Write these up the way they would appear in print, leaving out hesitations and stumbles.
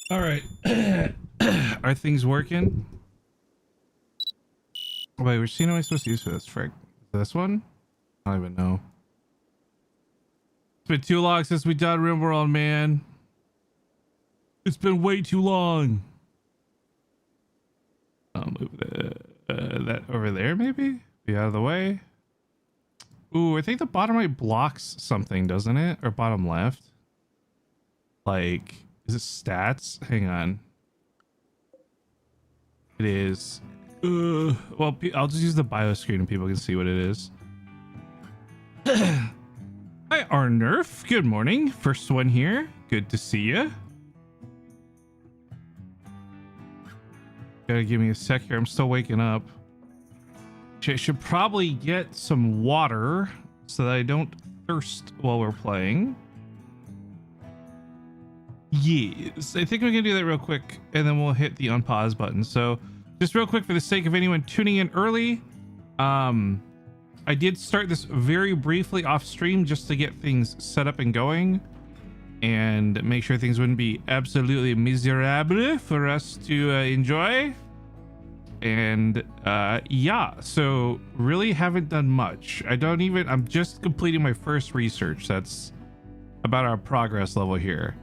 All right. Are things working? Wait, which scene am I supposed to use for this, Frick? This one? I don't even know. It's been too long since we done RimWorld, man. It's been way too long. I'll move that over there, maybe? Be out of the way. Ooh, I think the bottom right blocks something, doesn't it? Or bottom left? Like, is it stats? Hang on. It is. Well, I'll just use the bio screen and people can see what it is. Hi, Arnerf. Good morning. First one here. Good to see you. Gotta give me a sec here. I'm still waking up. Should probably get some water so that I don't thirst while we're playing. Yes, I think we're gonna do that real quick and then we'll hit the unpause button. So just real quick for the sake of anyone tuning in early, I did start this very briefly off stream just to get things set up and going and make sure things wouldn't be absolutely miserable for us to enjoy. And yeah, so really haven't done much. I'm just completing my first research. That's about our progress level here.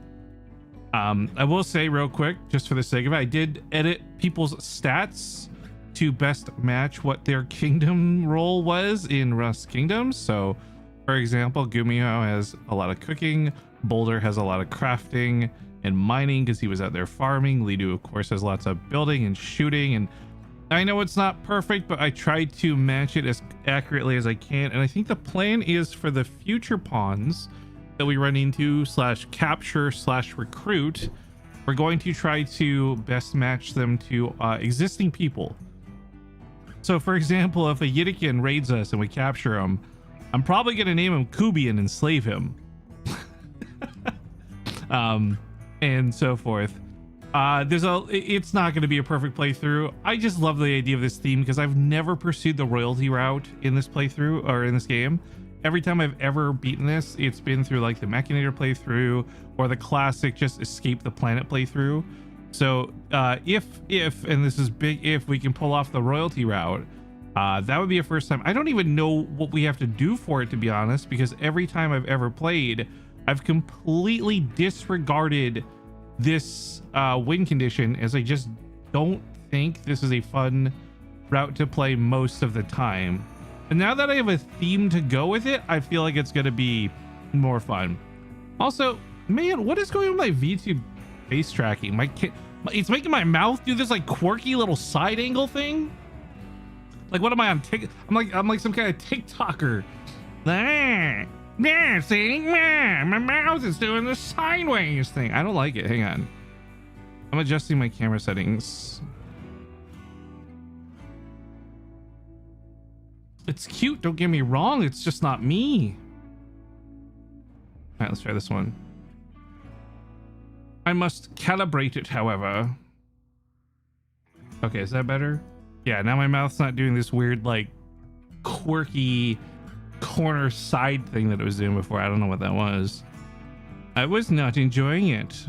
I will say real quick, just for the sake of it, I did edit people's stats to best match what their kingdom role was in Rust Kingdoms. So for example, Gumiho has a lot of cooking, Boulder has a lot of crafting and mining because he was out there farming. Ledoo of course has lots of building and shooting, and I know it's not perfect, but I tried to match it as accurately as I can. And I think the plan is for the future pawns that we run into / capture / recruit, we're going to try to best match them to existing people. So for example, if a Yiddikin raids us and we capture him, I'm probably going to name him Kubi and enslave him. And so forth. It's not going to be a perfect playthrough. I just love the idea of this theme because I've never pursued the royalty route in this playthrough or in this game. Every time I've ever beaten this, it's been through like the Machinator playthrough or the classic just escape the planet playthrough. So if and this is big if we can pull off the royalty route, that would be a first time. I don't even know what we have to do for it, to be honest, because every time I've ever played, I've completely disregarded this win condition, as I just don't think this is a fun route to play most of the time. But now that I have a theme to go with it, I feel like it's going to be more fun. Also, man, what is going on with my VTube face tracking? It's making my mouth do this like quirky little side angle thing. Like, what am I on TikTok? I'm like some kind of TikToker. Yeah, see, my mouth is doing the sideways thing. I don't like it. Hang on. I'm adjusting my camera settings. It's cute, don't get me wrong. It's just not me. All right, let's try this one. I must calibrate it, however. Okay, is that better? Yeah, now my mouth's not doing this weird, like, quirky corner side thing that it was doing before. I don't know what that was. I was not enjoying it.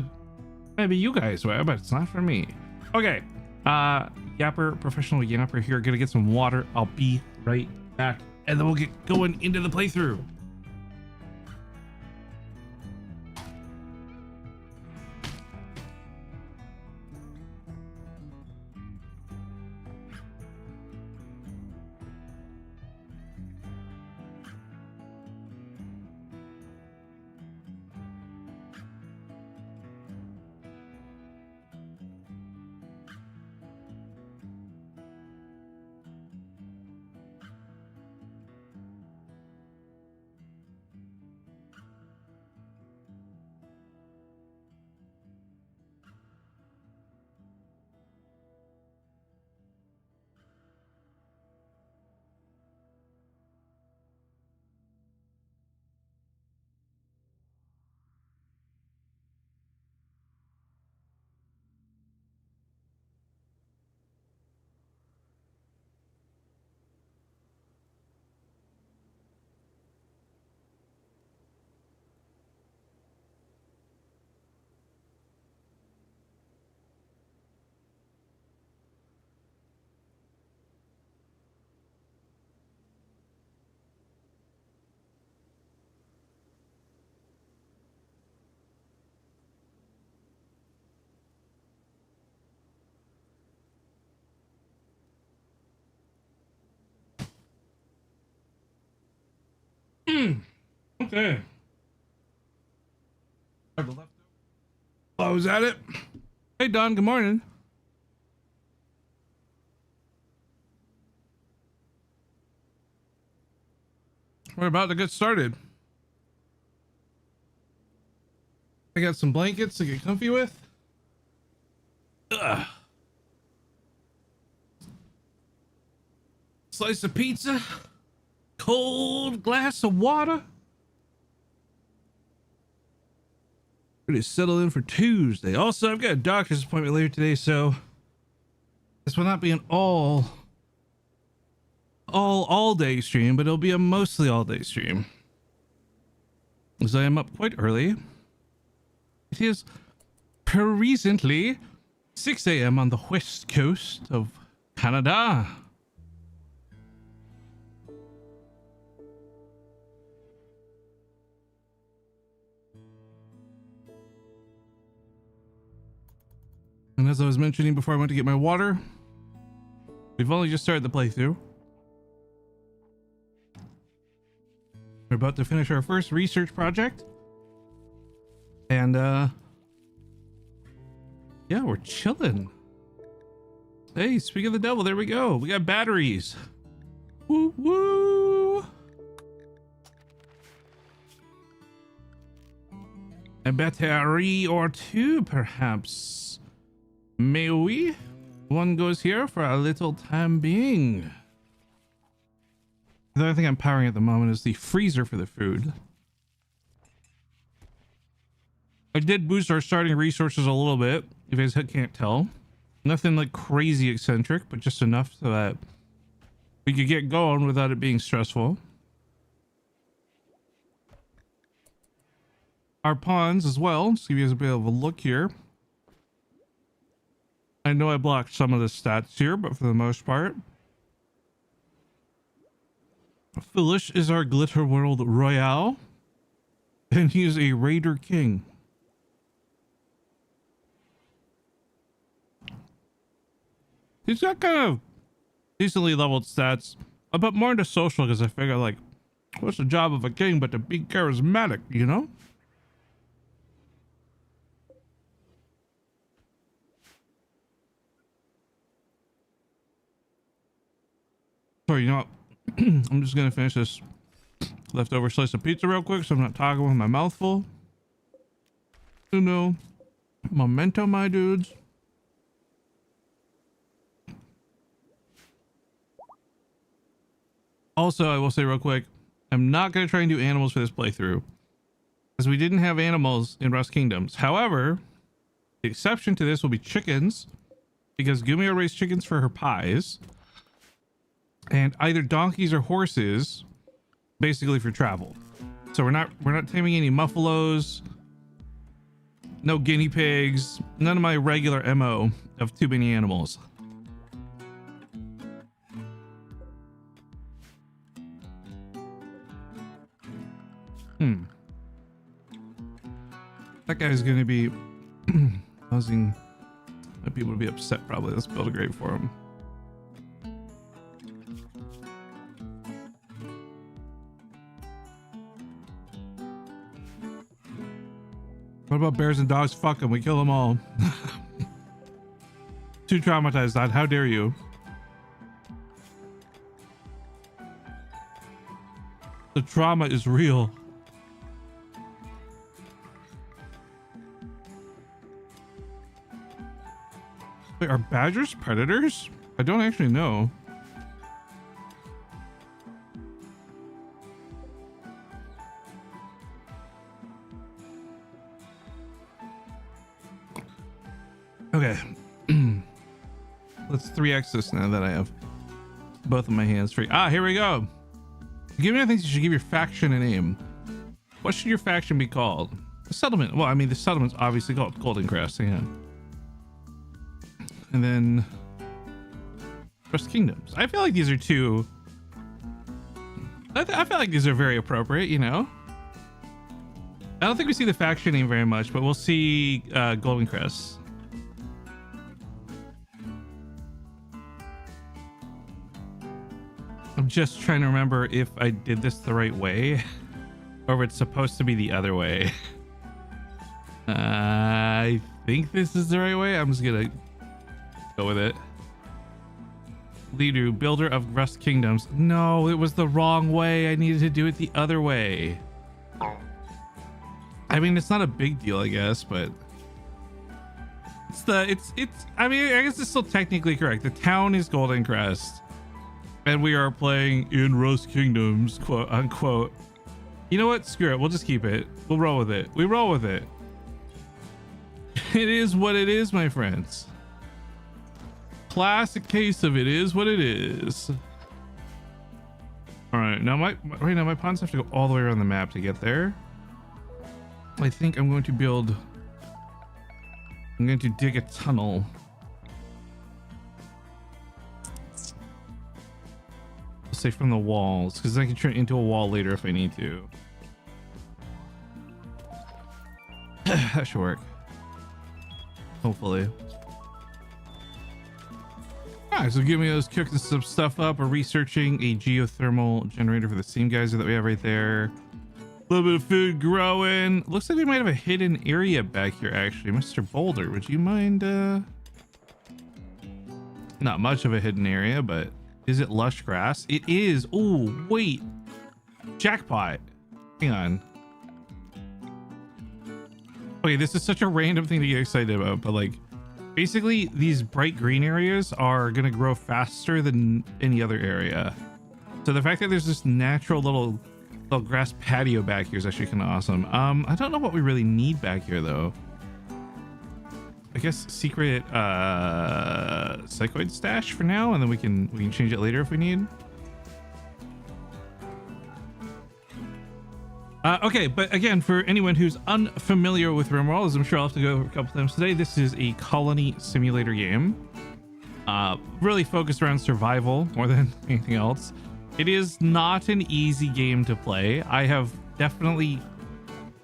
Maybe you guys were, but it's not for me. Okay, yapper, professional yapper here, gonna get some water. I'll be right back, and then we'll get going into the playthrough. Okay. Oh, was that it? Hey, Don, good morning. We're about to get started. I got some blankets to get comfy with. Ugh. Slice of pizza. Cold glass of water. Ready to settle in for Tuesday. Also, I've got a doctor's appointment later today, so this will not be an all day stream, but it'll be a mostly all day stream, as I am up quite early. It is presently 6 a.m. on the west coast of Canada. And as I was mentioning before I went to get my water, we've only just started the playthrough. We're about to finish our first research project. And yeah, we're chilling. Hey, speak of the devil, there we go. We got batteries. Woo woo. A battery or two, perhaps. May we? One goes here for a little time being. The other thing I'm powering at the moment is the freezer for the food. I did boost our starting resources a little bit, if you guys can't tell. Nothing like crazy eccentric, but just enough so that we could get going without it being stressful. Our pawns as well, just give you guys a bit of a look here. I know I blocked some of the stats here, but for the most part. Foolish is our Glitter World Royale, and he is a Raider King. He's got kind of decently leveled stats. I put more into social because I figure, like, what's the job of a king but to be charismatic, you know? So, you know what? I'm just gonna finish this leftover slice of pizza real quick so I'm not talking with my mouth full. You know, memento, my dudes. Also, I will say real quick, I'm not gonna try and do animals for this playthrough, as we didn't have animals in Rust Kingdoms. However, the exception to this will be chickens, because Gumio raised chickens for her pies. And either donkeys or horses, basically for travel. So we're not taming any muffalos, no guinea pigs, none of my regular MO of too many animals. That guy's gonna be causing people to be upset probably. Let's build a grave for him. What about bears and dogs? Fuck them. We kill them all. Too traumatized, Dad. How dare you? The trauma is real. Wait, are badgers predators? I don't actually know. Okay. Let's 3x this now that I have both of my hands free. Ah, here we go. Give me, I think you should give your faction a name. What should your faction be called? The settlement. Well, I mean, the settlement's obviously called Goldencrest, yeah. And then Rust Kingdoms. I feel like these are two. I feel like these are very appropriate, you know? I don't think we see the faction name very much, but we'll see Goldencrest. I'm just trying to remember if I did this the right way. or if it's supposed to be the other way. I think this is the right way. I'm just gonna go with it. Ledoo, builder of Rust Kingdoms. No, it was the wrong way. I needed to do it the other way. I mean, it's not a big deal, I guess, but it's I mean, I guess it's still technically correct. The town is Goldencrest, and we are playing in Rust Kingdoms, quote unquote. You know what? Screw it. We'll just keep it. We'll roll with it. We roll with it. It is what it is, my friends. Classic case of it is what it is. All right, now right now my pawns have to go all the way around the map to get there. I think I'm going to dig a tunnel. Say from the walls, because I can turn it into a wall later if I need to. That should work. Hopefully. Alright, so Gumiho's cooking some stuff up. We're researching a geothermal generator for the steam geyser that we have right there. A little bit of food growing. Looks like we might have a hidden area back here, actually. Mr. Boulder, would you mind? Not much of a hidden area, but is it lush grass? It is. Oh, wait. Jackpot. Hang on. Okay, this is such a random thing to get excited about, but like, basically these bright green areas are gonna grow faster than any other area. So the fact that there's this natural little grass patio back here is actually kind of awesome. I don't know what we really need back here though. I guess secret psychoid stash for now, and then we can change it later if we need. Okay, but again, for anyone who's unfamiliar with RimWorld, as I'm sure I'll have to go over a couple times today, this is a colony simulator game. Really focused around survival more than anything else. It is not an easy game to play. I have definitely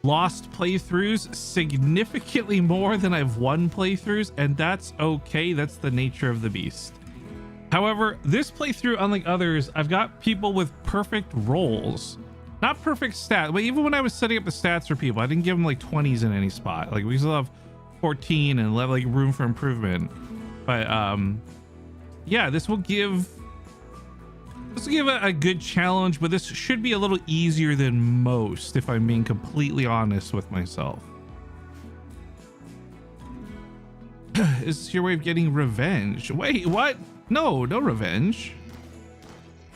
lost playthroughs significantly more than I've won playthroughs, and that's okay. That's the nature of the beast. However, this playthrough, unlike others, I've got people with perfect rolls. Not perfect stats, but even when I was setting up the stats for people, I didn't give them like 20s in any spot. Like we still have 14 and like room for improvement. But yeah, this will give a good challenge, but this should be a little easier than most, if I'm being completely honest with myself. Is this your way of getting revenge? Wait, what? No revenge.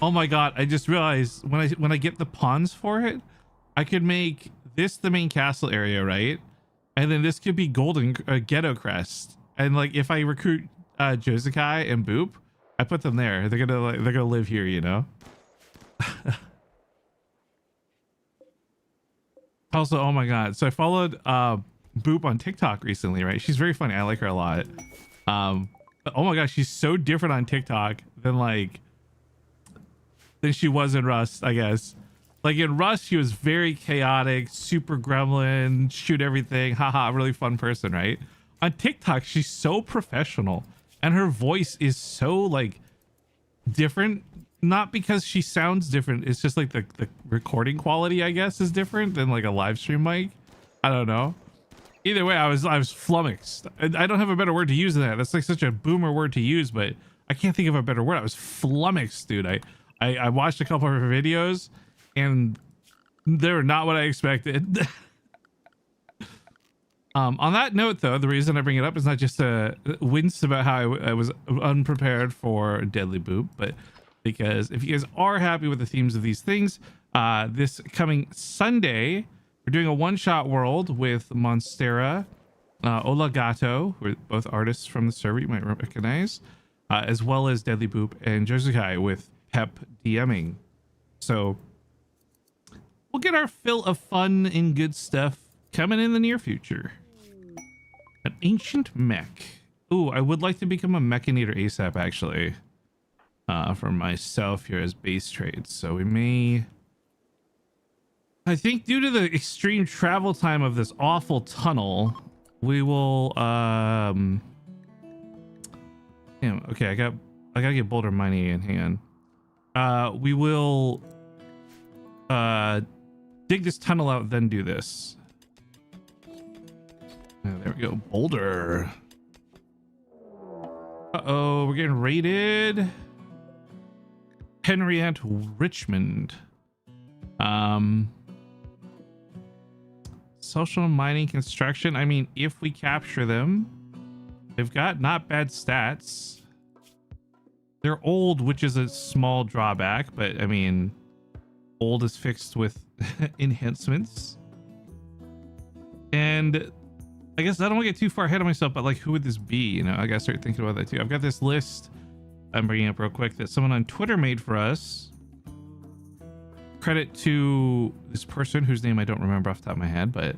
Oh my god, I just realized when I get the pawns for it, I could make this the main castle area, right? And then this could be Goldencrest. And like if I recruit Josukai and Boop, I put them there. They're gonna live here, you know. Also, oh my god, so I followed Boop on TikTok recently, right? She's very funny. I like her a lot. But oh my gosh, she's so different on TikTok than she was in Rust, I guess. Like in Rust, she was very chaotic, super gremlin, shoot everything, haha, really fun person, right? On TikTok, she's so professional, and her voice is so like different. Not because she sounds different, it's just like the recording quality, I guess, is different than like a live stream mic. I don't know. Either way, I was flummoxed. I don't have a better word to use than that. That's like such a boomer word to use, but I can't think of a better word. I was flummoxed, dude. I watched a couple of her videos and they were not what I expected. On that note, though, the reason I bring it up is not just to wince about how I was unprepared for Deadly Boop, but because if you guys are happy with the themes of these things, this coming Sunday, we're doing a one-shot world with Monstera, Ola Gato, who are both artists from the server you might recognize, as well as Deadly Boop and Josukai with Pep DMing. So we'll get our fill of fun and good stuff coming in the near future. An ancient mech. Ooh, I would like to become a mechanator ASAP, actually, for myself here as base trades. So we may, I think, due to the extreme travel time of this awful tunnel, we will damn, okay, I gotta get Boulder mining in. Hang on. We will dig this tunnel out, then do this. There we go. Boulder. Uh-oh, we're getting raided. Henriette Richmond. Social mining construction. I mean, if we capture them, they've got not bad stats. They're old, which is a small drawback, but I mean, old is fixed with enhancements. And I guess I don't want to get too far ahead of myself, but like, who would this be? You know, I gotta start thinking about that too. I've got this list I'm bringing up real quick that someone on Twitter made for us. Credit to this person whose name I don't remember off the top of my head, but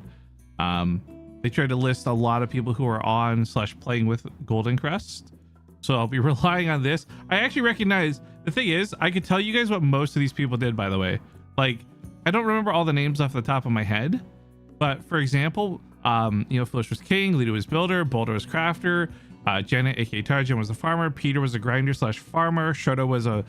they tried to list a lot of people who are on / playing with Goldencrest. So I'll be relying on this. I actually recognize, the thing is, I could tell you guys what most of these people did, by the way. Like, I don't remember all the names off the top of my head, but for example, you know, Foolish was king, Ledoo was builder, Boulder was crafter, Janet aka Tarjan was a farmer, Peter was a grinder / farmer, Shoto was a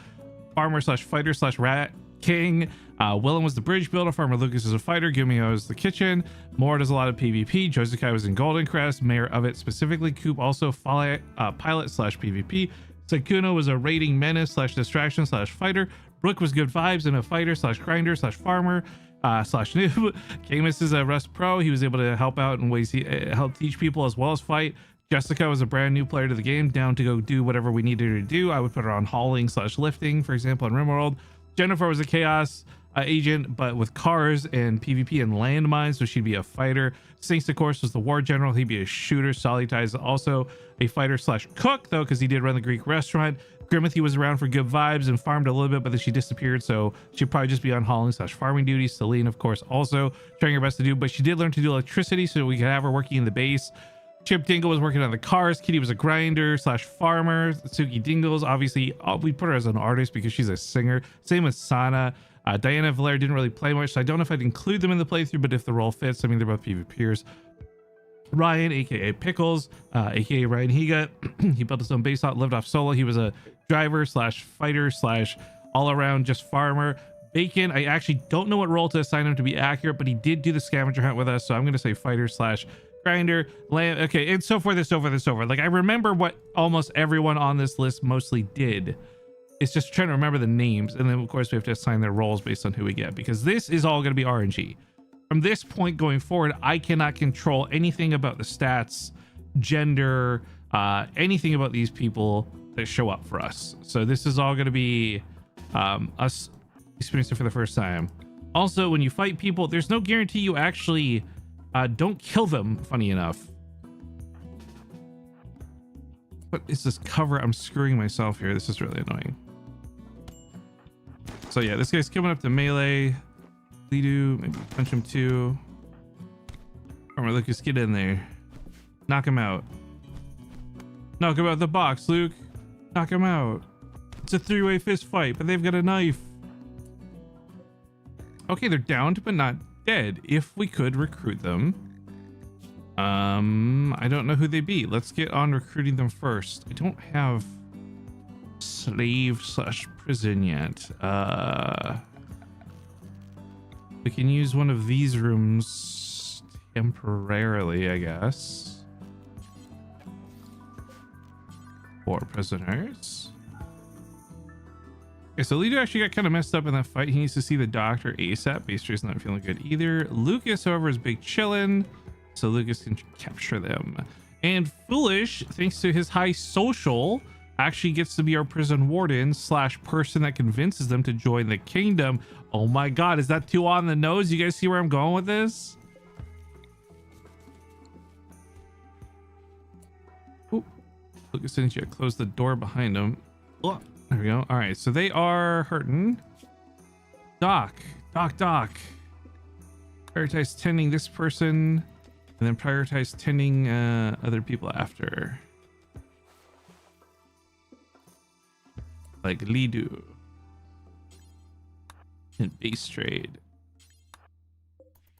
farmer / fighter / rat king, Willem was the bridge builder, Farmerlucas is a fighter, vGumiho is the kitchen, Moore does a lot of PvP, Josekai was in Goldencrest, Mayor of it specifically, Coop also pilot / PvP, Sekuno was a raiding menace / distraction / fighter, Brooke was good vibes and a fighter / grinder / farmer / noob. Camus is a Rust pro. He was able to help out in ways he helped teach people as well as fight. Jessica was a brand new player to the game, down to go do whatever we needed her to do. I would put her on hauling / lifting, for example, in RimWorld. Jennifer was a chaos agent, but with cars and PvP and landmines, so she'd be a fighter. Stinks, of course, was the war general. He'd be a shooter. Solitai is also a fighter / cook, though, because he did run the Greek restaurant. Grimothy was around for good vibes and farmed a little bit, but then she disappeared, so she'd probably just be on hauling / farming duties. Celine, of course, also trying her best to do, but she did learn to do electricity, so we could have her working in the base. Chip Dingle was working on the cars. Kitty was a grinder / farmer. Suki Dingles, obviously, we put her as an artist because she's a singer. Same with Sana. Diana Valera didn't really play much, so I don't know if I'd include them in the playthrough, but if the role fits, I mean, they're both PvPers. Ryan, aka Pickles, aka Ryan Higa, he built his own base out, lived off solo. He was a driver / fighter / all around just farmer. Bacon, I actually don't know what role to assign him to be accurate, but he did do the scavenger hunt with us, so I'm going to say fighter / grinder. Lamb, okay, and so forth and so forth and so forth. Like, I remember what almost everyone on this list mostly did. It's just trying to remember the names, and then of course we have to assign their roles based on who we get, because this is all going to be RNG. From this point going forward, I cannot control anything about the stats, gender, anything about these people that show up for us. So this is all going to be us experiencing for the first time. Also, when you fight people, there's no guarantee you actually don't kill them, funny enough. What is this cover? I'm screwing myself here. This is really annoying. So yeah, this guy's coming up to melee. Ledoo, maybe punch him too. Farmerlucas, get in there. Knock him out. Knock him out the box, Luke. Knock him out. It's a 3-way fist fight, but they've got a knife. Okay, they're downed, but not dead. If we could recruit them. I don't know who they be. Let's get on recruiting them first. I don't have slave / prison yet. We can use one of these rooms temporarily, I guess, for prisoners. Okay, so Ledoo actually got kind of messed up in that fight. He needs to see the doctor ASAP. Baster's not feeling good either. Lucas, however, is big chillin', so Lucas can capture them. And Foolish, thanks to his high social, actually gets to be our prison warden / person that convinces them to join the kingdom. Oh my god, is that too on the nose? You guys see where I'm going with this? Ooh, Lucas didn't yet close the door behind him. Oh, there we go. All right, so they are hurting. Doc. Prioritize tending this person, and then prioritize tending other people after. Like Ledoo. And base trade.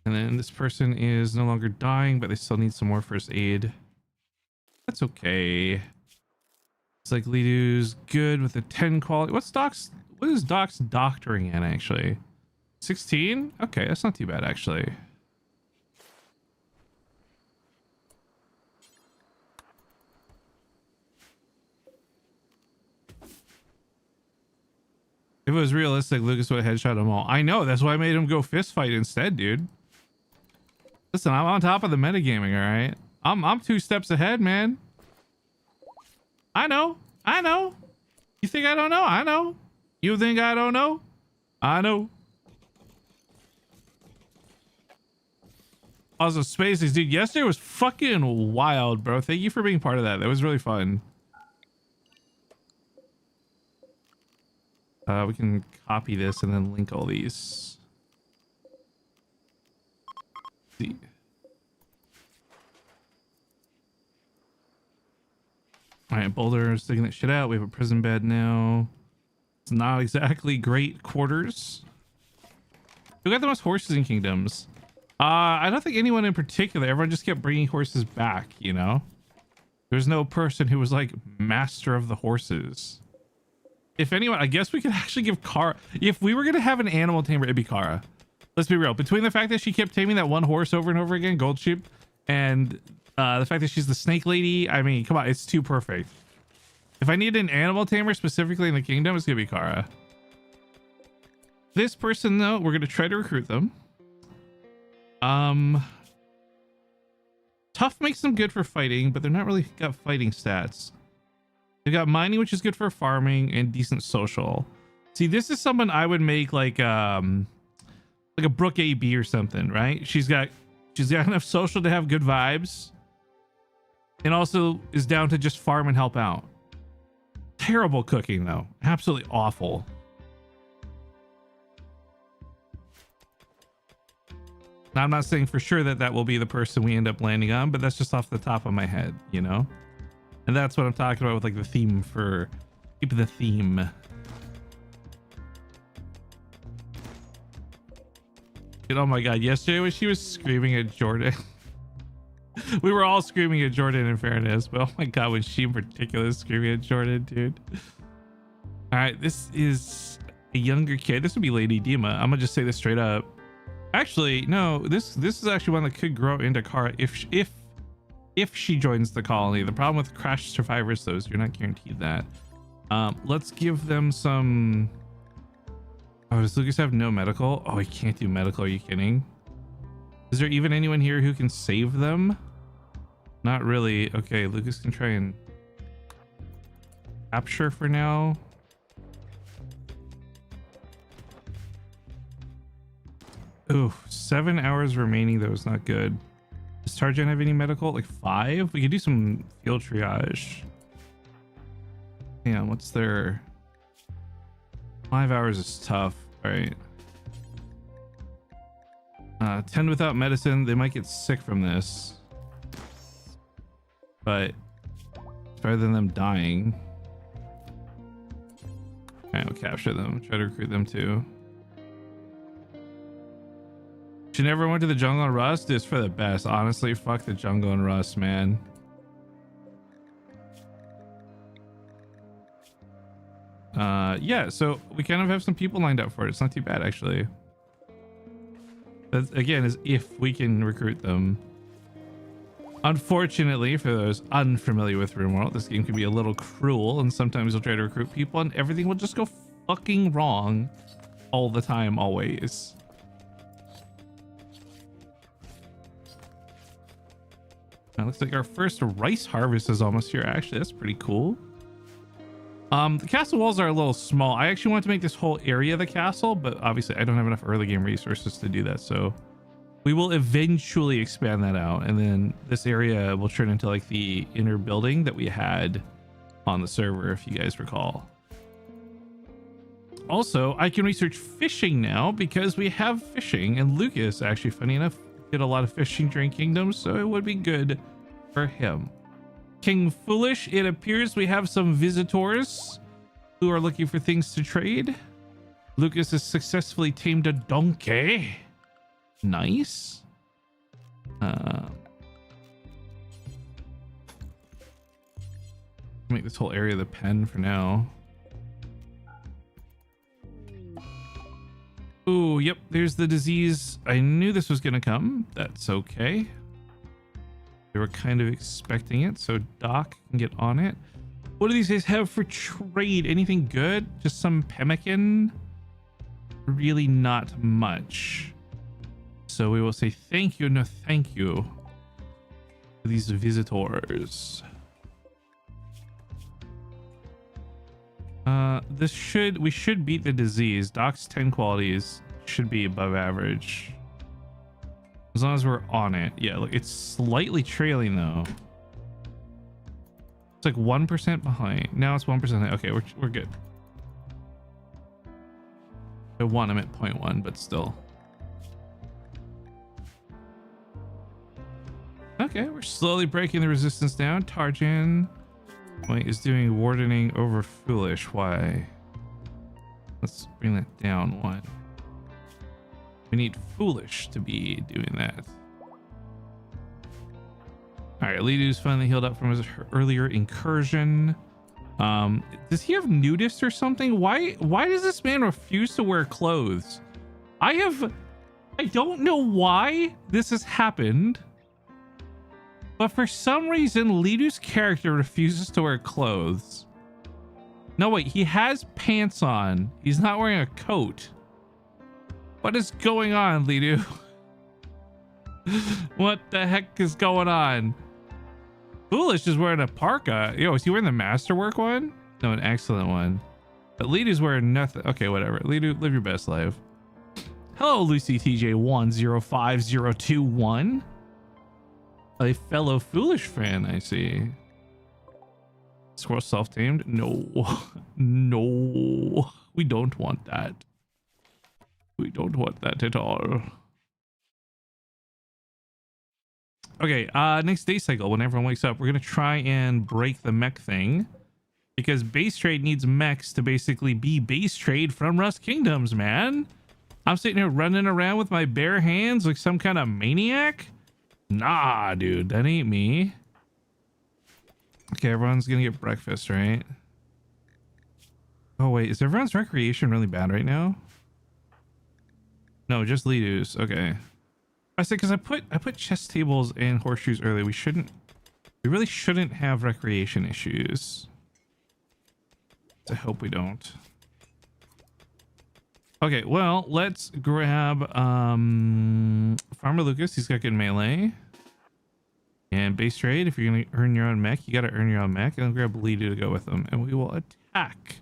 And then this person is no longer dying, but they still need some more first aid. That's okay. It's like Ledoo's good with a 10 quality. What is Doc's doctoring in, actually? 16? Okay, that's not too bad actually. If it was realistic, Lucas would have headshot them all. I know, that's why I made him go fist fight instead, dude. Listen, I'm on top of the metagaming, all right? I'm 2 steps ahead, man. I know. You think I don't know? I know. You think I don't know? I know. Also, Spaces, dude, yesterday was fucking wild, bro. Thank you for being part of that. That was really fun. We can copy this and then link all these. See. All right, Boulder's digging that shit out. We have a prison bed now. It's not exactly great quarters. Who got the most horses in Kingdoms? I don't think anyone in particular. Everyone just kept bringing horses back, you know? There's no person who was like master of the horses. If anyone, I guess we could actually give Kara. If we were going to have an animal tamer, it'd be Kara. Let's be real. Between the fact that she kept taming that one horse over and over again, Gold Sheep, and the fact that she's the snake lady, I mean, come on, it's too perfect. If I need an animal tamer specifically in the kingdom, it's going to be Kara. This person, though, we're going to try to recruit them. Tough makes them good for fighting, but they're not really got fighting stats. They've got mining, which is good for farming, and decent social. See, this is someone I would make like a Brooke AB or something, right? She's got enough social to have good vibes, and also is down to just farm and help out. Terrible cooking though, absolutely awful. Now, I'm not saying for sure that that will be the person we end up landing on, but that's just off the top of my head, you know? And that's what I'm talking about with like the theme for keep the theme. And oh my god, yesterday when she was screaming at Jordan. We were all screaming at Jordan in fairness, but oh my god, when she in particular is screaming at Jordan, dude. All right, this is a younger kid. This would be Lady Dima. I'm gonna just say this straight up. Actually, no, this is actually one that could grow into Kara if she joins the colony. The problem with crash survivors though is you're not guaranteed that. Let's give them some. Oh, does Lucas have no medical? Oh, he can't do medical. Are you kidding? Is there even anyone here who can save them? Not really. Okay, Lucas can try and capture for now. Ooh, 7 hours remaining. That was not good. Does Tarjan have any medical? Like 5? We could do some field triage. Yeah, what's their 5 hours is tough. All right. 10 without medicine. They might get sick from this, but it's better than them dying. All right, we'll capture them. Try to recruit them too. She never went to the jungle and rust. It's for the best. Honestly, fuck the jungle and rust, man. Yeah, so we kind of have some people lined up for it. It's not too bad, actually. That, again, is if we can recruit them. Unfortunately, for those unfamiliar with RimWorld, this game can be a little cruel, and sometimes you'll try to recruit people and everything will just go fucking wrong all the time, always. Now, looks like our first rice harvest is almost here. Actually, that's pretty cool. The castle walls are a little small. I actually want to make this whole area the castle, but obviously I don't have enough early game resources to do that. So we will eventually expand that out. And then this area will turn into like the inner building that we had on the server, if you guys recall. Also, I can research fishing now because we have fishing, and Lucas, actually, funny enough, did a lot of fishing during Kingdoms, so it would be good for him. King Foolish, it appears we have some visitors who are looking for things to trade. Lucas has successfully tamed a donkey. Nice. Make this whole area the pen for now. Oh, yep. There's the disease. I knew this was going to come. That's okay. We were kind of expecting it, so Doc can get on it. What do these guys have for trade? Anything good? Just some pemmican? Really not much. So we will say thank you, no thank you to these visitors. We should beat the disease. Doc's 10 qualities should be above average. As long as we're on it. Yeah, look, it's slightly trailing though. It's like 1% behind. Now it's 1%. Okay, we're good. At 1, I'm at 0.1, but still. Okay, we're slowly breaking the resistance down. Tarjan is doing wardening over foolish. Why? Let's bring that down 1. We need foolish to be doing that. All right, Ledoo's finally healed up from his earlier incursion. Does he have nudist or something? Why does this man refuse to wear clothes? I don't know why this has happened, but for some reason Ledoo's character refuses to wear clothes. No, wait, he has pants on. He's not wearing a coat. What is going on, Ledoo? What the heck is going on? Foolish is wearing a parka. Yo, is he wearing the masterwork one? No, an excellent one. But Ledoo's wearing nothing. Okay, whatever. Ledoo, live your best life. Hello, Lucy TJ105021. A fellow foolish fan, I see. Squirrel self-tamed? No. No. We don't want that. We don't want that at all. Okay, next day cycle, when everyone wakes up, we're gonna try and break the mech thing, because base trade needs mechs to basically be base trade from Rust Kingdoms, man. I'm sitting here running around with my bare hands like some kind of maniac. Nah, dude, that ain't me. Okay, everyone's gonna get breakfast, right? Oh wait, is everyone's recreation really bad right now? No, just Ledoo's. Okay. I said, because I put chess tables and horseshoes earlier. We really shouldn't have recreation issues. I hope we don't. Okay, well, let's grab Farmerlucas. He's got good melee. And base trade, if you're gonna earn your own mech, you gotta earn your own mech. And then grab Ledoo to go with them. And we will attack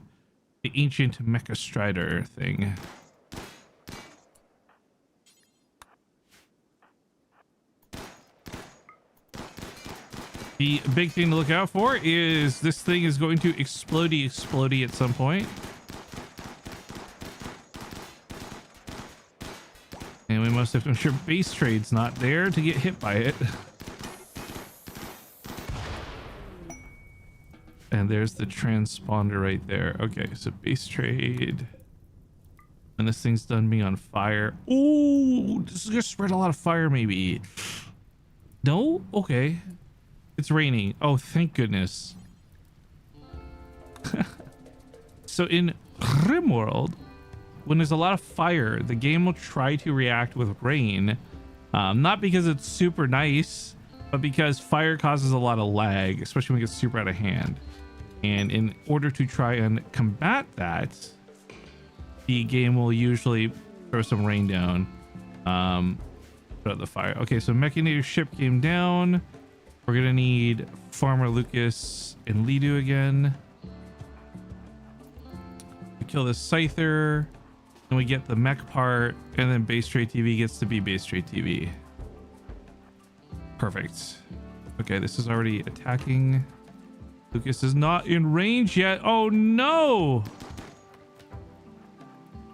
the ancient mecha strider thing. The big thing to look out for is this thing is going to explodey at some point. And we must have to ensure base trade's not there to get hit by it. And there's the transponder right there. Okay, so base trade. And this thing's done being on fire. Ooh, this is gonna spread a lot of fire maybe. No? Okay. It's raining. Oh, thank goodness. So in RimWorld, when there's a lot of fire, the game will try to react with rain. Not because it's super nice, but because fire causes a lot of lag, especially when it gets super out of hand. And in order to try and combat that, the game will usually throw some rain down. Put out the fire. Okay, so Mechanator ship came down. We're gonna need Farmerlucas and Ledoo again. We kill this Scyther, and we get the mech part, and then base trade TV gets to be base trade TV. Perfect. Okay, this is already attacking. Lucas is not in range yet. Oh no!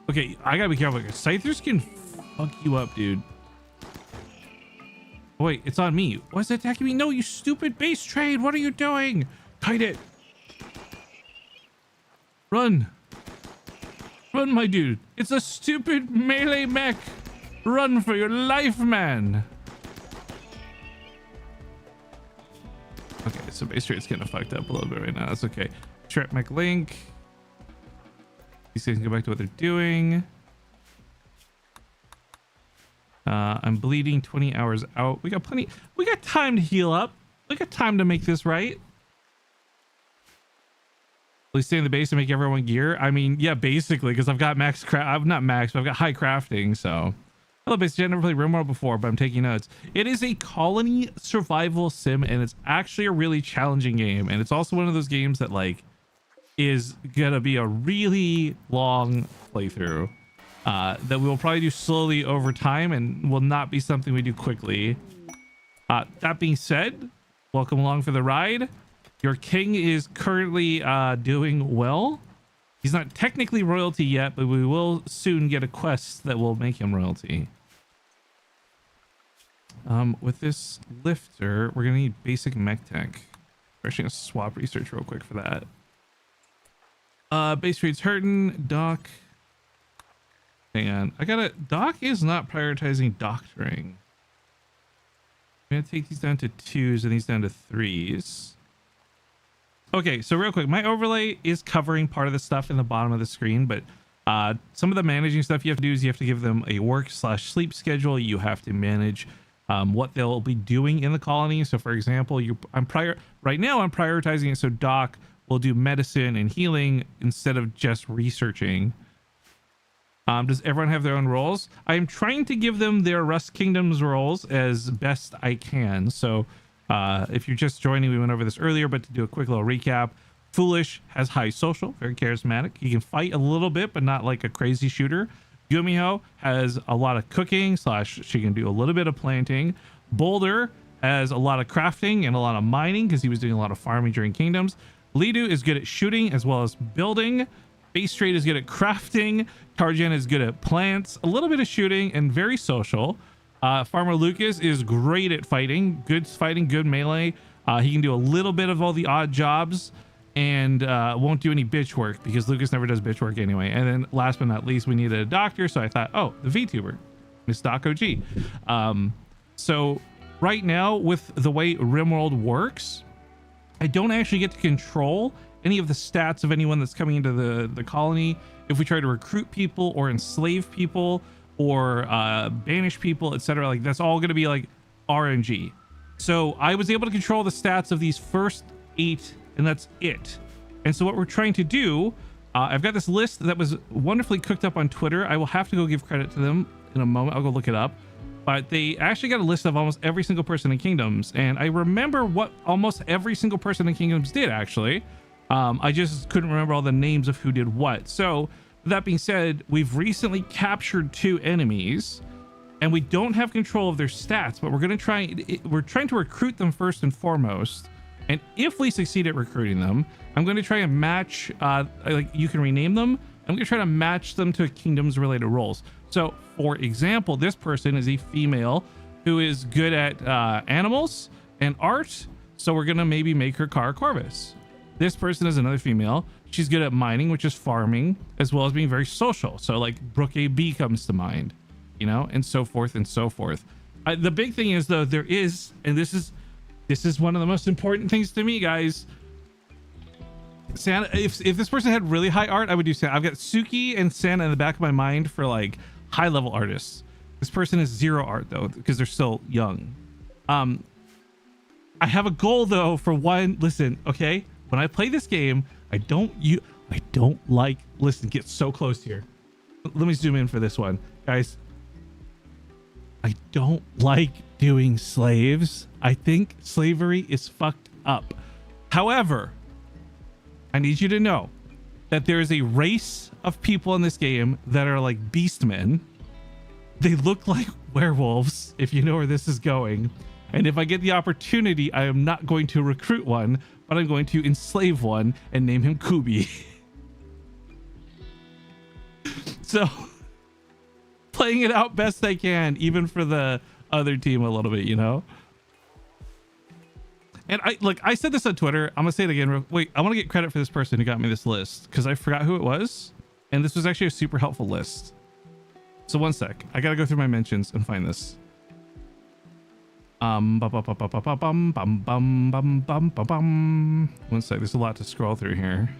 Okay, I gotta be careful. Scythers can fuck you up, dude. Wait, it's on me. Why is it attacking me? No, you stupid base trade. What are you doing? Kite it. Run. Run, my dude. It's a stupid melee mech. Run for your life, man. Okay, so base trade's getting fucked up a little bit right now. That's okay. Trap mech link. These things go back to what they're doing. I'm bleeding 20 hours out. We got plenty. We got time to heal up. We got time to make this right. At least stay in the base and make everyone gear. I mean, yeah, basically, because I've got max craft. I'm not max, but I've got high crafting. So, hello, basically, I've never played RimWorld before, but I'm taking notes. It is a colony survival sim, and it's actually a really challenging game. And it's also one of those games that like is gonna be a really long playthrough that we will probably do slowly over time, and will not be something we do quickly. That being said, welcome along for the ride. Your king is currently doing well. He's not technically royalty yet, but we will soon get a quest that will make him royalty. With this lifter, we're gonna need basic mech tech. We're actually gonna swap research real quick for that. Base rate's hurting. Doc. Hang on. Doc is not prioritizing doctoring. I'm gonna take these down to 2s and these down to 3s. Okay, so real quick, my overlay is covering part of the stuff in the bottom of the screen, but some of the managing stuff you have to do is you have to give them a work/sleep schedule. You have to manage what they'll be doing in the colony. So for example, right now I'm prioritizing it so Doc will do medicine and healing instead of just researching. Does everyone have their own roles? I am trying to give them their Rust Kingdoms roles as best I can. So if you're just joining, we went over this earlier, but to do a quick little recap, Foolish has high social, very charismatic. He can fight a little bit, but not like a crazy shooter. Gumiho has a lot of cooking / she can do a little bit of planting. Boulder has a lot of crafting and a lot of mining because he was doing a lot of farming during Kingdoms. Ledoo is good at shooting as well as building. Base Trade is good at crafting. Tarjan is good at plants, a little bit of shooting, and very social. Farmerlucas is great at fighting, good melee. He can do a little bit of all the odd jobs and won't do any bitch work because Lucas never does bitch work anyway. And then last but not least, we needed a doctor. So I thought, oh, the VTuber, Miss Doc OG. So right now with the way RimWorld works, I don't actually get to control any of the stats of anyone that's coming into the colony. If we try to recruit people or enslave people or banish people, etc., like that's all going to be like RNG. So I was able to control the stats of these first 8, and that's it. And so what we're trying to do, I've got this list that was wonderfully cooked up on Twitter. I will have to go give credit to them in a moment. I'll go look it up. But they actually got a list of almost every single person in Kingdoms, and I remember what almost every single person in Kingdoms did actually. I just couldn't remember all the names of who did what. So that being said, we've recently captured 2 enemies and we don't have control of their stats, but we're trying to recruit them first and foremost. And if we succeed at recruiting them, I'm going to try and match, like you can rename them. I'm going to try to match them to Kingdoms related roles. So for example, this person is a female who is good at animals and art. So we're going to maybe make her Cara Corvus. This person is another female. She's good at mining, which is farming, as well as being very social. So like Brooke AB comes to mind, you know, and so forth and so forth. The big thing is though, there is, and this is one of the most important things to me, guys. Santa, if this person had really high art, I would do Santa. I've got Suki and Santa in the back of my mind for like high level artists. This person is 0 art though, because they're still young. I have a goal though for one. Listen, okay. When I play this game, I don't like, listen, get so close here. Let me zoom in for this one, guys. I don't like doing slaves. I think slavery is fucked up. However, I need you to know that there is a race of people in this game that are like beastmen. They look like werewolves, if you know where this is going. And if I get the opportunity, I am not going to recruit one, but I'm going to enslave one and name him Kubi. So playing it out best I can, even for the other team a little bit, you know? And I said this on Twitter. I'm gonna say it again. Wait, I want to get credit for this person who got me this list because I forgot who it was. And this was actually a super helpful list. So one sec, I gotta go through my mentions and find this. One sec, there's a lot to scroll through here.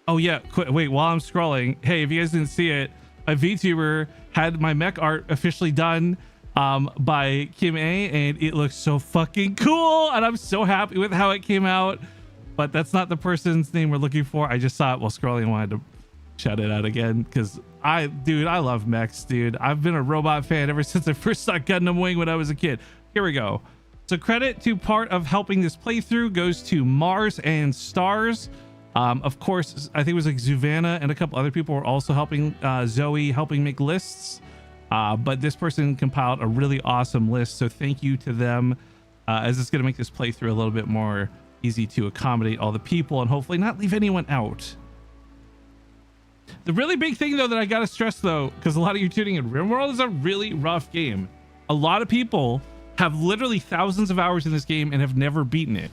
Oh yeah, wait, while I'm scrolling, hey, if you guys didn't see it, a VTuber had my mech art officially done by Kim A, and it looks so fucking cool, and I'm so happy with how it came out. But that's not the person's name we're looking for. I just saw it while scrolling and wanted to shout it out again because I love mechs, dude. I've been a robot fan ever since I first saw Gundam Wing when I was a kid. Here we go. So credit to part of helping this playthrough goes to Mars and Stars. Of course, I think it was like Zuvana and a couple other people were also helping, Zoe helping make lists. But this person compiled a really awesome list. So thank you to them, as it's going to make this playthrough a little bit more easy to accommodate all the people and hopefully not leave anyone out. The really big thing though that I got to stress though, because a lot of you tuning in, RimWorld is a really rough game. A lot of people have literally thousands of hours in this game and have never beaten it.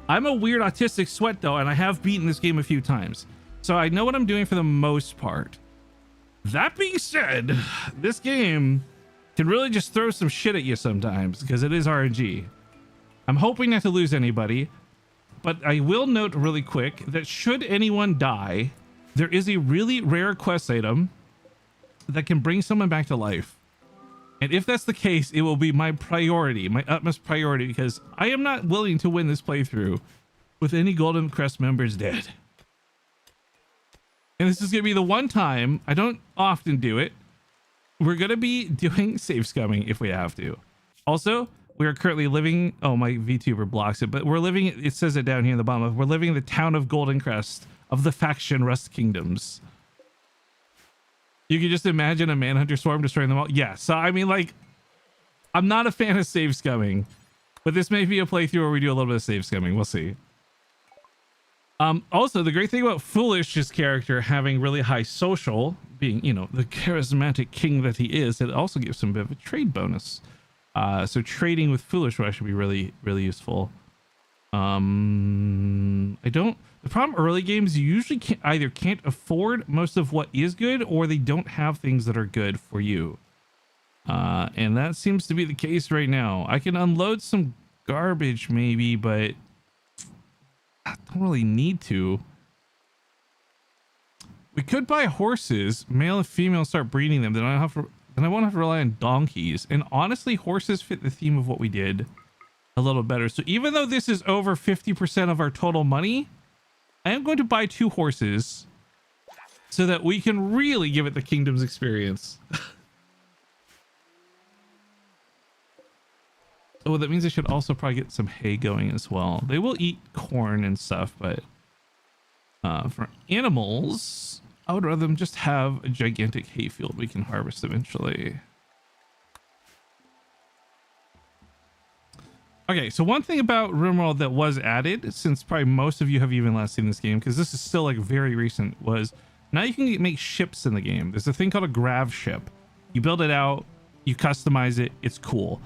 I'm a weird autistic sweat though, and I have beaten this game a few times. So I know what I'm doing for the most part. That being said, this game can really just throw some shit at you sometimes because it is RNG. I'm hoping not to lose anybody, but I will note really quick that should anyone die, there is a really rare quest item that can bring someone back to life. And if that's the case, it will be my priority, my utmost priority, because I am not willing to win this playthrough with any Goldencrest members dead. And this is going to be the one time, I don't often do it, we're going to be doing save scumming if we have to. Also, we are currently living, oh, my VTuber blocks it, but we're living, it says it down here in the bottom, we're living in the town of Goldencrest of the faction Rust Kingdoms. You can just imagine a manhunter swarm destroying them all. Yeah, so I mean, like, I'm not a fan of save scumming, but this may be a playthrough where we do a little bit of save scumming. We'll see. Also, the great thing about Foolish's character having really high social, being, you know, the charismatic king that he is, it also gives him a bit of a trade bonus. So trading with Foolish will actually be really, really useful. The problem early games, you usually can't afford most of what is good, or they don't have things that are good for you. And that seems to be the case right now. I can unload some garbage maybe, but I don't really need to. We could buy horses, male and female, start breeding them. Then I won't have to rely on donkeys. And honestly, horses fit the theme of what we did a little better. So even though this is over 50% of our total money, I am going to buy 2 horses so that we can really give it the kingdom's experience. Oh, that means I should also probably get some hay going as well. They will eat corn and stuff, but for animals, I would rather them just have a gigantic hayfield we can harvest eventually. Okay, so one thing about RimWorld that was added, since probably most of you have even last seen this game, because this is still like very recent, was now you can make ships in the game. There's a thing called a grav ship. You build it out, you customize it, it's cool.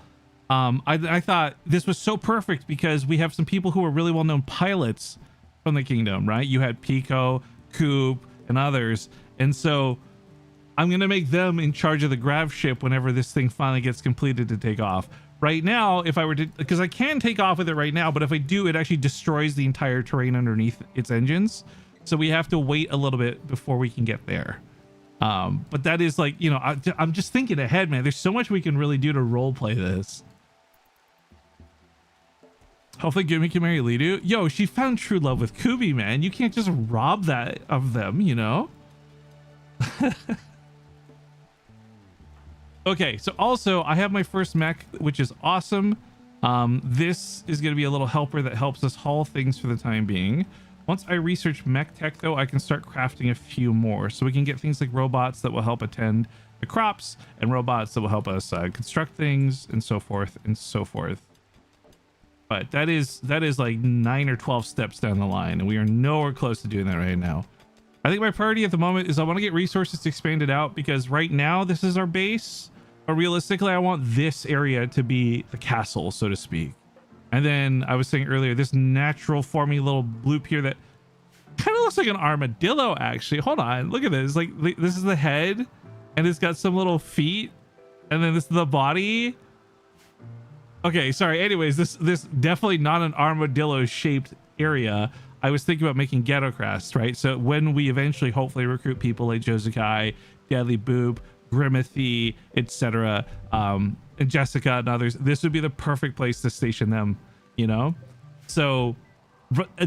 I thought this was so perfect because we have some people who are really well-known pilots from the kingdom, right? You had Pico, Coop, and others. And so I'm going to make them in charge of the grav ship whenever this thing finally gets completed to take off. Right now, if I were to, because I can take off with it right now, but if I do, it actually destroys the entire terrain underneath its engines. So we have to wait a little bit before we can get there. But that is like, you know, I'm just thinking ahead, man. There's so much we can really do to role play this. Hopefully Gumi can marry Ledoo. Yo, she found true love with Kubi, man. You can't just rob that of them, you know? Okay, so also I have my first mech, which is awesome. This is going to be a little helper that helps us haul things for the time being. Once I research mech tech, though, I can start crafting a few more. So we can get things like robots that will help attend the crops, and robots that will help us construct things, and so forth and so forth. But that is like 9 or 12 steps down the line, and we are nowhere close to doing that right now. I think my priority at the moment is I want to get resources to expand it out, because right now this is our base, but realistically I want this area to be the castle, so to speak. And then I was saying earlier, this natural forming little loop here that kind of looks like an armadillo, actually. Hold on, look at this. Like, this is the head, and it's got some little feet, and then this is the body. Okay, sorry. Anyways, this definitely not an armadillo shaped area. I was thinking about making ghetto crest, right? So when we eventually hopefully recruit people like Josukai, Deadly Boop, Grimathy, etc., and Jessica and others, this would be the perfect place to station them, you know? So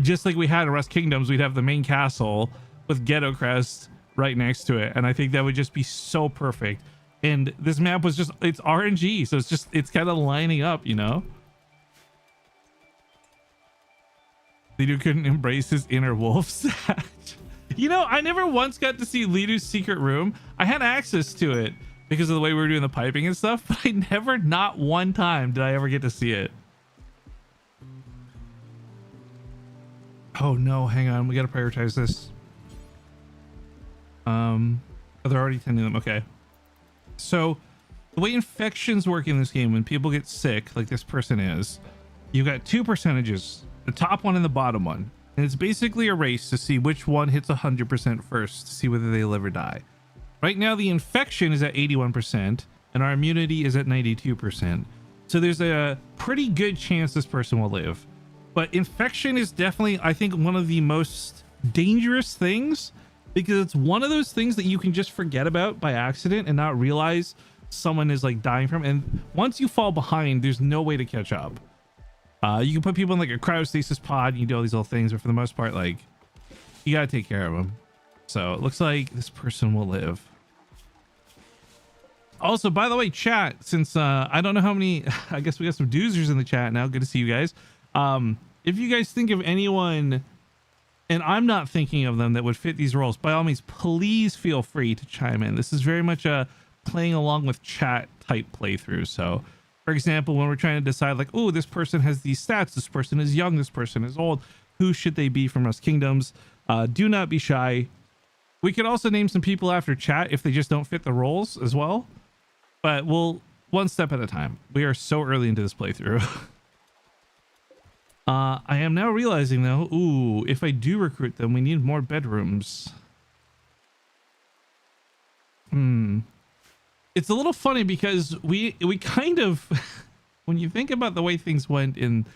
just like we had in Rust Kingdoms, we'd have the main castle with Goldencrest right next to it, and I think that would just be so perfect. And this map was just, it's RNG, so it's kind of lining up, you know? Ledoo couldn't embrace his inner wolf. You know, I never once got to see Ledoo's secret room. I had access to it because of the way we were doing the piping and stuff, but I never, not one time did I ever get to see it. Oh no, hang on, we gotta prioritize this. They're already tending them. Okay, so the way infections work in this game, when people get sick like this person is, you got two percentages, the top one and the bottom one, and it's basically a race to see which one hits 100% first to see whether they live or die. Right now the infection is at 81% and our immunity is at 92%, so there's a pretty good chance this person will live. But infection is definitely, I think, one of the most dangerous things, because it's one of those things that you can just forget about by accident and not realize someone is like dying from. And once you fall behind, there's no way to catch up. You can put people in like a cryostasis pod, you do all these little things, but for the most part, like, you gotta take care of them. So it looks like this person will live. Also, by the way, chat, since I don't know how many, I guess we got some doozers in the chat now. Good to see you guys. If you guys think of anyone, and I'm not thinking of them, that would fit these roles, by all means, please feel free to chime in. This is very much a playing along with chat type playthrough. So for example, when we're trying to decide like, oh, this person has these stats, this person is young, this person is old, who should they be from Rust Kingdoms? Do not be shy. We could also name some people after chat if they just don't fit the roles as well, but we'll one step at a time. We are so early into this playthrough. I am now realizing though, ooh, if I do recruit them, we need more bedrooms. It's a little funny because we kind of, when you think about the way things went in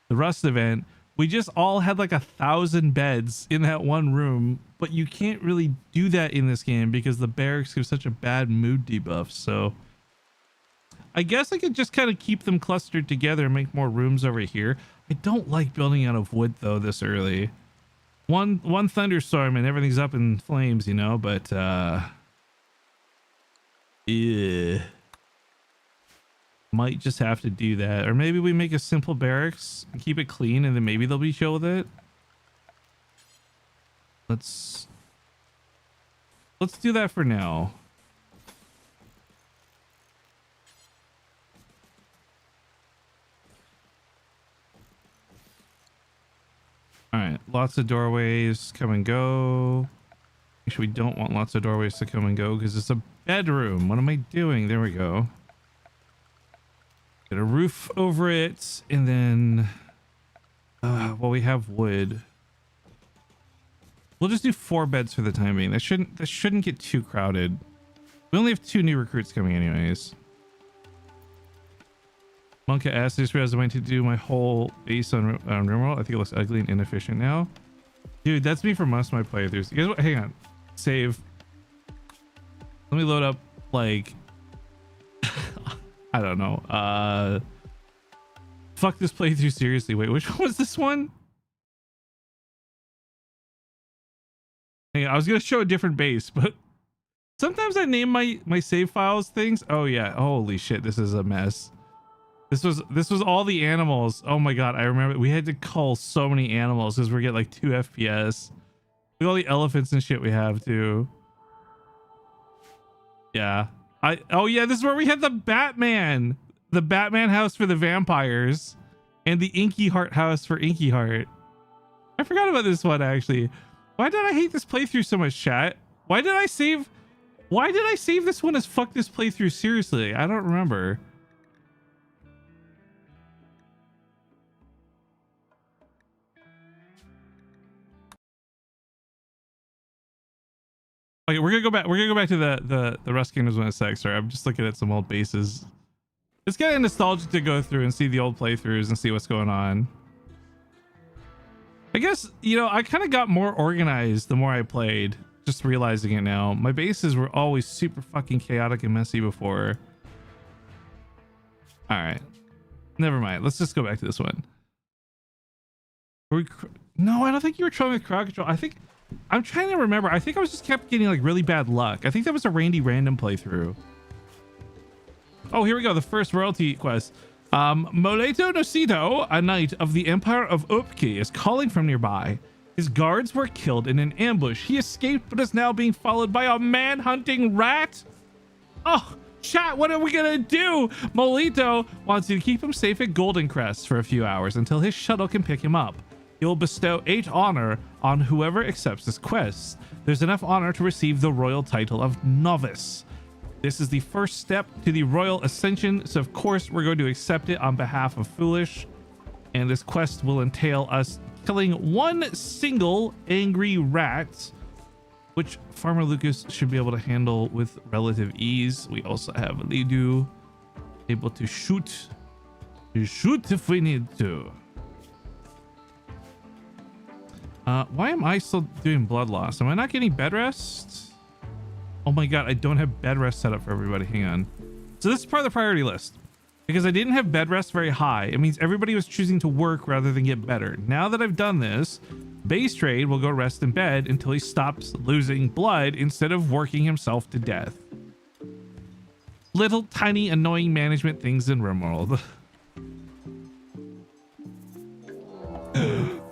the Rust event, we just all had like 1,000 beds in that one room, but you can't really do that in this game because the barracks give such a bad mood debuff. So I guess I could just kind of keep them clustered together and make more rooms over here. I don't like building out of wood though this early. One thunderstorm and everything's up in flames, you know, but yeah, might just have to do that. Or maybe we make a simple barracks and keep it clean, and then maybe they'll be chill with it. Let's do that for now. All right, lots of doorways come and go. Actually, we don't want lots of doorways to come and go because it's a bedroom. What am I doing? There we go. Get a roof over it, and then well, we have wood. We'll just do 4 beds for the time being. That shouldn't get too crowded. We only have 2 new recruits coming anyways. Monka asked, I just realized I went to do my whole base on RimWorld. I think it looks ugly and inefficient now. Dude, that's me for most of my playthroughs. You guys, hang on. Save. Let me load up, like, I don't know. Fuck this playthrough seriously. Wait, which one was this one? Hang on, I was gonna show a different base, but sometimes I name my save files things. Oh yeah, holy shit, this is a mess. This was all the animals. Oh my god, I remember we had to cull so many animals because we're getting like 2 FPS. Look at all the elephants and shit we have too. Yeah. Oh yeah, this is where we had the Batman house for the vampires and the Inky Heart house for Inky Heart. I forgot about this one actually. Why did I hate this playthrough so much, chat? Why did I save this one as fuck this playthrough seriously? I don't remember. Okay, we're gonna go back to the Rust Kingdoms in a sec. Sorry, I'm just looking at some old bases. It's kind of nostalgic to go through and see the old playthroughs and see what's going on. I guess, you know, I kind of got more organized the more I played, Just realizing it now. My bases were always super fucking chaotic and messy before. All right. Never mind. Let's just go back to this one. No, I don't think you were trolling with crowd control. I'm trying to remember. I think I was just kept getting like really bad luck. I think that was a Randy random playthrough. Oh, here we go. The first royalty quest. Moleto Nocito, a knight of the Empire of Upke, is calling from nearby. His guards were killed in an ambush. He escaped, but is now being followed by a man-hunting rat. Oh, chat, what are we gonna do? Molito wants you to keep him safe at Goldencrest for a few hours until his shuttle can pick him up. He will bestow 8 honor on whoever accepts this quest. There's enough honor to receive the royal title of Novice. This is the first step to the royal ascension, so of course we're going to accept it on behalf of Foolish. And this quest will entail us killing one single angry rat, which Farmerlucas should be able to handle with relative ease. We also have Ledoo, able to shoot if we need to. Why am I still doing blood loss? Am I not getting bed rest? Oh my god, I don't have bed rest set up for everybody. Hang on. So this is part of the priority list. Because I didn't have bed rest very high, it means everybody was choosing to work rather than get better. Now that I've done this, Base Trade will go rest in bed until he stops losing blood instead of working himself to death. Little tiny annoying management things in RimWorld.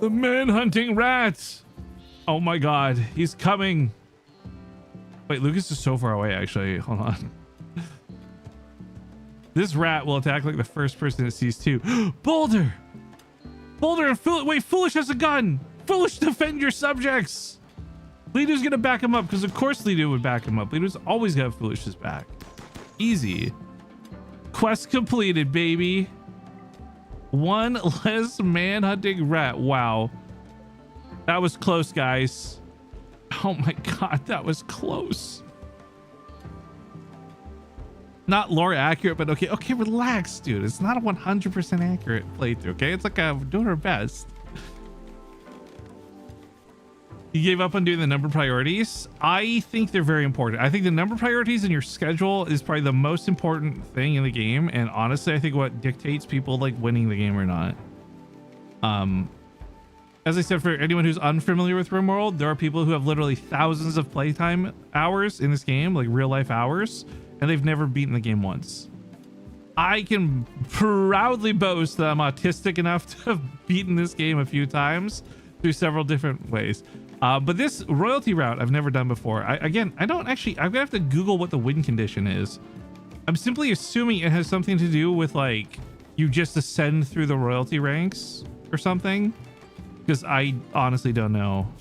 The man-hunting rat! Oh my god, he's coming. Wait, Lucas is so far away actually. Hold on. This rat will attack like the first person it sees too. Boulder! Boulder and Foolish. Wait, Foolish has a gun! Foolish, defend your subjects! Ledoo's gonna back him up because of course Ledoo would back him up. Ledoo's always got Foolish's back. Easy. Quest completed, baby. One less man-hunting rat. Wow. That was close, guys. Oh my god, that was close. Not lore accurate, but okay, relax, dude. It's not a 100% accurate playthrough, okay? It's like I'm doing our best. You gave up on doing the number priorities. I think they're very important. I think the number priorities in your schedule is probably the most important thing in the game, and honestly, I think what dictates people like winning the game or not. As I said, for anyone who's unfamiliar with RimWorld, there are people who have literally thousands of playtime hours in this game, like real life hours, and they've never beaten the game once. I can proudly boast that I'm autistic enough to have beaten this game a few times through several different ways. But this royalty route I've never done before. I'm gonna have to Google what the win condition is. I'm simply assuming it has something to do with like you just ascend through the royalty ranks or something, because I honestly don't know. All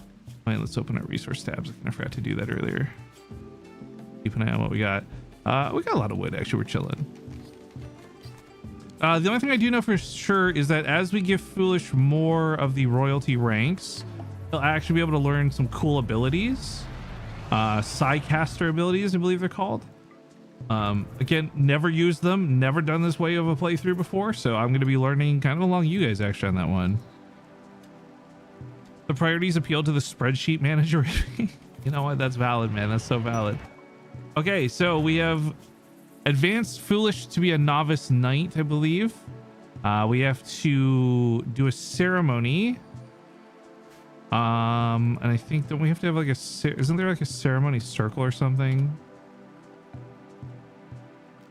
right, let's open our resource tabs. I forgot to do that earlier. Keep an eye on what we got. We got a lot of wood, actually. We're chilling. The only thing I do know for sure is that as we give Foolish more of the royalty ranks, he'll actually be able to learn some cool abilities. Psycaster abilities, I believe they're called. Again, never used them, never done this way of a playthrough before, so I'm going to be learning kind of along you guys actually on that one. The priorities appeal to the spreadsheet manager. You know what? That's valid, man. That's so valid. Okay, so we have advanced Foolish to be a novice knight, I believe. We have to do a ceremony. And I think that we have to have like isn't there like a ceremony circle or something?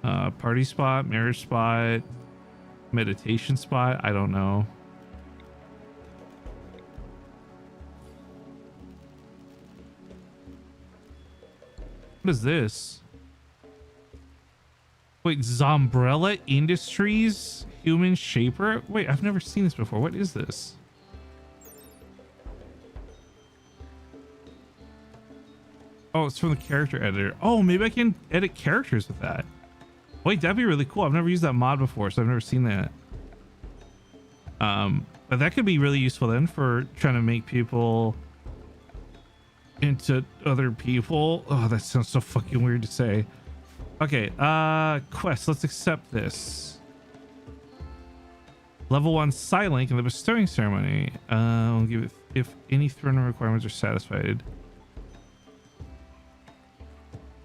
Party spot, marriage spot, meditation spot. I don't know. What is this? Wait, Zombrella Industries Human Shaper? Wait, I've never seen this before. What is this? Oh, it's from the character editor. Oh, maybe I can edit characters with that. Wait, that'd be really cool. I've never used that mod before, so I've never seen that. But that could be really useful then for trying to make people into other people. Oh, that sounds so fucking weird to say. Okay, quest. Let's accept this. Level 1 Silink in the bestowing ceremony. I'll give it if any throne requirements are satisfied.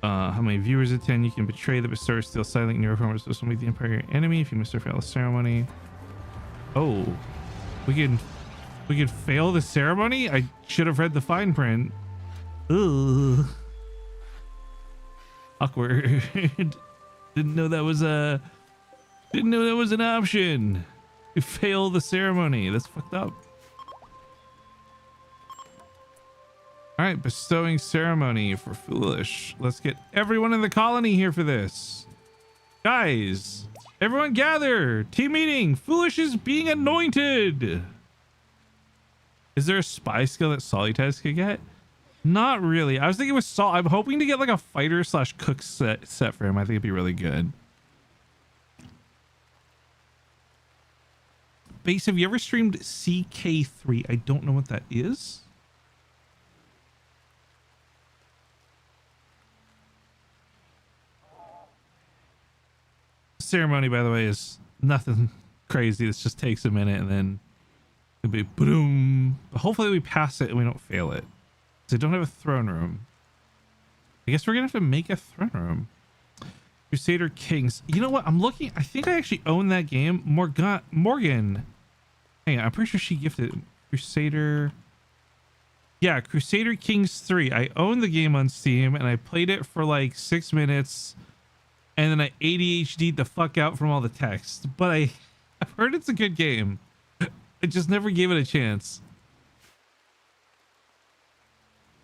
How many viewers attend? You can betray the bestower, steal silent neuroformers, so make the empire your enemy if you miss or fail the ceremony. Oh, we can fail the ceremony? I should have read the fine print. Ugh. Awkward. Didn't know that was an option. You fail the ceremony. That's fucked up. All right, bestowing ceremony for Foolish. Let's get everyone in the colony here for this. Guys, everyone gather. Team meeting. Foolish is being anointed. Is there a spy skill that Solitas could get? Not really. I was thinking with Sol. I'm hoping to get like a fighter / cook set for him. I think it'd be really good. Base, have you ever streamed CK3? I don't know what that is. Ceremony, by the way, is nothing crazy. This just takes a minute and then it'll be boom. But hopefully we pass it and we don't fail it. Because I don't have a throne room. I guess we're gonna have to make a throne room. Crusader Kings. You know what? I'm looking. I think I actually own that game. Morgan. Hang on, I'm pretty sure she gifted it. Crusader. Yeah, Crusader Kings 3. I own the game on Steam and I played it for like 6 minutes. And then I ADHD'd the fuck out from all the text. But I've heard it's a good game. I just never gave it a chance.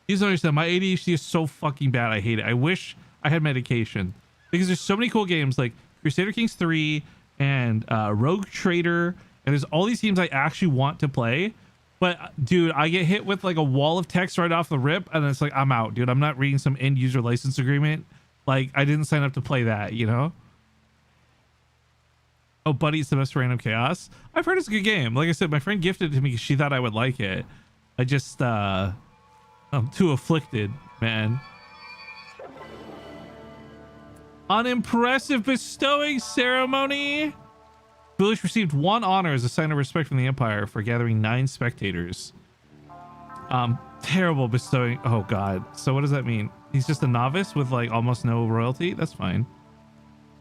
You don't understand. My ADHD is so fucking bad. I hate it. I wish I had medication. Because there's so many cool games like Crusader Kings 3 and Rogue Trader. And there's all these games I actually want to play. But dude, I get hit with like a wall of text right off the rip. And it's like, I'm out, dude. I'm not reading some end user license agreement. Like, I didn't sign up to play that, you know? Oh, Buddy, it's the best random chaos. I've heard it's a good game. Like I said, my friend gifted it to me because she thought I would like it. I just, I'm too afflicted, man. Unimpressive bestowing ceremony. Foolish received 1 honor as a sign of respect from the Empire for gathering 9 spectators. Terrible bestowing. Oh, God. So what does that mean? He's just a novice with like almost no royalty. That's fine.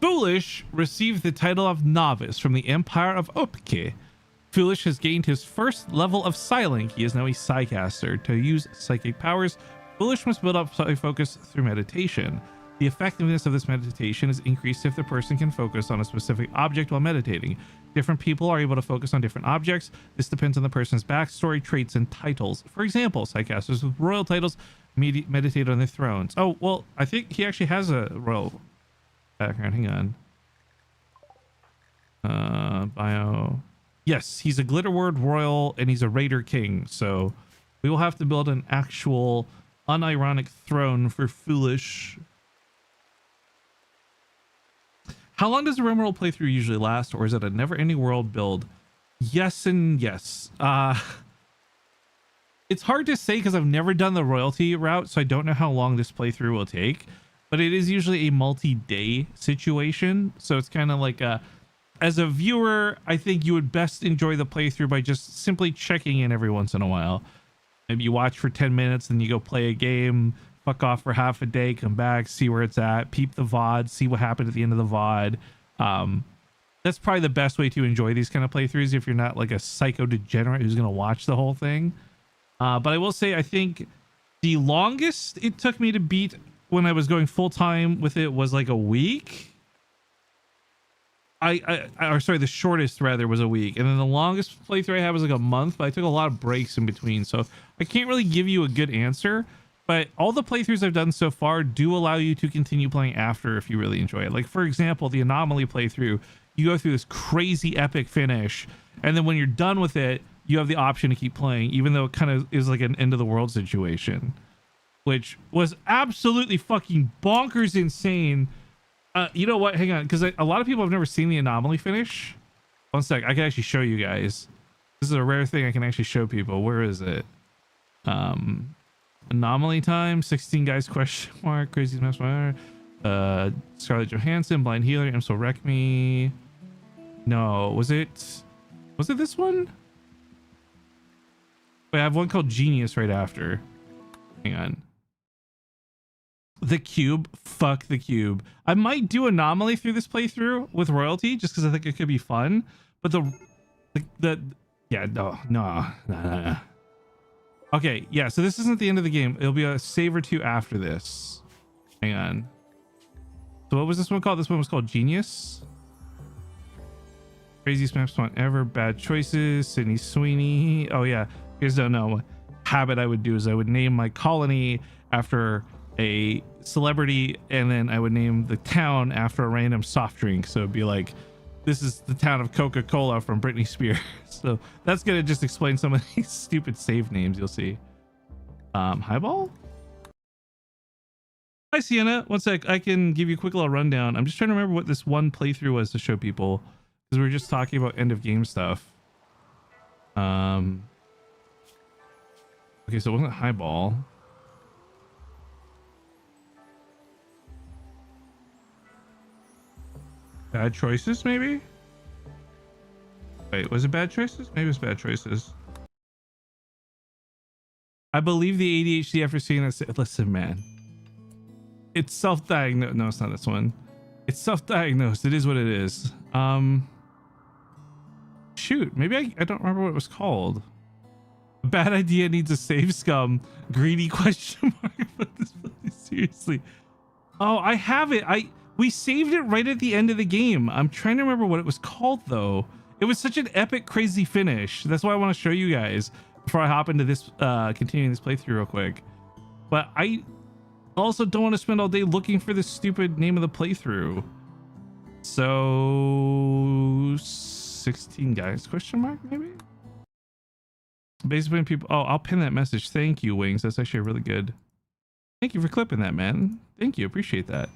Foolish received the title of novice from the Empire of Opke. Foolish has gained his first level of Psylink. He is now a Psycaster. To use psychic powers, Foolish must build up focus through meditation. The effectiveness of this meditation is increased if the person can focus on a specific object while meditating. Different people are able to focus on different objects. This depends on the person's backstory, traits, and titles. For example, Psycasters with royal titles meditate on their thrones. Oh, well, I think he actually has a royal background. Hang on. Bio. Yes, he's a Glitterword royal and he's a Raider King. So we will have to build an actual unironic throne for Foolish. How long does the RimWorld playthrough usually last, or is it a never-ending world build? Yes and yes. It's hard to say because I've never done the royalty route, so I don't know how long this playthrough will take. But it is usually a multi-day situation, so it's kind of like as a viewer, I think you would best enjoy the playthrough by just simply checking in every once in a while. Maybe you watch for 10 minutes, then you go play a game. Fuck off for half a day, come back, see where it's at, peep the VOD, see what happened at the end of the VOD. That's probably the best way to enjoy these kind of playthroughs if you're not like a psycho degenerate who's going to watch the whole thing. But I will say, I think the longest it took me to beat when I was going full time with it was like a week. Or sorry, the shortest rather was a week. And then the longest playthrough I had was like a month, but I took a lot of breaks in between. So I can't really give you a good answer. But all the playthroughs I've done so far do allow you to continue playing after if you really enjoy it. Like, for example, the Anomaly playthrough, you go through this crazy epic finish, and then when you're done with it, you have the option to keep playing, even though it kind of is like an end of the world situation, which was absolutely fucking bonkers insane. You know what? Hang on, because a lot of people have never seen the Anomaly finish. One sec, I can actually show you guys. This is a rare thing I can actually show people. Where is it? Anomaly time, 16 guys question mark, crazy mess, Scarlett Johansson, blind healer, I'm so wreck me. No, was it this one? Wait, I have one called Genius right after. Hang on. The cube, fuck the cube. I might do anomaly through this playthrough with royalty just because I think it could be fun. But yeah, no. Okay, yeah, so this isn't the end of the game. It'll be a save or two after this. Hang on. So what was this one called? This one was called Genius. Craziest map spawn ever. Bad choices. Sydney Sweeney. Oh yeah, you guys don't know what habit I would do is I would name my colony after a celebrity, and then I would name the town after a random soft drink. So it'd be like, this is the town of Coca-Cola from Britney Spears. So that's gonna just explain some of these stupid save names you'll see. Highball? Hi Sienna, one sec, I can give you a quick little rundown. I'm just trying to remember what this one playthrough was to show people, because we were just talking about end of game stuff. Okay, so it wasn't Highball. Bad choices, maybe? Wait, was it bad choices? Maybe it was bad choices. I believe the ADHD after seeing this. Listen, man. It's self-diagnosed. No, it's not this one. It's self-diagnosed. It is what it is. Shoot, maybe I don't remember what it was called. Bad idea needs a save scum. Greedy question mark. Seriously. Oh, I have it. We saved it right at the end of the game. I'm trying to remember what it was called though. It was such an epic, crazy finish. That's why I want to show you guys before I hop into this, continuing this playthrough real quick. But I also don't want to spend all day looking for this stupid name of the playthrough. So 16 guys, question mark maybe? Basically when people, oh, I'll pin that message. Thank you, Wings. That's actually really good. Thank you for clipping that, man. Thank you. Appreciate that.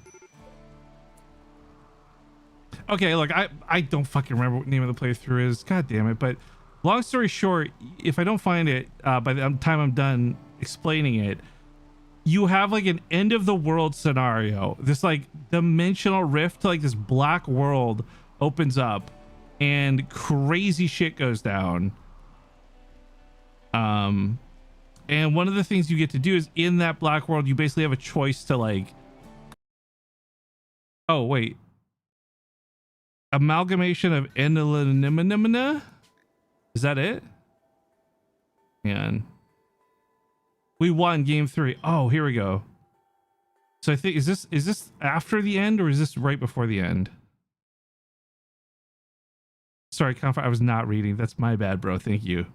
Okay, look, I don't fucking remember what the name of the playthrough is. God damn it. But long story short, if I don't find it by the time I'm done explaining it, you have like an end of the world scenario. This like dimensional rift to like this black world opens up and crazy shit goes down. And one of the things you get to do is in that black world, you basically have a choice to like, oh wait, amalgamation of enanimina. Is that it? And we won game 3. Oh, here we go. So I think, is this after the end or is this right before the end? Sorry, I was not reading. That's my bad, bro. Thank you.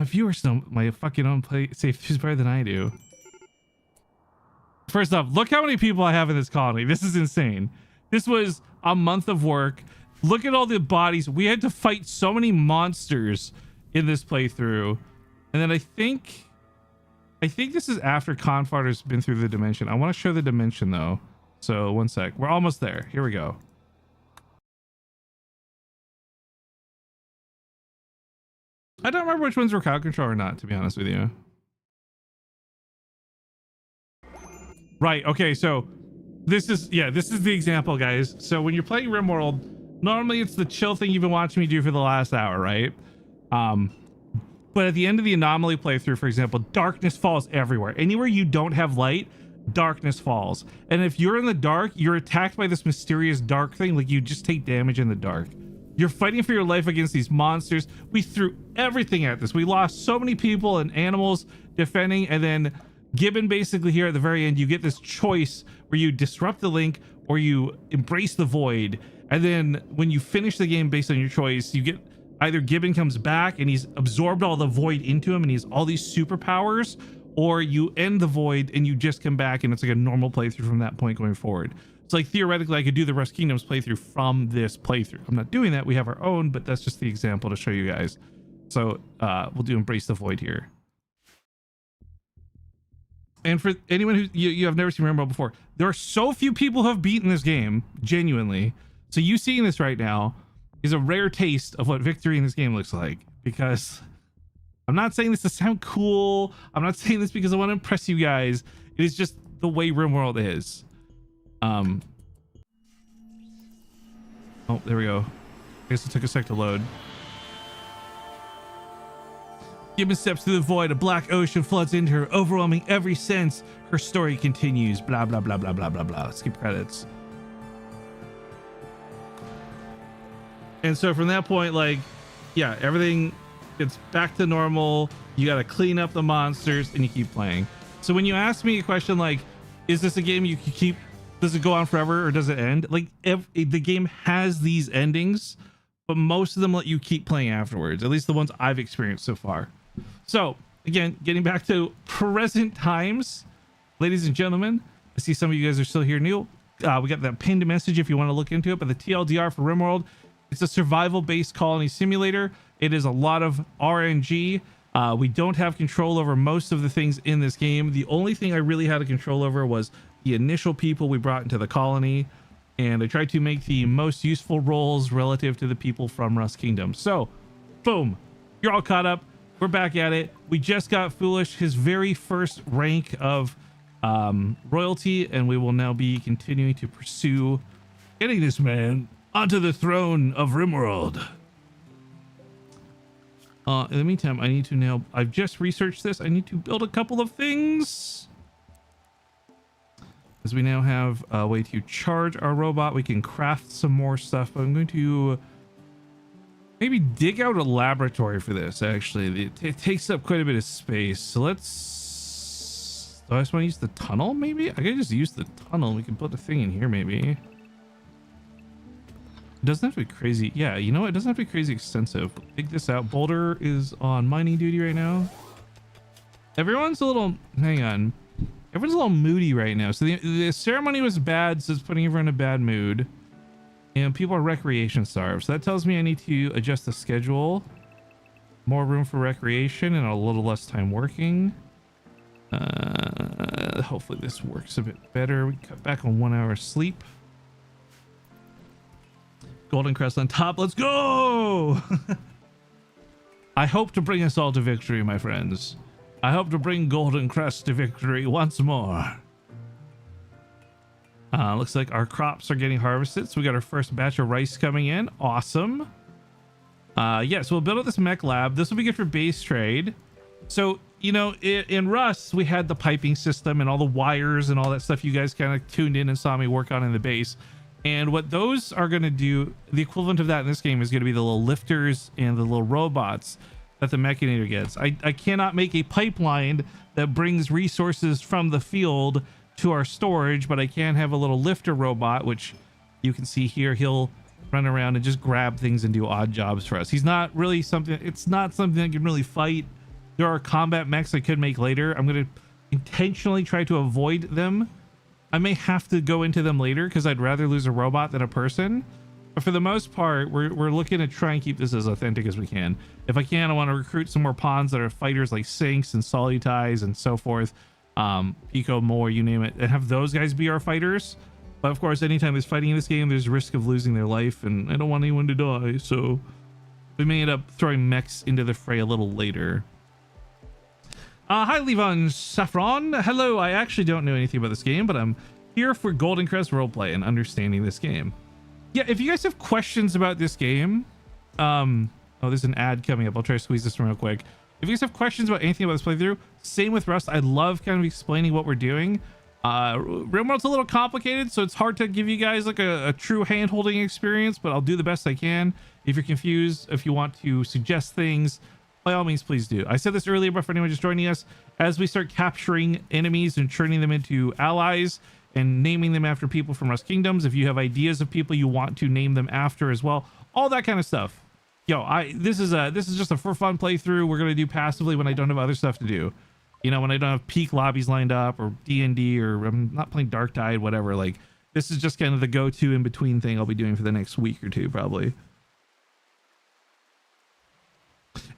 My viewers know my fucking own play safety better than I do. First off, look how many people I have in this colony. This is insane. This was a month of work. Look at all the bodies. We had to fight so many monsters in this playthrough. And then I think this is after Confarter's been through the dimension. I want to show the dimension though. So one sec. We're almost there. Here we go. I don't remember which ones were crowd control or not, to be honest with you. Right. Okay. So this is the example, guys. So when you're playing RimWorld, normally it's the chill thing you've been watching me do for the last hour, right? But at the end of the anomaly playthrough, for example, darkness falls everywhere. Anywhere you don't have light, darkness falls. And if you're in the dark, you're attacked by this mysterious dark thing. Like you just take damage in the dark. You're fighting for your life against these monsters. We threw everything at this. We lost so many people and animals defending. And then Gibbon basically here at the very end, you get this choice where you disrupt the link or you embrace the void. And then when you finish the game based on your choice, you get either Gibbon comes back and he's absorbed all the void into him and he's all these superpowers, or you end the void and you just come back and it's like a normal playthrough from that point going forward. It's like theoretically I could do the Rust Kingdoms playthrough from this playthrough. I'm not doing that. We have our own, but that's just the example to show you guys. So we'll do Embrace the Void here. And for anyone who you have never seen RimWorld before, there are so few people who have beaten this game, genuinely. So you seeing this right now is a rare taste of what victory in this game looks like, because I'm not saying this to sound cool. I'm not saying this because I want to impress you guys. It is just the way RimWorld is. Oh, there we go. I guess it took a sec to load. Gibbon steps through the void. A black ocean floods into her, overwhelming every sense. Her story continues. Blah, blah, blah, blah, blah, blah, blah. Skip credits. And so from that point, like, yeah, everything gets back to normal. You got to clean up the monsters and you keep playing. So when you ask me a question like, is this a game you can keep, does it go on forever or does it end? Like, the game has these endings, but most of them let you keep playing afterwards, at least the ones I've experienced so far. So again, getting back to present times, ladies and gentlemen, I see some of you guys are still here new. We got that pinned message if you want to look into it, but the TLDR for RimWorld, it's a survival-based colony simulator. It is a lot of RNG. We don't have control over most of the things in this game. The only thing I really had a control over was the initial people we brought into the colony, and I tried to make the most useful roles relative to the people from Rust Kingdom. So, boom, you're all caught up. We're back at it. We just got Foolish his very first rank of royalty, and we will now be continuing to pursue getting this man onto the throne of RimWorld. In the meantime, I need to now, I've just researched this. I need to build a couple of things. As we now have a way to charge our robot, we can craft some more stuff, but I'm going to maybe dig out a laboratory for this. Actually, it takes up quite a bit of space. So let's, do I just want to use the tunnel? Maybe I could just use the tunnel. We can put the thing in here. Maybe it doesn't have to be crazy. Yeah, you know what? It doesn't have to be crazy extensive. Dig this out. Boulder is on mining duty right now. Everyone's a little, hang on. Everyone's a little moody right now. So the ceremony was bad, so it's putting everyone in a bad mood. And people are recreation starved. So that tells me I need to adjust the schedule. More room for recreation and a little less time working. Hopefully this works a bit better. We cut back on 1 hour sleep. Goldencrest on top. Let's go! I hope to bring us all to victory, my friends. I hope to bring Goldencrest to victory once more. Looks like our crops are getting harvested, so we got our first batch of rice coming in. Awesome. Yeah, so we'll build out this mech lab. This will be good for base trade. So, you know, in Rust, we had the piping system and all the wires and all that stuff you guys kind of tuned in and saw me work on in the base. And what those are going to do, the equivalent of that in this game is going to be the little lifters and the little robots that the Mechanator gets. I cannot make a pipeline that brings resources from the field to our storage, but I can have a little lifter robot, which you can see here. He'll run around and just grab things and do odd jobs for us. He's not really something, it's not something that can really fight. There are combat mechs I could make later. I'm going to intentionally try to avoid them. I may have to go into them later because I'd rather lose a robot than a person. But for the most part, we're looking to try and keep this as authentic as we can. If I can, I want to recruit some more pawns that are fighters like Sinks and Solutais and so forth. Pico, Moore, you name it. And have those guys be our fighters. But of course, anytime there's fighting in this game, there's risk of losing their life. And I don't want anyone to die. So we may end up throwing mechs into the fray a little later. Hi, Levon Saffron. Hello, I actually don't know anything about this game, but I'm here for Goldencrest roleplay and understanding this game. Yeah, if you guys have questions about this game, oh, there's an ad coming up. I'll try to squeeze this one real quick. If you guys have questions about anything about this playthrough, same with Rust. I love kind of explaining what we're doing. RimWorld's a little complicated, so it's hard to give you guys like a true hand-holding experience, but I'll do the best I can. If you're confused, if you want to suggest things, by all means, please do. I said this earlier, but for anyone just joining us, as we start capturing enemies and turning them into allies and naming them after people from Rust Kingdoms, if you have ideas of people you want to name them after as well, all that kind of stuff. Yo, this is just a for fun playthrough. We're gonna do passively when I don't have other stuff to do. You know, when I don't have peak lobbies lined up or D&D or I'm not playing Dark Tide, whatever. Like, this is just kind of the go-to in between thing I'll be doing for the next week or two, probably.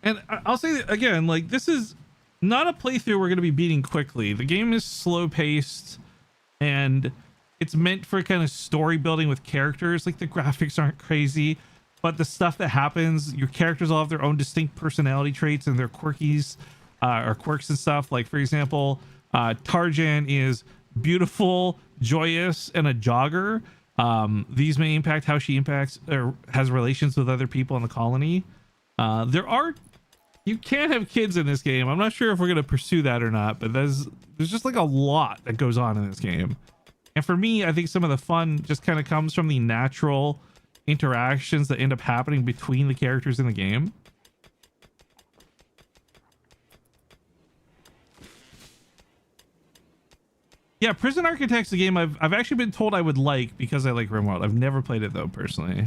And I'll say that again, like, this is not a playthrough we're going to be beating quickly. The game is slow paced and it's meant for kind of story building with characters. Like, the graphics aren't crazy, but the stuff that happens, your characters all have their own distinct personality traits and their quirkies or quirks and stuff. Like, for example, Tarjan is beautiful, joyous, and a jogger. These may impact how she impacts or has relations with other people in the colony. There are You can't have kids in this game. I'm not sure if we're going to pursue that or not, but there's just like a lot that goes on in this game. And for me, I think some of the fun just kind of comes from the natural interactions that end up happening between the characters in the game. Yeah, Prison Architect's a game I've actually been told I would like because I like RimWorld. I've never played it though, personally.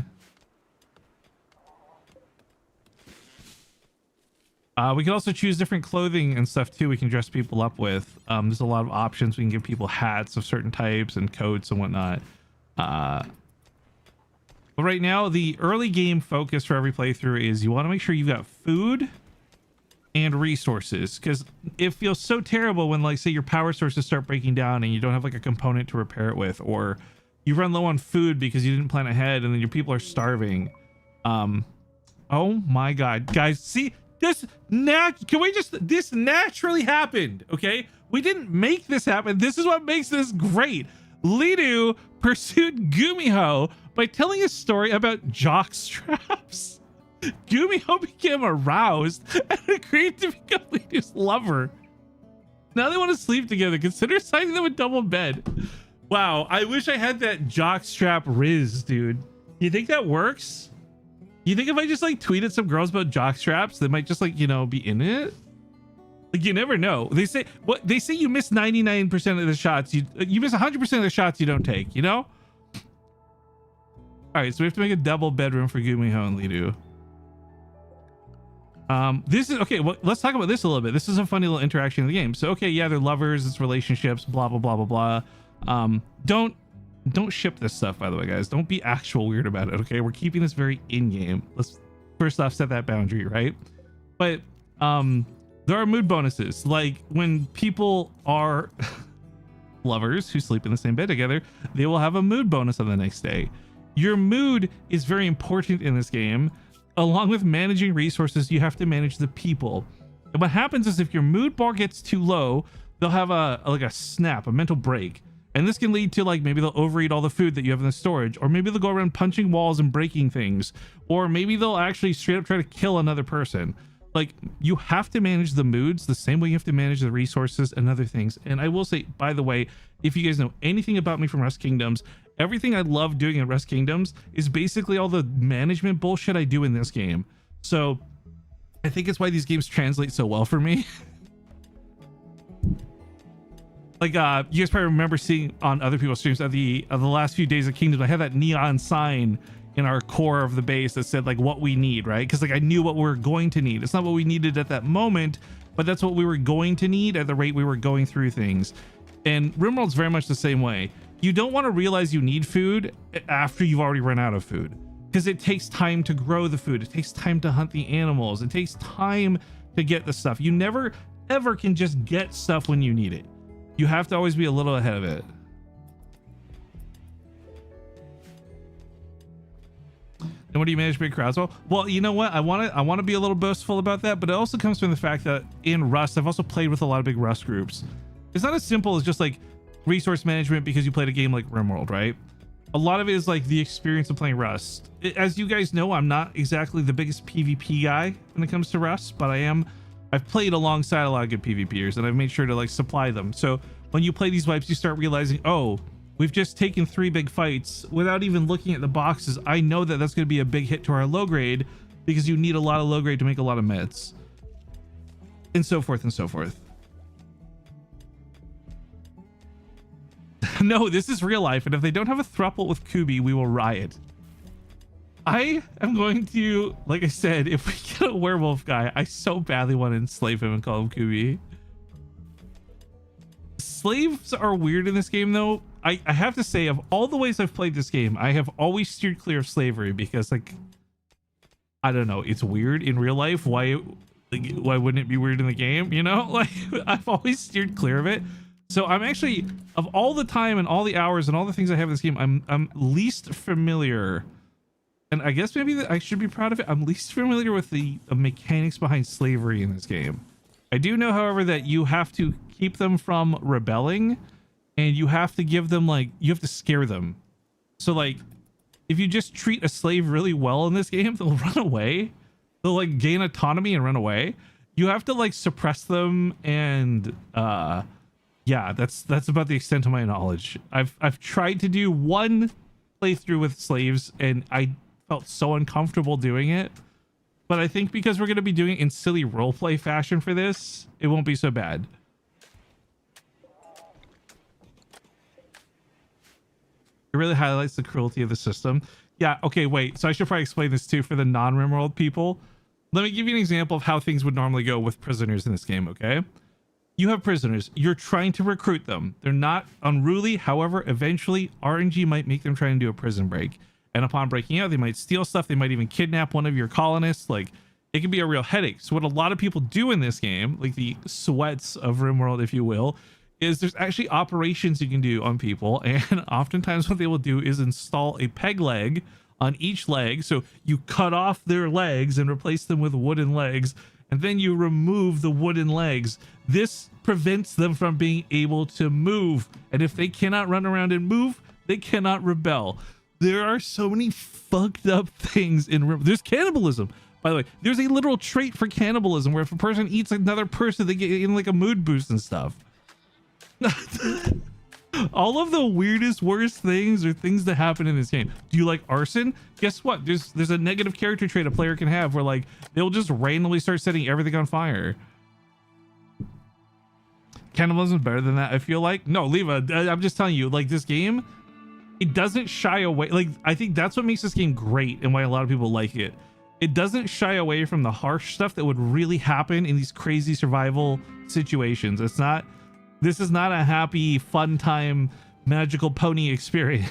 We can also choose different clothing and stuff too. We can dress people up with. There's a lot of options. We can give people hats of certain types and coats and whatnot. But right now, the early game focus for every playthrough is you want to make sure you've got food and resources, because it feels so terrible when, like, say your power sources start breaking down and you don't have like a component to repair it with, or you run low on food because you didn't plan ahead and then your people are starving. Oh my god, guys, see this this naturally happened. Okay, we didn't make this happen. This is what makes this great. Ledoo pursued Gumiho by telling a story about jock straps. Gumiho became aroused and agreed to become Ledoo's lover. Now they want to sleep together. Consider assigning them a double bed. Wow, I wish I had that jock strap riz, dude. You think that works? You think if I just like tweeted some girls about jock straps, they might just like, you know, be in it? Like, you never know. They say you miss 99% of the shots. You miss 100% of the shots you don't take, you know? All right, so we have to make a double bedroom for Gumiho and Ledoo. This is okay. Well, let's talk about this a little bit. This is a funny little interaction in the game. So, okay, yeah, they're lovers, it's relationships, blah blah blah blah blah. Don't ship this stuff, by the way, guys. Don't be actual weird about it. Okay, we're keeping this very in-game. Let's first off set that boundary, right? But there are mood bonuses, like when people are lovers who sleep in the same bed together, they will have a mood bonus on the next day. Your mood is very important in this game. Along with managing resources, you have to manage the people. And what happens is if your mood bar gets too low, they'll have a snap, a mental break. And this can lead to, like, maybe they'll overeat all the food that you have in the storage, or maybe they'll go around punching walls and breaking things, or maybe they'll actually straight up try to kill another person. Like, you have to manage the moods the same way you have to manage the resources and other things. And I will say, by the way, if you guys know anything about me from Rust Kingdoms, everything I love doing in Rust Kingdoms is basically all the management bullshit I do in this game. So I think it's why these games translate so well for me. Like, you guys probably remember seeing on other people's streams of the last few days of Kingdoms, I had that neon sign in our core of the base that said like what we need, right? Because like I knew what we were going to need. It's not what we needed at that moment, but that's what we were going to need at the rate we were going through things. And RimWorld's very much the same way. You don't want to realize you need food after you've already run out of food, because it takes time to grow the food. It takes time to hunt the animals. It takes time to get the stuff. You never ever can just get stuff when you need it. You have to always be a little ahead of it. And what do you manage big crowds? Well, you know what? I want to be a little boastful about that, but it also comes from the fact that in Rust, I've also played with a lot of big Rust groups. It's not as simple as just like resource management because you played a game like RimWorld, right? A lot of it is like the experience of playing Rust. As you guys know, I'm not exactly the biggest PvP guy when it comes to Rust, but I've played alongside a lot of good PvPers and I've made sure to like supply them. So when you play these wipes, you start realizing, oh, we've just taken 3 big fights without even looking at the boxes. I know that that's going to be a big hit to our low grade because you need a lot of low grade to make a lot of meds, and so forth and so forth. No, this is real life, and if they don't have a throuple with Kubi, we will riot. I am going to, like I said, if we get a werewolf guy, I so badly want to enslave him and call him Kubi. Slaves are weird in this game, though. I have to say, of all the ways I've played this game, I have always steered clear of slavery because, like, I don't know, it's weird in real life. Why wouldn't it be weird in the game? You know, like I've always steered clear of it. So I'm actually, of all the time and all the hours and all the things I have in this game, I'm least familiar. And I guess maybe I should be proud of it. I'm least familiar with the mechanics behind slavery in this game. I do know, however, that you have to keep them from rebelling, and you have to give them, like, you have to scare them. So, like, if you just treat a slave really well in this game, they'll run away. they'll like gain autonomy and run away. You have to like suppress them, and yeah, that's about the extent of my knowledge. I've tried to do one playthrough with slaves, and I felt so uncomfortable doing it. But I think because we're going to be doing it in silly roleplay fashion for this, it won't be so bad. It really highlights the cruelty of the system. Yeah, okay, wait. So I should probably explain this too for the non-RimWorld people. Let me give you an example of how things would normally go with prisoners in this game, okay? You have prisoners. You're trying to recruit them. They're not unruly. However, eventually RNG might make them try and do a prison break. And upon breaking out, they might steal stuff. They might even kidnap one of your colonists. Like, it can be a real headache. So what a lot of people do in this game, like the sweats of RimWorld, if you will, is there's actually operations you can do on people. And oftentimes what they will do is install a peg leg on each leg. So you cut off their legs and replace them with wooden legs. And then you remove the wooden legs. This prevents them from being able to move. And if they cannot run around and move, they cannot rebel. There are so many fucked up things in there's cannibalism, by the way. There's a literal trait for cannibalism where if a person eats another person, they get in like a mood boost and stuff. All of the weirdest, worst things are things that happen in this game. Do you like arson? Guess what? There's a negative character trait a player can have where like they'll just randomly start setting everything on fire. Cannibalism is better than that, I feel like. No, Leva, I'm just telling you, like this game, it doesn't shy away. Like, I think that's what makes this game great and why a lot of people like it. It doesn't shy away from the harsh stuff that would really happen in these crazy survival situations. This is not a happy, fun time, magical pony experience.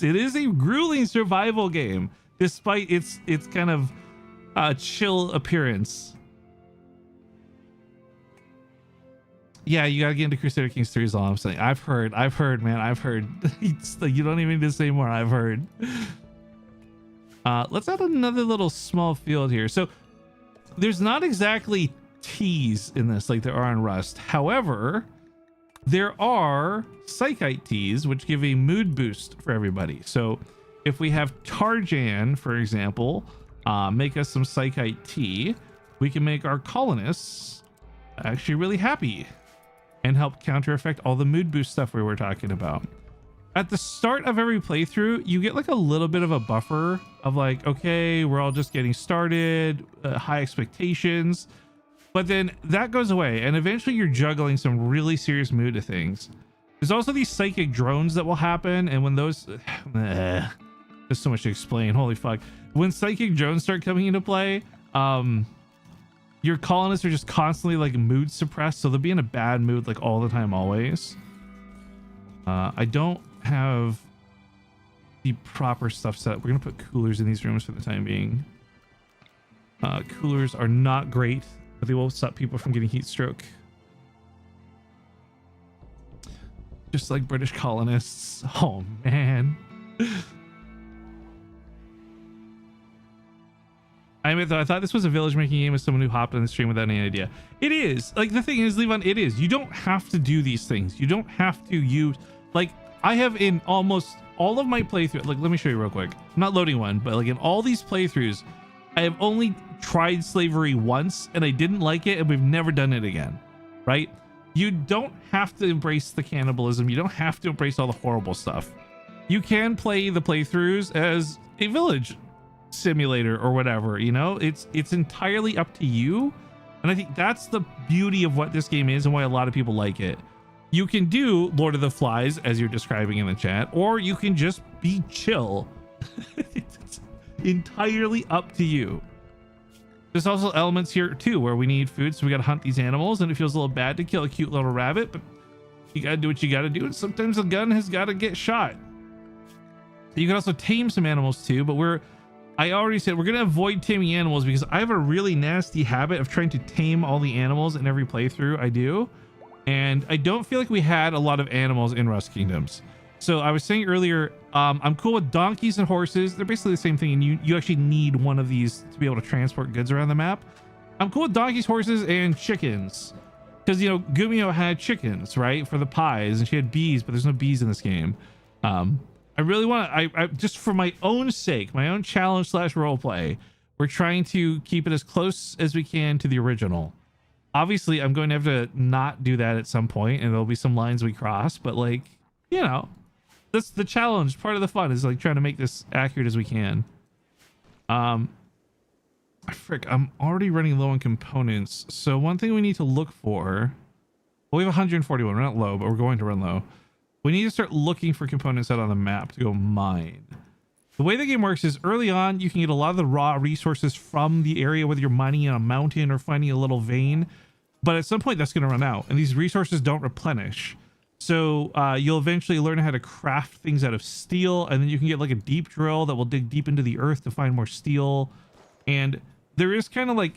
It is a grueling survival game, despite its kind of chill appearance. Yeah, you gotta get into Crusader Kings 3 is all I'm saying. I've heard, man, I've heard. You don't even need to say more. I've heard. Let's add another little small field here. So there's not exactly teas in this like there are in Rust. However, there are Psychite teas, which give a mood boost for everybody. So if we have Tarjan, for example, make us some Psychite tea, we can make our colonists actually really happy and help counter effect all the mood boost stuff we were talking about. At the start of every playthrough, you get like a little bit of a buffer of like, okay, we're all just getting started, high expectations, but then that goes away and eventually you're juggling some really serious mood to things. There's also these psychic drones that will happen, and when those there's so much to explain, holy fuck. When psychic drones start coming into play, your colonists are just constantly like mood suppressed, so they'll be in a bad mood like all the time, always. I don't have the proper stuff set up. We're gonna put coolers in these rooms for the time being. Coolers are not great, but they will stop people from getting heat stroke. Just like British colonists. Oh man. I admit though, I thought this was a village making game with someone who hopped on the stream without any idea. It is. Like the thing is, Levon, it is. You don't have to do these things. You don't have to use, like I have in almost all of my playthroughs, like let me show you real quick. I'm not loading one, but like in all these playthroughs, I have only tried slavery once and I didn't like it and we've never done it again, right? You don't have to embrace the cannibalism. You don't have to embrace all the horrible stuff. You can play the playthroughs as a village simulator or whatever, you know, it's entirely up to you. And I think that's the beauty of what this game is and why a lot of people like it. You can do Lord of the Flies as you're describing in the chat, or you can just be chill. It's entirely up to you. There's also elements here too where we need food, so we got to hunt these animals, and it feels a little bad to kill a cute little rabbit, but you got to do what you got to do, and sometimes a gun has got to get shot. You can also tame some animals too, but I already said we're going to avoid taming animals because I have a really nasty habit of trying to tame all the animals in every playthrough I do. And I don't feel like we had a lot of animals in Rust Kingdoms. So I was saying earlier, I'm cool with donkeys and horses. They're basically the same thing. And you actually need one of these to be able to transport goods around the map. I'm cool with donkeys, horses, and chickens. Because, you know, Gumiho had chickens, right? For the pies. And she had bees, but there's no bees in this game. I really want to, I just for my own sake, my own challenge / role play, We're trying to keep it as close as we can to the original. Obviously, I'm going to have to not do that at some point, and there'll be some lines we cross, but like, you know, that's the challenge. Part of the fun is like trying to make this accurate as we can. Frick, I'm already running low on components. So one thing we need to look for, well, we have 141. We're not low, but we're going to run low. We need to start looking for components out on the map to go mine. The way the game works is early on, you can get a lot of the raw resources from the area, whether you're mining in a mountain or finding a little vein. But at some point, that's going to run out, and these resources don't replenish. So you'll eventually learn how to craft things out of steel, and then you can get like a deep drill that will dig deep into the earth to find more steel. And there is kind of like,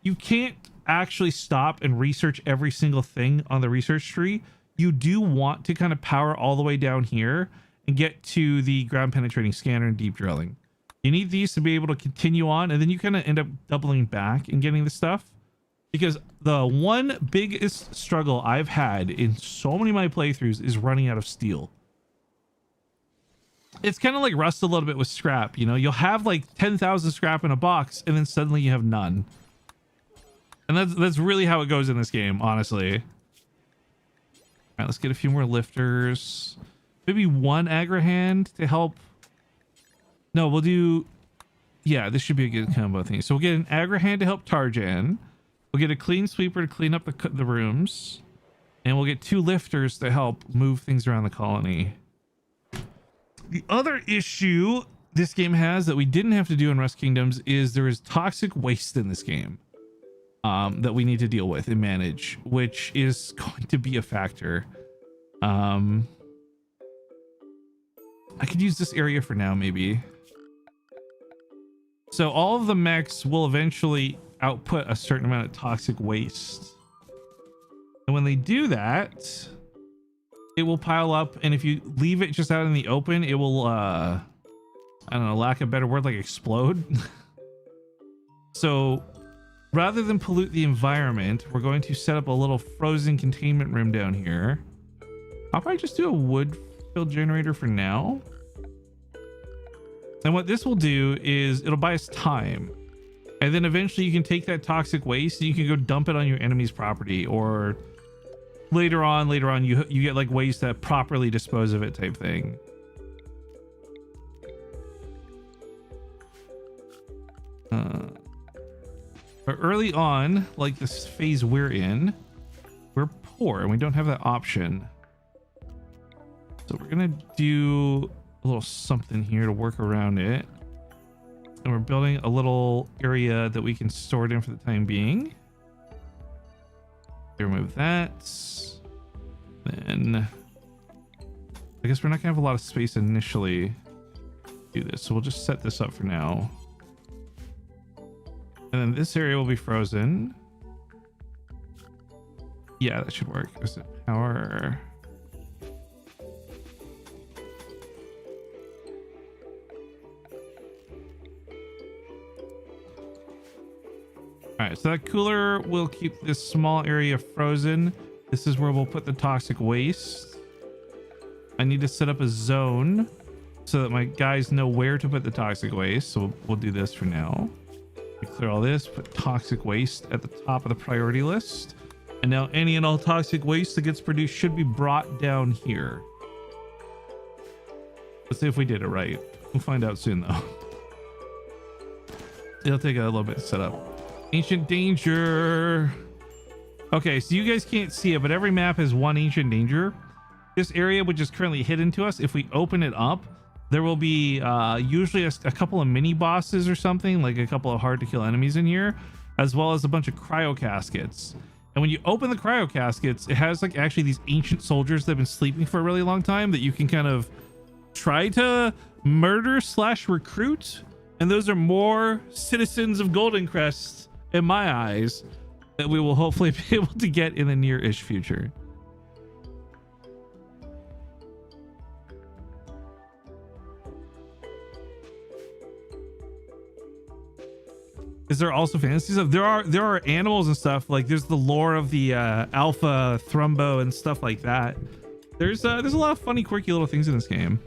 you can't actually stop and research every single thing on the research tree. You do want to kind of power all the way down here and get to the ground penetrating scanner and deep drilling. You need these to be able to continue on, and then you kind of end up doubling back and getting the stuff. Because the one biggest struggle I've had in so many of my playthroughs is running out of steel. It's kind of like Rust a little bit with scrap, you know? You'll have like 10,000 scrap in a box, and then suddenly you have none. And that's really how it goes in this game, honestly. All right, let's get a few more lifters. Maybe one aggro hand to help. No, we'll do... Yeah, this should be a good combo thing. So we'll get an aggro hand to help Tarjan. We'll get a clean sweeper to clean up the rooms. And we'll get 2 lifters to help move things around the colony. The other issue this game has that we didn't have to do in Rust Kingdoms is there is toxic waste in this game that we need to deal with and manage, which is going to be a factor. I could use this area for now, maybe. So all of the mechs will eventually output a certain amount of toxic waste. And when they do that, it will pile up, and if you leave it just out in the open, it will, I don't know, lack of a better word, like explode. So rather than pollute the environment, we're going to set up a little frozen containment room down here. I'll probably just do a wood fill generator for now. And what this will do is it'll buy us time. And then eventually you can take that toxic waste and you can go dump it on your enemy's property, or later on you get like ways to properly dispose of it type thing. But early on, like this phase we're in, we're poor and we don't have that option. So we're gonna do a little something here to work around it. And we're building a little area that we can store it in for the time being. Remove that. Then I guess we're not gonna have a lot of space initially to do this, so we'll just set this up for now. And then this area will be frozen. Yeah, that should work. Is it power? All right, so that cooler will keep this small area frozen. This is where we'll put the toxic waste. I need to set up a zone so that my guys know where to put the toxic waste. So we'll do this for now. We clear all this, put toxic waste at the top of the priority list. And now any and all toxic waste that gets produced should be brought down here. Let's see if we did it right. We'll find out soon though. It'll take a little bit to set up. Ancient danger. Okay, so you guys can't see it, but every map has one ancient danger. This area, which is currently hidden to us, if we open it up, there will be usually a couple of mini bosses or something, like a couple of hard to kill enemies in here, as well as a bunch of cryo caskets. And when you open the cryo caskets, it has like actually these ancient soldiers that have been sleeping for a really long time that you can kind of try to murder / recruit. And those are more citizens of Goldencrest in my eyes that we will hopefully be able to get in the near-ish future. Is there also fantasy stuff? There are animals and stuff. Like there's the lore of the alpha thrumbo and stuff like that. There's a lot of funny, quirky little things in this game.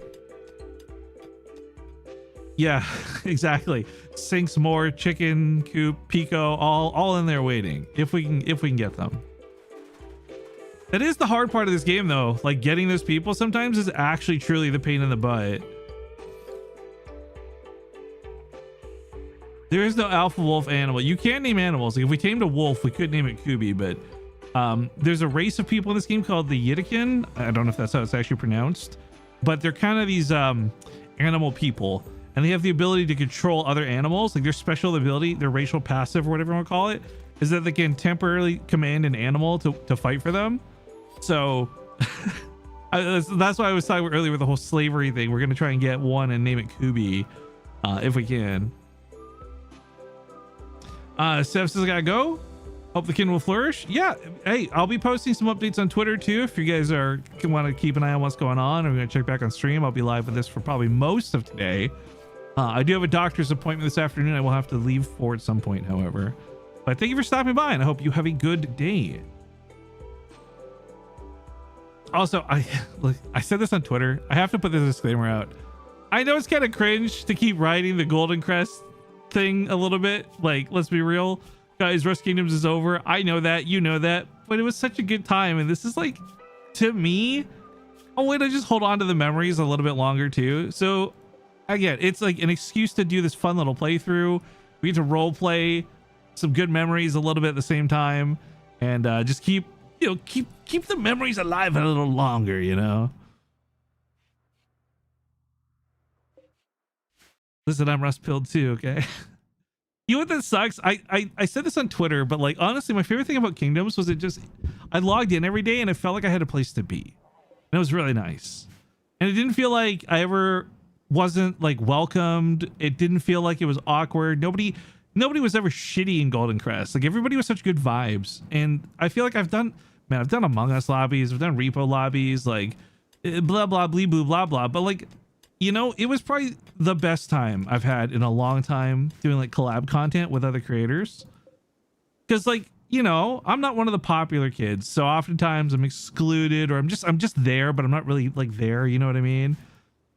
Yeah, exactly. Sinks, more chicken coop, pico, all in there waiting if we can get them. That is the hard part of this game though. Like getting those people sometimes is actually truly the pain in the butt. There is no alpha wolf animal. You can name animals. Like if we tamed a wolf, we could name it Kubi, but there's a race of people in this game called the Yiddikin. I don't know if that's how it's actually pronounced, but they're kind of these animal people, and they have the ability to control other animals. Like their special ability, their racial passive or whatever you want to call it, is that they can temporarily command an animal to fight for them. So that's why I was talking earlier with the whole slavery thing. We're going to try and get one and name it Kubi if we can. Steph says I gotta go. Hope the kin will flourish. Yeah, hey, I'll be posting some updates on Twitter too. If you guys want to keep an eye on what's going on, or we're gonna check back on stream. I'll be live with this for probably most of today. I do have a doctor's appointment this afternoon. I will have to leave for at some point, however. But thank you for stopping by, and I hope you have a good day. Also, I said this on Twitter. I have to put this disclaimer out. I know it's kind of cringe to keep riding the Goldencrest thing a little bit. Like, let's be real, guys. Rust Kingdoms is over. I know that, you know that, but it was such a good time, and this is like, to me, a way to just hold on to the memories a little bit longer too. So again, it's like an excuse to do this fun little playthrough. We get to role play some good memories a little bit at the same time, and just keep the memories alive a little longer, you know. Listen, I'm rust pilled too, okay? You know what that sucks? I said this on Twitter, but like honestly, my favorite thing about Kingdoms was I logged in every day and I felt like I had a place to be. And it was really nice. And it didn't feel like I ever wasn't like welcomed. It didn't feel like it was awkward. Nobody was ever shitty in Goldencrest. Like everybody was such good vibes. And I feel like I've done Among Us lobbies, I've done repo lobbies, like blah blah blee boo blah blah. But like, you know, it was probably the best time I've had in a long time doing like collab content with other creators. Cause like, you know, I'm not one of the popular kids. So oftentimes I'm excluded, or I'm just there, but I'm not really like there. You know what I mean?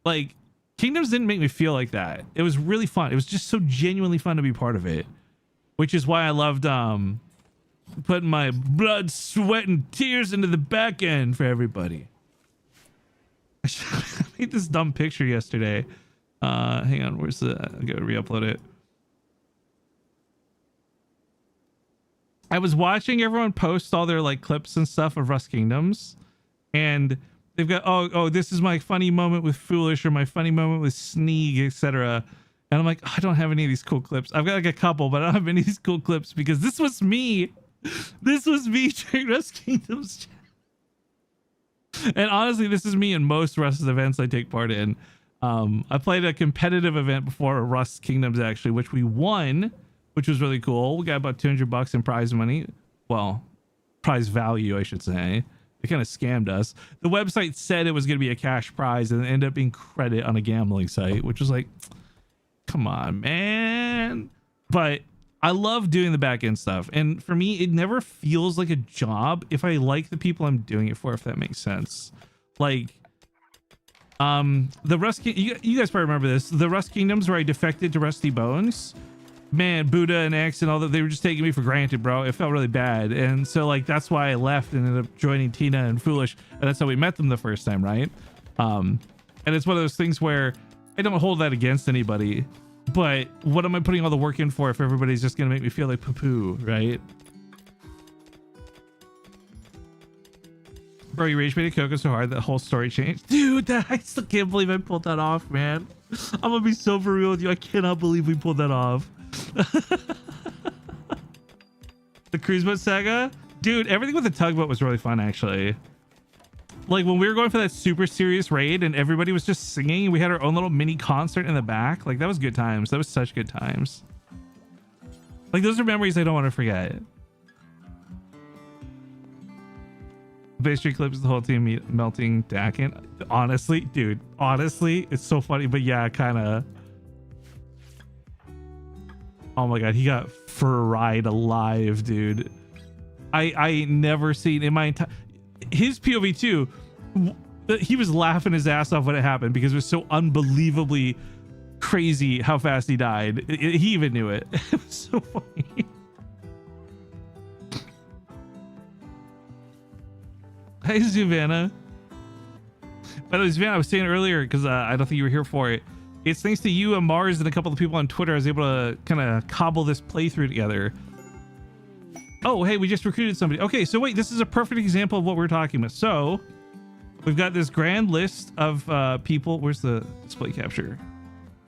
Like Kingdoms didn't make me feel like that. It was really fun. It was just so genuinely fun to be part of it, which is why I loved, putting my blood, sweat, and tears into the back end for everybody. I made this dumb picture yesterday. Hang on, where's the? I gotta re-upload it. I was watching everyone post all their like clips and stuff of Rust Kingdoms, and they've got oh this is my funny moment with Foolish, or my funny moment with Sneeg, etc. And I'm like, oh, I don't have any of these cool clips. I've got like a couple, but I don't have any of these cool clips because this was me. This was me during Rust Kingdoms. And honestly, this is me in most Rust events I take part in. I played a competitive event before Rust Kingdoms actually, which we won, which was really cool. We got about $200 in prize money. Well, prize value, I should say. They kind of scammed us. The website said it was going to be a cash prize, and it ended up being credit on a gambling site, which was like, come on, man. But I love doing the back end stuff, and for me it never feels like a job if I like the people I'm doing it for, if that makes sense. Like the Rust you guys probably remember this, the Rust Kingdoms where I defected to Rusty Bones. Man, Buddha and X and all that, they were just taking me for granted, bro. It felt really bad, and so like that's why I left and ended up joining Tina and Foolish, and that's how we met them the first time, right? And it's one of those things where I don't hold that against anybody. But what am I putting all the work in for if everybody's just gonna make me feel like poo-poo, right? Bro, you rage baited Coco so hard that whole story changed. Dude, I still can't believe I pulled that off, man. I'm gonna be so for real with you. I cannot believe we pulled that off. The cruise boat saga? Dude, everything with the tugboat was really fun, actually. Like when we were going for that super serious raid and everybody was just singing, we had our own little mini concert in the back. Like that was good times. That was such good times. Like those are memories I don't want to forget. Base Street clips the whole team melting Dakin. Honestly, dude, honestly, it's so funny. But yeah, kind of. Oh my God, he got fried alive, dude. I never seen in my entire his POV too. He was laughing his ass off when it happened because it was so unbelievably crazy how fast he died. He even knew it. It was so funny. Hi, Savannah. By the way, Savannah, I was saying earlier, because I don't think you were here for it. It's thanks to you and Mars and a couple of people on Twitter I was able to kind of cobble this playthrough together. Oh, hey, we just recruited somebody. Okay, so wait, this is a perfect example of what we're talking about. So we've got this grand list of people. Where's the display capture?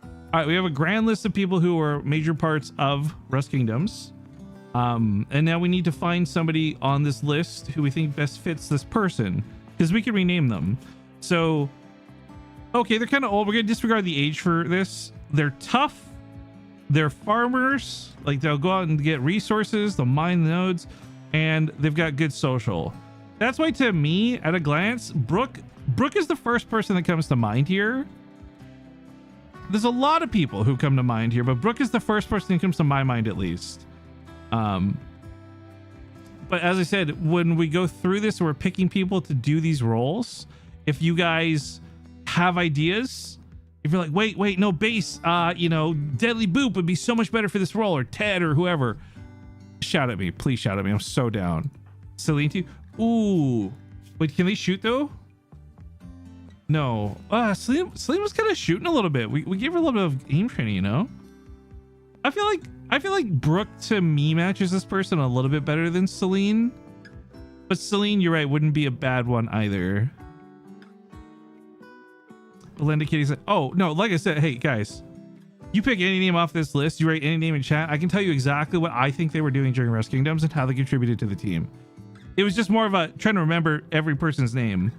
All right, we have a grand list of people who are major parts of Rust Kingdoms. And now we need to find somebody on this list who we think best fits this person, because we can rename them. So, okay, they're kind of old. We're going to disregard the age for this. They're tough. They're farmers. Like, they'll go out and get resources. They'll mine the nodes. And they've got good social. That's why, to me, at a glance, Brooke is the first person that comes to mind here. There's a lot of people who come to mind here, but Brooke is the first person who comes to my mind, at least. But as I said, when we go through this, we're picking people to do these roles. If you guys have ideas, if you're like, wait, no, Base, Deadly Boop would be so much better for this role, or Ted, or whoever, shout at me. Please shout at me. I'm so down. Celine too. Ooh, wait, can they shoot though? No. Celine was kind of shooting a little bit. We gave her a little bit of aim training, you know? I feel like Brooke to me matches this person a little bit better than Celine. But Celine, you're right, wouldn't be a bad one either. Belinda Kitty said, oh, no, like I said, hey, guys, you pick any name off this list, you write any name in chat, I can tell you exactly what I think they were doing during Rust Kingdoms and how they contributed to the team. It was just more of a trying to remember every person's name.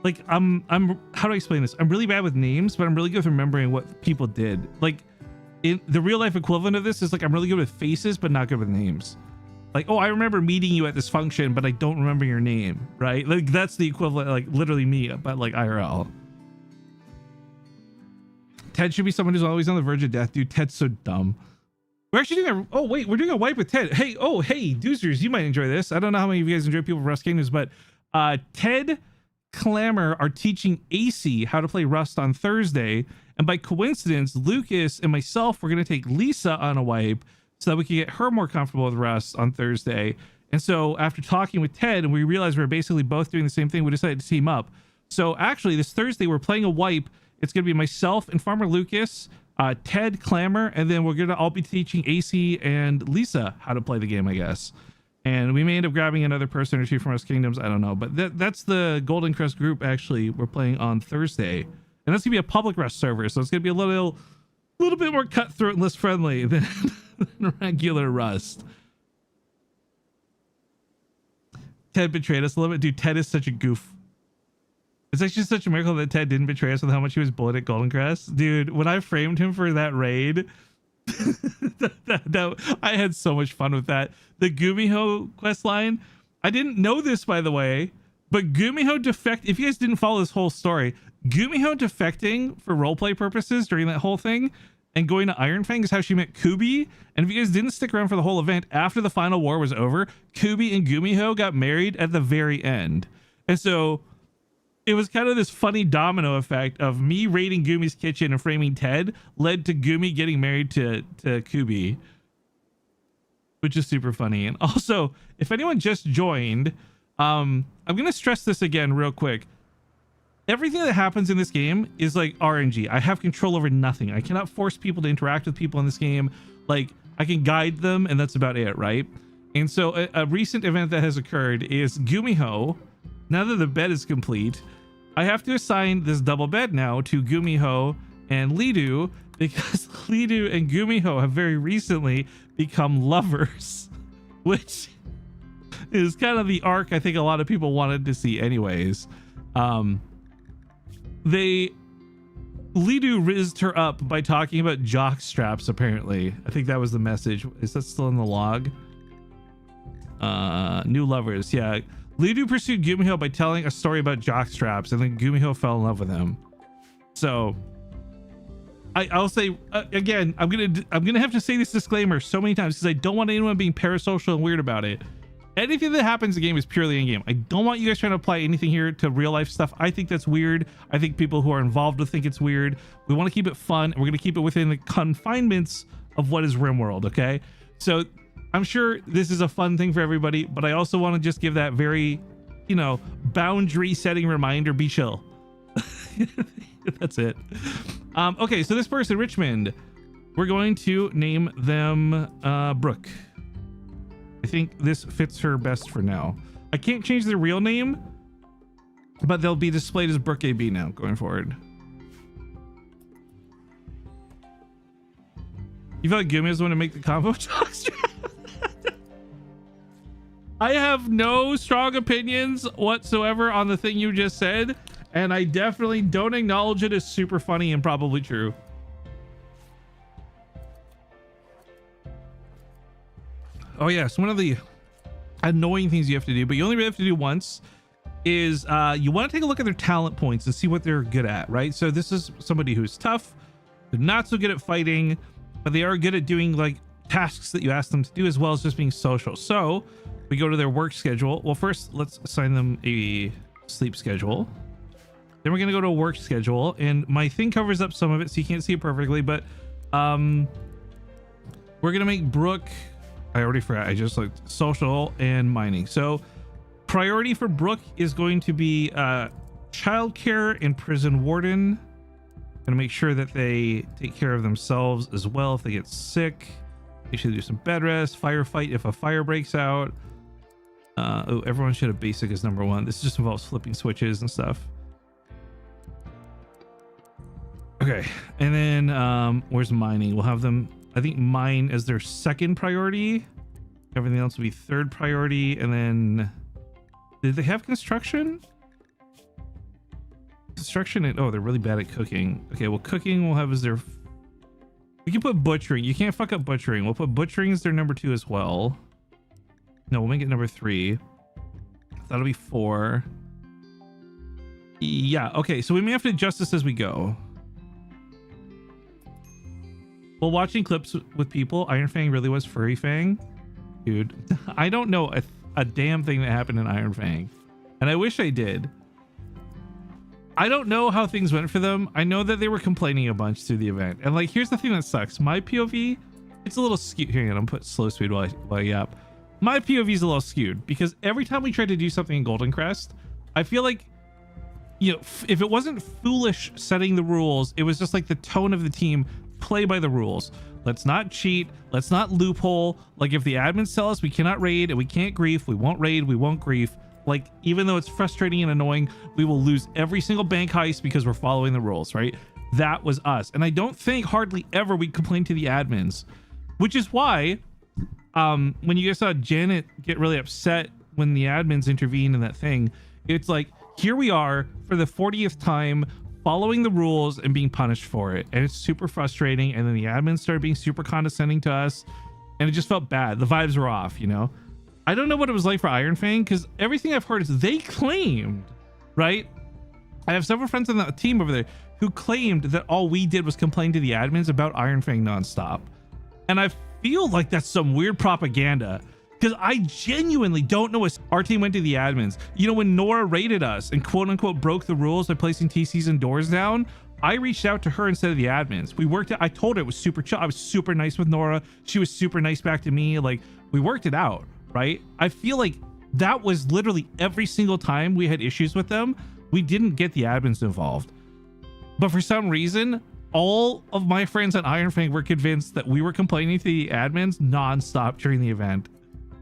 Like, how do I explain this? I'm really bad with names, but I'm really good with remembering what people did. Like, in the real life equivalent of this is like, I'm really good with faces, but not good with names. Like, oh, I remember meeting you at this function, but I don't remember your name, right? Like, that's the equivalent, like literally me, but like IRL. Ted should be someone who's always on the verge of death, dude. Ted's so dumb. We're actually doing we're doing a wipe with Ted. Hey, Doozers, you might enjoy this. I don't know how many of you guys enjoy People of Rust Kingdoms, but Ted Clamor are teaching AC how to play Rust on Thursday. And by coincidence, Lucas and myself, we're going to take Lisa on a wipe so that we can get her more comfortable with Rust on Thursday. And so after talking with Ted, and we realized we were basically both doing the same thing, we decided to team up. So actually, this Thursday, we're playing a wipe. It's going to be myself and Farmerlucas, Ted Clamor, and then we're going to all be teaching AC and Lisa how to play the game, I guess. And we may end up grabbing another person or two from Rust Kingdoms. I don't know. But that's the Goldencrest group, actually, we're playing on Thursday. And that's going to be a public Rust server, so it's going to be a little bit more cutthroat and less friendly than regular Rust. Ted betrayed us a little bit. Dude, Ted is such a goof. It's actually such a miracle that Ted didn't betray us with how much he was bullied at Goldencrest. Dude, when I framed him for that raid, I had so much fun with that. The Gumiho quest line, I didn't know this, by the way, but Gumiho if you guys didn't follow this whole story, Gumiho defecting for roleplay purposes during that whole thing and going to Iron Fang is how she met Kubi. And if you guys didn't stick around for the whole event, after the final war was over, Kubi and Gumiho got married at the very end. And so it was kind of this funny domino effect of me raiding Gumi's kitchen and framing Ted led to Gumi getting married to Kubi, which is super funny. And also, if anyone just joined, I'm going to stress this again real quick. Everything that happens in this game is like RNG. I have control over nothing. I cannot force people to interact with people in this game. Like, I can guide them, and that's about it, right? And so a recent event that has occurred is Gumiho. Now that the bed is complete, I have to assign this double bed now to Gumiho and Ledoo, because Ledoo and Gumiho have very recently become lovers, which is kind of the arc I think a lot of people wanted to see anyways. Ledoo rizzed her up by talking about jock straps, apparently. I think that was the message. Is that still in the log? New lovers, yeah. Ledoo pursued Gumiho by telling a story about jock straps, and then Gumiho fell in love with him. So I'll say again, I'm gonna have to say this disclaimer so many times because I don't want anyone being parasocial and weird about it. anything that happens in the game is purely in game. I don't want you guys trying to apply anything here to real life stuff. I think that's weird. I think people who are involved will think it's weird. We want to keep it fun, and we're going to keep it within the confinements of what is RimWorld. Okay, so I'm sure this is a fun thing for everybody, but I also want to just give that very, you know, boundary setting reminder. Be chill. That's it. Okay, so this person, Richmond, we're going to name them Brooke. I think this fits her best for now. I can't change their real name, but they'll be displayed as Brooke AB now going forward. You felt like Gumiho's the one to make the combo talks? I have no strong opinions whatsoever on the thing you just said, and I definitely don't acknowledge it as super funny and probably true. Oh yes, one of the annoying things you have to do, but you only really have to do once, is you want to take a look at their talent points and see what they're good at, right? So this is somebody who's tough, they're not so good at fighting, but they are good at doing like tasks that you ask them to do, as well as just being social. So we go to their work schedule. Well, first let's assign them a sleep schedule. Then we're gonna go to a work schedule, and my thing covers up some of it so you can't see it perfectly, but we're gonna make Brooke, I already forgot, I just looked, social and mining. So priority for Brooke is going to be childcare and prison warden. Gonna make sure that they take care of themselves as well if they get sick. They should do some bed rest, firefight if a fire breaks out. Oh, everyone should have basic as number one. This just involves flipping switches and stuff. Okay, and then where's mining? We'll have them, I think, mine as their second priority. Everything else will be third priority. And then did they have construction? Construction and, oh, they're really bad at cooking. Okay, well, cooking we'll have as their, we can put butchering. You can't fuck up butchering. We'll put butchering as their number 2 as well. No, we'll make it number 3. That'll be 4. Yeah, okay, so we may have to adjust this as we go. Well, watching clips with people, Iron Fang really was Furry Fang. Dude, I don't know a damn thing that happened in Iron Fang, and I wish I did. I don't know how things went for them. I know that they were complaining a bunch through the event, and like, here's the thing that sucks. My POV, it's a little skewed. Here, I'm gonna put slow speed while I yap. My POV is a little skewed because every time we try to do something in Goldencrest, I feel like, you know, if it wasn't foolish setting the rules, it was just like the tone of the team. Play by the rules. Let's not cheat. Let's not loophole. Like, if the admins tell us we cannot raid and we can't grief, we won't raid, we won't grief. Like, even though it's frustrating and annoying, we will lose every single bank heist because we're following the rules, right? That was us. And I don't think hardly ever we complain to the admins, which is why when you guys saw Janet get really upset when the admins intervened in that thing, it's like, here we are for the 40th time following the rules and being punished for it, and it's super frustrating. And then the admins started being super condescending to us, and it just felt bad. The vibes were off, you know. I don't know what it was like for Iron Fang, because everything I've heard is they claimed, right? I have several friends on the team over there who claimed that all we did was complain to the admins about Iron Fang nonstop, and I feel like that's some weird propaganda, because I genuinely don't know what our team went to the admins. You know, when Nora raided us and quote unquote broke the rules by placing TCs and doors down, I reached out to her instead of the admins. We worked it. I told her it was super chill. I was super nice with Nora. She was super nice back to me. Like, we worked it out, right? I feel like that was literally every single time we had issues with them, we didn't get the admins involved. But for some reason, all of my friends at Iron Fang were convinced that we were complaining to the admins nonstop during the event,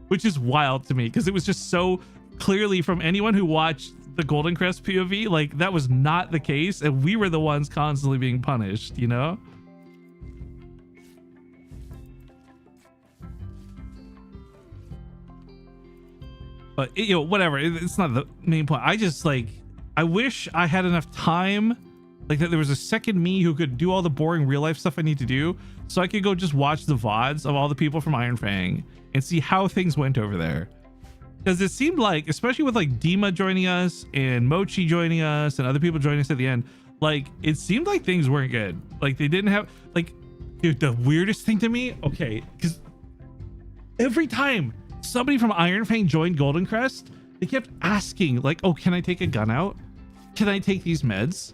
which is wild to me because it was just so clearly from anyone who watched the Goldencrest POV, like, that was not the case, and we were the ones constantly being punished, you know? But you know, whatever, it's not the main point. I just, like, I wish I had enough time, like, that there was a second me who could do all the boring real life stuff I need to do, so I could go just watch the VODs of all the people from Iron Fang and see how things went over there. Because it seemed like, especially with like Dima joining us and Mochi joining us and other people joining us at the end, like, it seemed like things weren't good. Like, they didn't have, like, dude, the weirdest thing to me, okay, because every time somebody from Iron Fang joined Goldencrest. They kept asking like, oh, can I take a gun out? Can I take these meds?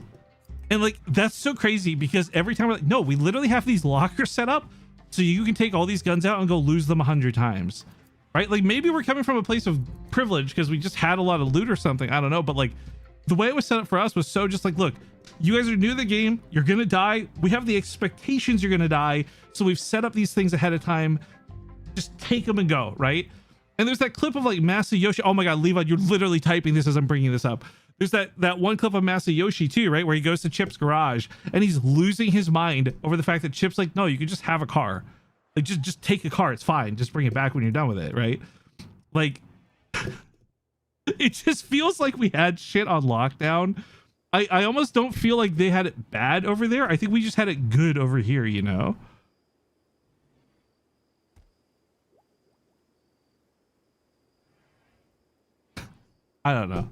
And like, that's so crazy because every time we're like, no, we literally have these lockers set up so you can take all these guns out and go lose them 100 times, right? Like maybe we're coming from a place of privilege because we just had a lot of loot or something. I don't know. But like the way it was set up for us was so just like, look, you guys are new to the game. You're going to die. We have the expectations you're going to die. So we've set up these things ahead of time. Just take them and go, right? And there's that clip of like Masayoshi. Oh my God, Levi, you're literally typing this as I'm bringing this up. There's that one clip of Masayoshi too, right? Where he goes to Chip's garage and he's losing his mind over the fact that Chip's like, no, you can just have a car. Like just take a car. It's fine. Just bring it back when you're done with it, right? Like it just feels like we had shit on lockdown. I almost don't feel like they had it bad over there. I think we just had it good over here, you know? I don't know.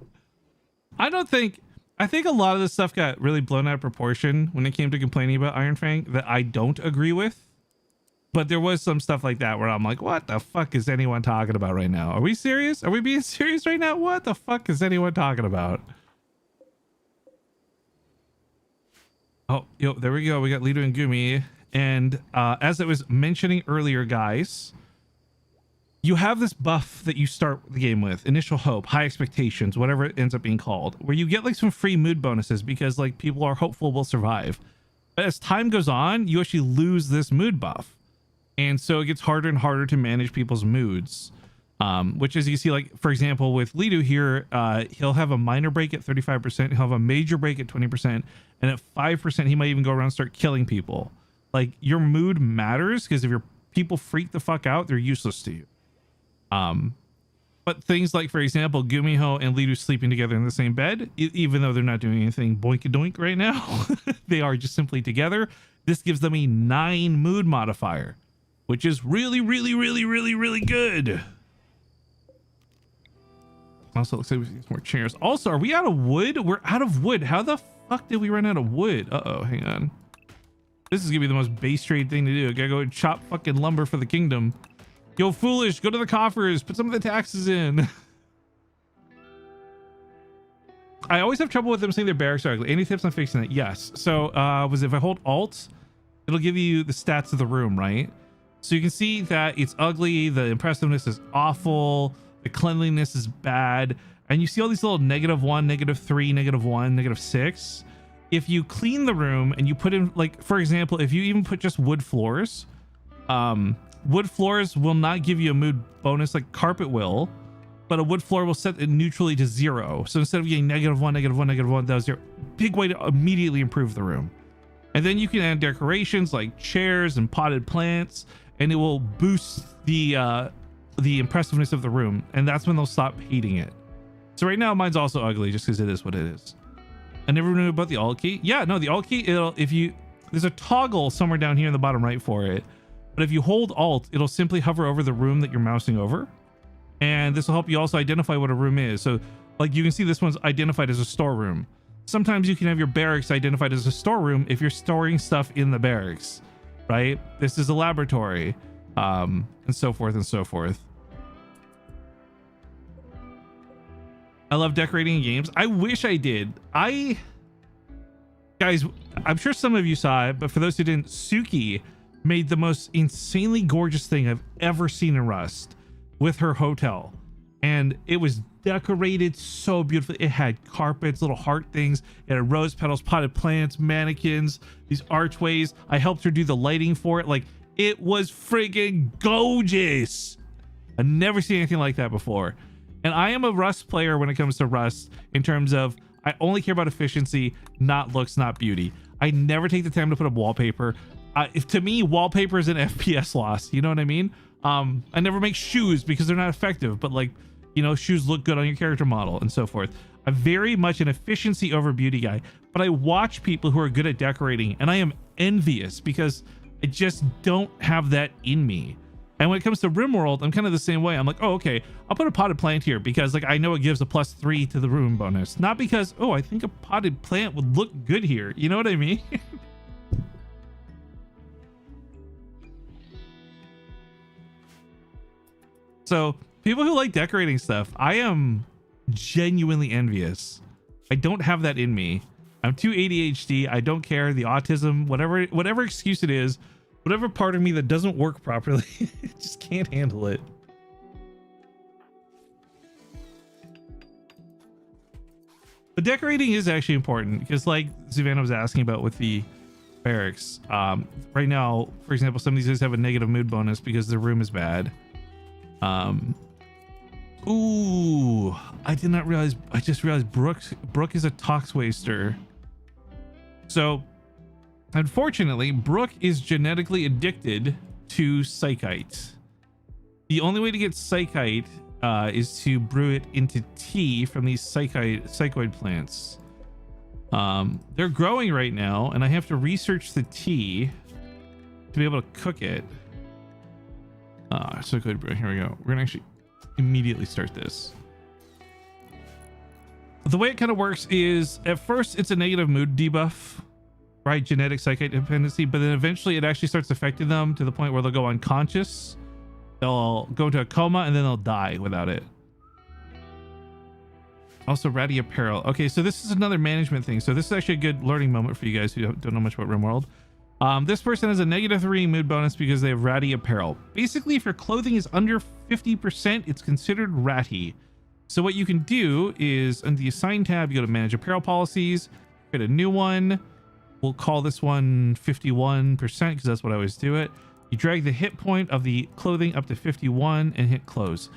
I think a lot of this stuff got really blown out of proportion when it came to complaining about Iron Fang that I don't agree with. But there was some stuff like that where I'm like, what the fuck is anyone talking about right now? Are we serious? Are we being serious right now? What the fuck is anyone talking about? Oh, yo, there we go. We got Ledoo and Gumi. And as I was mentioning earlier, guys, you have this buff that you start the game with, initial hope, high expectations, whatever it ends up being called, where you get like some free mood bonuses because like people are hopeful we'll survive. But as time goes on, you actually lose this mood buff. And so it gets harder and harder to manage people's moods. Which as you see, like, for example, with Ledoo here, he'll have a minor break at 35%. He'll have a major break at 20%. And at 5%, he might even go around and start killing people. Like, your mood matters because if your people freak the fuck out, they're useless to you. But things like, for example, Gumiho and Ledoo sleeping together in the same bed, even though they're not doing anything boink-a-doink right now, they are just simply together. This gives them a 9 mood modifier, which is really, really, really, really, really good. Also, looks like we need more chairs. Also, are we out of wood? We're out of wood. How the fuck did we run out of wood? Uh-oh, hang on. This is gonna be the most base trade thing to do. Gotta go and chop fucking lumber for the kingdom. Yo, foolish, go to the coffers. Put some of the taxes in. I always have trouble with them saying their barracks are ugly. Any tips on fixing it? Yes. So, was if I hold Alt, it'll give you the stats of the room, right? So you can see that it's ugly. The impressiveness is awful. The cleanliness is bad. And you see all these little -1, -3, -1, -6. If you clean the room and you put in, like, for example, if you even put just wood floors, wood floors will not give you a mood bonus like carpet will, but a wood floor will set it neutrally to 0. So instead of getting -1, -1, -1, that was your big way to immediately improve the room. And then you can add decorations like chairs and potted plants, and it will boost the impressiveness of the room, and that's when they'll stop hating it. So right now mine's also ugly just because it is what it is. I never knew about the alt key. Yeah, no, the alt key, there's a toggle somewhere down here in the bottom right for it, but if you hold alt, it'll simply hover over the room that you're mousing over, and this will help you also identify what a room is. So like you can see this one's identified as a storeroom. Sometimes you can have your barracks identified as a storeroom if you're storing stuff in the barracks, right? This is a laboratory, and so forth and so forth. I love decorating games. I wish I did. Guys, I'm sure some of you saw it, but for those who didn't, Suki made the most insanely gorgeous thing I've ever seen in Rust with her hotel. And it was decorated so beautifully. It had carpets, little heart things. It had rose petals, potted plants, mannequins, these archways. I helped her do the lighting for it. Like, it was friggin' gorgeous. I've never seen anything like that before. And I am a Rust player when it comes to Rust in terms of I only care about efficiency, not looks, not beauty. I never take the time to put up wallpaper. To me, wallpaper is an FPS loss. You know what I mean? I never make shoes because they're not effective, but like, you know, shoes look good on your character model and so forth. I'm very much an efficiency over beauty guy, but I watch people who are good at decorating and I am envious because I just don't have that in me. And when it comes to RimWorld, I'm kind of the same way. I'm like, oh, okay, I'll put a potted plant here because like I know it gives a +3 to the room bonus. Not because, oh, I think a potted plant would look good here. You know what I mean? So people who like decorating stuff, I am genuinely envious. I don't have that in me. I'm too ADHD. I don't care. The autism, whatever excuse it is, whatever part of me that doesn't work properly, just can't handle it. But decorating is actually important because, like Savannah was asking about with the barracks, right now, for example, some of these guys have a negative mood bonus because their room is bad. Ooh, I did not realize. I just realized Brooke is a tox waster. So, unfortunately, Brooke is genetically addicted to psychite. The only way to get psychite is to brew it into tea from these psychoid plants. They're growing right now, and I have to research the tea to be able to cook it. Psychoid brew. Here we go. We're gonna actually immediately start this. The way it kind of works is at first it's a negative mood debuff, right? Genetic psychite dependency, but then eventually it actually starts affecting them to the point where they'll go unconscious. They'll go into a coma and then they'll die without it. Also, ratty apparel. Okay, so this is another management thing. So this is actually a good learning moment for you guys who don't know much about RimWorld. This person has a -3 mood bonus because they have ratty apparel. Basically, if your clothing is under 50%, it's considered ratty. So what you can do is under the assign tab, you go to manage apparel policies, create a new one. We'll call this one 51% because that's what I always do it. You drag the hit point of the clothing up to 51 and hit close.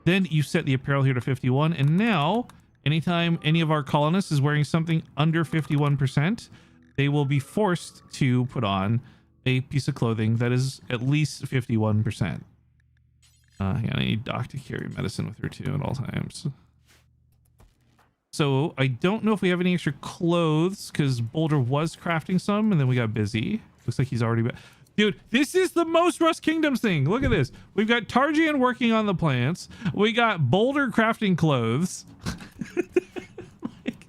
Then you set the apparel here to 51. And now anytime any of our colonists is wearing something under 51%, they will be forced to put on a piece of clothing that is at least 51%. Hang on, I need Doc to carry medicine with her too at all times. So I don't know if we have any extra clothes because Boulder was crafting some and then we got busy. Looks like he's already... Dude, this is the most Rust Kingdoms thing. Look at this. We've got Targian working on the plants. We got Boulder crafting clothes. Like,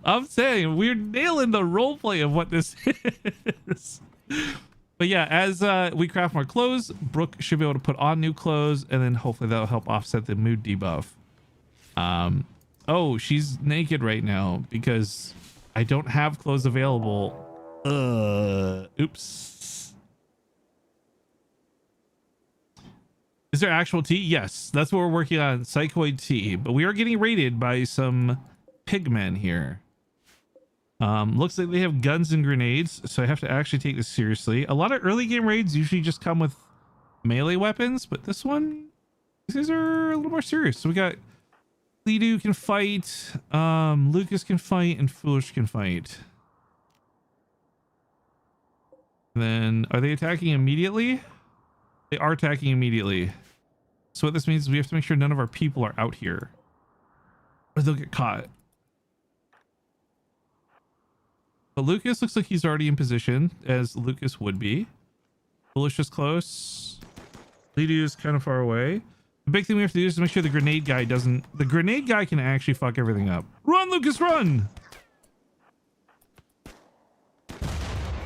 I'm saying we're nailing the role play of what this is. But yeah, as we craft more clothes, Brooke should be able to put on new clothes, and then hopefully that'll help offset the mood debuff. Oh, she's naked right now because I don't have clothes available. Oops. Is there actual tea? Yes, that's what we're working on, psychoid tea. But we are getting raided by some pigmen here. Looks like they have guns and grenades, so I have to actually take this seriously. A lot of early game raids usually just come with melee weapons, but this one, these guys are a little more serious. So we got Ledoo can fight, Lucas can fight, and Foolish can fight. And then, are they attacking immediately? They are attacking immediately. So what this means is we have to make sure none of our people are out here, or they'll get caught. But Lucas looks like he's already in position, as Lucas would be. Foolish is close. Ledoo is kind of far away. The big thing we have to do is to make sure the grenade guy doesn't... The grenade guy can actually fuck everything up. Run, Lucas, run!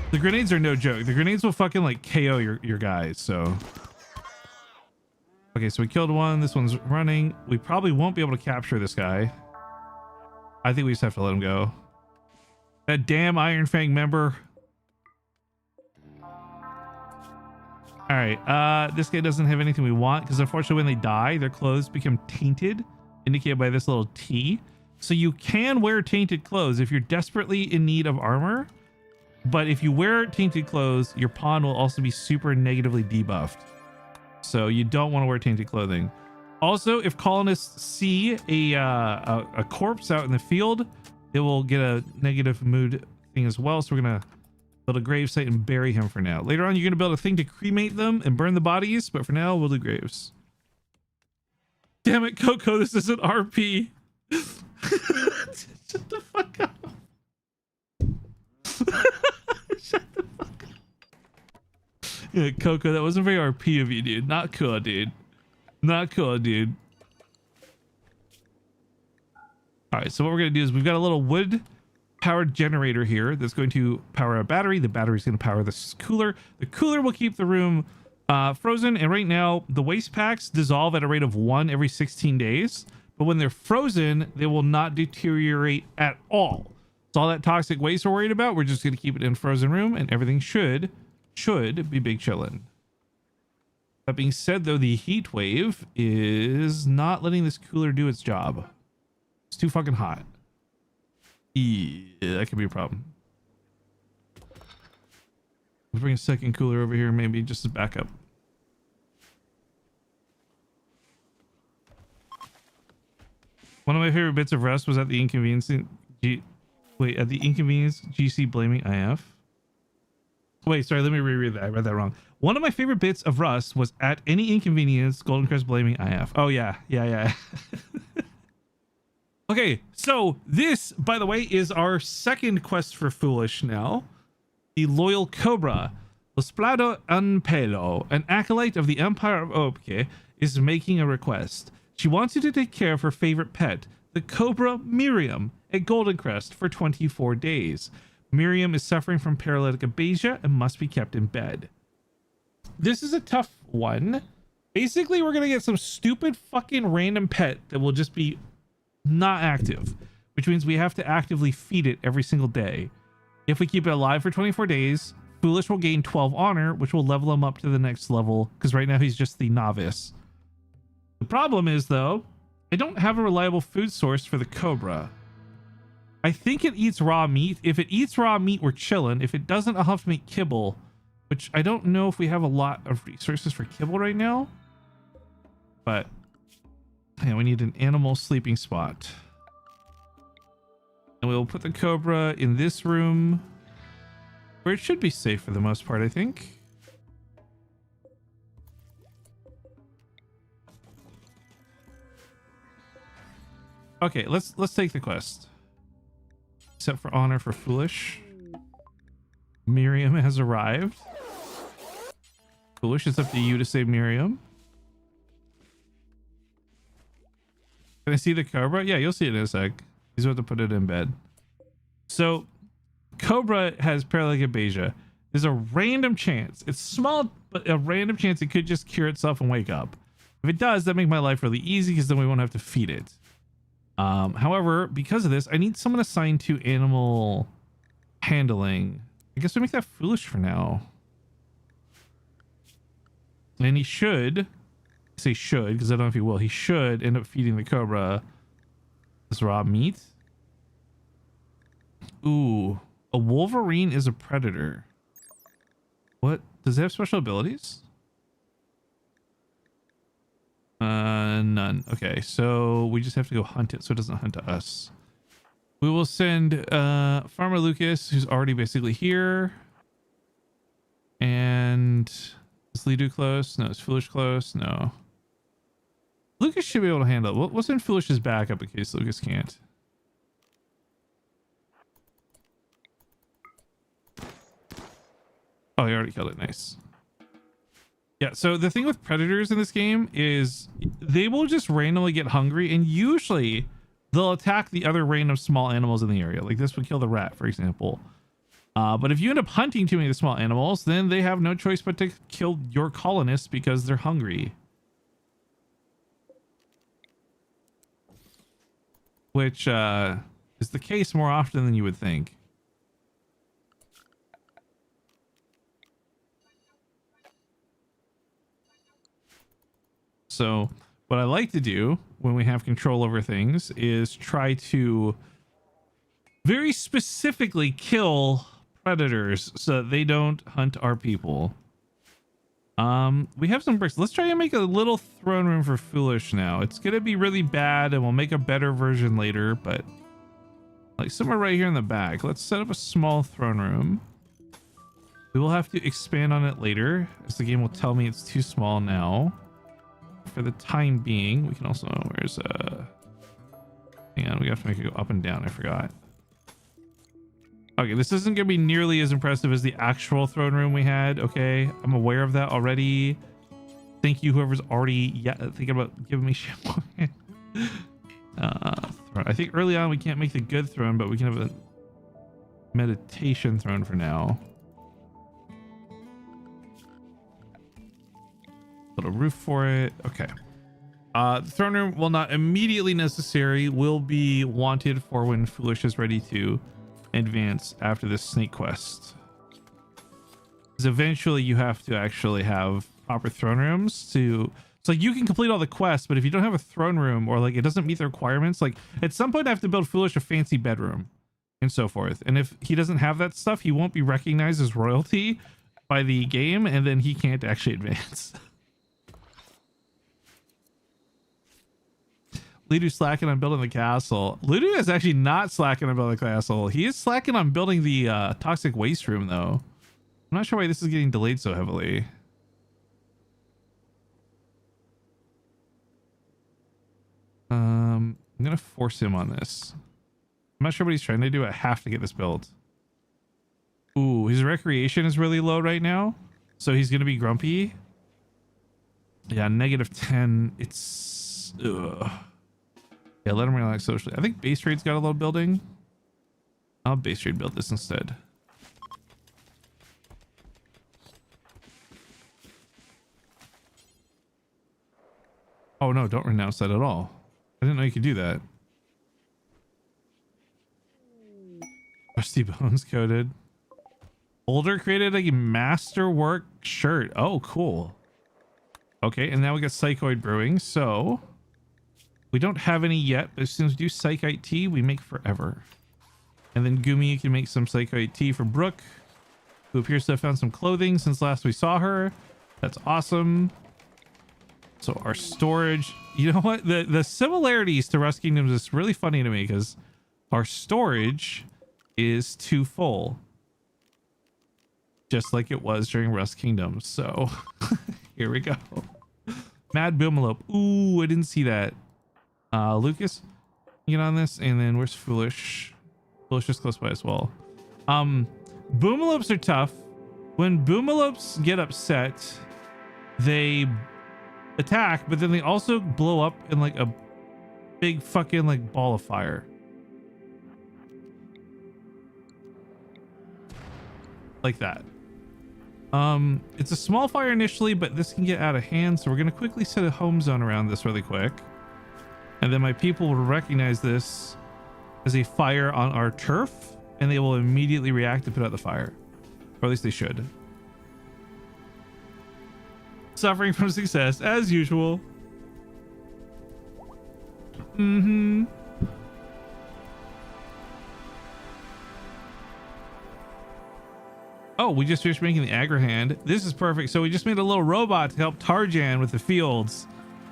The grenades are no joke. The grenades will fucking like KO your guys, so... Okay, so we killed one. This one's running. We probably won't be able to capture this guy. I think we just have to let him go. That damn Iron Fang member. All right, this guy doesn't have anything we want because unfortunately when they die, their clothes become tainted, indicated by this little T. So you can wear tainted clothes if you're desperately in need of armor. But if you wear tainted clothes, your pawn will also be super negatively debuffed. So you don't want to wear tainted clothing. Also, if colonists see a corpse out in the field, it will get a negative mood thing as well. So we're going to build a gravesite and bury him for now. Later on, you're going to build a thing to cremate them and burn the bodies. But for now, we'll do graves. Damn it, Coco, this isn't RP. Shut the fuck up. Shut the fuck up. Yeah, Coco, that wasn't very RP of you, dude. Not cool, dude. Not cool, dude. All right, so what we're going to do is we've got a little wood powered generator here that's going to power a battery. The battery is going to power this cooler. The cooler will keep the room Frozen, and right now the waste packs dissolve at a rate of 1 every 16 days, but when they're frozen they will not deteriorate at all. So all that toxic waste we're worried about, we're just going to keep it in frozen room and everything should be big chillin'. That being said though, the heat wave is not letting this cooler do its job. It's too fucking hot. Yeah, that could be a problem. Let's bring a second cooler over here, maybe just as backup. One of my favorite bits of Rust was at the inconvenience GC blaming IF. Wait, sorry, let me reread that. I read that wrong. One of my favorite bits of Rust was at any inconvenience, Goldencrest blaming IF. Oh yeah. Okay, so this, by the way, is our second quest for Foolish now. The Loyal Cobra, Losplado Anpelo, an acolyte of the Empire of Opke, is making a request. She wants you to take care of her favorite pet, the Cobra Miriam, at Goldencrest for 24 days. Miriam is suffering from paralytic aphasia and must be kept in bed. This is a tough one. Basically, we're going to get some stupid fucking random pet that will just be not active, which means we have to actively feed it every single day. If we keep it alive for 24 days, Foolish will gain 12 honor, which will level him up to the next level, because right now he's just the novice. The problem is, though, I don't have a reliable food source for the Cobra. I think it eats raw meat. If it eats raw meat, we're chilling. If it doesn't, I'll have to make kibble, which I don't know if we have a lot of resources for kibble right now. But yeah, we need an animal sleeping spot. And we'll put the Cobra in this room, where it should be safe for the most part, I think. Okay, let's take the quest. Except for honor for Foolish. Miriam has arrived. Foolish, it's up to you to save Miriam. Can I see the Cobra? Yeah, you'll see it in a sec. He's about to put it in bed. So, Cobra has paralytic aphasia. There's a random chance. It's small, but a random chance it could just cure itself and wake up. If it does, that make my life really easy because then we won't have to feed it. However, because of this, I need someone assigned to animal handling. I guess we make that Foolish for now. And he should, I say should because I don't know if he will. He should end up feeding the Cobra this raw meat. Ooh, a Wolverine is a predator. What? Does it have special abilities? None. Okay, so we just have to go hunt it so it doesn't hunt us. We will send Farmerlucas, who's already basically here. And is Ledoo close? No. Is Foolish close? No. Lucas should be able to handle it. We'll send Foolish's back up in case Lucas can't. Oh, he already killed it. Nice. Yeah, so the thing with predators in this game is they will just randomly get hungry, and usually they'll attack the other random small animals in the area. Like this would kill the rat, for example. But if you end up hunting too many of the small animals, then they have no choice but to kill your colonists because they're hungry. Which is the case more often than you would think. So what I like to do when we have control over things is try to very specifically kill predators so that they don't hunt our people. We have some bricks. Let's try and make a little throne room for Foolish now. It's gonna be really bad and we'll make a better version later, but like somewhere right here in the back, let's set up a small throne room. We will have to expand on it later as the game will tell me it's too small now. For the time being, we can also, where's hang on, we have to make it go up and down. I forgot. Okay, this isn't gonna be nearly as impressive as the actual throne room we had. Okay, I'm aware of that already. Thank you, whoever's already thinking about giving me shit. I think early on we can't make the good throne, but we can have a meditation throne for now. Little roof for it. Okay. The throne room, while not immediately necessary, will be wanted for when Foolish is ready to advance after this snake quest. Because eventually you have to actually have proper throne rooms to... So like you can complete all the quests, but if you don't have a throne room or like it doesn't meet the requirements, like at some point I have to build Foolish a fancy bedroom and so forth. And if he doesn't have that stuff, he won't be recognized as royalty by the game, and then he can't actually advance. Ledoo slacking on building the castle. Ledoo is actually not slacking on building the castle. He is slacking on building the toxic waste room, though. I'm not sure why this is getting delayed so heavily. I'm gonna force him on this. I'm not sure what he's trying to do. I have to get this built. Ooh, his recreation is really low right now, so he's gonna be grumpy. Yeah, -10. It's ugh. Yeah, let him relax socially. I think base trade's got a low building. I'll base trade build this instead. Oh no, don't renounce that at all. I didn't know you could do that. Rusty bones coated. Boulder created a masterwork shirt. Oh, cool. Okay, and now we got Psychoid Brewing, so we don't have any yet, but as soon as we do Psychite tea, we make forever. And then Gumi can make some Psychite tea for Brooke, who appears to have found some clothing since last we saw her. That's awesome. So our storage, you know what? The similarities to Rust Kingdoms is really funny to me because our storage is too full. Just like it was during Rust Kingdoms. So here we go. Mad Boomelope. Ooh, I didn't see that. Lucas, get on this, and then where's Foolish? Foolish is close by as well. Boomelopes are tough. When Boomelopes get upset, they attack, but then they also blow up in like a big fucking like ball of fire. Like that. It's a small fire initially, but this can get out of hand, so we're going to quickly set a home zone around this really quick. And then my people will recognize this as a fire on our turf, and they will immediately react to put out the fire. Or at least they should. Suffering from success, as usual. Mm-hmm. Oh, we just finished making the Agrahand. This is perfect. So we just made a little robot to help Tarjan with the fields.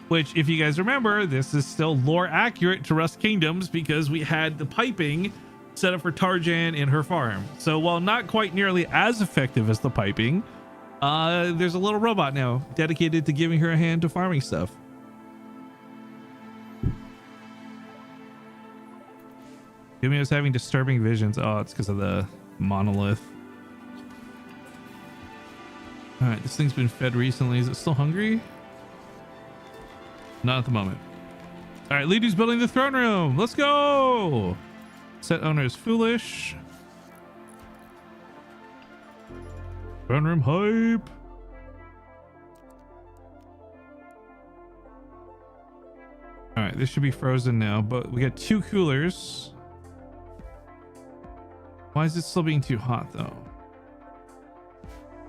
Which, if you guys remember, this is still lore accurate to Rust Kingdoms because we had the piping set up for Tarjan in her farm. So while not quite nearly as effective as the piping, there's a little robot now dedicated to giving her a hand to farming stuff. Gumi was having disturbing visions. Oh, it's because of the monolith. All right, this thing's been fed recently. Is it still hungry? Not at the moment. All right, Ledoo's building the throne room. Let's go. Set owner is Foolish. Throne room hype. All right, this should be frozen now, but we got 2 coolers. Why is it still being too hot though?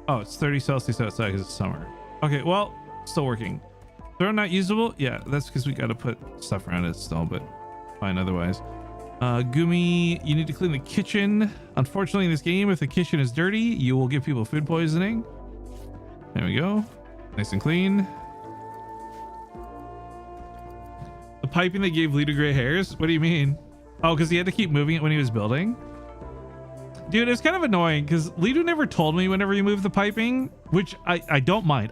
Oh, it's 30 Celsius outside because it's summer. Okay, well, still working. Throne not usable? Yeah, that's because we got to put stuff around it still, but fine otherwise. Gumi, you need to clean the kitchen. Unfortunately, in this game, if the kitchen is dirty, you will give people food poisoning. There we go. Nice and clean. The piping that gave Ledoo gray hairs? What do you mean? Oh, because he had to keep moving it when he was building? Dude, it's kind of annoying because Ledoo never told me whenever you move the piping, which I don't mind.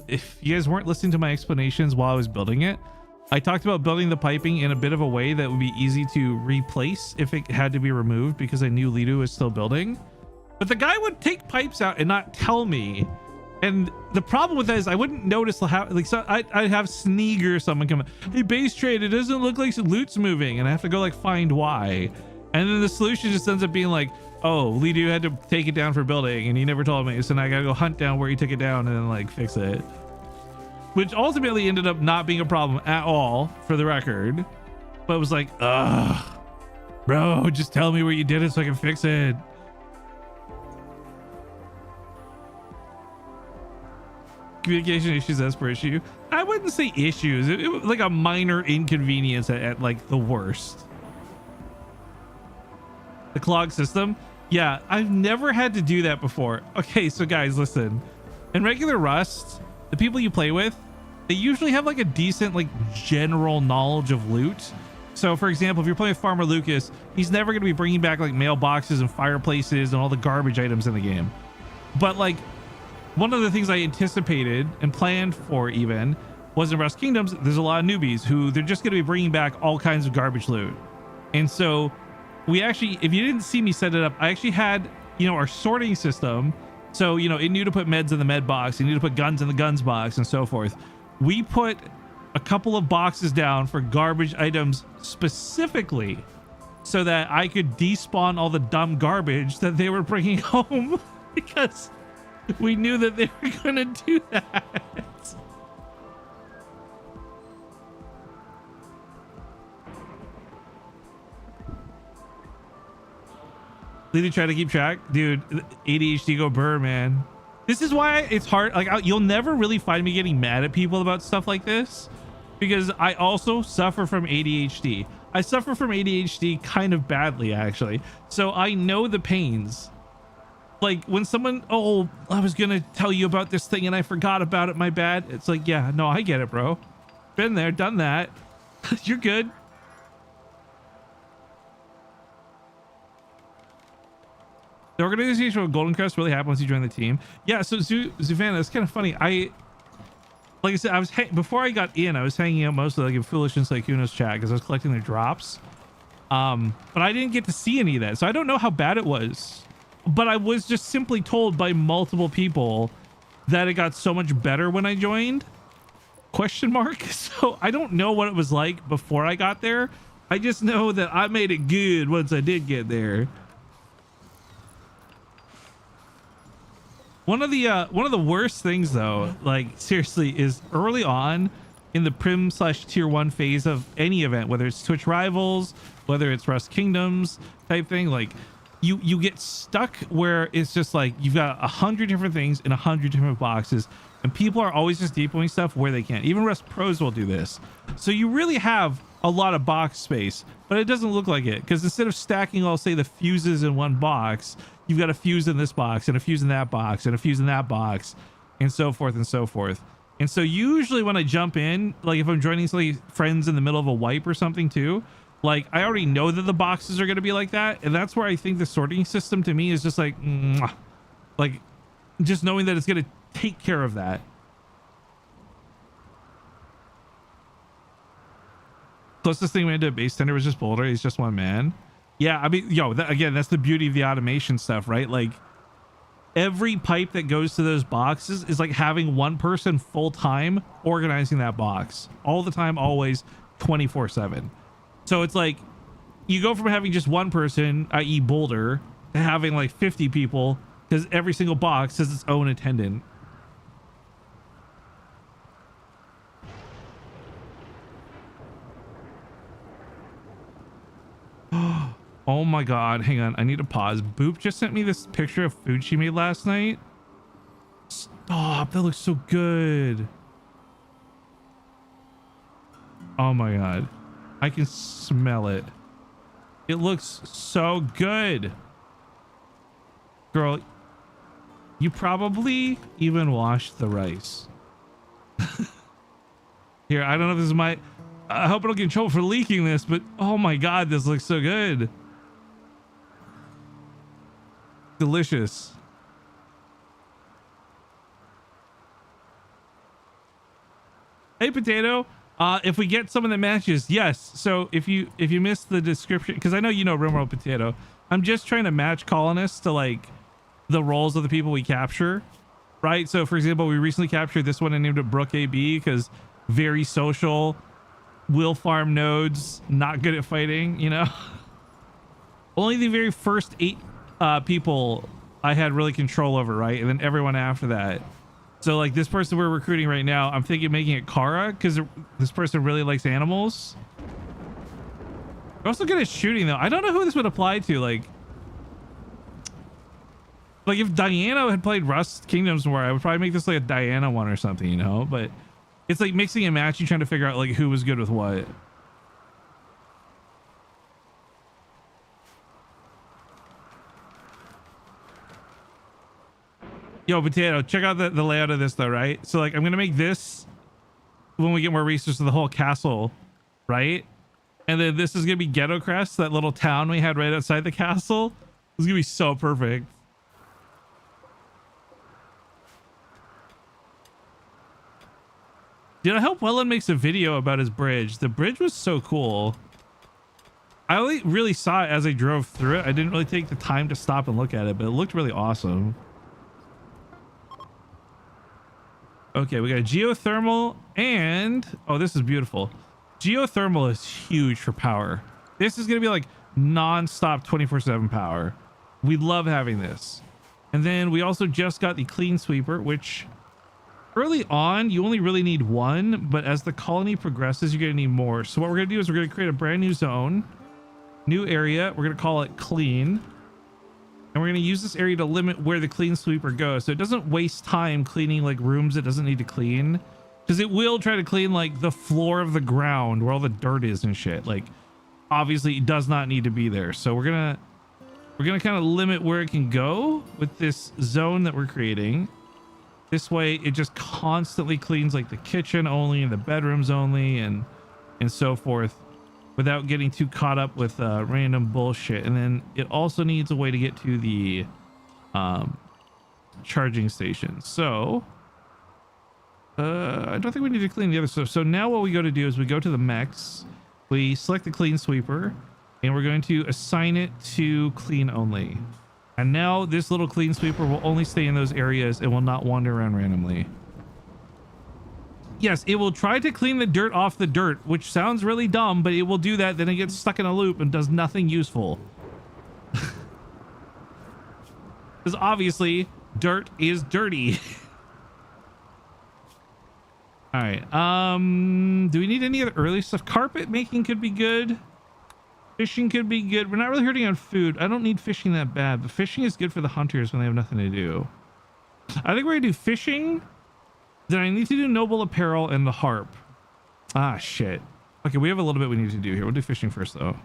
If you guys weren't listening to my explanations while I was building it, I talked about building the piping in a bit of a way that would be easy to replace if it had to be removed because I knew Ledoo was still building. But the guy would take pipes out and not tell me. And the problem with that is I wouldn't notice how, like, so I'd have Sneeg or someone come, hey, base trade, it doesn't look like loot's moving. And I have to go like find why. And then the solution just ends up being like, oh, Ledoo had to take it down for building and he never told me. So now I gotta go hunt down where he took it down and then like fix it. which ultimately ended up not being a problem at all, for the record. But it was like, ugh, bro, just tell me where you did it so I can fix it. Communication issues as per issue. I wouldn't say issues. It was like a minor inconvenience at like the worst. The clog system. Yeah, I've never had to do that before. Okay, so guys, listen. In regular Rust, the people you play with, they usually have like a decent like general knowledge of loot. So for example, if you're playing with Farmerlucas, he's never going to be bringing back like mailboxes and fireplaces and all the garbage items in the game. But like one of the things I anticipated and planned for even was in Rust Kingdoms, there's a lot of newbies who they're just going to be bringing back all kinds of garbage loot. And so we actually, if you didn't see me set it up, I actually had, you know, our sorting system. So, you know, it knew to put meds in the med box, it knew to put guns in the guns box and so forth. We put a couple of boxes down for garbage items specifically so that I could despawn all the dumb garbage that they were bringing home because we knew that they were going to do that. Ledoo try to keep track, dude. ADHD go burr, man. This is why it's hard. Like you'll never really find me getting mad at people about stuff like this because I also suffer from ADHD. I suffer from ADHD kind of badly, actually. So I know the pains. Like when someone, oh, I was gonna tell you about this thing and I forgot about it, my bad. It's like, yeah, no, I get it, bro. Been there, done that. You're good. The organization of Goldencrest really happened once you joined the team. Yeah, so Zuvana, it's kind of funny. Like I said, I was before I got in, I was hanging out mostly like in Foolish and Slykuno's chat because I was collecting their drops. But I didn't get to see any of that, so I don't know how bad it was. But I was just simply told by multiple people that it got so much better when I joined. Question mark. So I don't know what it was like before I got there. I just know that I made it good once I did get there. One of the worst things though, like seriously, is early on in the prim/tier 1 phase of any event, whether it's Twitch Rivals, whether it's Rust Kingdoms type thing, like you get stuck where it's just like you've got 100 different things in 100 different boxes and people are always just depoting stuff where they can. Even Rust Pros will do this. So you really have a lot of box space, but it doesn't look like it because instead of stacking all, say, the fuses in one box, you've got a fuse in this box and a fuse in that box and a fuse in that box and so forth and so forth. And so usually when I jump in, like if I'm joining some friends in the middle of a wipe or something too, like I already know that the boxes are going to be like that. And that's where I think the sorting system to me is just like, like just knowing that it's going to take care of that. Closest thing we had to a base tender was just Boulder. He's just one man. Yeah, I mean, yo, again, that's the beauty of the automation stuff, right? Like every pipe that goes to those boxes is like having one person full time organizing that box all the time, always 24/7. So it's like you go from having just one person, i.e. Boulder, to having like 50 people because every single box has its own attendant. Oh my god, hang on, I need to pause. Boop just sent me this picture of food she made last night. Stop, that looks so good. Oh my god, I can smell it. It looks so good. Girl, you probably even washed the rice. Here, I don't know if this is my... I hope I don't get in trouble for leaking this, but oh my god, this looks so good. Delicious. Hey Potato, if we get someone that matches, yes. So if you missed the description, because I know you know RimWorld Potato, I'm just trying to match colonists to like the roles of the people we capture, right? So for example, we recently captured this one and named it Brook AB because very social, will farm nodes, not good at fighting, you know. Only the very first 8 people I had really control over, right? And then everyone after that. So like this person we're recruiting right now, I'm thinking making it Kara because this person really likes animals. They're also good at shooting though. I don't know who this would apply to. Like if Diana had played Rust Kingdoms more, I would probably make this like a Diana one or something, you know? But it's like mixing and matching, trying to figure out like who was good with what. Yo, Potato, check out the layout of this though, right? So like I'm gonna make this when we get more resources to the whole castle, right? And then this is gonna be Goldencrest, that little town we had right outside the castle. It's gonna be so perfect. Dude, I hope Welland makes a video about his bridge. The bridge was so cool. I only really saw it as I drove through it. I didn't really take the time to stop and look at it, but it looked really awesome. Okay, we got geothermal and oh, this is beautiful. Geothermal is huge for power. This is gonna be like non-stop 24/7 power. We love having this. And then we also just got the clean sweeper, which early on you only really need one, but as the colony progresses you're gonna need more. So what we're gonna do is we're gonna create a brand new zone, new area. We're gonna call it clean. And we're going to use this area to limit where the clean sweeper goes. So it doesn't waste time cleaning like rooms it doesn't need to clean. Because it will try to clean like the floor of the ground where all the dirt is and shit. Like obviously it does not need to be there. So we're going to kind of limit where it can go with this zone that we're creating. This way it just constantly cleans like the kitchen only and the bedrooms only and so forth, without getting too caught up with random bullshit. And then it also needs a way to get to the charging station. So I don't think we need to clean the other stuff. So now what we go to do is we go to the mechs, we select the clean sweeper, and we're going to assign it to clean only. And now this little clean sweeper will only stay in those areas. It will not wander around randomly. Yes, it will try to clean the dirt off the dirt, which sounds really dumb, but it will do that. Then it gets stuck in a loop and does nothing useful. Because obviously, dirt is dirty. All right. Do we need any other early stuff? Carpet making could be good. Fishing could be good. We're not really hurting on food. I don't need fishing that bad, but fishing is good for the hunters when they have nothing to do. I think we're gonna do fishing. Then I need to do noble apparel and the harp. Ah, shit. Okay, we have a little bit we need to do here. We'll do fishing first, though.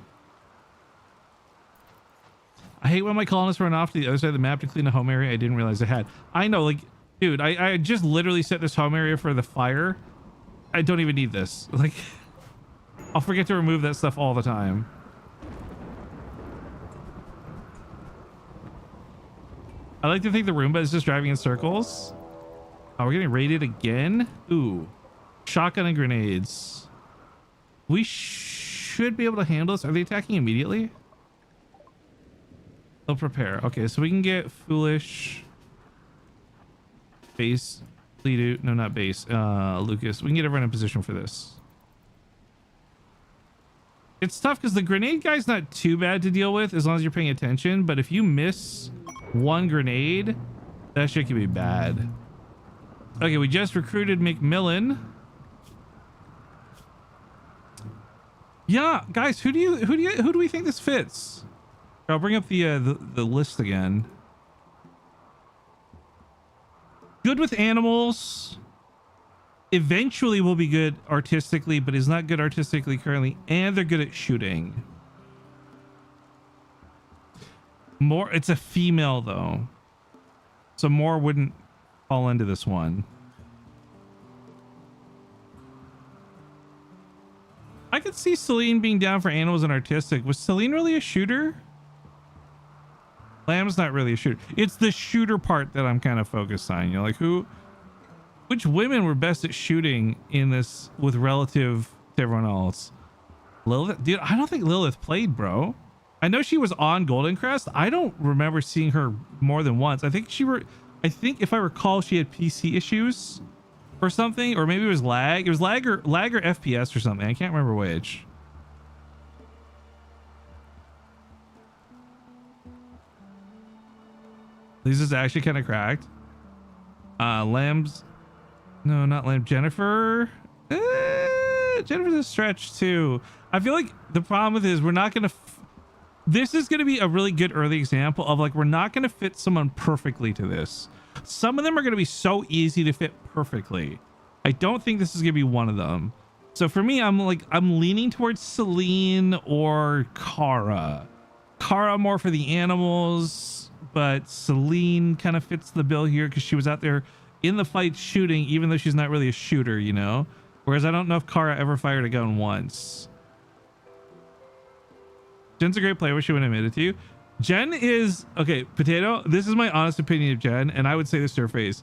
I hate when my colonists run off to the other side of the map to clean a home area I didn't realize I had. I know, like, dude, I just literally set this home area for the fire. I don't even need this. Like, I'll forget to remove that stuff all the time. I like to think the Roomba is just driving in circles. Oh, we're getting raided again. Ooh, shotgun and grenades. We should be able to handle this. Are they attacking immediately? They'll prepare. Okay, so we can get foolish, base, Ledoo. No, not base. Lucas. We can get everyone in position for this. It's tough because the grenade guy's not too bad to deal with as long as you're paying attention. But if you miss one grenade, that shit can be bad. Okay, we just recruited McMillan. Yeah, guys, who do we think this fits? I'll bring up the list again. Good with animals. Eventually will be good artistically, but is not good artistically currently, and they're good at shooting. More, it's a female though, so more wouldn't fall into this one. I could see Celine being down for animals and artistic. Was Celine really a shooter? Lamb's not really a shooter. It's the shooter part that I'm kind of focused on. You know, like which women were best at shooting in this with relative to everyone else? Lilith, dude, I don't think Lilith played, bro. I know she was on Goldencrest. I don't remember seeing her more than once. I think if I recall, she had PC issues or something, or maybe it was lag. It was lag or FPS or something. I can't remember which. This is actually kind of cracked. Lamb's No, not Lamp. Jennifer. Jennifer's a stretch too. I feel like the problem with it is we're not gonna. This is gonna be a really good early example of like we're not gonna fit someone perfectly to this. Some of them are gonna be so easy to fit perfectly. I don't think this is gonna be one of them. So for me, I'm leaning towards Celine or Kara. Kara more for the animals, but Celine kind of fits the bill here because she was out there in the fight shooting, even though she's not really a shooter, you know? Whereas I don't know if Kara ever fired a gun once. Jen's a great player, wish she would admit it to you. Jen is, okay, Potato, this is my honest opinion of Jen, and I would say this to her face.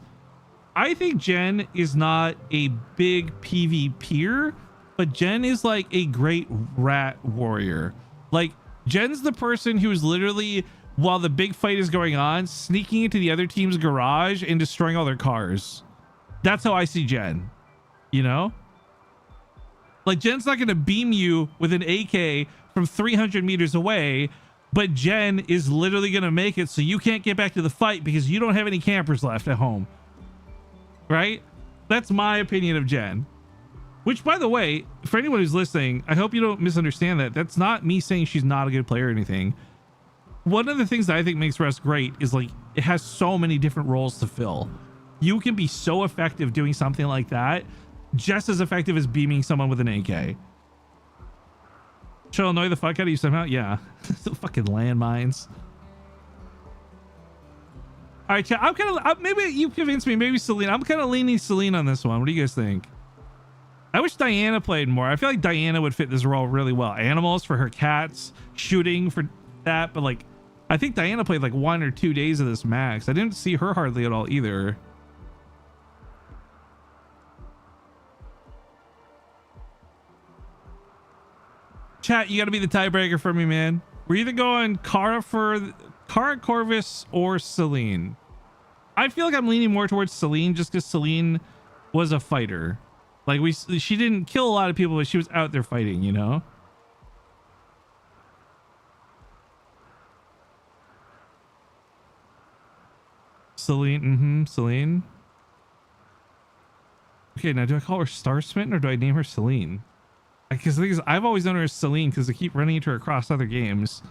I think Jen is not a big PvPer, but Jen is like a great rat warrior. Like, Jen's the person who's literally, while the big fight is going on, sneaking into the other team's garage and destroying all their cars. That's how I see Jen, you know? Like, Jen's not going to beam you with an AK from 300 meters away, but Jen is literally going to make it so you can't get back to the fight because you don't have any campers left at home. Right? That's my opinion of Jen. Which, by the way, for anyone who's listening, I hope you don't misunderstand that. That's not me saying she's not a good player or anything. One of the things that I think makes Rust great is like it has so many different roles to fill. You can be so effective doing something like that, just as effective as beaming someone with an AK. She'll annoy the fuck out of you somehow. Yeah. Fucking landmines. All right, chat. I'm kind of, maybe you convinced me. Maybe Celine. I'm kind of leaning Celine on this one. What do you guys think? I wish Diana played more. I feel like Diana would fit this role really well. Animals for her cats, shooting for that. But like, I think Diana played like 1 or 2 days of this max. I didn't see her hardly at all either. Chat, you got to be the tiebreaker for me, man. We're either going Kara Corvus or Celine. I feel like I'm leaning more towards Celine just because Celine was a fighter. Like she didn't kill a lot of people, but she was out there fighting, you know? Celine, Celine. Okay, now do I call her Star Smitten or do I name her Celine? Because the thing is, I've always known her as Celine because I keep running into her across other games.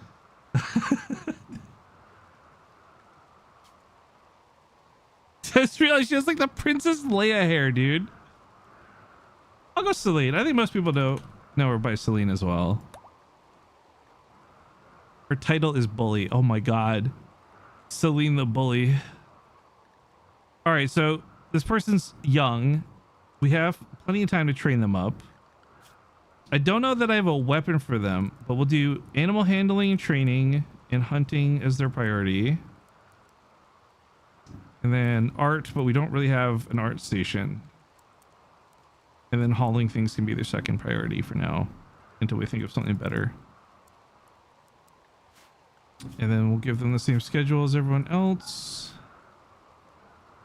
Just realized she has like the Princess Leia hair, dude. I'll go Celine. I think most people know her by Celine as well. Her title is Bully. Oh my god. Celine the Bully. All right, so this person's young. We have plenty of time to train them up. I don't know that I have a weapon for them, but we'll do animal handling and training and hunting as their priority. And then art, but we don't really have an art station. And then hauling things can be their second priority for now until we think of something better. And then we'll give them the same schedule as everyone else.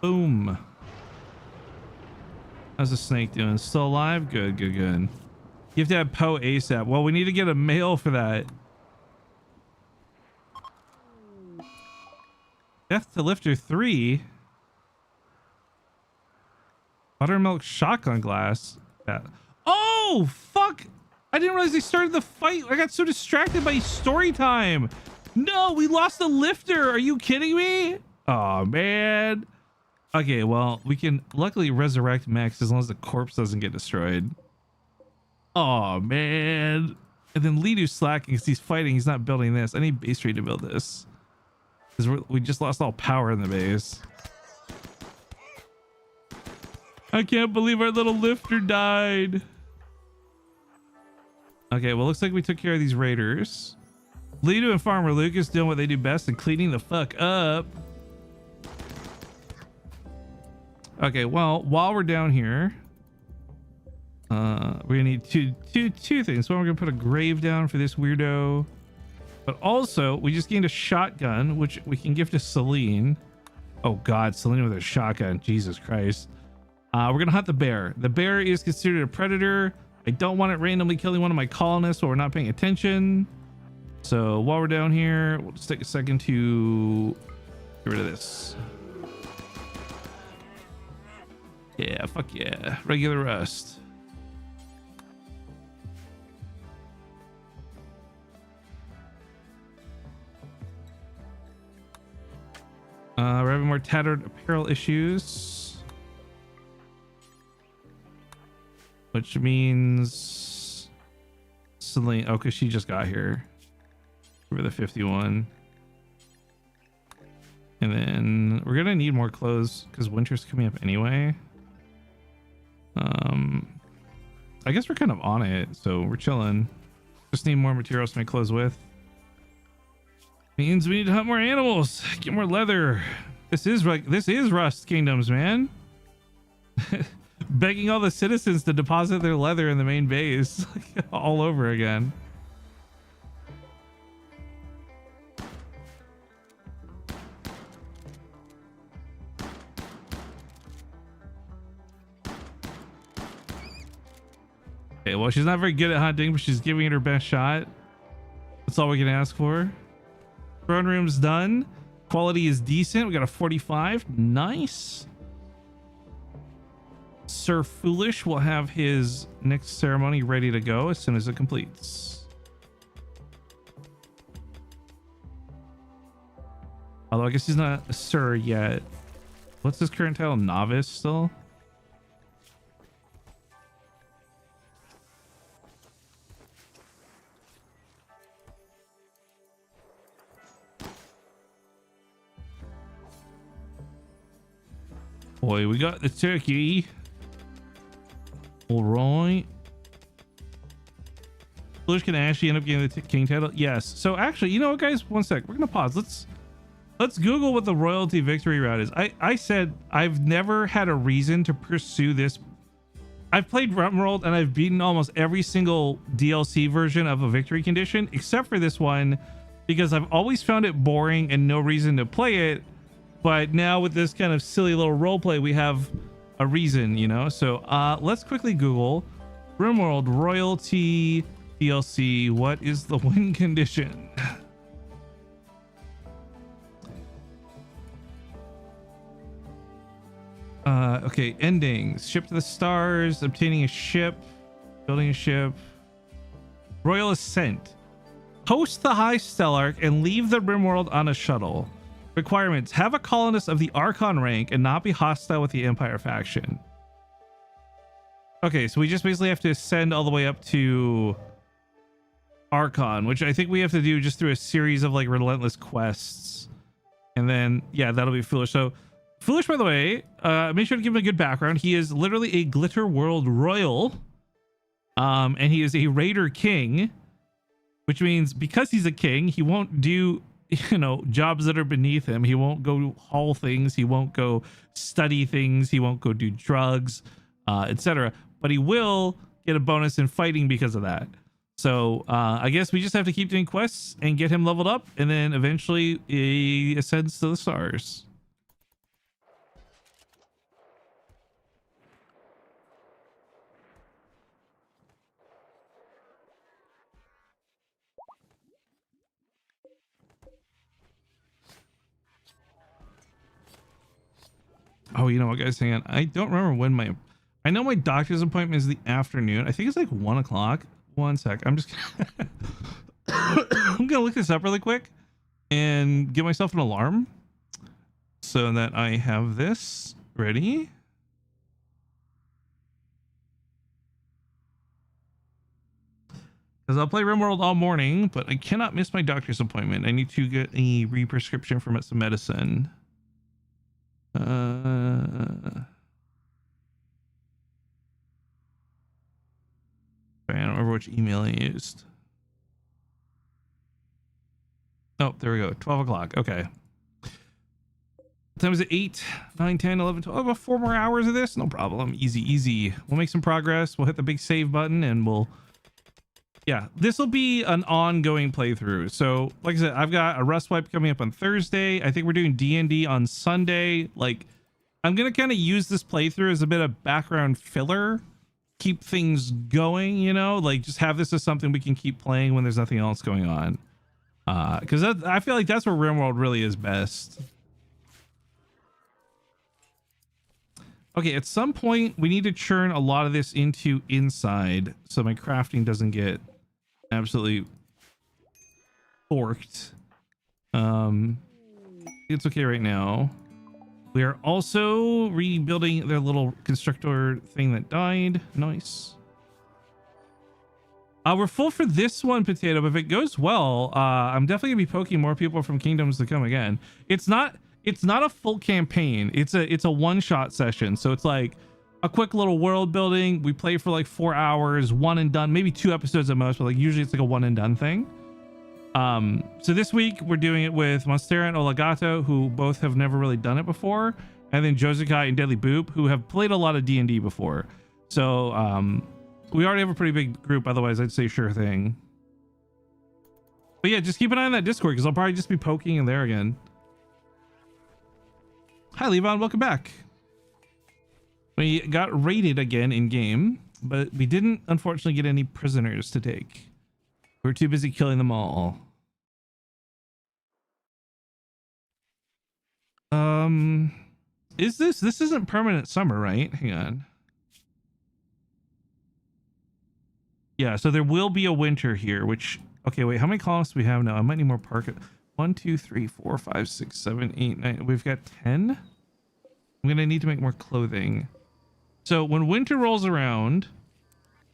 Boom. How's the snake doing? Still alive? Good, good, good. You have to have Poe ASAP. Well, we need to get a male for that. Death to Lifter 3. Buttermilk shotgun glass. Oh, fuck. I didn't realize they started the fight. I got so distracted by story time. No, we lost the lifter. Are you kidding me? Oh, man. Okay, well, we can luckily resurrect Max as long as the corpse doesn't get destroyed. Oh, man. And then Ledoo's slacking because he's fighting. He's not building this. I need base trade to build this. Because we just lost all power in the base. I can't believe our little lifter died. Okay, well, looks like we took care of these raiders. Ledoo and Farmerlucas doing what they do best and cleaning the fuck up. Okay, well, while we're down here, we're gonna need two things. One, we're gonna put a grave down for this weirdo, but also we just gained a shotgun, which we can give to Celine. Oh God, Celine with a shotgun! Jesus Christ. We're gonna hunt the bear. The bear is considered a predator. I don't want it randomly killing one of my colonists while we're not paying attention. So while we're down here, we'll just take a second to get rid of this. Yeah, fuck yeah. Regular rust. We're having more tattered apparel issues. Which means Celine, oh, because she just got here. For the 51. And then we're gonna need more clothes because winter's coming up anyway. I guess we're kind of on it, so we're chilling. Just need more materials to make clothes with. Means we need to hunt more animals, get more leather. This is Rust Kingdoms, man. Begging all the citizens to deposit their leather in the main base all over again. Okay, well, she's not very good at hunting, but she's giving it her best shot. That's all we can ask for. Throne room's done. Quality is decent. We got a 45. Nice. Sir Foolish will have his next ceremony ready to go as soon as it completes. Although I guess he's not a sir yet. What's his current title? Novice still? Boy, we got the turkey. All right. Foolish can actually end up getting the king title. Yes. So actually, you know what, guys? One sec. We're gonna pause. Let's Google what the royalty victory route is. I said I've never had a reason to pursue this. I've played RimWorld and I've beaten almost every single DLC version of a victory condition except for this one because I've always found it boring and no reason to play it. But now with this kind of silly little role play, we have a reason, you know? So let's quickly Google RimWorld royalty DLC. What is the win condition? Okay, endings. Ship to the stars, obtaining a ship, building a ship. Royal Ascent. Host the High Stellarch and leave the RimWorld on a shuttle. Requirements: have a colonist of the Archon rank and not be hostile with the Empire faction. Okay, so we just basically have to ascend all the way up to Archon, which I think we have to do just through a series of like relentless quests. And then, yeah, that'll be Foolish. So Foolish, by the way, make sure to give him a good background. He is literally a Glitter World Royal. And he is a Raider King, which means because he's a king, he won't do, you know, jobs that are beneath him. He won't go haul things. He won't go study things. He won't go do drugs, etc. But he will get a bonus in fighting because of that. So I guess we just have to keep doing quests and get him leveled up, and then eventually he ascends to the stars. Oh, you know what, guys? Hang on. I don't remember when I know my doctor's appointment is the afternoon. I think it's like 1 o'clock. One sec. I'm just I'm gonna look this up really quick and give myself an alarm so that I have this ready. Because I'll play RimWorld all morning, but I cannot miss my doctor's appointment. I need to get a re-prescription for some medicine. I don't remember which email I used. Oh, there we go. 12 o'clock. Okay. What time is it? 8, 9, 10, 11, 12. About 4 more hours of this. No problem. Easy, easy. We'll make some progress. We'll hit the big save button and we'll... Yeah, this will be an ongoing playthrough. So, like I said, I've got a Rust Wipe coming up on Thursday. I think we're doing D&D on Sunday. Like, I'm going to kind of use this playthrough as a bit of background filler. Keep things going, you know? Like, just have this as something we can keep playing when there's nothing else going on. Because I feel like that's where RimWorld really is best. Okay, at some point we need to churn a lot of this into inside so my crafting doesn't get absolutely forked. It's okay right now. We are also rebuilding their little constructor thing that died. Nice. We're full for this one, Potato, but if it goes well, I'm definitely gonna be poking more people from Kingdoms to Come again. It's not a full campaign. It's a one-shot session. So it's like a quick little world building. We play for like 4 hours, one and done, maybe 2 episodes at most, but like usually it's like a one and done thing. So this week we're doing it with Monstera and Olagato, who both have never really done it before, and then Josukai and Deadly Boop, who have played a lot of D&D before. So we already have a pretty big group, otherwise I'd say sure thing. But yeah, just keep an eye on that Discord because I'll probably just be poking in there again. Hi Levon, welcome back. We got raided again in game, but we didn't unfortunately get any prisoners to take. We're too busy killing them all. This isn't permanent summer, right? Hang on. Yeah, so there will be a winter here, which, okay, wait, how many columns do we have now? I might need more park. 1, 2, 3, 4, 5, 6, 7, 8, 9. We've got 10. I'm gonna need to make more clothing. So when winter rolls around,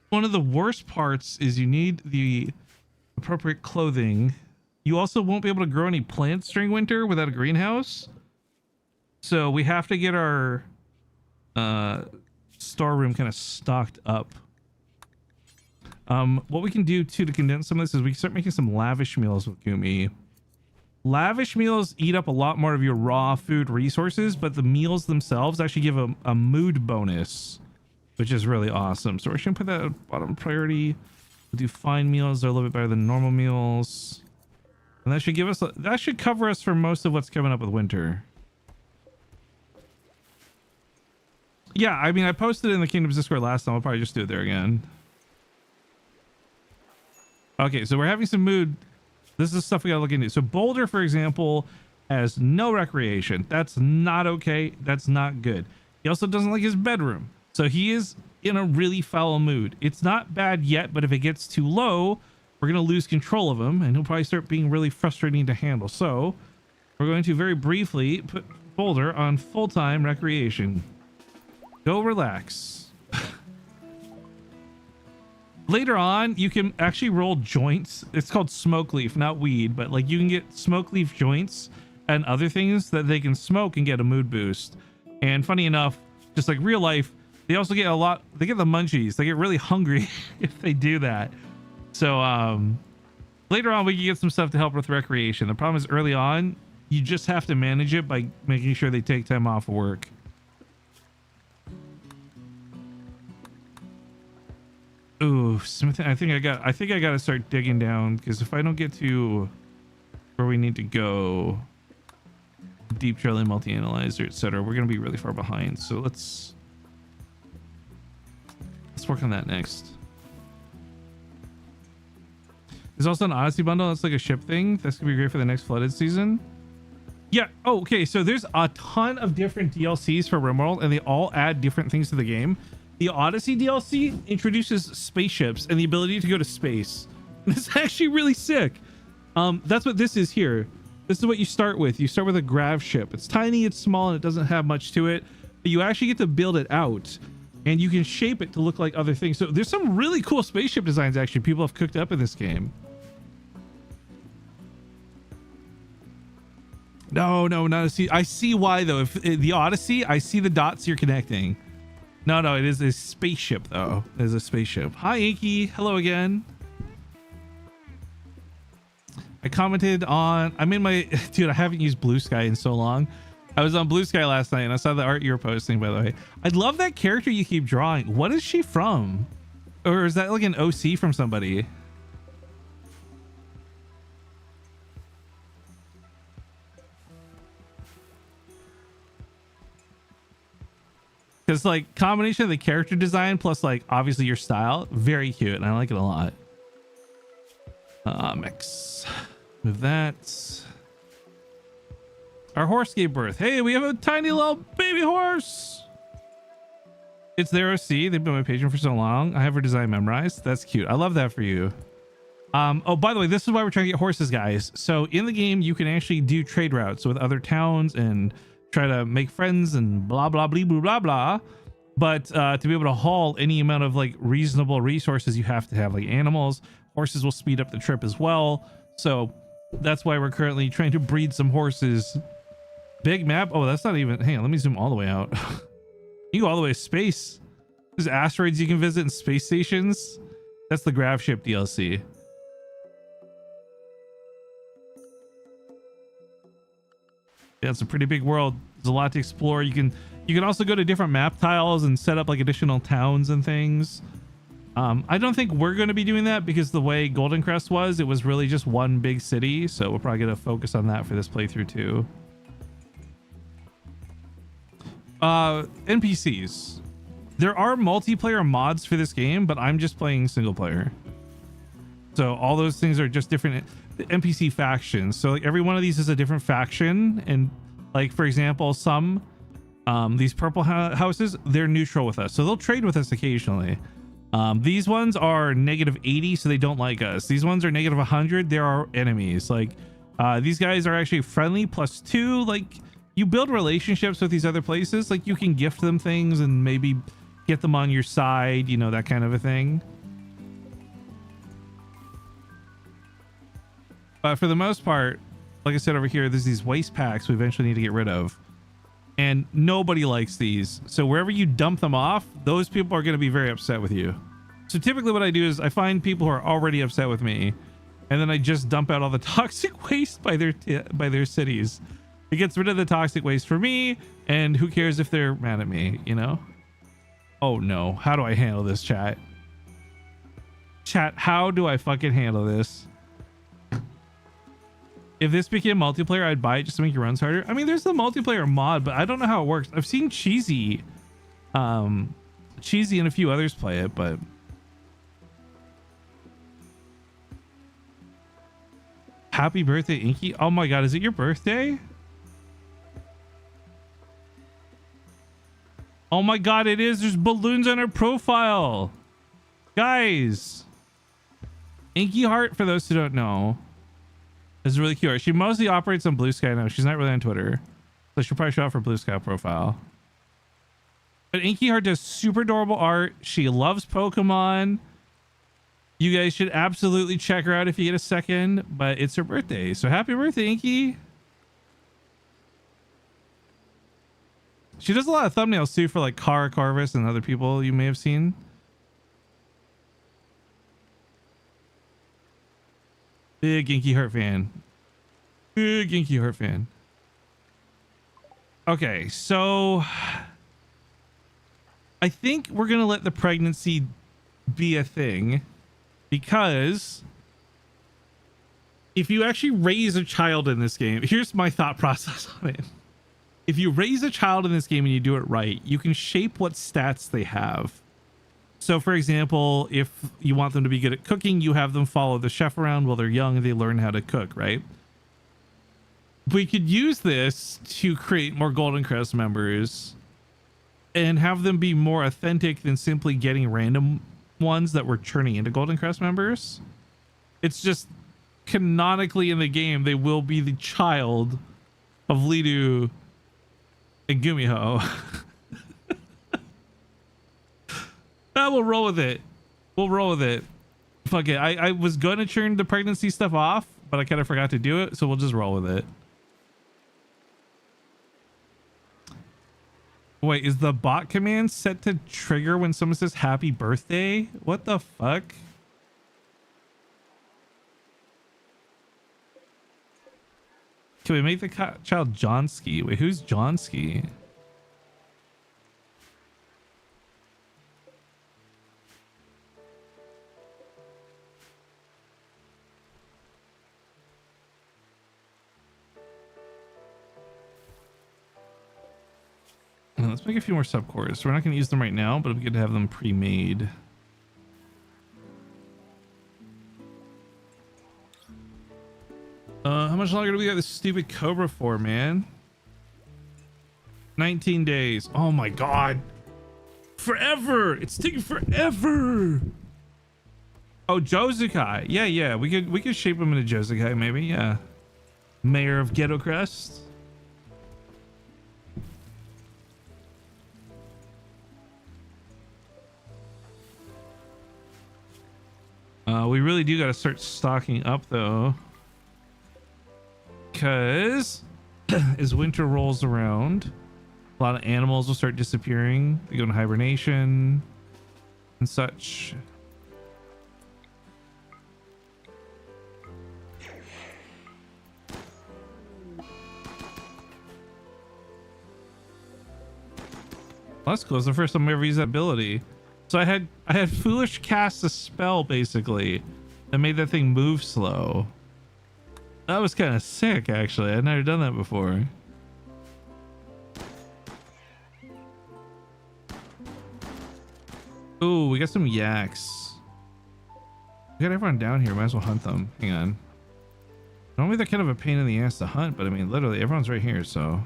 one of the worst parts is you need the appropriate clothing. You also won't be able to grow any plants during winter without a greenhouse. So we have to get our storeroom kind of stocked up. What we can do too to condense some of this is we can start making some lavish meals with Gumi. Lavish meals eat up a lot more of your raw food resources, but the meals themselves actually give a mood bonus, which is really awesome. So we're just gonna put that at bottom priority. We'll do fine meals. They're a little bit better than normal meals. And that should give us, that should cover us for most of what's coming up with winter. Yeah, I mean, I posted it in the Kingdoms Discord last time. I'll probably just do it there again. Okay, so we're having some mood. This is stuff we gotta look into. So Boulder, for example, has no recreation. That's not okay. That's not good. He also doesn't like his bedroom. So he is in a really foul mood. It's not bad yet, but if it gets too low, we're gonna lose control of him and he'll probably start being really frustrating to handle. So we're going to very briefly put Boulder on full-time recreation. Go relax. Later on, you can actually roll joints. It's called smoke leaf, not weed, but like you can get smoke leaf joints and other things that they can smoke and get a mood boost. And funny enough, just like real life, they also get they get the munchies. They get really hungry if they do that. So later on, we can get some stuff to help with recreation. The problem is early on, you just have to manage it by making sure they take time off of work. Ooh, Smith, I think I got to start digging down because if I don't get to where we need to go, deep drilling, multi-analyzer, etc., we're gonna be really far behind. So let's work on that next. There's also an Odyssey bundle that's like a ship thing. That's gonna be great for the next flooded season. Yeah. Oh, okay. So there's a ton of different DLCs for RimWorld, and they all add different things to the game. The Odyssey DLC introduces spaceships and the ability to go to space. It's actually really sick. That's what this is here. This is what you start with. You start with a grav ship. It's tiny, it's small, and it doesn't have much to it. But you actually get to build it out, and you can shape it to look like other things. So there's some really cool spaceship designs actually people have cooked up in this game. No, not a C. I see why though. If the Odyssey, I see the dots you're connecting. No, it is a spaceship though. It is a spaceship. Hi, Inky. Hello again. I commented on, I'm in my, dude, I haven't used Blue Sky in so long. I was on Blue Sky last night and I saw the art you were posting, by the way. I love that character you keep drawing. What is she from? Or is that like an OC from somebody? Because like combination of the character design plus like obviously your style, very cute, and I like it a lot. Mix. Move that. Our horse gave birth. Hey, we have a tiny little baby horse. It's their OC. They've been my patron for so long. I have her design memorized. That's cute. I love that for you. Oh, by the way, this is why we're trying to get horses, guys. So in the game, you can actually do trade routes with other towns and try to make friends and blah, blah, blah, blah, blah, blah. But to be able to haul any amount of like reasonable resources, you have to have like animals. Horses will speed up the trip as well. So that's why we're currently trying to breed some horses. Big map. Oh, that's not even, hang on, let me zoom all the way out. You go all the way to space. There's asteroids you can visit and space stations. That's the Grav Ship DLC. Yeah, it's a pretty big world. There's a lot to explore. You can also go to different map tiles and set up like additional towns and things. I don't think we're going to be doing that because the way Goldencrest was, it was really just one big city. So we're probably going to focus on that for this playthrough too. NPCs. There are multiplayer mods for this game, but I'm just playing single player. So all those things are just different NPC factions. So like every one of these is a different faction. And like, for example, some, these purple houses, they're neutral with us. So they'll trade with us occasionally. These ones are -80, so they don't like us. These ones are -100. They're our enemies. Like, these guys are actually friendly +2. Like, you build relationships with these other places. Like, you can gift them things and maybe get them on your side, you know, that kind of a thing. But for the most part, like I said over here, there's these waste packs we eventually need to get rid of. And nobody likes these. So wherever you dump them off, those people are going to be very upset with you. So typically what I do is I find people who are already upset with me, and then I just dump out all the toxic waste by their cities. It gets rid of the toxic waste for me, and who cares if they're mad at me, you know? Oh no, how do I handle this, chat? Chat, how do I fucking handle this? If this became multiplayer, I'd buy it just to make your runs harder. I mean, there's the multiplayer mod, but I don't know how it works. I've seen Cheesy and a few others play it, but happy birthday, Inky. Oh my god, is it your birthday? Oh my god, it is. There's balloons on her profile. Guys. Inky Heart, for those who don't know, is really cute. She mostly operates on Blue Sky now. She's not really on Twitter. So she'll probably show up for Blue Sky profile. But Inky Heart does super adorable art. She loves Pokemon. You guys should absolutely check her out if you get a second. But it's her birthday. So happy birthday, Inky. She does a lot of thumbnails too for like Kara Carvis and other people you may have seen. Big Inky Heart fan. Big Inky Heart fan. Okay, so I think we're going to let the pregnancy be a thing, because if you actually raise a child in this game, here's my thought process on it. If you raise a child in this game and you do it right, you can shape what stats they have. So for example, if you want them to be good at cooking, you have them follow the chef around while they're young and they learn how to cook, right? We could use this to create more Goldencrest members and have them be more authentic than simply getting random ones that we're turning into Goldencrest members. It's just canonically in the game, they will be the child of Ledoo and Gumiho. We'll roll with it. We'll roll with it. Fuck it. I was going to turn the pregnancy stuff off, but I kind of forgot to do it, so we'll just roll with it. Wait, is the bot command set to trigger when someone says happy birthday? What the fuck? Can we make the child Johnski? Wait, who's Johnski? Let's make a few more subcores. We're not going to use them right now, but it'd be good to have them pre-made. How much longer do we got this stupid Cobra for, man? 19 days. Oh my god. forever. It's taking forever. Oh, Josukai. Yeah. We could shape him into Josukai, maybe. Yeah. Mayor of Goldencrest. We really do got to start stocking up though, because as winter rolls around, a lot of animals will start disappearing. They go into hibernation and such. Well, that's cool. It's the first time I ever used that ability. So I had Foolish cast a spell basically that made that thing move slow. That was kind of sick actually. I'd never done that before. Ooh, we got some yaks. We got everyone down here. Might as well hunt them. Hang on. Normally they're kind of a pain in the ass to hunt, but I mean literally everyone's right here, so.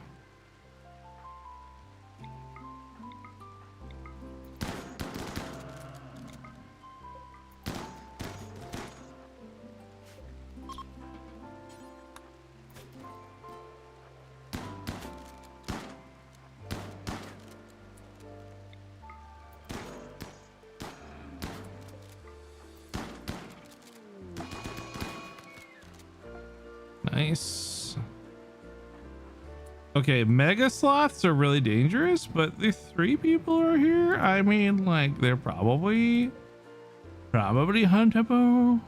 Nice. Okay, mega sloths are really dangerous, but the 3 people are here. I mean, like, they're probably huntable.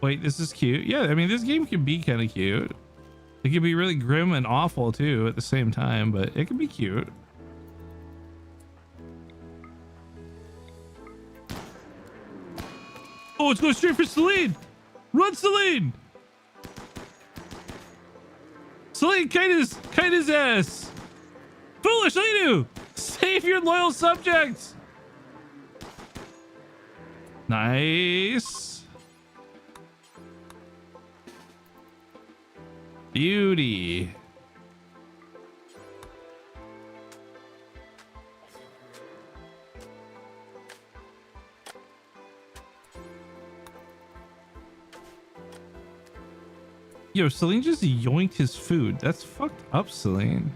Wait, this is cute. Yeah, I mean, this game can be kind of cute. It can be really grim and awful too at the same time, but it can be cute. Oh, it's going straight for Celine. Run, Celine. Celine, kite his ass. Foolish Ledoo, save your loyal subjects. Nice. Beauty. Yo, Celine just yoinked his food. That's fucked up, Celine.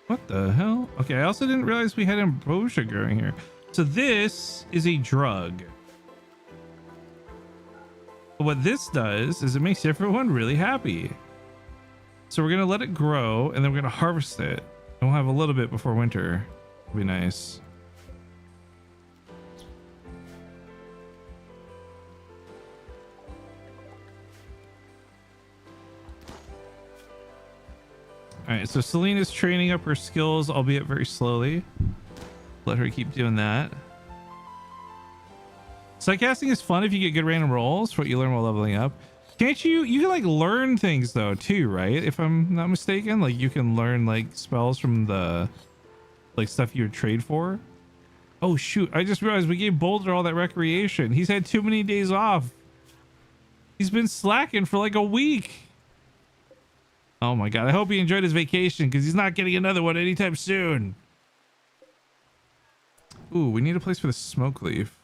What the hell? Okay, I also didn't realize we had ambrosia growing here. So this is a drug. What this does is it makes everyone really happy. So we're gonna let it grow and then we're gonna harvest it. And we'll have a little bit before winter. It'll be nice. All right, so Celine is training up her skills, albeit very slowly. Let her keep doing that. Psycasting is fun if you get good random rolls for what you learn while leveling up. Can't you can like learn things though too, right? If I'm not mistaken, like you can learn like spells from the like stuff you would trade for. Oh shoot, I just realized we gave Boulder all that recreation. He's had too many days off. He's been slacking for like a week. Oh my god, I hope he enjoyed his vacation because he's not getting another one anytime soon. Ooh, we need a place for the smoke leaf.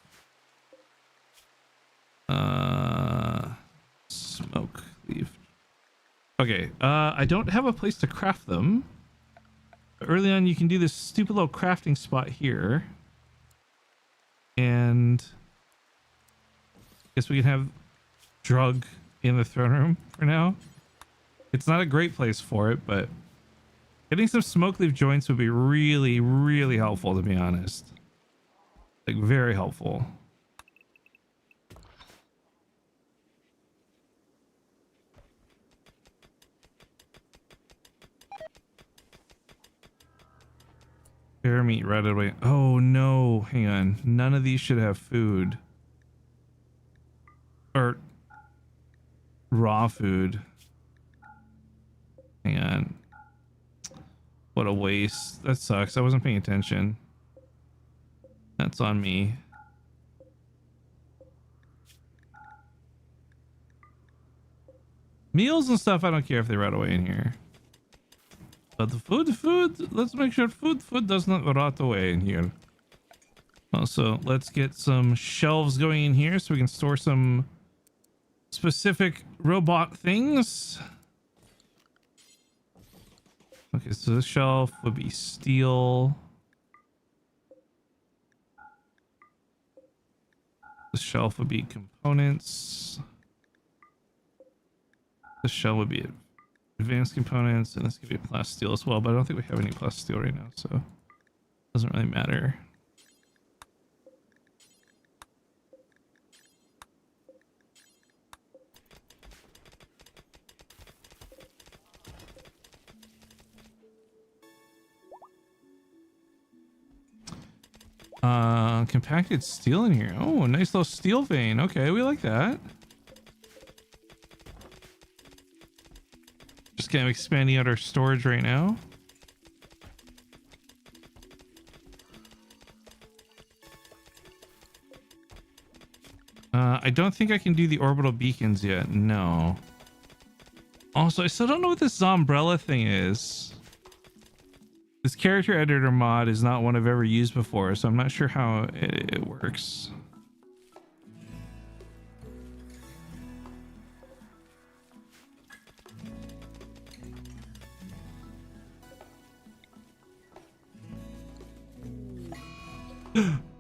Smoke leaf. Okay, I don't have a place to craft them. Early on, you can do this stupid little crafting spot here. And I guess we can have drug in the throne room for now. It's not a great place for it, but getting some smoke leaf joints would be really, really helpful, to be honest. Like, very helpful. Bear meat right away. Oh no, hang on. None of these should have food. Or raw food. Hang on. What a waste. That sucks. I wasn't paying attention. That's on me. Meals and stuff, I don't care if they right away in here. But the food, let's make sure food does not rot away in here. Also, let's get some shelves going in here so we can store some specific robot things. Okay, so this shelf would be steel. This shelf would be components. This shelf would be advanced components, and this could be plasteel as well, but I don't think we have any plasteel right now, so it doesn't really matter. Compacted steel in here. Oh, a nice little steel vein. Okay, we like that. Just kind of expanding out our storage right now. I don't think I can do the orbital beacons yet. No. Also, I still don't know what this Zombrella thing is. This character editor mod is not one I've ever used before, so I'm not sure how it works.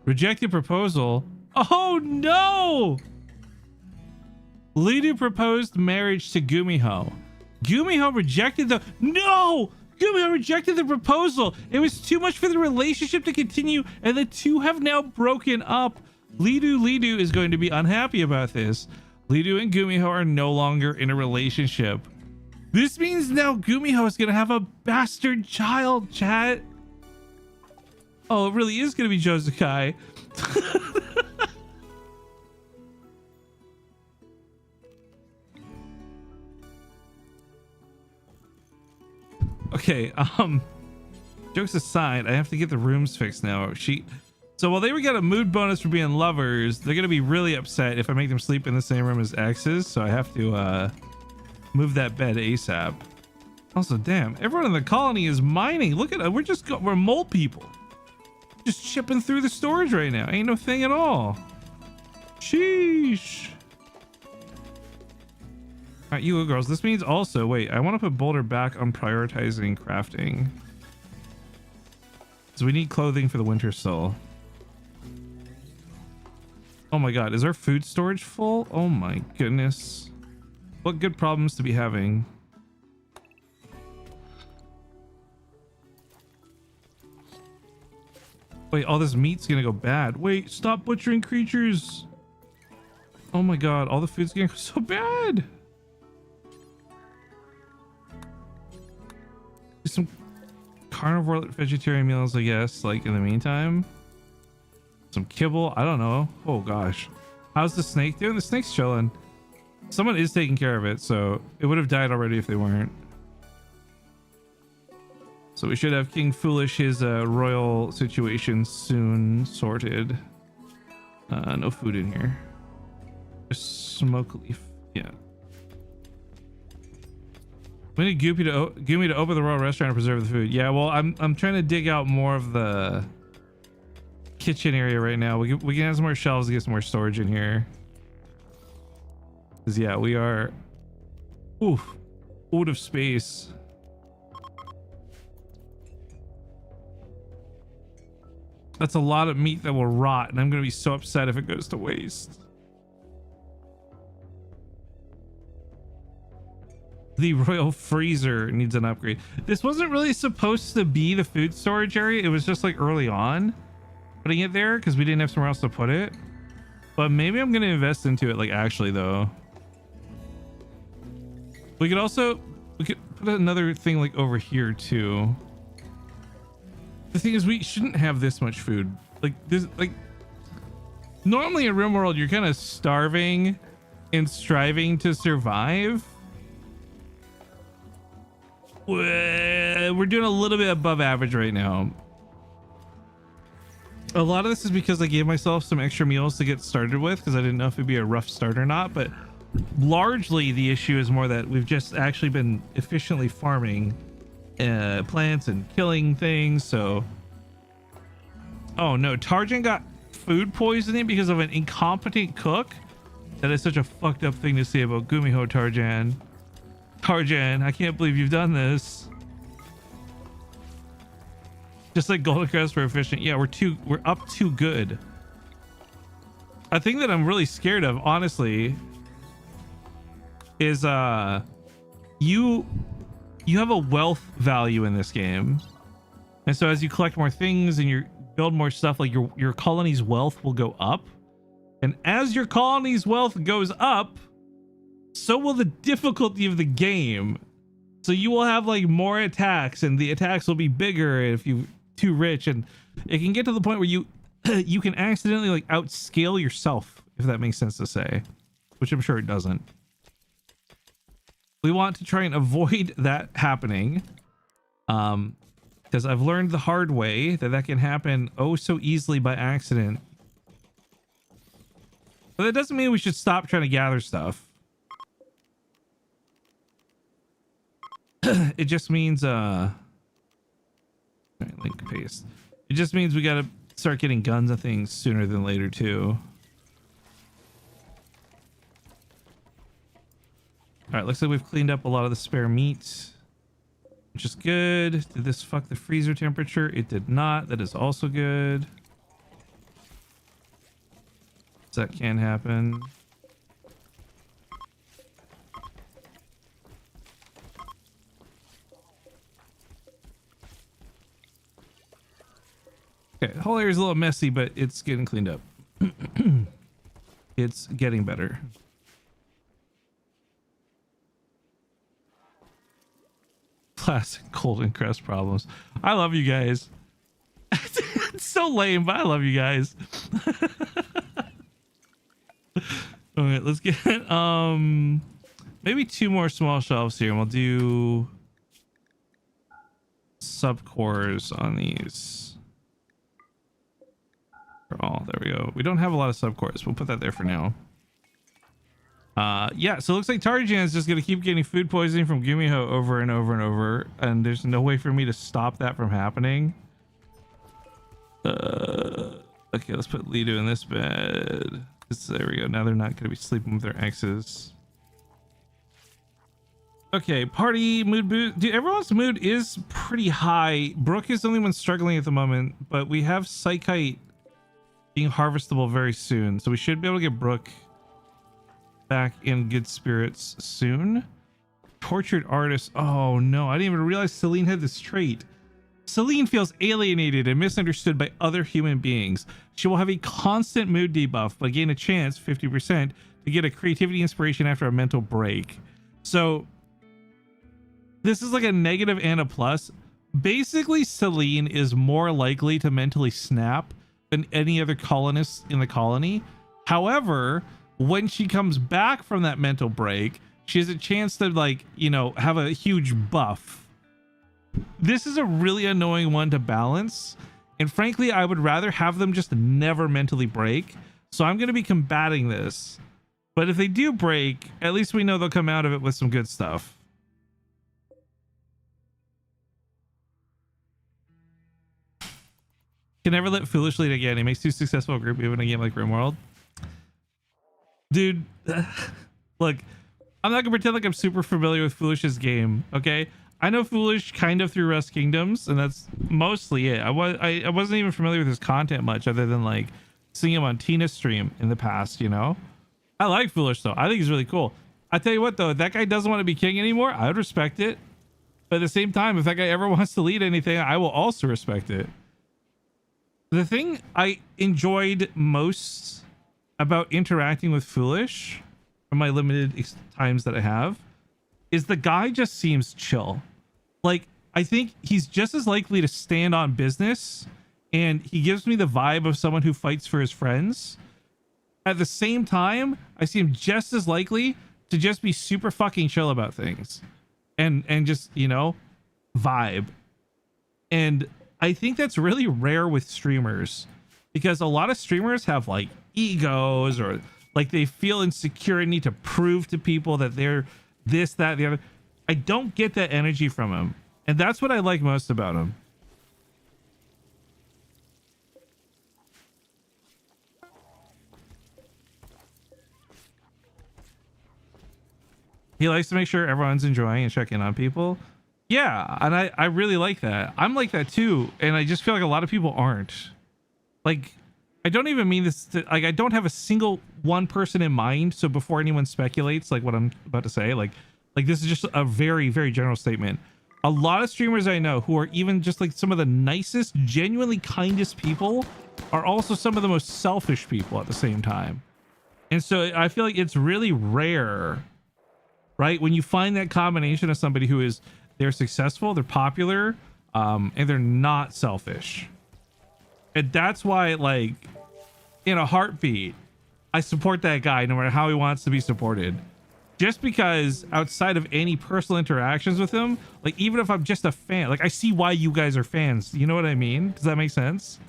Rejected proposal. Oh no! Ledoo proposed marriage to Gumiho. Gumiho rejected the... No! Gumiho rejected the proposal. It was too much for the relationship to continue, and the two have now broken up. Ledoo is going to be unhappy about this. Ledoo and Gumiho are no longer in a relationship. This means now Gumiho is going to have a bastard child, chat. Oh, it really is going to be Josukai. Okay, jokes aside, I have to get the rooms fixed now. So while they were getting a mood bonus for being lovers, they're gonna be really upset if I make them sleep in the same room as exes, so I have to move that bed ASAP. Also, damn, everyone in the colony is mining. Look at it, we're mole people. Just chipping through the storage right now. Ain't no thing at all. Sheesh. All right, you girls, this means also, wait, I want to put Boulder back on prioritizing crafting. So we need clothing for the winter still. Oh my god, is our food storage full? Oh my goodness. What good problems to be having. Wait, all this meat's gonna go bad. Wait, stop butchering creatures. Oh my god, all the food's gonna go so bad. Some carnivore vegetarian meals, I guess, like in the meantime. Some kibble, I don't know. Oh gosh. How's the snake doing? The snake's chilling. Someone is taking care of it, so it would have died already if they weren't. So we should have King Foolish, his royal situation soon sorted. No food in here. Just smoke leaf. Yeah. We need Gumi to open the royal restaurant and preserve the food. Yeah, well, I'm trying to dig out more of the kitchen area right now. We can have some more shelves to get some more storage in here. Cause yeah, we are out of space. That's a lot of meat that will rot, and I'm gonna be so upset if it goes to waste. The royal freezer needs an upgrade. This wasn't really supposed to be the food storage area. It was just like early on putting it there because we didn't have somewhere else to put it. But maybe I'm gonna invest into it, like actually though. We could put another thing like over here too. The thing is, we shouldn't have this much food. Like this, like normally in RimWorld, you're kind of starving and striving to survive. We're doing a little bit above average right now. A lot of this is because I gave myself some extra meals to get started with because I didn't know if it'd be a rough start or not, but largely the issue is more that we've just actually been efficiently farming plants and killing things. So, oh no, Tarjan got food poisoning because of an incompetent cook. That is such a fucked up thing to say about Gumiho, Tarjan. Tarjan, I can't believe you've done this. Just like Goldencrest, we're efficient. Yeah, we're up too good. A thing that I'm really scared of, honestly, is you have a wealth value in this game, and so as you collect more things and you build more stuff, like your colony's wealth will go up, and as your colony's wealth goes up, so will the difficulty of the game. So you will have like more attacks, and the attacks will be bigger if you're too rich, and it can get to the point where you you can accidentally like outscale yourself, if that makes sense to say, which I'm sure it doesn't. We want to try and avoid that happening, because I've learned the hard way that can happen oh so easily by accident. But that doesn't mean we should stop trying to gather stuff. It just means link paste. It just means we gotta start getting guns and things sooner than later too. All right, looks like we've cleaned up a lot of the spare meat, which is good. Did this fuck the freezer temperature? It did not. That is also good. That can happen. Okay, the whole area is a little messy, but it's getting cleaned up. It's getting better. Classic Goldencrest problems. I love you guys. It's so lame, but I love you guys. All right, let's get maybe 2 more small shelves here, and we'll do subcores on these. Oh, there we go. We don't have a lot of subcores. We'll put that there for now. Yeah, so it looks like Tarjan's just gonna keep getting food poisoning from Gumiho over and over and over, and there's no way for me to stop that from happening. Okay, let's put Ledoo in this bed. There we go. Now they're not gonna be sleeping with their exes. Okay, party mood boost. Dude, everyone's mood is pretty high. Brooke is the only one struggling at the moment, but we have Psychite being harvestable very soon, so we should be able to get Brooke back in good spirits soon. Tortured artist. Oh no, I didn't even realize Celine had this trait. Celine feels alienated and misunderstood by other human beings. She will have a constant mood debuff, but gain a chance, 50%, to get a creativity inspiration after a mental break. So this is like a negative and a plus. Basically, Celine is more likely to mentally snap than any other colonist in the colony. However, when she comes back from that mental break, she has a chance to, like, you know, have a huge buff. This is a really annoying one to balance, and frankly I would rather have them just never mentally break, so I'm going to be combating this. But if they do break, at least we know they'll come out of it with some good stuff. Can never let Foolish lead again. He makes too successful a group even in a game like RimWorld. Dude, look, I'm not gonna pretend like I'm super familiar with Foolish's game, okay? I know Foolish kind of through Rust Kingdoms, and that's mostly it. I wasn't even familiar with his content much, other than like seeing him on Tina's stream in the past, you know? I like Foolish though. I think he's really cool. I tell you what though, if that guy doesn't want to be king anymore, I would respect it. But at the same time, if that guy ever wants to lead anything, I will also respect it. The thing I enjoyed most about interacting with Foolish from my limited times that I have is the guy just seems chill. Like, I think he's just as likely to stand on business, and he gives me the vibe of someone who fights for his friends. At the same time, I see him just as likely to just be super fucking chill about things and just, you know, vibe. And I think that's really rare with streamers, because a lot of streamers have like egos, or like they feel insecure and need to prove to people that they're this, that, the other. I don't get that energy from him. And that's what I like most about him. He likes to make sure everyone's enjoying and check in on people. Yeah, and I really like that. I'm like that too, and I just feel like a lot of people aren't. Like, I don't even mean this to, like, I don't have a single one person in mind, so before anyone speculates like what I'm about to say, like this is just a very, very general statement. A lot of streamers I know who are even just like some of the nicest, genuinely kindest people are also some of the most selfish people at the same time. And so I feel like it's really rare, right, when you find that combination of somebody who is, they're successful, they're popular, and they're not selfish. And that's why, like, in a heartbeat, I support that guy no matter how he wants to be supported. Just because outside of any personal interactions with him, like, even if I'm just a fan, like, I see why you guys are fans. You know what I mean? Does that make sense?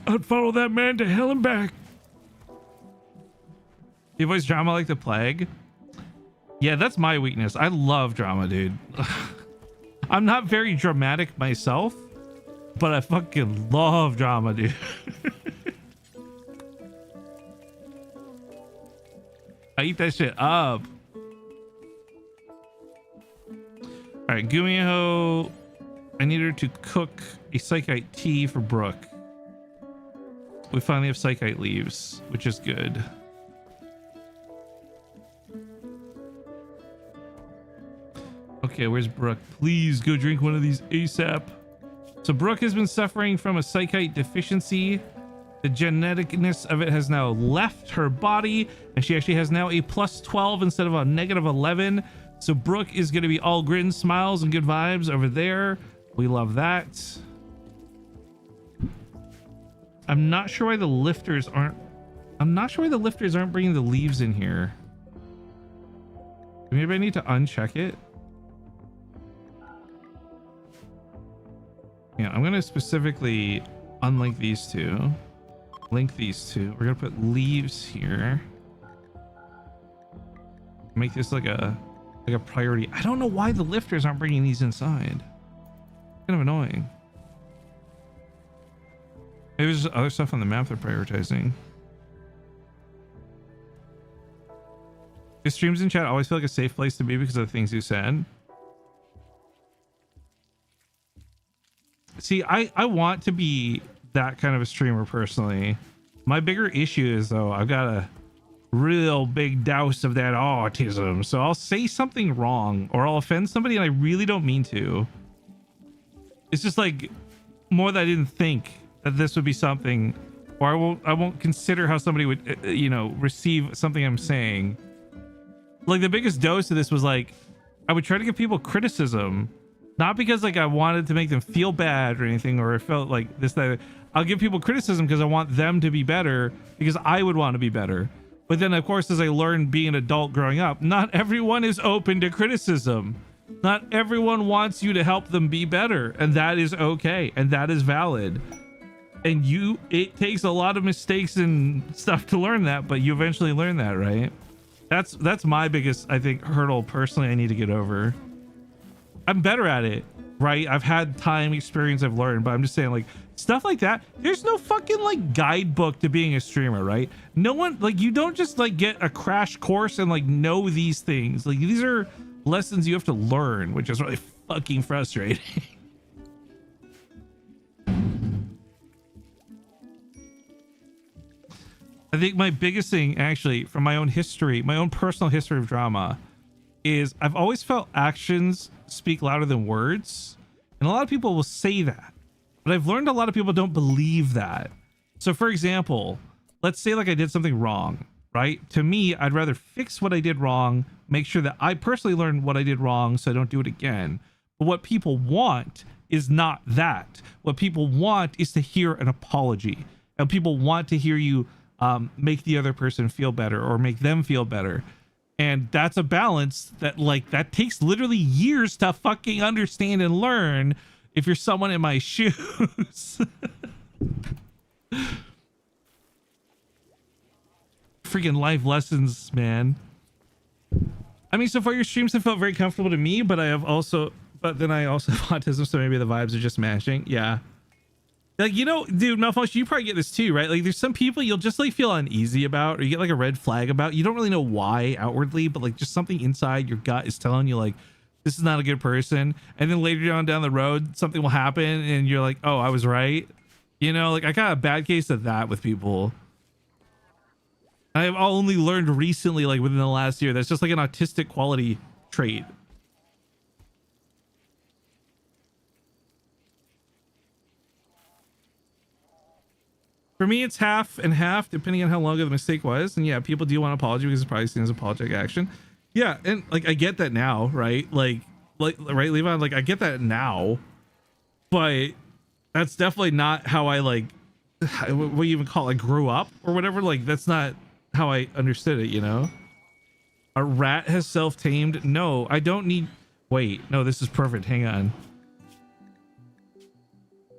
I'd follow that man to hell and back. You voice drama like the plague? Yeah, that's my weakness. I love drama, dude. I'm not very dramatic myself, but I fucking love drama, dude. I eat that shit up. All right, Gumiho. I need her to cook a psychite tea for Brooke. We finally have psychite leaves, which is good. Okay, where's Brooke? Please go drink one of these ASAP. So Brooke has been suffering from a psychite deficiency. The geneticness of it has now left her body, and she actually has now a +12 instead of a -11. So Brooke is going to be all grin, smiles, and good vibes over there. We love that. I'm not sure why the lifters aren't bringing the leaves in here. Maybe I need to uncheck it. Yeah, I'm gonna specifically unlink these two, link these two. We're gonna put leaves here. Make this like a priority. I don't know why the lifters aren't bringing these inside. Kind of annoying. Maybe there's other stuff on the map they're prioritizing. The streams in chat always feel like a safe place to be because of the things you said. See, I want to be that kind of a streamer personally. My bigger issue is, though, I've got a real big dose of that autism. So I'll say something wrong or I'll offend somebody and I really don't mean to. It's just like more that I didn't think that this would be something, or I won't consider how somebody would, you know, receive something I'm saying. Like the biggest dose of this was like, I would try to give people criticism. Not because like I wanted to make them feel bad or anything, or it felt like this, that. I'll give people criticism because I want them to be better, because I would want to be better. But then of course, as I learned being an adult growing up, not everyone is open to criticism. Not everyone wants you to help them be better, and that is okay, and that is valid. And it takes a lot of mistakes and stuff to learn that, but you eventually learn that, right? That's my biggest, I think, hurdle personally I need to get over. I'm better at it, right? I've had time, experience, I've learned, but I'm just saying, like, stuff like that, there's no fucking like guidebook to being a streamer, right? No one, like, you don't just like get a crash course and like know these things. Like, these are lessons you have to learn, which is really fucking frustrating. I think my biggest thing, actually, from my own history, my own personal history of drama, is I've always felt actions speak louder than words. And a lot of people will say that, but I've learned a lot of people don't believe that. So for example, let's say like I did something wrong, right? To me, I'd rather fix what I did wrong, make sure that I personally learn what I did wrong so I don't do it again. But what people want is not that. What people want is to hear an apology, and people want to hear you make the other person feel better or make them feel better. And that's a balance that, like, that takes literally years to fucking understand and learn if you're someone in my shoes. Freaking life lessons, man. I mean, so far your streams have felt very comfortable to me, but then I also have autism, so maybe the vibes are just mashing. Yeah. Like, you know, dude, Malfunction, you probably get this too, right? Like, there's some people you'll just like feel uneasy about, or you get like a red flag about. You don't really know why outwardly, but like just something inside your gut is telling you like, this is not a good person. And then later on down the road, something will happen and you're like, oh, I was right. You know, like I got a bad case of that with people. I've only learned recently, like within the last year, that's just like an autistic quality trait. For me, it's half and half, depending on how long the mistake was. And yeah, people do want to apologize because it's probably seen as apologetic action. Yeah, and like I get that now, right? Like right, Levi? Like I get that now, but that's definitely not how I like what you even call it, grew up or whatever. Like that's not how I understood it, you know? A rat has self-tamed. No, I don't need. Wait, no, this is perfect. Hang on.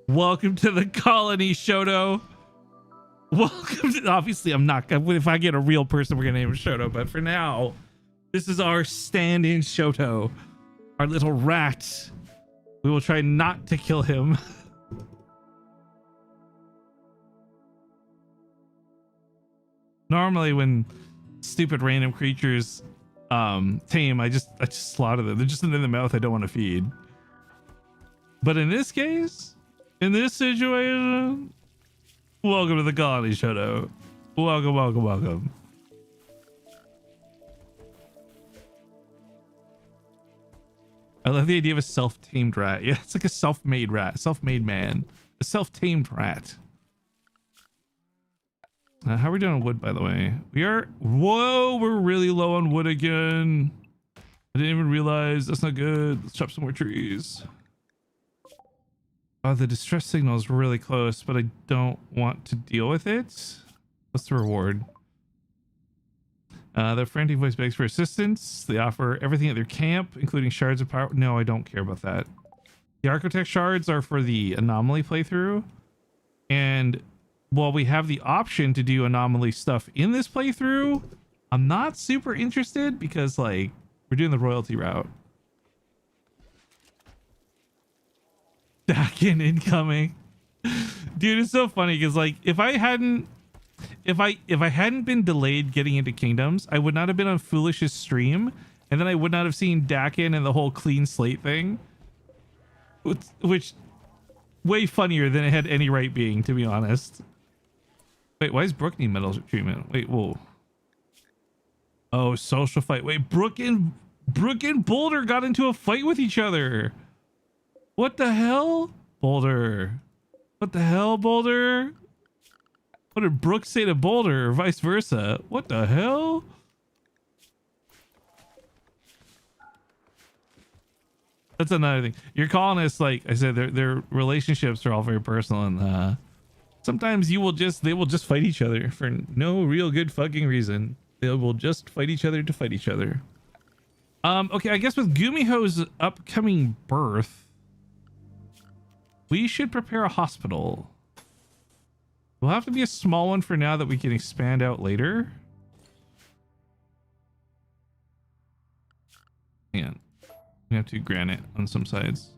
Welcome to the colony, Shoto. Welcome to, obviously I'm not, if I get a real person we're gonna name him Shoto, but for now this is our stand-in Shoto, our little rat. We will try not to kill him. Normally when stupid random creatures tame, I just slaughter them. They're just in the mouth I don't want to feed. But in this case, in this situation, welcome to the colony, Shoto. Welcome, welcome, welcome. I love the idea of a self-tamed rat. Yeah, it's like a self-made rat, self-made man, a self-tamed rat. How are we doing on wood, by the way? We are, whoa, we're really low on wood again. I didn't even realize. That's not good. Let's chop some more trees. Oh, the distress signal is really close, but I don't want to deal with it. What's the reward? The frantic voice begs for assistance. They offer everything at their camp, including shards of power. No, I don't care about that. The architect shards are for the anomaly playthrough. And while we have the option to do anomaly stuff in this playthrough, I'm not super interested because like we're doing the royalty route. Dakin incoming. Dude, it's so funny because like if I hadn't been delayed getting into kingdoms, I would not have been on Foolish's stream, and then I would not have seen Dakin and the whole clean slate thing, which way funnier than it had any right being, to be honest. Wait, why does Brooke need metal treatment? Wait, whoa. Oh, social fight. Wait, Brooke and Boulder got into a fight with each other. What the hell? Boulder. What the hell, Boulder? What did Brooke say to Boulder or vice versa? What the hell? That's another thing. Your colonists, like I said, their relationships are all very personal, and sometimes they will just fight each other for no real good fucking reason. They will just fight each other to fight each other. Okay, I guess with Gumiho's upcoming birth, we should prepare a hospital. We'll have to be a small one for now that we can expand out later. Hang on. We have to granite on some sides.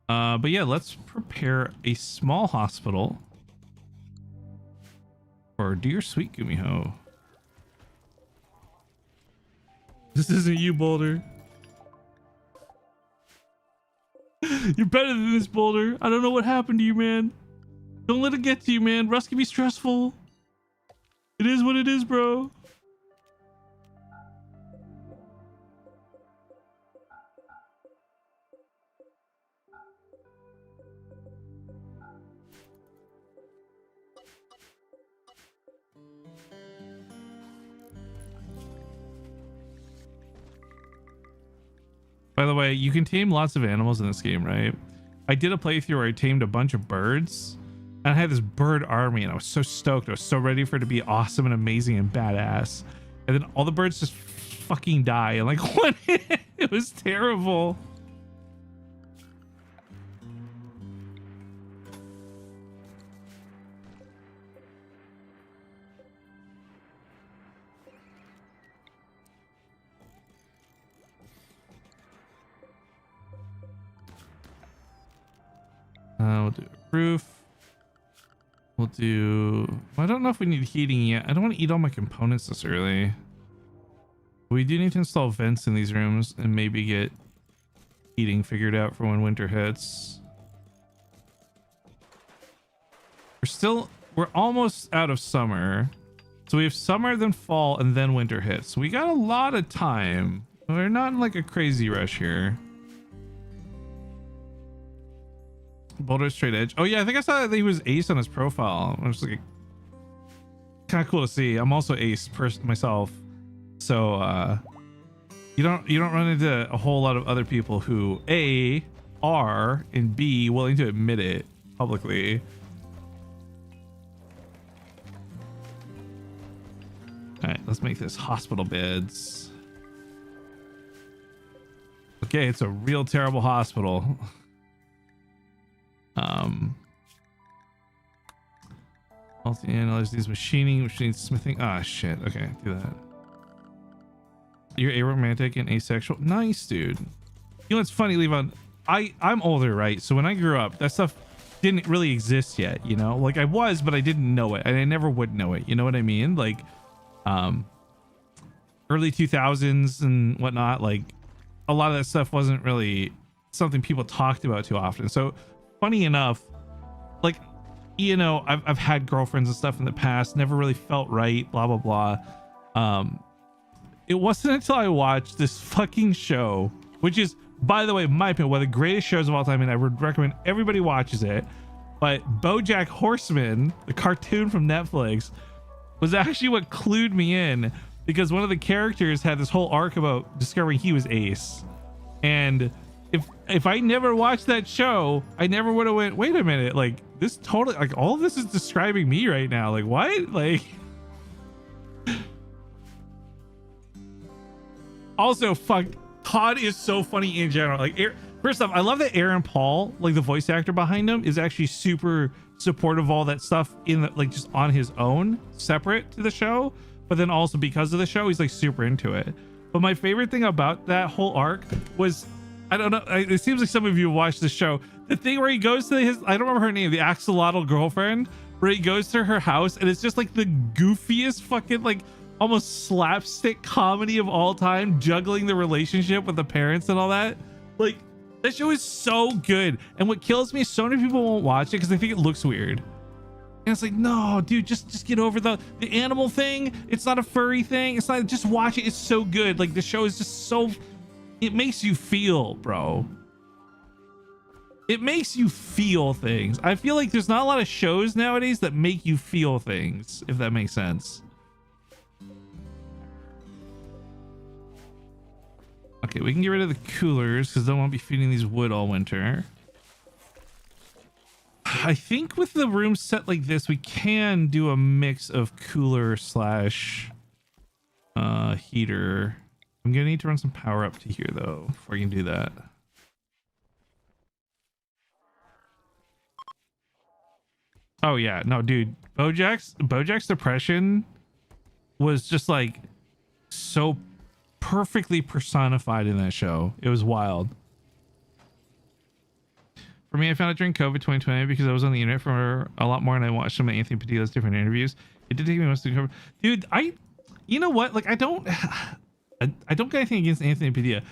But yeah, let's prepare a small hospital for dear sweet Gumiho. This isn't you, Boulder. You're better than this, Boulder. I don't know what happened to you, man. Don't let it get to you, man. Rust can be stressful. It is what it is, bro. By the way, you can tame lots of animals in this game, right? I did a playthrough where I tamed a bunch of birds, and I had this bird army, and I was so stoked. I was so ready for it to be awesome and amazing and badass. And then all the birds just fucking die. And like, what? It was terrible. We'll do roof. We'll do... I don't know if we need heating yet. I don't want to eat all my components this early. We do need to install vents in these rooms and maybe get heating figured out for when winter hits. We're almost out of summer. So we have summer, then fall, and then winter hits. So we got a lot of time. We're not in like a crazy rush here. Boulder straight edge. Oh yeah, I think I saw that he was ace on his profile. I was like, kind of cool to see. I'm also ace myself, so you don't run into a whole lot of other people who A are and B willing to admit it publicly. All right, let's make this hospital beds. Okay, it's a real terrible hospital. Multi-analyze these machine smithing. Ah, shit. Okay, do that. You're aromantic and asexual. Nice, dude. You know what's funny, Levon? I'm older, right? So when I grew up, that stuff didn't really exist yet, you know? Like I was, but I didn't know it, and I never would know it. You know what I mean? Like, early 2000s and whatnot. Like, a lot of that stuff wasn't really something people talked about too often. So funny enough, like, you know, I've had girlfriends and stuff in the past, never really felt right, blah blah blah. It wasn't until I watched this fucking show, which is, by the way, in my opinion, one of the greatest shows of all time, and I would recommend everybody watches it. But BoJack Horseman, the cartoon from Netflix, was actually what clued me in, because one of the characters had this whole arc about discovering he was ace. And if I never watched that show, I never would have went, wait a minute, like this totally, like all of this is describing me right now. Like what? Like, also, fuck, Todd is so funny in general. Like, first off, I love that Aaron Paul, like the voice actor behind him, is actually super supportive of all that stuff in the, like, just on his own, separate to the show. But then also because of the show, he's like super into it. But my favorite thing about that whole arc was, I don't know, it seems like some of you watched the show, the thing where he goes to his, I don't remember her name, the axolotl girlfriend, where he goes to her house and it's just like the goofiest fucking, like, almost slapstick comedy of all time, juggling the relationship with the parents and all that. Like, that show is so good. And what kills me is so many people won't watch it because they think it looks weird. And it's like, no, dude, just get over the animal thing. It's not a furry thing. It's not, just watch it. It's so good. Like, the show is just so, it makes you feel, bro. It makes you feel things. I feel like there's not a lot of shows nowadays that make you feel things, if that makes sense. Okay, we can get rid of the coolers because they won't be feeding these wood all winter. I think with the room set like this, we can do a mix of cooler slash heater. I'm gonna need to run some power up to here though before I can do that. Oh yeah, no, dude, BoJack's depression was just like so perfectly personified in that show. It was wild. For me, I found it during COVID 2020 because I was on the internet for a lot more and I watched some of Anthony Padilla's different interviews. It did take me most of the cover. Dude, you know what? Like, I don't get anything against Anthony Padilla.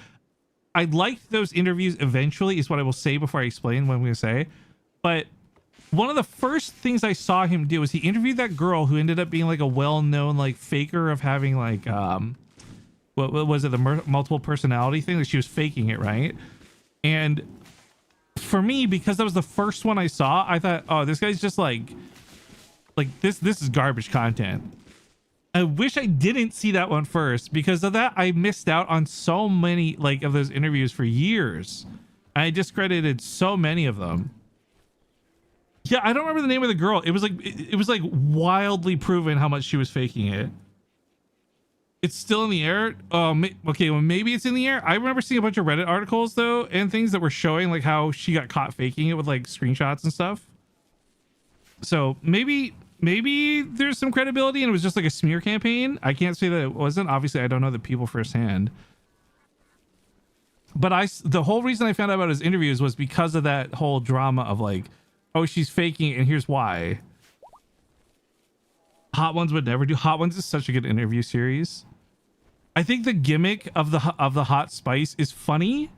I liked those interviews eventually, is what I will say before I explain what I'm going to say. But one of the first things I saw him do was he interviewed that girl who ended up being like a well-known like faker of having like what was it, the multiple personality thing? Like, she was faking it, right? And for me, because that was the first one I saw, I thought, oh, this guy's just like this is garbage content. I wish I didn't see that one first. Because of that, I missed out on so many like of those interviews for years. I discredited so many of them. Yeah, I don't remember the name of the girl. It was like wildly proven how much she was faking it. It's still in the air. Okay, well, maybe it's in the air. I remember seeing a bunch of Reddit articles though, and things that were showing like how she got caught faking it with like screenshots and stuff. So maybe there's some credibility and it was just like a smear campaign. I can't say that it wasn't. Obviously, I don't know the people firsthand. But the whole reason I found out about his interviews was because of that whole drama of like Oh, she's faking it, and here's why. Hot Ones would never do. Hot Ones is such a good interview series. I think the gimmick of the hot spice is funny,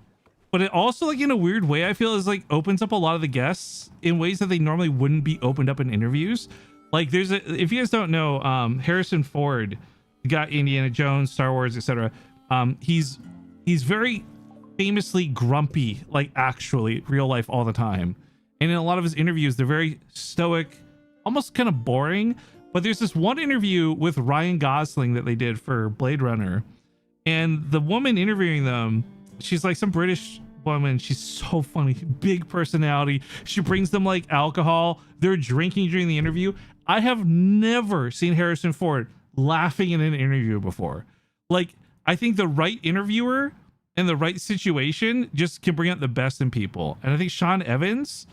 but it also, like, in a weird way, I feel is like opens up a lot of the guests in ways that they normally wouldn't be opened up in interviews. Like, there's a, if you guys don't know, Harrison Ford got Indiana Jones, Star Wars, etc. He's very famously grumpy, like actually real life all the time. And in a lot of his interviews, they're very stoic, almost kind of boring. But there's this one interview with Ryan Gosling that they did for Blade Runner. And the woman interviewing them, she's like some British woman. She's so funny, big personality. She brings them like alcohol. They're drinking during the interview. I have never seen Harrison Ford laughing in an interview before. Like, I think the right interviewer and the right situation just can bring out the best in people. And I think Sean Evans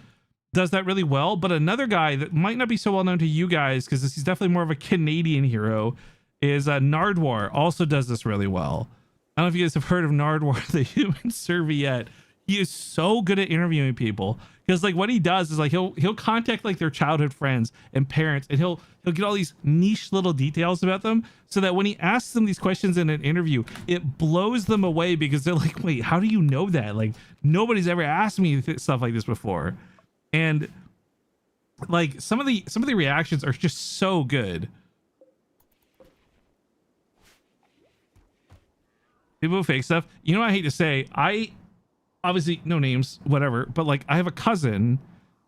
does that really well. But another guy that might not be so well known to you guys, because he's definitely more of a Canadian hero, is Nardwar. Also does this really well. I don't know if you guys have heard of Nardwar, the human serviette. He is so good at interviewing people, because like what he does is like he'll contact like their childhood friends and parents, and he'll get all these niche little details about them, so that when he asks them these questions in an interview, it blows them away, because they're like, wait, how do you know that? Like, nobody's ever asked me stuff like this before. And like some of the reactions are just so good. People who fake stuff. You know what I hate to say? I obviously, no names, whatever, but like I have a cousin,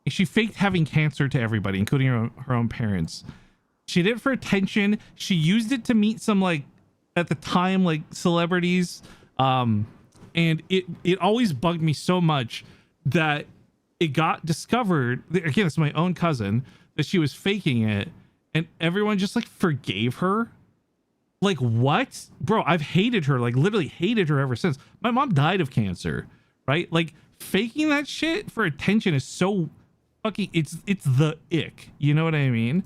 and she faked having cancer to everybody, including her own parents. She did it for attention. She used it to meet some, like, at the time, like celebrities. And it always bugged me so much that it got discovered. Again, it's my own cousin, that she was faking it, and everyone just like forgave her. Like, what? Bro, I've hated her, like literally hated her ever since. My mom died of cancer, right? Like, faking that shit for attention is so fucking, it's the ick. You know what I mean?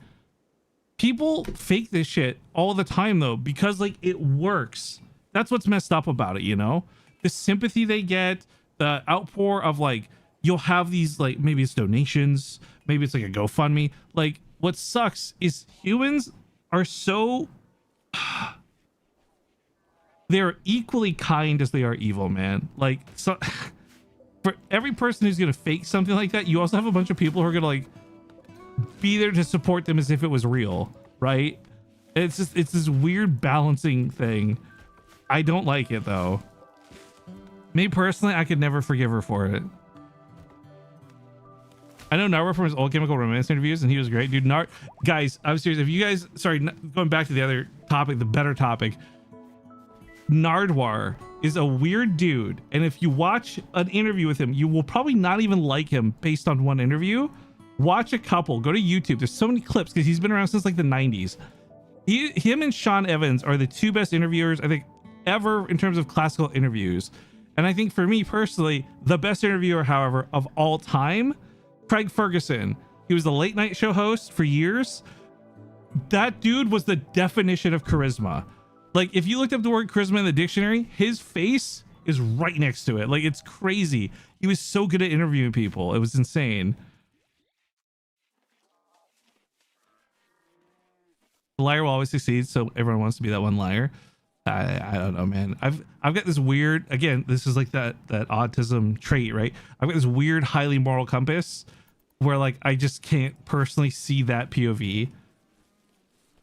People fake this shit all the time though, because like it works. That's what's messed up about it, you know? The sympathy they get, the outpour of like, you'll have these, like, maybe it's donations, maybe it's like a GoFundMe. Like, what sucks is humans are so they're equally kind as they are evil, man. Like, so for every person who's gonna fake something like that, you also have a bunch of people who are gonna like be there to support them as if it was real, right? It's just, it's this weird balancing thing. I don't like it though. Me personally, I could never forgive her for it. I know Nardwar from his old Chemical Romance interviews, and he was great, dude. Guys, I'm serious. If you guys, sorry, going back to the other topic, the better topic, Nardwar is a weird dude, and if you watch an interview with him, you will probably not even like him based on one interview. Watch a couple. Go to YouTube. There's so many clips, because he's been around since like the 90s. Him and Sean Evans are the two best interviewers, I think, ever in terms of classical interviews. And I think for me personally, the best interviewer, however, of all time, Craig Ferguson. He was the late night show host for years. That dude was the definition of charisma. Like, if you looked up the word charisma in the dictionary, his face is right next to it. Like, it's crazy. He was so good at interviewing people. It was insane. The liar will always succeed, so everyone wants to be that one liar. I don't know, man. I've got this weird, again, this is like that autism trait, right? I've got this weird highly moral compass where like I just can't personally see that POV.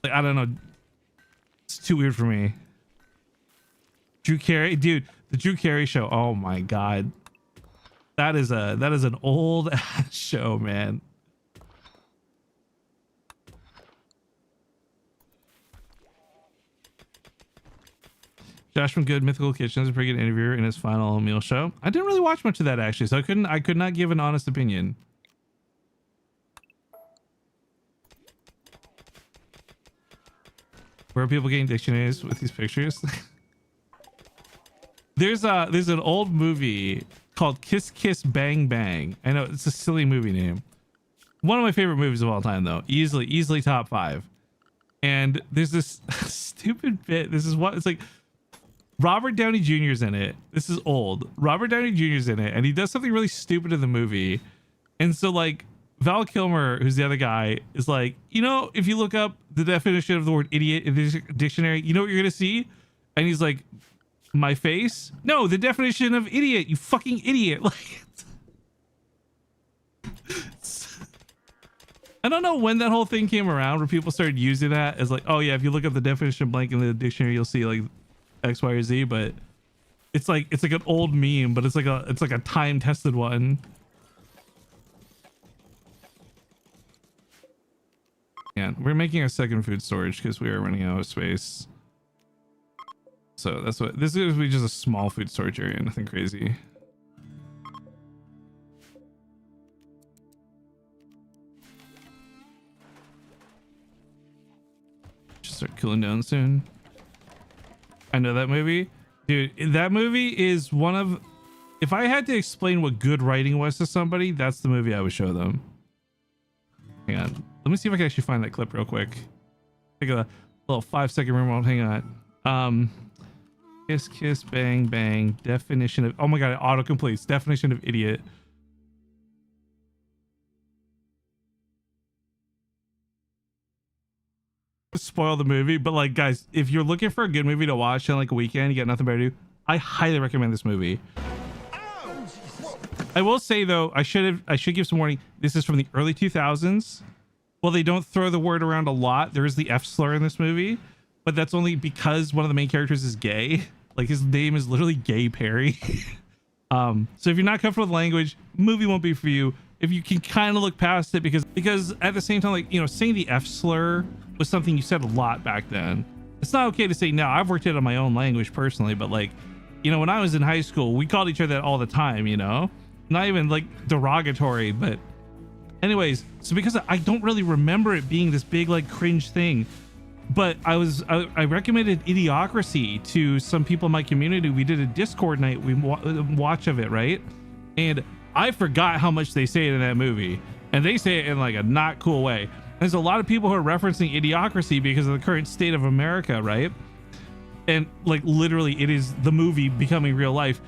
Like, I don't know, it's too weird for me. Drew Carey, dude, the Drew Carey show, oh my god, that is an old ass show, man. Josh from Good Mythical Kitchen is a pretty good interviewer in his final meal show. I didn't really watch much of that actually, so I could not give an honest opinion. Where are people getting dictionaries with these pictures? There's an old movie called Kiss Kiss Bang Bang. I know it's a silly movie name. One of my favorite movies of all time though. Easily top 5. And there's this stupid bit. This is what it's like. Robert Downey Jr.'s in it. This is old. Robert Downey Jr.'s in it, and he does something really stupid in the movie. And so like Val Kilmer, who's the other guy, is like, you know, if you look up the definition of the word idiot in the dictionary, you know what you're gonna see? And he's like, my face? No, the definition of idiot, you fucking idiot. Like, I don't know when that whole thing came around where people started using that as like, oh yeah, if you look up the definition blank in the dictionary, you'll see like X, Y, or Z. But it's like an old meme, but it's like a time tested one. Yeah, we're making a second food storage because we are running out of space. So that's what this is. We just a small food storage area, nothing crazy. Start cooling down soon. I know that movie, dude. That movie is one of, if I had to explain what good writing was to somebody, that's the movie I would show them. Hang on, let me see if I can actually find that clip real quick. Take a little 5-second RimWorld. Hang on. Kiss kiss bang bang, definition of, oh my god, it auto completes. Definition of idiot. Spoil the movie, but like, guys, if you're looking for a good movie to watch on like a weekend, you got nothing better to do, I highly recommend this movie. I will say though, I should give some warning. This is from the early 2000s. Well, they don't throw the word around a lot. There is the F slur in this movie, but that's only because one of the main characters is gay. Like, his name is literally Gay Perry. So if you're not comfortable with language, movie won't be for you. If you can kind of look past it, because at the same time, like, you know, saying the F slur was something you said a lot back then. It's not okay to say now. I've worked it on my own language personally, but like, you know, when I was in high school, we called each other that all the time, you know, not even like derogatory, but anyways, so because I don't really remember it being this big, like, cringe thing, but I recommended Idiocracy to some people in my community. We did a Discord night, we watch of it, right? And I forgot how much they say it in that movie, and they say it in like a not cool way. There's a lot of people who are referencing Idiocracy because of the current state of America, right? And like, literally, it is the movie becoming real life.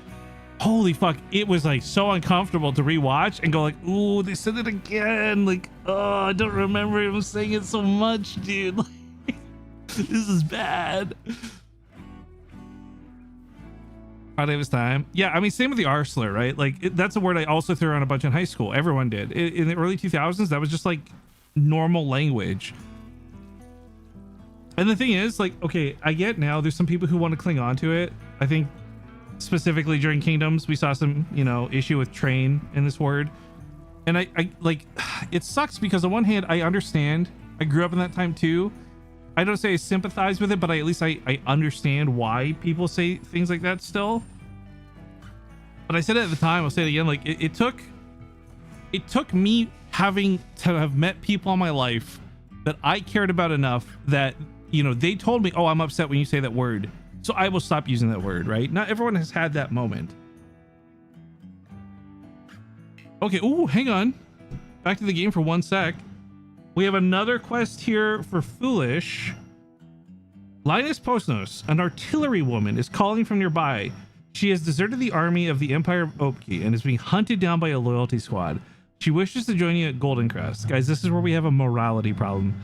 Holy fuck, it was like so uncomfortable to rewatch and go like, ooh, they said it again. Like, oh, I don't remember him saying it so much, dude. Like, this is bad. Product of his time. Yeah, I mean, same with the R slur, right? Like, that's a word I also threw around a bunch in high school. Everyone did. In the early 2000s, that was just like normal language. And the thing is, like, okay, I get now there's some people who want to cling on to it. I think specifically during Kingdoms, we saw some, you know, issue with train in this word. And I like, it sucks because on one hand, I understand. I grew up in that time too. I don't say I sympathize with it, but at least I understand why people say things like that still. But I said it at the time, I'll say it again, like, it took me having to have met people in my life that I cared about enough that, you know, they told me, oh, I'm upset when you say that word, so I will stop using that word, right? Not everyone has had that moment. Okay, ooh, hang on. Back to the game for 1 sec. We have another quest here for Foolish. Linus Postnos, an artillery woman, is calling from nearby. She has deserted the army of the Empire of Opke and is being hunted down by a loyalty squad. She wishes to join you at Goldencrest. Guys, this is where we have a morality problem.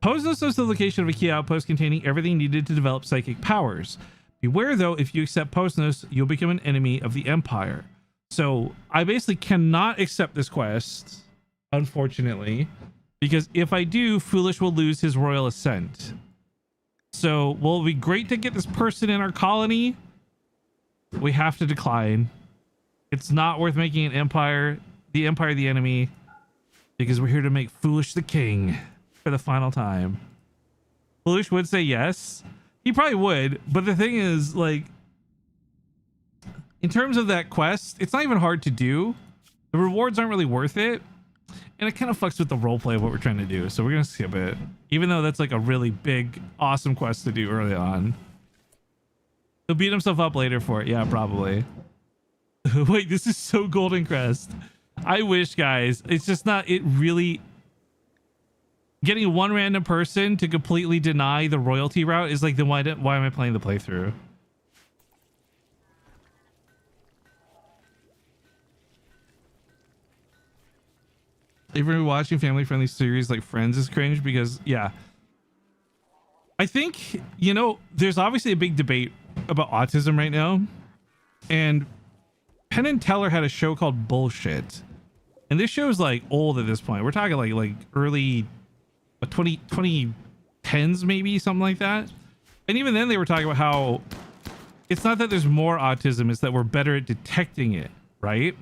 Postnos knows the location of a key outpost containing everything needed to develop psychic powers. Beware, though, if you accept Postnos, you'll become an enemy of the Empire. So I basically cannot accept this quest, unfortunately, because if I do, Foolish will lose his royal ascent. So, well, it'll be great to get this person in our colony. We have to decline. It's not worth making an empire, the Empire the enemy, because we're here to make Foolish the king for the final time. Foolish would say yes. He probably would, but the thing is, like, in terms of that quest, it's not even hard to do. The rewards aren't really worth it. And it kind of fucks with the roleplay of what we're trying to do. So we're going to skip it. Even though that's like a really big, awesome quest to do early on. He'll beat himself up later for it. Yeah, probably. Wait, this is so Goldencrest. I wish, guys. It's just not, it really... Getting one random person to completely deny the royalty route is like, then why am I playing the playthrough? Even watching family friendly series like Friends is cringe because yeah, I think, you know, there's obviously a big debate about autism right now, and Penn and Teller had a show called Bullshit, and this show is like old at this point. We're talking like early 2010s maybe, something like that. And even then they were talking about how it's not that there's more autism, it's that we're better at detecting it, right?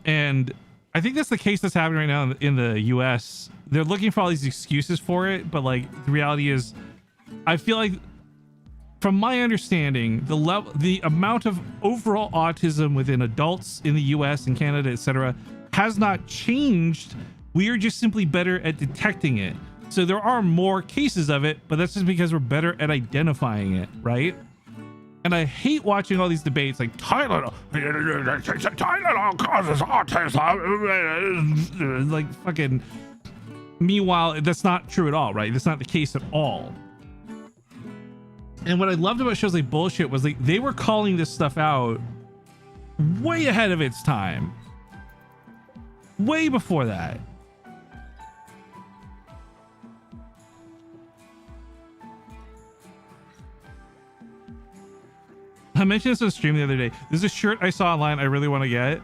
And I think that's the case that's happening right now in the US. They're looking for all these excuses for it, but like the reality is, I feel like from my understanding, the amount of overall autism within adults in the US and Canada, etc., has not changed. We are just simply better at detecting it. So there are more cases of it, but that's just because we're better at identifying it, right? And I hate watching all these debates like Tylenol causes autism. Like fucking. Meanwhile, that's not true at all, right? That's not the case at all. And what I loved about shows like Bullshit was like they were calling this stuff out way ahead of its time. Way before that. I mentioned this on stream the other day. There's a shirt I saw online I really want to get.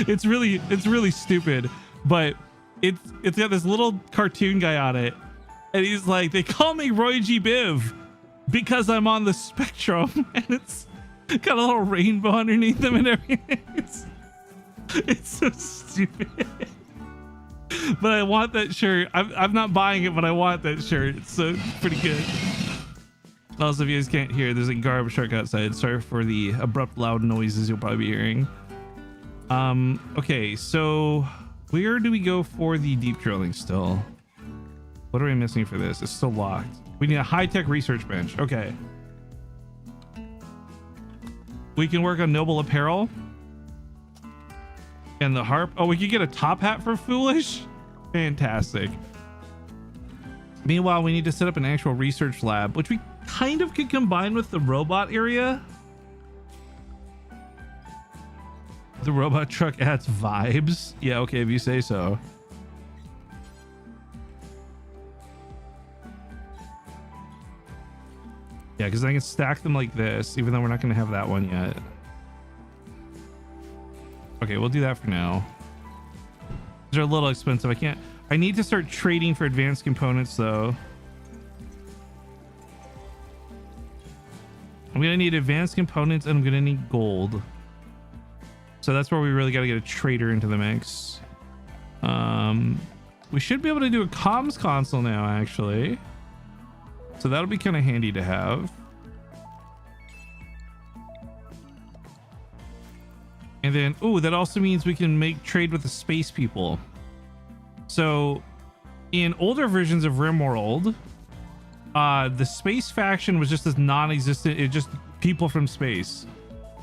It's really stupid, but it's got this little cartoon guy on it, and he's like, they call me Roy G. Biv because I'm on the spectrum, and it's got a little rainbow underneath them and everything. It's so stupid. But I want that shirt. I'm not buying it, but I want that shirt. It's so pretty good. Also, if you guys can't hear, there's a garbage truck outside. Sorry for the abrupt loud noises you'll probably be hearing. Okay, so where do we go for the deep drilling still? What are we missing for this? It's still locked. We need a high-tech research bench. Okay. We can work on noble apparel. And the harp. Oh, we could get a top hat for Foolish. Fantastic. Meanwhile, we need to set up an actual research lab, which we kind of could combine with the robot area. The robot truck adds vibes. Yeah, okay, if you say so. Yeah, because I can stack them like this, even though we're not going to have that one yet. Okay, we'll do that for now. They're a little expensive. I need to start trading for advanced components though. I'm gonna need advanced components and I'm gonna need gold. So that's where we really gotta get a trader into the mix. We should be able to do a comms console now, actually. So that'll be kind of handy to have. And then, oh, that also means we can make trade with the space people. So in older versions of RimWorld, the space faction was just this non-existent, it's just people from space.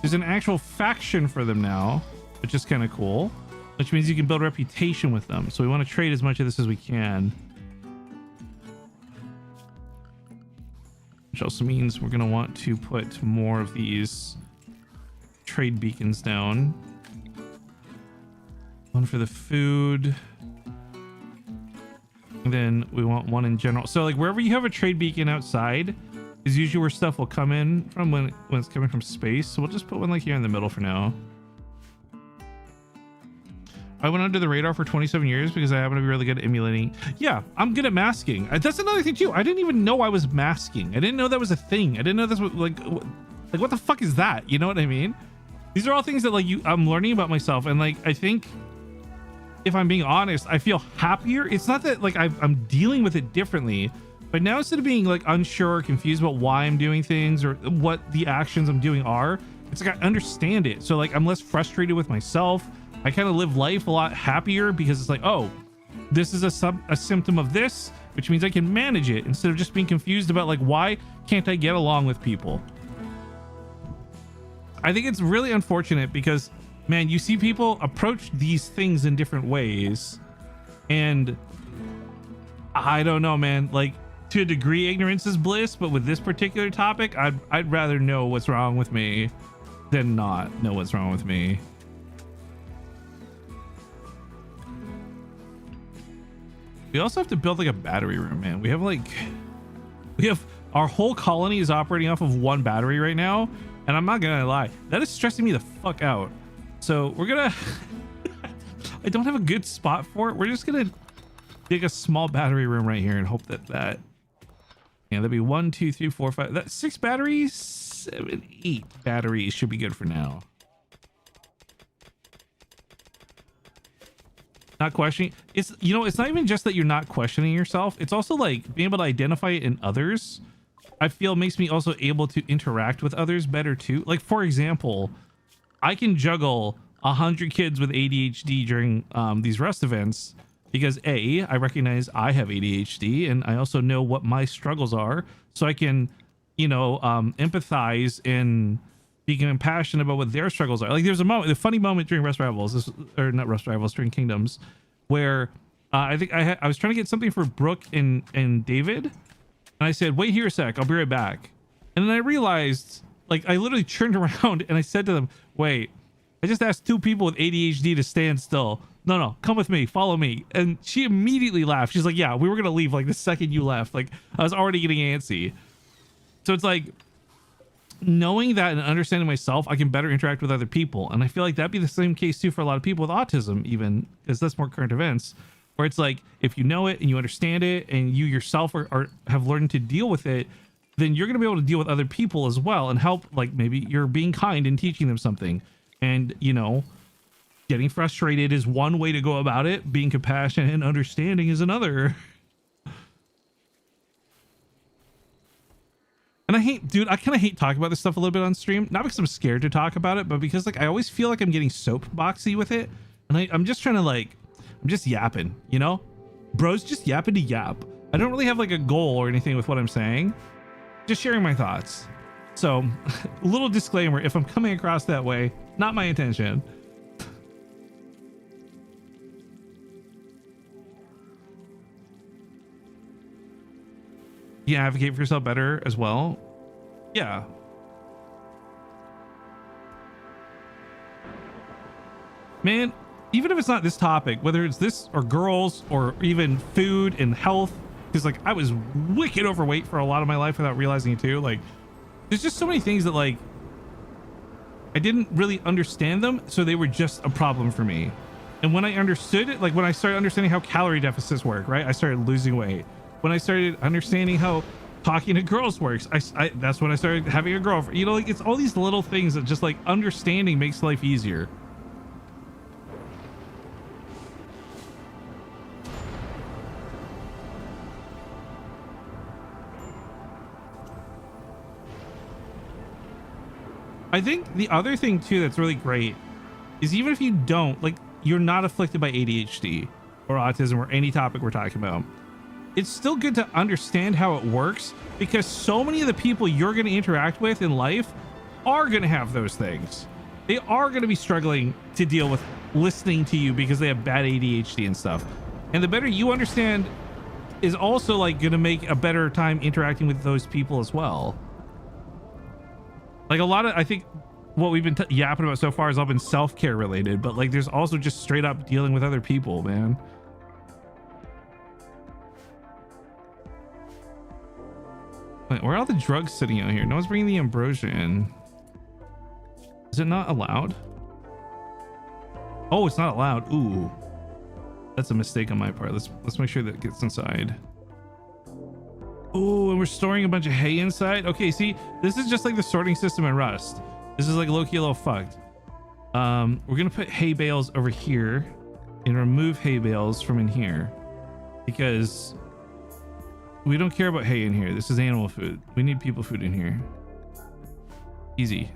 There's an actual faction for them now, which is kind of cool, which means you can build reputation with them. So we want to trade as much of this as we can. Which also means we're going to want to put more of these trade beacons down. One for the food. And then we want one in general. So like wherever you have a trade beacon outside is usually where stuff will come in from when it's coming from space. So we'll just put one like here in the middle for now. I went under the radar for 27 years because I happen to be really good at emulating. Yeah, I'm good at masking. That's another thing too. I didn't even know I was masking. I didn't know that was a thing. I didn't know this was like what the fuck is that? You know what I mean? These are all things that like I'm learning about myself, and like I think if I'm being honest, I feel happier. It's not that like I'm dealing with it differently, but now instead of being like unsure or confused about why I'm doing things or what the actions I'm doing are, it's like I understand it. So like I'm less frustrated with myself. I kind of live life a lot happier because it's like, oh, this is a symptom of this, which means I can manage it instead of just being confused about like, why can't I get along with people? I think it's really unfortunate because, man, you see people approach these things in different ways, and I don't know, man, like to a degree ignorance is bliss, but with this particular topic, I'd rather know what's wrong with me than not know what's wrong with me. We also have to build like a battery room, man. We have our whole colony is operating off of one battery right now, and I'm not gonna lie, that is stressing me the fuck out. So we're gonna I don't have a good spot for it. We're just gonna dig a small battery room right here and hope that yeah, that'd be 1 2 3 4 5, that 6 batteries, 7 8 batteries should be good for now. Not questioning, it's, you know, it's not even just that you're not questioning yourself, it's also like being able to identify it in others. I feel makes me also able to interact with others better too. Like, for example, I can juggle 100 kids with ADHD during these Rust events because A, I recognize I have ADHD, and I also know what my struggles are, so I can, you know, empathize and be compassionate about what their struggles are. Like, there's a funny moment during Rust Rivals, or not Rust Rivals, during Kingdoms, where I think I was trying to get something for Brooke and David, and I said, wait here a sec, I'll be right back. And then I realized, like, I literally turned around and I said to them, wait, I just asked 2 people with ADHD to stand still. No, come with me, follow me. And she immediately laughed. She's like, yeah, we were gonna leave like the second you left. Like, I was already getting antsy. So it's like, knowing that and understanding myself, I can better interact with other people. And I feel like that'd be the same case too for a lot of people with autism, even, because that's more current events, where it's like, if you know it and you understand it and you yourself are have learned to deal with it, then you're going to be able to deal with other people as well and help. Like, maybe you're being kind and teaching them something, and, you know, getting frustrated is one way to go about it. Being compassionate and understanding is another. And I kind of hate talking about this stuff a little bit on stream, not because I'm scared to talk about it, but because, like, I always feel like I'm getting soapboxy with it, and I'm just trying to, like, I'm just yapping, you know, bros, just yapping to yap. I don't really have like a goal or anything with what I'm saying, just sharing my thoughts. So a little disclaimer, if I'm coming across that way, not my intention. You advocate for yourself better as well. Yeah. Man, even if it's not this topic, whether it's this or girls or even food and health, because, like, I was wicked overweight for a lot of my life without realizing it too. Like, there's just so many things that, like, I didn't really understand them, so they were just a problem for me. And when I understood it, like when I started understanding how calorie deficits work, right, I started losing weight. When I started understanding how talking to girls works, I that's when I started having a girlfriend. You know, like, it's all these little things that just, like, understanding makes life easier. I think the other thing too that's really great is, even if you don't, like, you're not afflicted by ADHD or autism or any topic we're talking about, it's still good to understand how it works, because so many of the people you're going to interact with in life are going to have those things. They are going to be struggling to deal with listening to you because they have bad ADHD and stuff. And the better you understand is also, like, going to make a better time interacting with those people as well. Like, a lot of, I think what we've been yapping about so far has all been self-care related, but, like, there's also just straight up dealing with other people, man. Wait, where are all the drugs sitting out here? No one's bringing the ambrosia in. Is it not allowed? Oh, it's not allowed. Ooh, that's a mistake on my part. Let's make sure that it gets inside. Oh, and we're storing a bunch of hay inside. Okay, see, this is just like the sorting system in Rust. This is like low-key a little fucked. We're gonna put hay bales over here and remove hay bales from in here, because we don't care about hay in here. This is animal food. We need people food in here. Easy.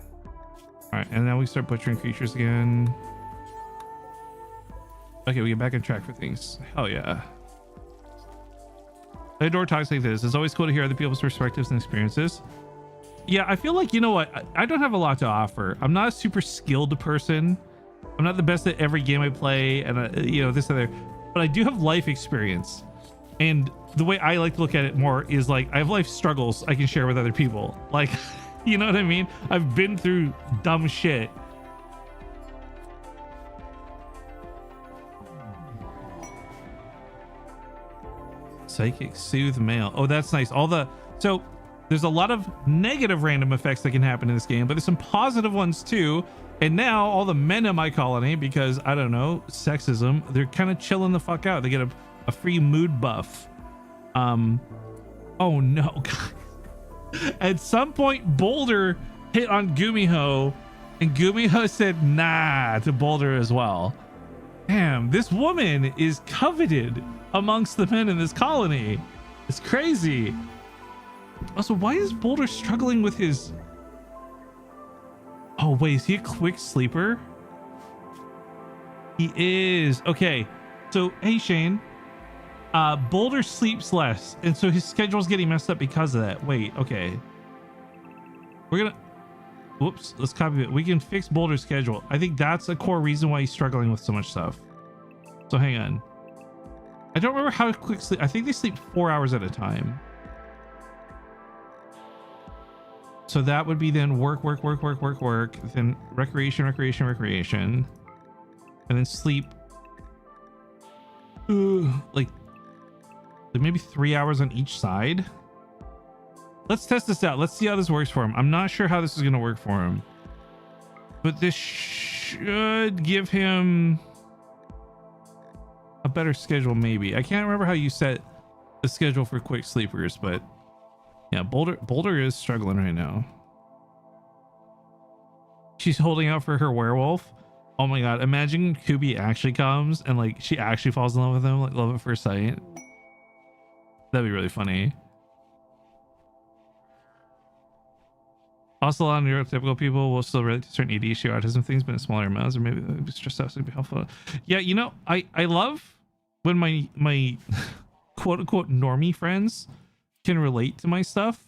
All right, and now we start butchering creatures again. Okay, we get back on track for things. Hell yeah. I adore talks like this. It's always cool to hear other people's perspectives and experiences. Yeah, I feel like, you know what? I don't have a lot to offer. I'm not a super skilled person. I'm not the best at every game I play, and you know, this and that. But I do have life experience. And the way I like to look at it more is, like, I have life struggles I can share with other people. Like, you know what I mean? I've been through dumb shit. Psychic Soothe Male. Oh, that's nice. So there's a lot of negative random effects that can happen in this game, but there's some positive ones too. And now all the men in my colony, because I don't know, sexism, they're kind of chilling the fuck out. They get a free mood buff. Oh no. At some point, Boulder hit on Gumiho, and Gumiho said nah to Boulder as well. Damn, this woman is coveted amongst the men in this colony. It's crazy. Also, why is Boulder struggling with his... Oh, wait, is he a quick sleeper? He is. Okay, so, hey, Shane. Boulder sleeps less, and so his schedule's getting messed up because of that. Wait, okay. We're gonna... Whoops, let's copy it. We can fix Boulder's schedule. I think that's a core reason why he's struggling with so much stuff. So hang on. I don't remember how quick sleep... I think they sleep 4 hours at a time. So that would be then work, then recreation, and then sleep. Like maybe 3 hours on each side. Let's test this out. Let's see how this works for him. I'm not sure how this is going to work for him, but this should give him a better schedule. Maybe. I can't remember how you set the schedule for quick sleepers, but yeah, Boulder is struggling right now. She's holding out for her werewolf. Oh my god, imagine Kubi actually comes and like she actually falls in love with him, like love at first sight. That'd be really funny. Also, a lot of neurotypical people will still relate to certain ADHD or autism things, but in smaller amounts, or maybe they'll be stressed out, so it'd be helpful. Yeah, you know, I love when my quote unquote normie friends can relate to my stuff,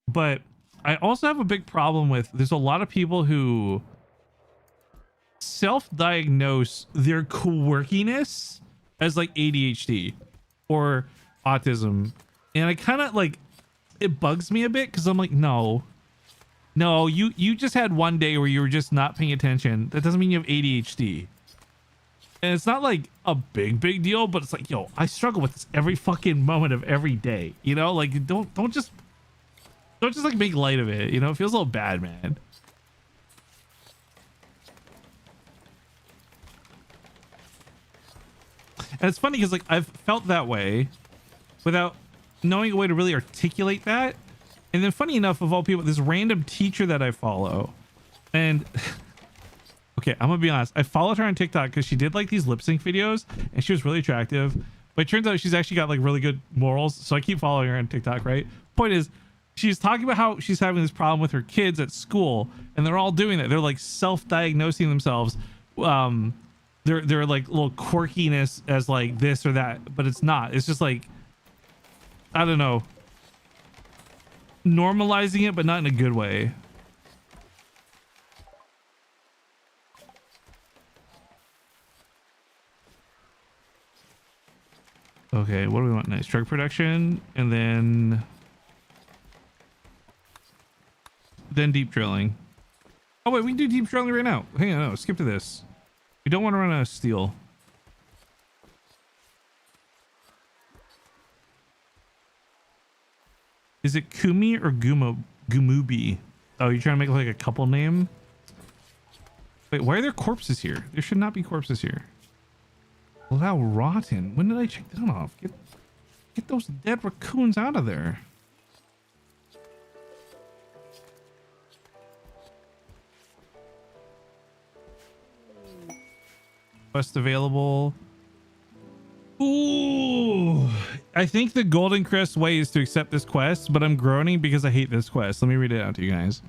but I also have a big problem with there's a lot of people who self-diagnose their quirkiness as like ADHD or autism, and I kind of like, it bugs me a bit because I'm like, no, you just had one day where you were just not paying attention. That doesn't mean you have ADHD. And it's not like a big deal, but it's like, yo, I struggle with this every fucking moment of every day, you know? Like don't just like make light of it, you know? It feels a little bad, man. And it's funny because like I've felt that way without knowing a way to really articulate that. And then funny enough, of all people, this random teacher that I follow, and okay, I'm gonna be honest, I followed her on TikTok because she did like these lip sync videos and she was really attractive, but it turns out she's actually got like really good morals, so I keep following her on TikTok, right? Point is, she's talking about how she's having this problem with her kids at school, and they're all doing that. They're like self-diagnosing themselves. They're like little quirkiness as like this or that, but it's not. It's just like, I don't know, normalizing it, but not in a good way. Okay, what do we want next? Drug production, and then deep drilling. Oh wait, we can do deep drilling right now. Hang on, no, skip to this. We don't want to run out of steel. Is it Kumi or Gumubi? Oh, you're trying to make like a couple name? Wait, why are there corpses here? There should not be corpses here. Well, how rotten. When did I check that off? Get those dead raccoons out of there. Quest available. Ooh, I think the Goldencrest way is to accept this quest, but I'm groaning because I hate this quest. Let me read it out to you guys.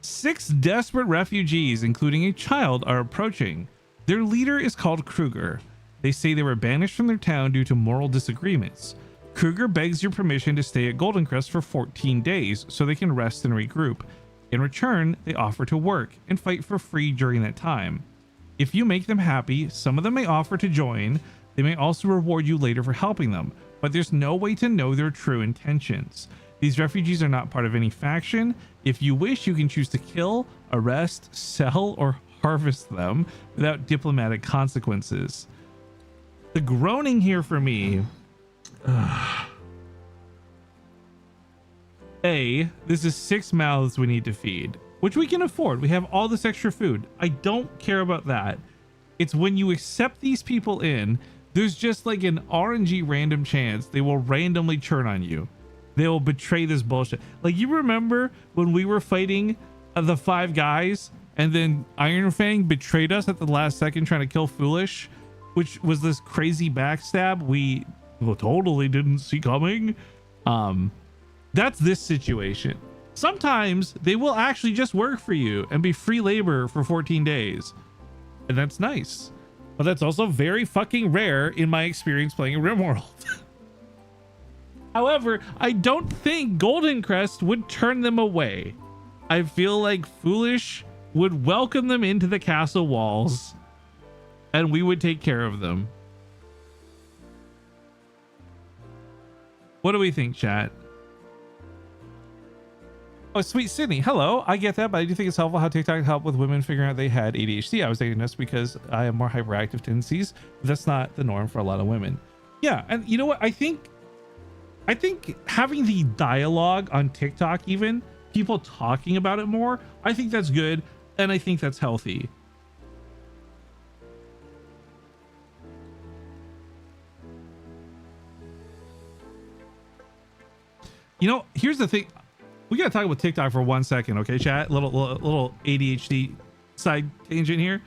6 desperate refugees, including a child, are approaching. Their leader is called Kruger. They say they were banished from their town due to moral disagreements. Kruger begs your permission to stay at Goldencrest for 14 days so they can rest and regroup. In return, they offer to work and fight for free during that time. If you make them happy, some of them may offer to join. They may also reward you later for helping them, but there's no way to know their true intentions. These refugees are not part of any faction. If you wish, you can choose to kill, arrest, sell, or harvest them without diplomatic consequences. The groaning here for me, This is 6 mouths we need to feed, which we can afford. We have all this extra food. I don't care about that. It's when you accept these people in, there's just like an RNG random chance they will randomly churn on you. They will betray this bullshit. Like, you remember when we were fighting the 5 guys and then Iron Fang betrayed us at the last second trying to kill Foolish, which was this crazy backstab we totally didn't see coming. That's this situation. Sometimes they will actually just work for you and be free labor for 14 days. And that's nice. But that's also very fucking rare in my experience playing RimWorld. However, I don't think Goldencrest would turn them away. I feel like Foolish would welcome them into the castle walls and we would take care of them. What do we think, chat? Oh, sweet Sydney. Hello. I get that, but I do think it's helpful how TikTok helped with women figuring out they had ADHD. I was diagnosed because I have more hyperactive tendencies. That's not the norm for a lot of women. Yeah. And you know what? I think having the dialogue on TikTok, even people talking about it more, I think that's good. And I think that's healthy. You know, here's the thing. We gotta talk about TikTok for 1 second, okay, chat? Little ADHD side tangent here.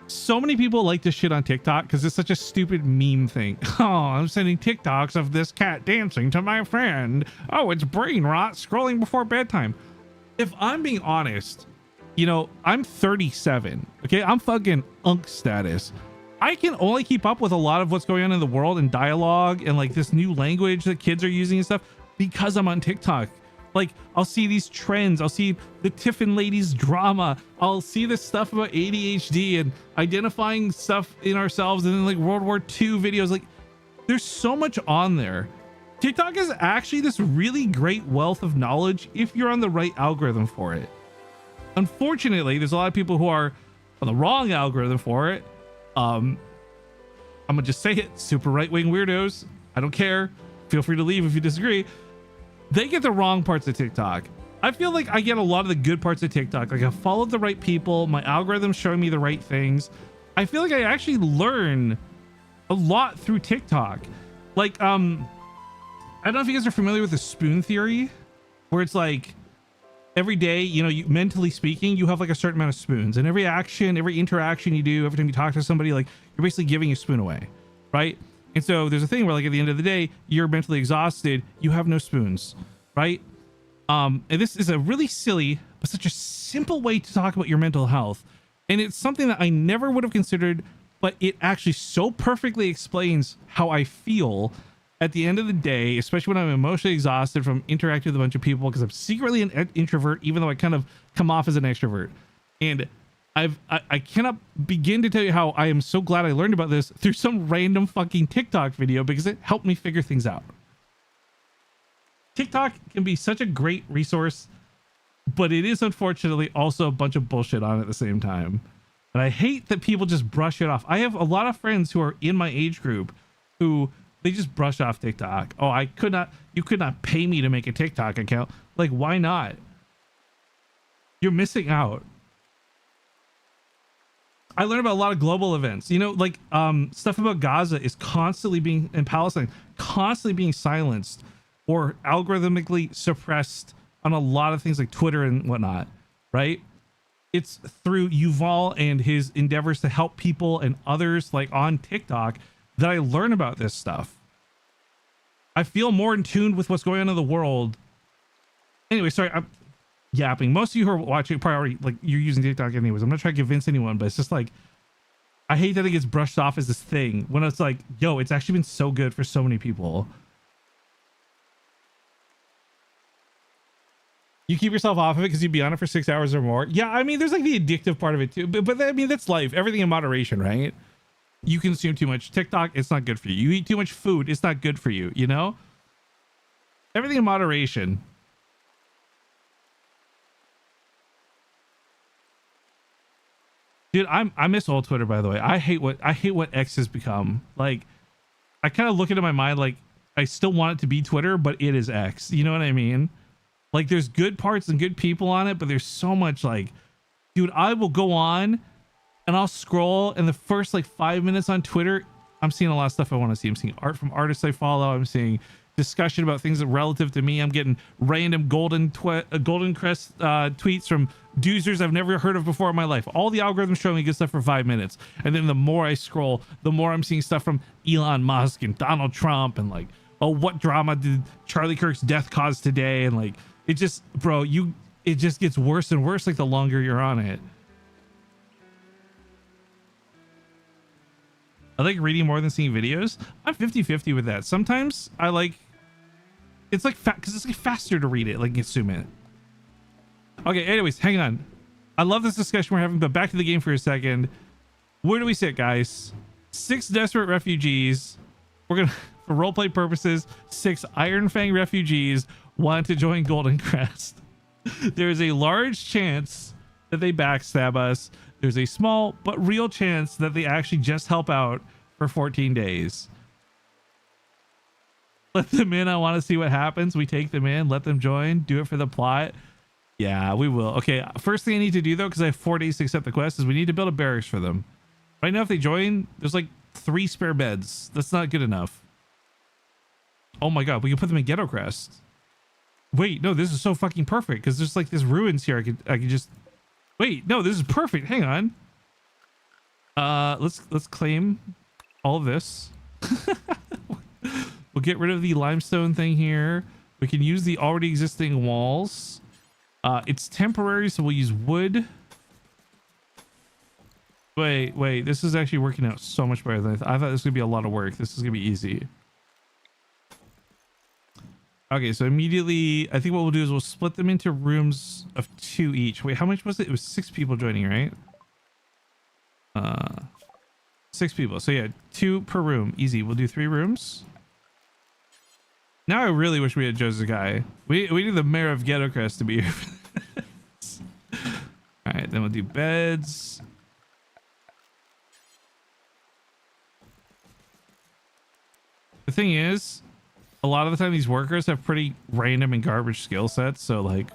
So many people like to shit on TikTok because it's such a stupid meme thing. Oh, I'm sending TikToks of this cat dancing to my friend. Oh, it's brain rot scrolling before bedtime. If I'm being honest, you know, I'm 37. Okay, I'm fucking unk status. I can only keep up with a lot of what's going on in the world and dialogue and like this new language that kids are using and stuff because I'm on TikTok. Like, I'll see these trends. I'll see the Tiffin ladies drama. I'll see this stuff about ADHD and identifying stuff in ourselves, and then like World War II videos. Like, there's so much on there. TikTok is actually this really great wealth of knowledge if you're on the right algorithm for it. Unfortunately, there's a lot of people who are on the wrong algorithm for it. I'm gonna just say it, super right-wing weirdos. I don't care. Feel free to leave if you disagree. They get the wrong parts of TikTok. I feel like I get a lot of the good parts of TikTok. Like, I followed the right people. My algorithm's showing me the right things. I feel like I actually learn a lot through TikTok. Like, I don't know if you guys are familiar with the spoon theory, where it's like every day, you know, you mentally speaking, you have like a certain amount of spoons, and every action, every interaction you do, every time you talk to somebody, like, you're basically giving a spoon away, right? And so there's a thing where, like, at the end of the day, you're mentally exhausted, you have no spoons, right? And this is a really silly but such a simple way to talk about your mental health, and it's something that I never would have considered, but it actually so perfectly explains how I feel at the end of the day, especially when I'm emotionally exhausted from interacting with a bunch of people, because I'm secretly an introvert, even though I kind of come off as an extrovert. And I cannot begin to tell you how I am so glad I learned about this through some random fucking TikTok video, because it helped me figure things out. TikTok can be such a great resource, but it is unfortunately also a bunch of bullshit on it at the same time. And I hate that people just brush it off. I have a lot of friends who are in my age group who they just brush off TikTok. Oh, you could not pay me to make a TikTok account. Like, why not? You're missing out. I learned about a lot of global events, you know, like stuff about Gaza is constantly being, in Palestine, constantly being silenced or algorithmically suppressed on a lot of things like Twitter and whatnot, right? It's through Yuval and his endeavors to help people and others like on TikTok that I learn about this stuff. I feel more in tune with what's going on in the world. Anyway, sorry, I'm yapping. Most of you who are watching probably like you're using TikTok anyways. I'm not trying to convince anyone, but it's just like, I hate that it gets brushed off as this thing when it's like, yo, it's actually been so good for so many people. You keep yourself off of it because you'd be on it for 6 hours or more. Yeah, I mean, there's like the addictive part of it too, but I mean, that's life. Everything in moderation, right? You consume too much TikTok, it's not good for you. You eat too much food, it's not good for you, you know? Everything in moderation. Dude, I miss old Twitter, by the way. I hate what X has become. Like, I kind of look into my mind like I still want it to be Twitter, but it is X. You know what I mean? Like there's good parts and good people on it, but there's so much like, dude, I will go on and I'll scroll, and the first like 5 minutes on Twitter, I'm seeing a lot of stuff I want to see. I'm seeing art from artists I follow. I'm seeing discussion about things that are relative to me. I'm getting random Goldencrest tweets from doozers I've never heard of before in my life. All the algorithms showing me good stuff for 5 minutes, and then the more I scroll, the more I'm seeing stuff from Elon Musk and Donald Trump, and like, oh, what drama did Charlie Kirk's death cause today? And like, it just, bro, it just gets worse and worse like the longer you're on it. I like reading more than seeing videos. I'm 50-50 with that. Sometimes I like, it's like because it's like faster to read it, like consume it. Okay, anyways, hang on. I love this discussion we're having, but back to the game for a second. Where do we sit, guys? 6 desperate refugees. We're gonna, for roleplay purposes, 6 Iron Fang refugees want to join Goldencrest. There is a large chance that they backstab us. There's a small but real chance that they actually just help out for 14 days. Let them in. I want to see what happens. We take them in, let them join, do it for the plot. Yeah, we will. Okay, first thing I need to do though, because I have 4 days to accept the quest, is we need to build a barracks for them. Right now, if they join, there's like 3 spare beds. That's not good enough. Oh my god, we can put them in Goldencrest. Wait, no, this is so fucking perfect because there's like this ruins here. I could just wait. No, this is perfect. Hang on. Let's claim all of this. We'll get rid of the limestone thing here. We can use the already existing walls. It's temporary, so we'll use wood. Wait, this is actually working out so much better than I thought. This was gonna be a lot of work. This is gonna be easy. Okay, so immediately, I think what we'll do is we'll split them into rooms of 2 each. Wait, how much was it? It was 6 people joining, right? 6 people. So yeah, 2 per room. Easy. We'll do 3 rooms. Now I really wish we had Joseph Guy. We need the mayor of Goldencrest to be here. All right, then we'll do beds. The thing is, a lot of the time these workers have pretty random and garbage skill sets, so like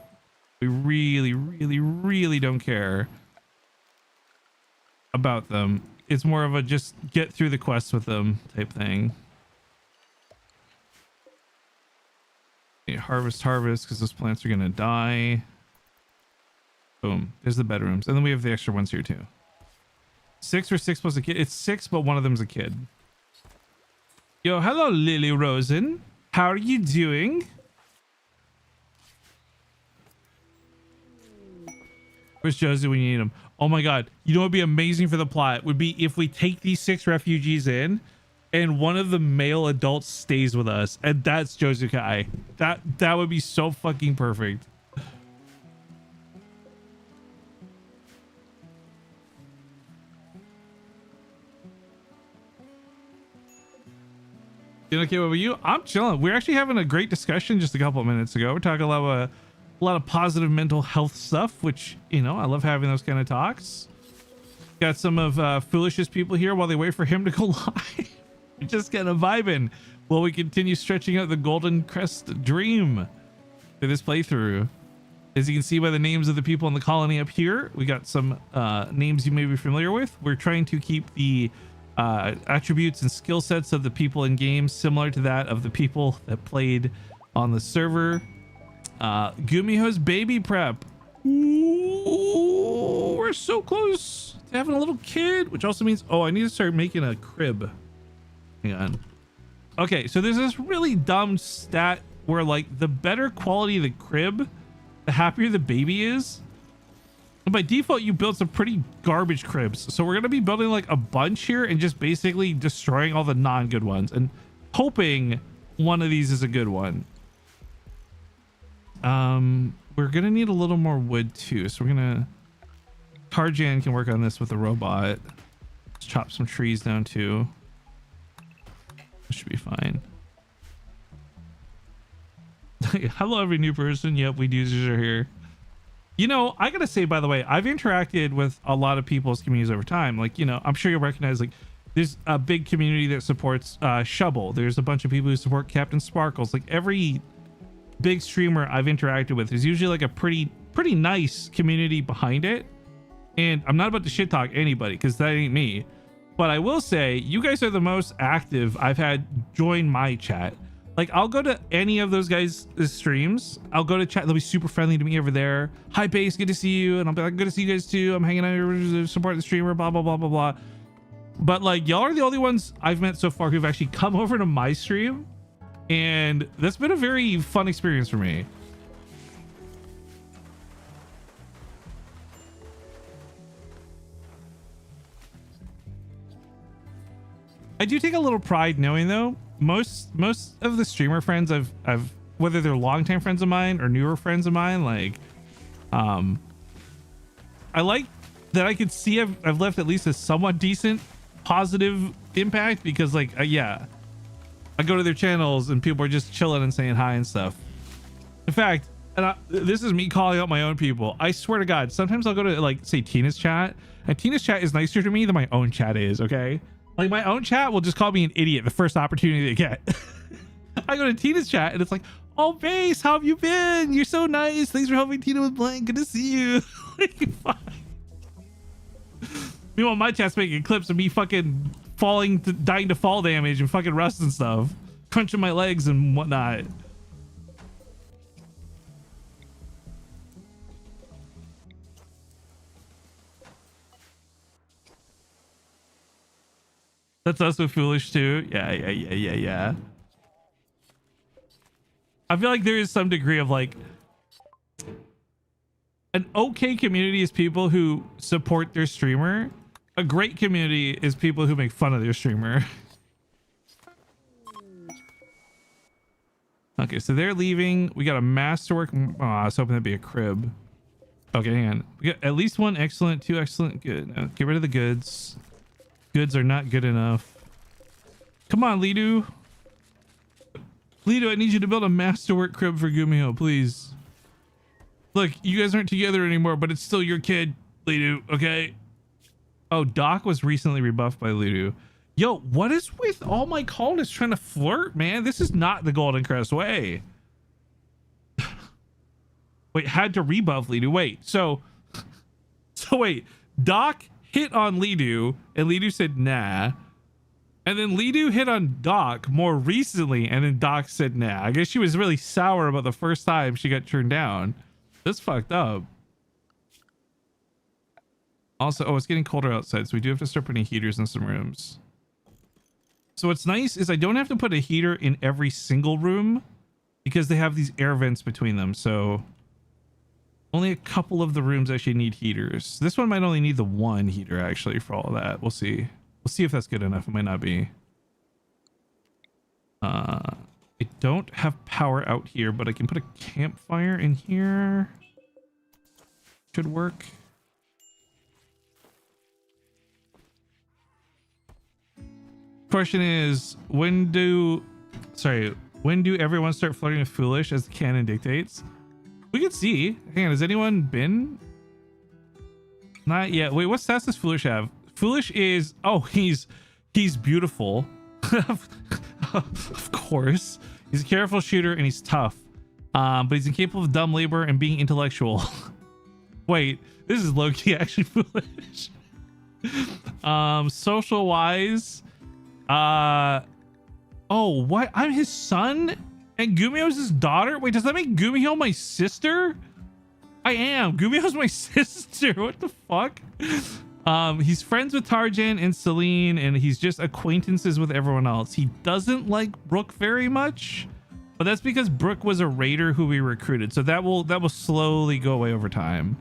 we really don't care about them. It's more of a just get through the quest with them type thing. Okay, harvest because those plants are gonna die. Boom, there's the bedrooms, and then we have the extra ones here too. 6 or 6 plus a kid. It's 6, but one of them's a kid. Yo, hello Lily Rosen. How are you doing? Where's Josie when you need him? Oh my god. You know what would be amazing for the plot would be if we take these 6 refugees in and one of the male adults stays with us, and that's Josukai. That would be so fucking perfect. Okay, what about you? I'm chilling. We're actually having a great discussion just a couple of minutes ago. We're talking a lot of positive mental health stuff, which, you know, I love having those kind of talks. Got some of Foolish's people here while they wait for him to go live. We're just kind of vibing while we continue stretching out the Goldencrest dream for this playthrough. As you can see by the names of the people in the colony up here, we got some names you may be familiar with. We're trying to keep the attributes and skill sets of the people in games similar to that of the people that played on the server. Gumiho's baby prep. Ooh, we're so close to having a little kid, which also means, oh, I need to start making a crib. Hang on. Okay, so there's this really dumb stat where like the better quality of the crib, the happier the baby is. By default, you build some pretty garbage cribs, so we're gonna be building like a bunch here and just basically destroying all the non-good ones and hoping one of these is a good one. We're gonna need a little more wood too, so we're gonna Tarjan can work on this with the robot. Let's chop some trees down too. This should be fine. Hello every new person. Yep, we users are here. You know, I gotta say, by the way, I've interacted with a lot of people's communities over time. Like, you know, I'm sure you'll recognize like There's a big community that supports Shovel. There's a bunch of people who support Captain Sparkles. Like every big streamer I've interacted with, there's usually like a pretty nice community behind it. And I'm not about to shit talk anybody because that ain't me. But I will say you guys are the most active I've had join my chat. Like I'll go to any of those guys' streams. I'll go to chat. They'll be super friendly to me over there. Hi Base, good to see you. And I'll be like, good to see you guys too. I'm hanging out here to support the streamer, blah, blah, blah, blah, blah. But like y'all are the only ones I've met so far who've actually come over to my stream. And that's been a very fun experience for me. I do take a little pride knowing though, most of the streamer friends I've whether they're longtime friends of mine or newer friends of mine, like I like that I could see I've left at least a somewhat decent positive impact because like yeah, I go to their channels and people are just chilling and saying hi and stuff. In fact, and this is me calling out my own people. I swear to God, sometimes I'll go to like say Tina's chat, and Tina's chat is nicer to me than my own chat is. Okay. Like my own chat will just call me an idiot the first opportunity they get. I go to Tina's chat and it's like, oh Base, how have you been? You're so nice. Thanks for helping Tina with blank. Good to see you. Meanwhile, my chat's making clips of me fucking dying to fall damage and fucking rust and stuff. Crunching my legs and whatnot. That's us with Foolish too. Yeah. I feel like there is some degree of like an okay community is people who support their streamer. A great community is people who make fun of their streamer. Okay, so they're leaving. We got a masterwork. Oh, I was hoping that'd be a crib. Okay, hang on. We got at least one excellent, two excellent, good. No, get rid of the goods. Goods are not good enough. Come on, Ledoo. Ledoo, I need you to build a masterwork crib for Gumiho, please. Look, you guys aren't together anymore, but it's still your kid, Ledoo, okay? Oh, Doc was recently rebuffed by Ledoo. Yo, what is with all my colonists trying to flirt, man? This is not the Goldencrest way. Wait, had to rebuff Ledoo. Wait, so wait, Doc hit on Ledoo and Ledoo said nah, and then Ledoo hit on Doc more recently and then Doc said nah. I guess she was really sour about the first time she got turned down. That's fucked up. Also, oh, it's getting colder outside, so we do have to start putting heaters in some rooms. So what's nice is I don't have to put a heater in every single room because they have these air vents between them, so only a couple of the rooms actually need heaters. This one might only need the one heater actually for all of that. We'll see. We'll see if that's good enough. It might not be. I don't have power out here, but I can put a campfire in here. Should work. Question is, when do everyone start flirting with Foolish as the canon dictates? We could see. Hang on, has anyone been? Not yet. Wait, what stats does Foolish have? Foolish is, oh, he's beautiful. Of course. He's a careful shooter and he's tough. But he's incapable of dumb labor and being intellectual. Wait, this is low-key actually Foolish. Social wise, oh, what? I'm his son and Gumiho's his daughter? Wait, does that make Gumiho my sister? I am. Gumiho's my sister. What the fuck? He's friends with Tarjan and Celine, and he's just acquaintances with everyone else. He doesn't like Brooke very much, but that's because Brooke was a raider who we recruited. So that will slowly go away over time.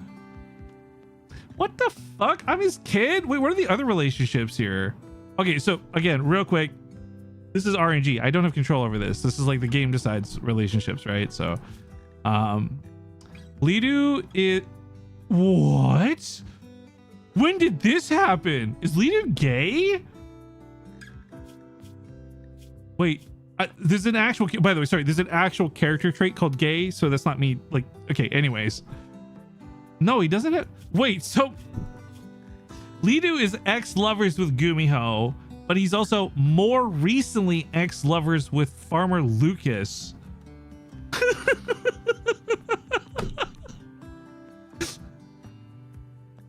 What the fuck? I'm his kid? Wait, what are the other relationships here? Okay, so again, real quick, this is RNG. I don't have control over this. This is like the game decides relationships, right? So, Ledoo is... What? When did this happen? Is Ledoo gay? Wait, there's an actual... By the way, sorry, there's an actual character trait called gay, so that's not me, like... Okay, anyways. No, he doesn't have... Wait, so... Ledoo is ex-lovers with Gumiho. but he's also more recently ex-lovers with Farmerlucas.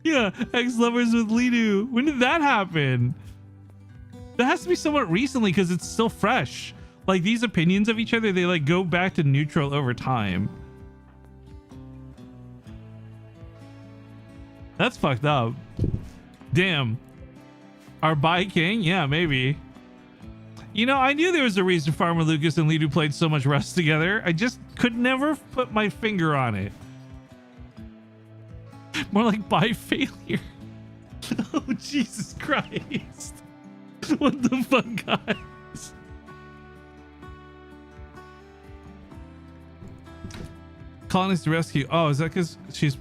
Yeah, ex-lovers with Ledoo. When did that happen? That has to be somewhat recently because it's still fresh. Like these opinions of each other, they like go back to neutral over time. That's fucked up. Damn. Our bi king? Yeah, maybe. You know, I knew there was a reason Farmerlucas and Ledoo played so much Rust together. I just could never put my finger on it. More like bi failure. Oh, Jesus Christ. What the fuck, guys? Colonists to rescue. Oh, is that because she's...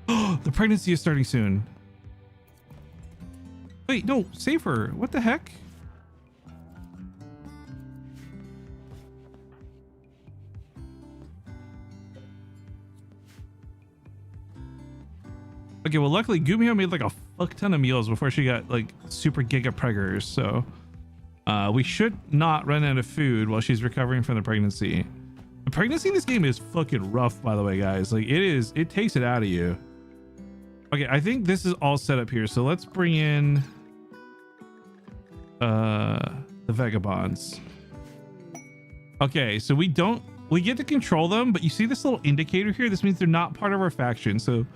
Oh, the pregnancy is starting soon. Wait, no, save her. What the heck? Okay, well, luckily Gumiho made like a fuck ton of meals before she got like super giga preggers, so we should not run out of food while she's recovering from the pregnancy. The pregnancy in this game is fucking rough, by the way, guys. Like it takes it out of you. Okay, I think this is all set up here, so let's bring in the vagabonds. Okay, so we get to control them, but you see this little indicator here? This means they're not part of our faction. So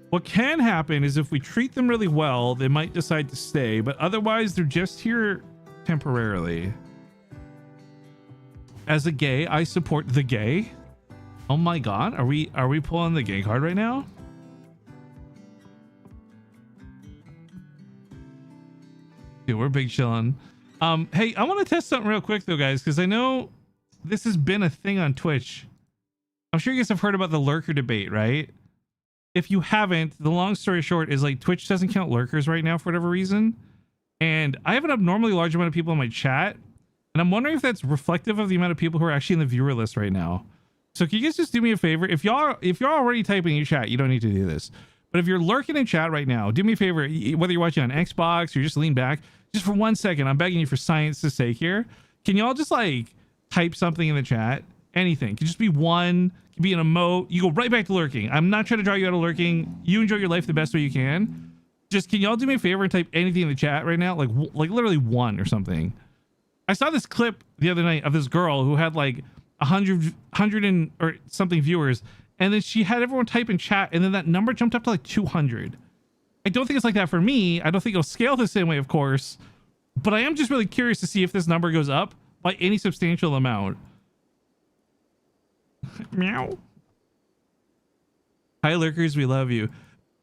what can happen is if we treat them really well, they might decide to stay, but otherwise they're just here temporarily. As a gay, I support the gay. Oh my god, are we pulling the gay card right now? Dude, we're big chillin'. Hey, I want to test something real quick though, guys, because I know this has been a thing on Twitch. I'm sure you guys have heard about the lurker debate, right? If you haven't, the long story short is like Twitch doesn't count lurkers right now for whatever reason. And I have an abnormally large amount of people in my chat. And I'm wondering if that's reflective of the amount of people who are actually in the viewer list right now. So can you guys just do me a favor? If you're already typing in your chat, you don't need to do this. But if you're lurking in chat right now, do me a favor, whether you're watching on Xbox or you just lean back, just for 1 second, I'm begging you for science's sake here. Can y'all just like type something in the chat? Anything. It can just be one, it can be an emote. You go right back to lurking. I'm not trying to draw you out of lurking. You enjoy your life the best way you can. Just can y'all do me a favor and type anything in the chat right now? Like literally one or something. I saw this clip the other night of this girl who had like 100 and or something viewers, and then she had everyone type in chat, and then that number jumped up to like 200. I don't think it's like that for me. I don't think it'll scale the same way, of course, but I am just really curious to see if this number goes up by any substantial amount. Meow. Hi lurkers, we love you.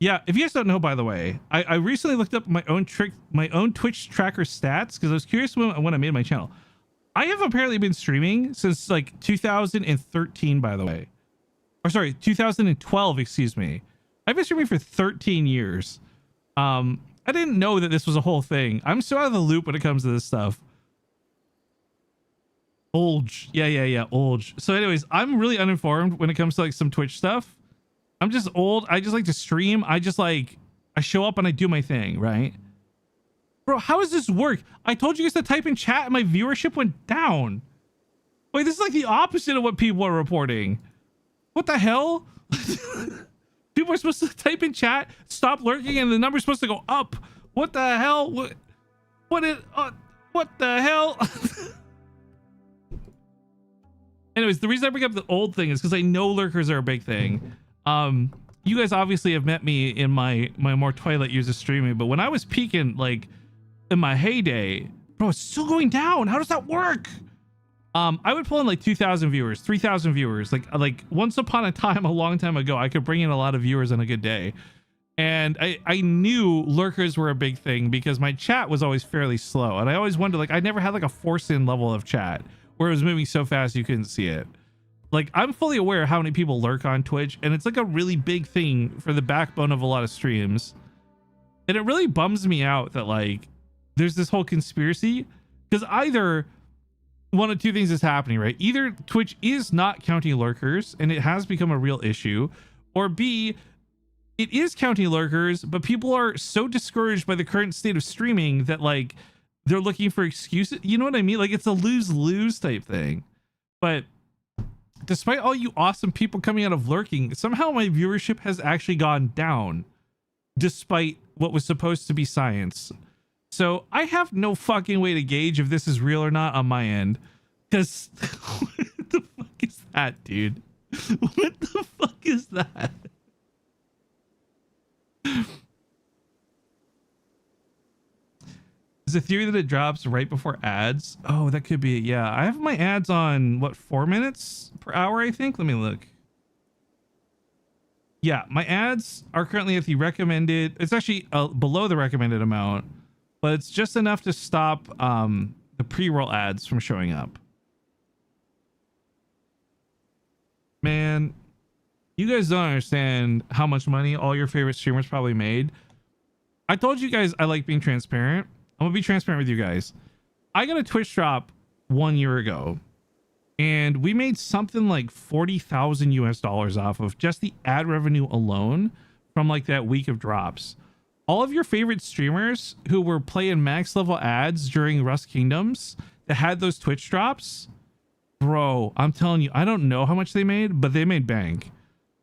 Yeah, if you guys don't know, by the way, I recently looked up my own Twitch tracker stats because I was curious when I made my channel. I have apparently been streaming since like 2013, by the way. Or sorry, 2012, excuse me. I've been streaming for 13 years. I didn't know that this was a whole thing. I'm so out of the loop when it comes to this stuff. Olge. Yeah, Olge. So anyways, I'm really uninformed when it comes to like some Twitch stuff. I'm just old. I just like to stream. I show up and I do my thing, right? Bro, how does this work? I told you guys to type in chat and my viewership went down. Wait, this is like the opposite of what people are reporting. What the hell? People are supposed to type in chat, stop lurking, and the number's supposed to go up. What the hell? What the hell? Anyways, the reason I bring up the old thing is because I know lurkers are a big thing. You guys obviously have met me in my more Twilight years of streaming, but when I was peaking, like in my heyday, bro, it's still going down. How does that work? I would pull in like 2,000 viewers, 3,000 viewers. Like once upon a time, a long time ago, I could bring in a lot of viewers on a good day. And I knew lurkers were a big thing because my chat was always fairly slow. And I always wondered, like, I never had like a force-in level of chat where it was moving so fast you couldn't see it. Like, I'm fully aware of how many people lurk on Twitch, and it's like a really big thing for the backbone of a lot of streams. And it really bums me out that like there's this whole conspiracy, because either one of two things is happening, right? Either Twitch is not counting lurkers and it has become a real issue, or B, it is counting lurkers, but people are so discouraged by the current state of streaming that like they're looking for excuses. You know what I mean? Like, it's a lose-lose type thing. But despite all you awesome people coming out of lurking, somehow my viewership has actually gone down despite what was supposed to be science. So I have no fucking way to gauge if this is real or not on my end. Because what the fuck is that, dude? What the fuck is that? Is the theory that it drops right before ads? Oh, that could be it. Yeah, I have my ads on, what, 4 minutes per hour, I think? Let me look. Yeah, my ads are currently at the recommended. It's actually below the recommended amount, but it's just enough to stop the pre-roll ads from showing up. Man, you guys don't understand how much money all your favorite streamers probably made. I told you guys I like being transparent. I'm gonna be transparent with you guys. I got a Twitch drop 1 year ago, and we made something like 40,000 US dollars off of just the ad revenue alone from like that week of drops. All of your favorite streamers who were playing max level ads during Rust Kingdoms that had those Twitch drops, bro, I'm telling you, I don't know how much they made, but they made bank.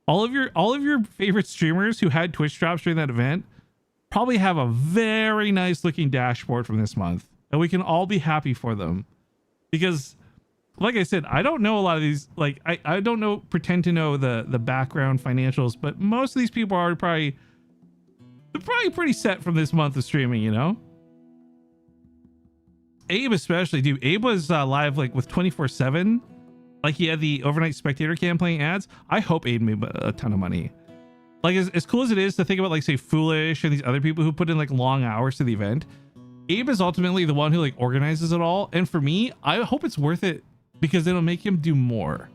All of your favorite streamers who had Twitch drops during that event probably have a very nice looking dashboard from this month, and we can all be happy for them. Because like I said, I don't know a lot of these, like I don't know, pretend to know the background financials, but most of these people are probably pretty set from this month of streaming, you know? Abe especially, dude. Abe was live like with 24/7, like he had the overnight spectator cam playing ads. I hope Abe made a ton of money. Like, as cool as it is to think about, like, say, Foolish and these other people who put in like long hours to the event, Abe is ultimately the one who like organizes it all. And for me, I hope it's worth it because it'll make him do more,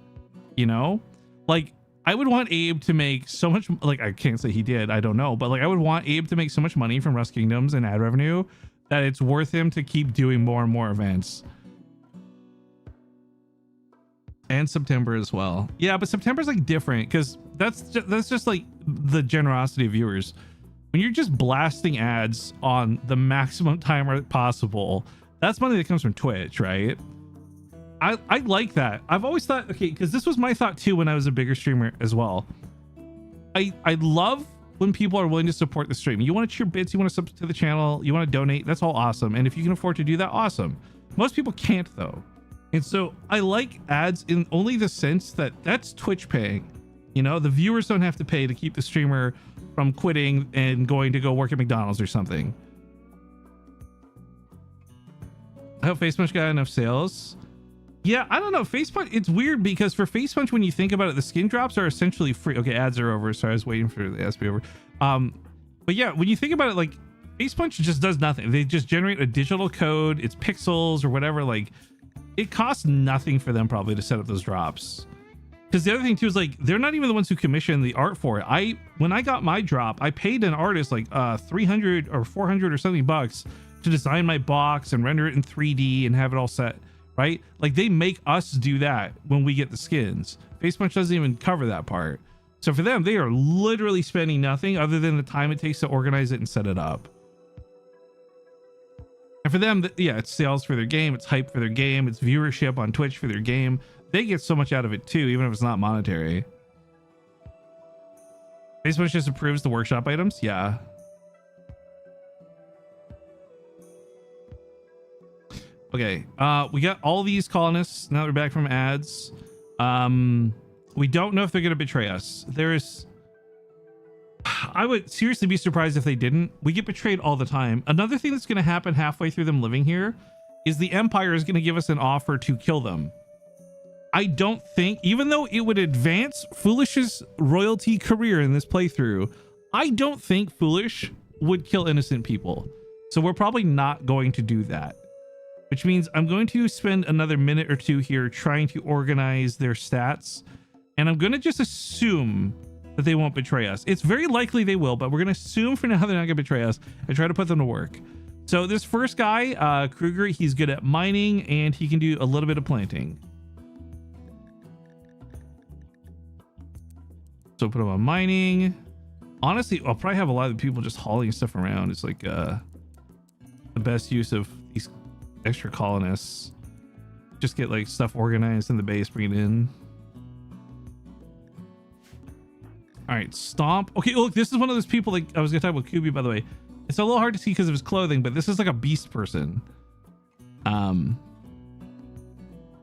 you know? Like, I would want Abe to make so much, like, I can't say he did, I don't know, but like I would want Abe to make so much money from Rust Kingdoms and ad revenue that it's worth him to keep doing more and more events. And September as well. Yeah, but September's like different because that's just like the generosity of viewers. When you're just blasting ads on the maximum timer possible, that's money that comes from Twitch, right? I like that. I've always thought, okay, because this was my thought too when I was a bigger streamer as well. I love when people are willing to support the stream. You want to cheer bits, you want to sub to the channel, you want to donate, that's all awesome. And if you can afford to do that, awesome. Most people can't though. And so I like ads in only the sense that that's Twitch paying. You know, the viewers don't have to pay to keep the streamer from quitting and going to go work at McDonald's or something. I hope Face Punch got enough sales. Yeah, I don't know. Face Punch, it's weird because for Face Punch, when you think about it, the skin drops are essentially free. Okay, ads are over, so I was waiting for the ads to be over. But yeah, when you think about it, like, Face Punch just does nothing. They just generate a digital code. It's pixels or whatever. Like, it costs nothing for them probably to set up those drops. Because the other thing too is like they're not even the ones who commission the art for it. When I got my drop, I paid an artist like 300 or 400 or something bucks to design my box and render it in 3D and have it all set, right? Like they make us do that when we get the skins. Face Punch doesn't even cover that part. So for them, they are literally spending nothing other than the time it takes to organize it and set it up. And for them, yeah, it's sales for their game, it's hype for their game, it's viewership on Twitch for their game. They get so much out of it too, even if it's not monetary. Facebook just approves the workshop items. Yeah. Okay. We got all these colonists. Now they're back from ads. We don't know if they're going to betray us. I would seriously be surprised if they didn't. We get betrayed all the time. Another thing that's going to happen halfway through them living here is the Empire is going to give us an offer to kill them. I don't think, even though it would advance Foolish's royalty career in this playthrough, I don't think Foolish would kill innocent people. So we're probably not going to do that, which means I'm going to spend another minute or two here trying to organize their stats. And I'm going to just assume that they won't betray us. It's very likely they will, but we're going to assume for now they're not going to betray us and try to put them to work. So this first guy, Kruger, he's good at mining and he can do a little bit of planting. So put him on mining. Honestly, I'll probably have a lot of people just hauling stuff around. It's like the best use of these extra colonists. Just get like stuff organized in the base, bring it in. All right, stomp. Okay, look, this is one of those people, like I was gonna talk about Kubi, by the way. It's a little hard to see because of his clothing, but this is like a beast person. Oh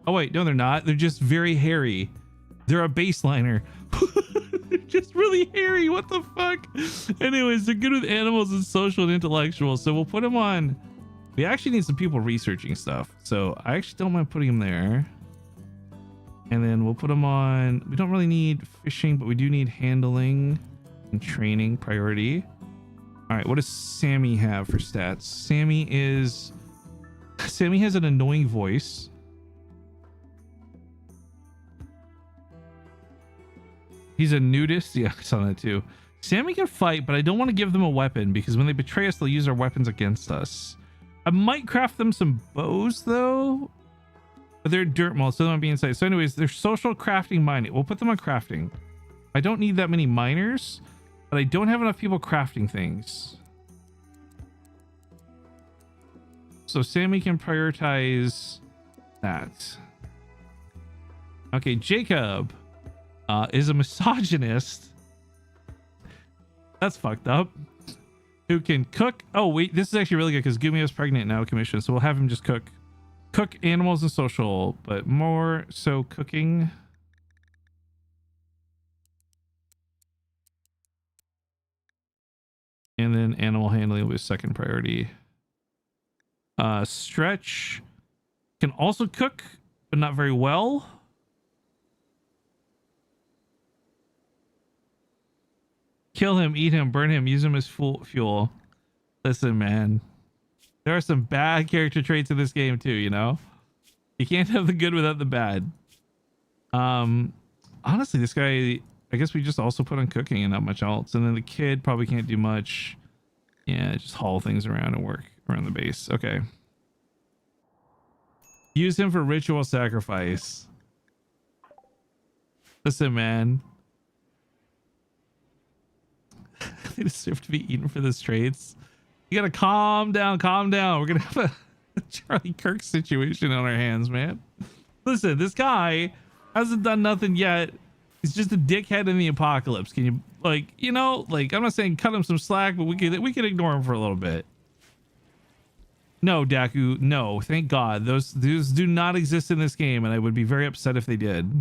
wait, no, they're not. They're just very hairy. They're a baseliner. They're just really hairy. What the fuck? Anyways, they're good with animals and social and intellectual. So we'll put them on. We actually need some people researching stuff. So I actually don't mind putting them there. And then we'll put them on. We don't really need fishing, but we do need handling and training priority. All right, what does Sammy have for stats? Sammy has an annoying voice. He's a nudist. Yeah, I saw that too. Sammy can fight, but I don't want to give them a weapon because when they betray us, they'll use our weapons against us. I might craft them some bows though, but they're dirt mold, so they won't be inside. So anyways, they're social crafting mining. We'll put them on crafting. I don't need that many miners, but I don't have enough people crafting things. So Sammy can prioritize that. Okay, Jacob is a misogynist. That's fucked up. Who can cook? Oh wait, this is actually really good because Gumiho's pregnant now, commission. So we'll have him just cook animals and social, but more so cooking. And then animal handling will be second priority. Stretch can also cook, but not very well. Kill him, eat him, burn him, use him as fuel. Listen, man. There are some bad character traits in this game too, you know? You can't have the good without the bad. Honestly, this guy, I guess we just also put on cooking and not much else. And then the kid probably can't do much. Yeah, just haul things around and work around the base. Okay. Use him for ritual sacrifice. Listen, man. They deserve to be eaten for this traits. You gotta calm down, calm down. We're gonna have a Charlie Kirk situation on our hands, man. Listen, this guy hasn't done nothing yet. He's just a dickhead in the apocalypse. Can you, like, you know, like, I'm not saying cut him some slack, but we could ignore him for a little bit. No, Daku, no, thank God. Those do not exist in this game, and I would be very upset if they did.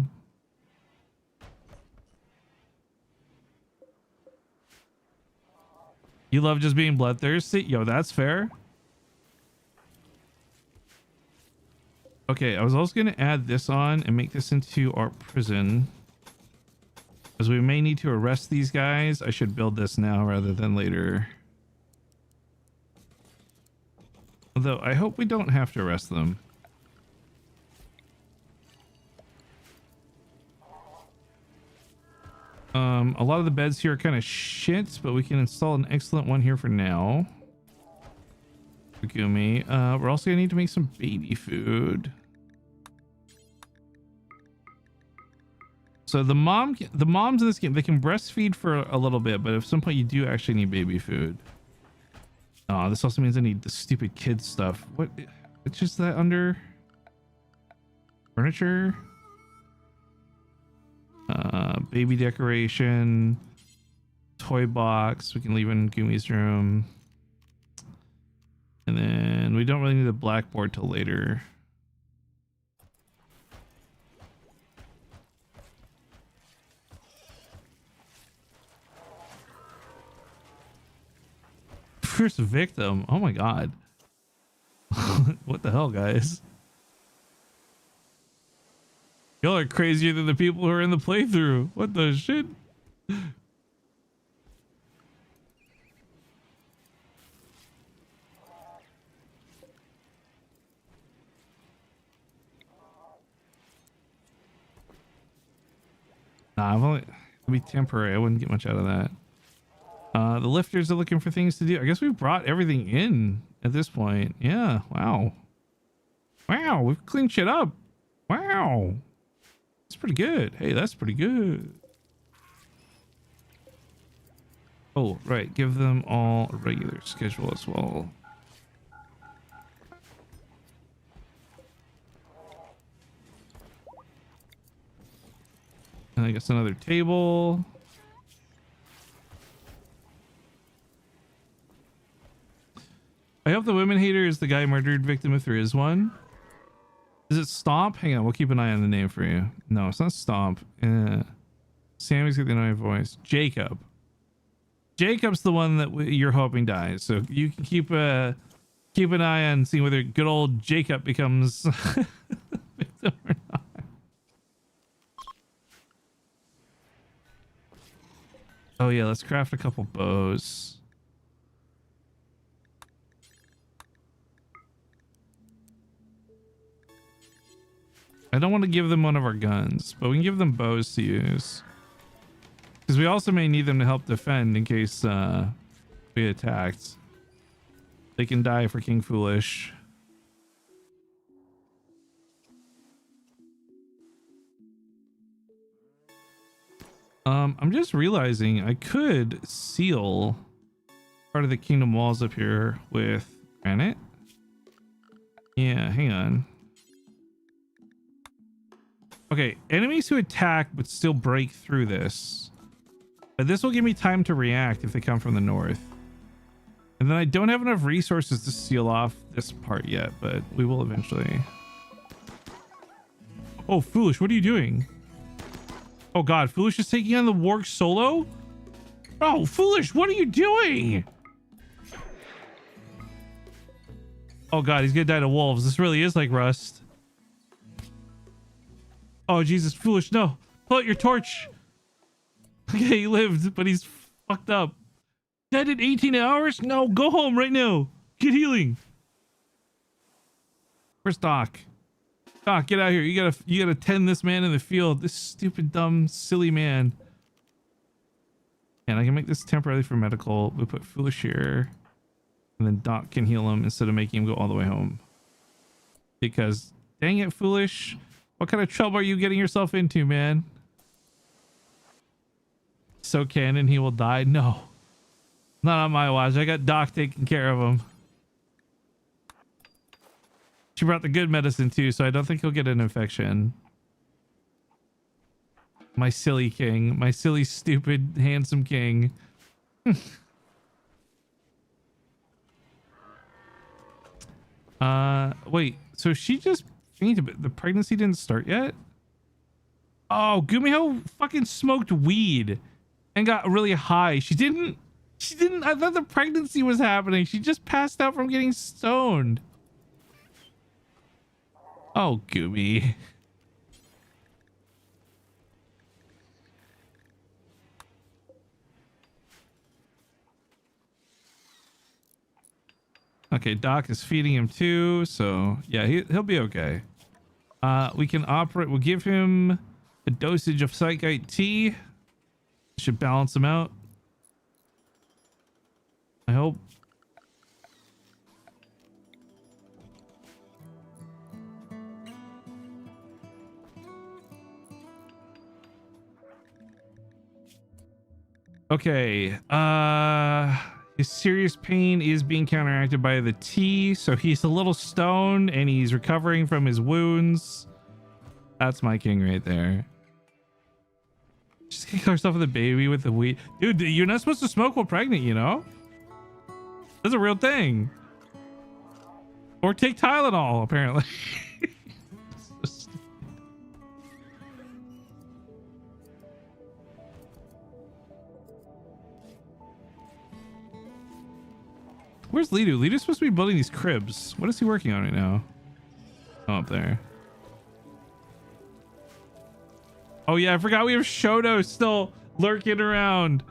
You love just being bloodthirsty? Yo, that's fair. Okay, I was also going to add this on and make this into our prison. Because we may need to arrest these guys. I should build this now rather than later. Although, I hope we don't have to arrest them. A lot of the beds here are kind of shit, but we can install an excellent one here for now. Gumi. We're also gonna need to make some baby food. So the moms in this game, they can breastfeed for a little bit, but at some point you do actually need baby food. Oh, this also means I need the stupid kids stuff. What? It's just that under furniture. Baby decoration, toy box. We can leave in Gumi's room. And then we don't really need a blackboard till later. First victim. Oh my God. What the hell, guys? Y'all are crazier than the people who are in the playthrough. What the shit? Nah, I've only, it'll be temporary. I wouldn't get much out of that. The lifters are looking for things to do. I guess we've brought everything in at this point. Yeah. Wow. Wow. We've cleaned shit up. Wow. That's pretty good. Hey, that's pretty good. Oh, right. Give them all a regular schedule as well. I guess another table. I hope the women hater is the guy murdered victim if there is one. Is it Stomp? Hang on, we'll keep an eye on the name for you. No, it's not Stomp. Sammy's got the annoying voice. Jacob. Jacob's the one that you're hoping dies. So you can keep an eye on seeing whether good old Jacob becomes victim or not. Oh yeah, let's craft a couple bows. I don't want to give them one of our guns, but we can give them bows to use. Because we also may need them to help defend in case we get attacked. They can die for King Foolish. I'm just realizing I could seal part of the kingdom walls up here with granite. Yeah, hang on. Okay, enemies who attack but still break through this. But this will give me time to react if they come from the north. And then I don't have enough resources to seal off this part yet, but we will eventually. Oh, Foolish, what are you doing? Oh god, Foolish is taking on the warg solo? Oh, Foolish, what are you doing? Oh god, he's gonna die to wolves. This really is like Rust. Oh Jesus, Foolish, no. Pull out your torch. Okay, he lived, but he's fucked up. Dead in 18 hours? No, go home right now. Get healing. Where's Doc? Doc, get out here. You gotta tend this man in the field. This stupid, dumb, silly man. And I can make this temporarily for medical. We put Foolish here. And then Doc can heal him instead of making him go all the way home. Because, dang it, Foolish. What kind of trouble are you getting yourself into, man? So canon, he will die? No. Not on my watch. I got Doc taking care of him. She brought the good medicine too, so I don't think he'll get an infection. My silly king. My silly, stupid, handsome king. Wait. So she just fainted, but the pregnancy didn't start yet? Oh, Gumiho fucking smoked weed and got really high. She didn't. I thought the pregnancy was happening. She just passed out from getting stoned. Oh, Gumi. Okay, Doc is feeding him too, so yeah, he'll be okay. We can operate. We'll give him a dosage of Psychite tea. Should balance him out. I hope. Okay. His serious pain is being counteracted by the tea, so he's a little stoned and he's recovering from his wounds. That's my king right there. Just kick herself with the baby with the weed. Dude, you're not supposed to smoke while pregnant, you know? That's a real thing. Or take Tylenol, apparently. Where's Ledoo? Ledoo's supposed to be building these cribs. What is he working on right now? Oh, up there. Oh yeah, I forgot we have Shoto still lurking around.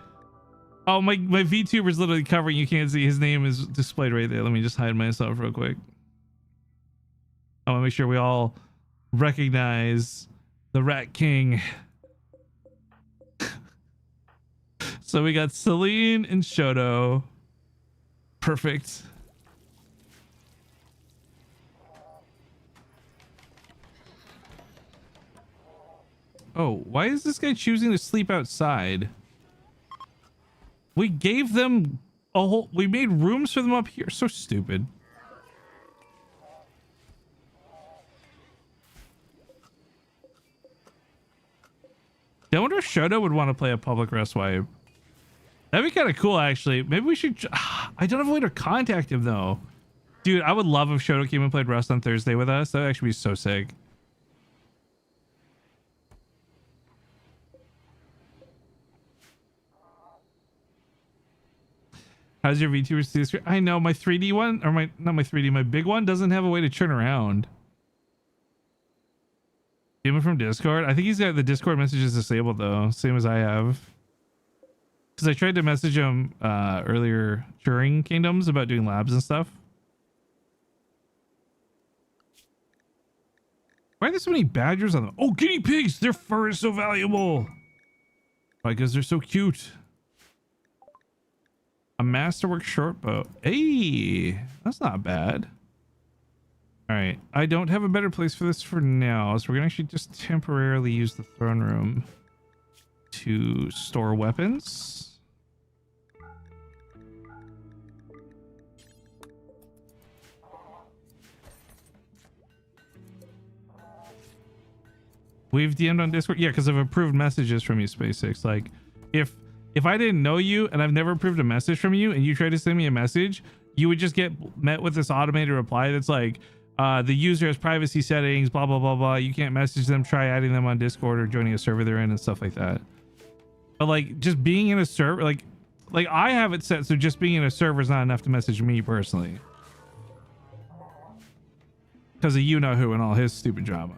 Oh, my VTuber's literally covering. You can't see. His name is displayed right there. Let me just hide myself real quick. I want to make sure we all recognize the Rat King. So we got Celine and Shoto. Perfect. Oh, why is this guy choosing to sleep outside? We gave them a whole... We made rooms for them up here. So stupid. I wonder if Shoto would want to play a public rest wipe. That'd be kind of cool, actually. Maybe we should... I don't have a way to contact him, though. Dude, I would love if Shoto came and played Rust on Thursday with us. That would actually be so sick. How's your VTuber see screen? I know my 3D one, or not my 3D, my big one doesn't have a way to turn around. Even from Discord? I think he's got the Discord messages disabled though, same as I have. Because I tried to message him earlier during Kingdoms about doing labs and stuff. Why are there so many badgers on them? Oh, guinea pigs! Their fur is so valuable! Because they're so cute. A masterwork short bow. Hey, that's not bad. All right, I don't have a better place for this for now, so we're gonna actually just temporarily use the throne room to store weapons. We've DM'd on Discord, yeah, because I've approved messages from you, SpaceX. Like, if I didn't know you and I've never approved a message from you and you try to send me a message, you would just get met with this automated reply that's like, the user has privacy settings, blah, blah, blah, blah. You can't message them. Try adding them on Discord or joining a server they're in and stuff like that. But like just being in a server, like I have it set so just being in a server is not enough to message me personally. Because of you know who and all his stupid drama.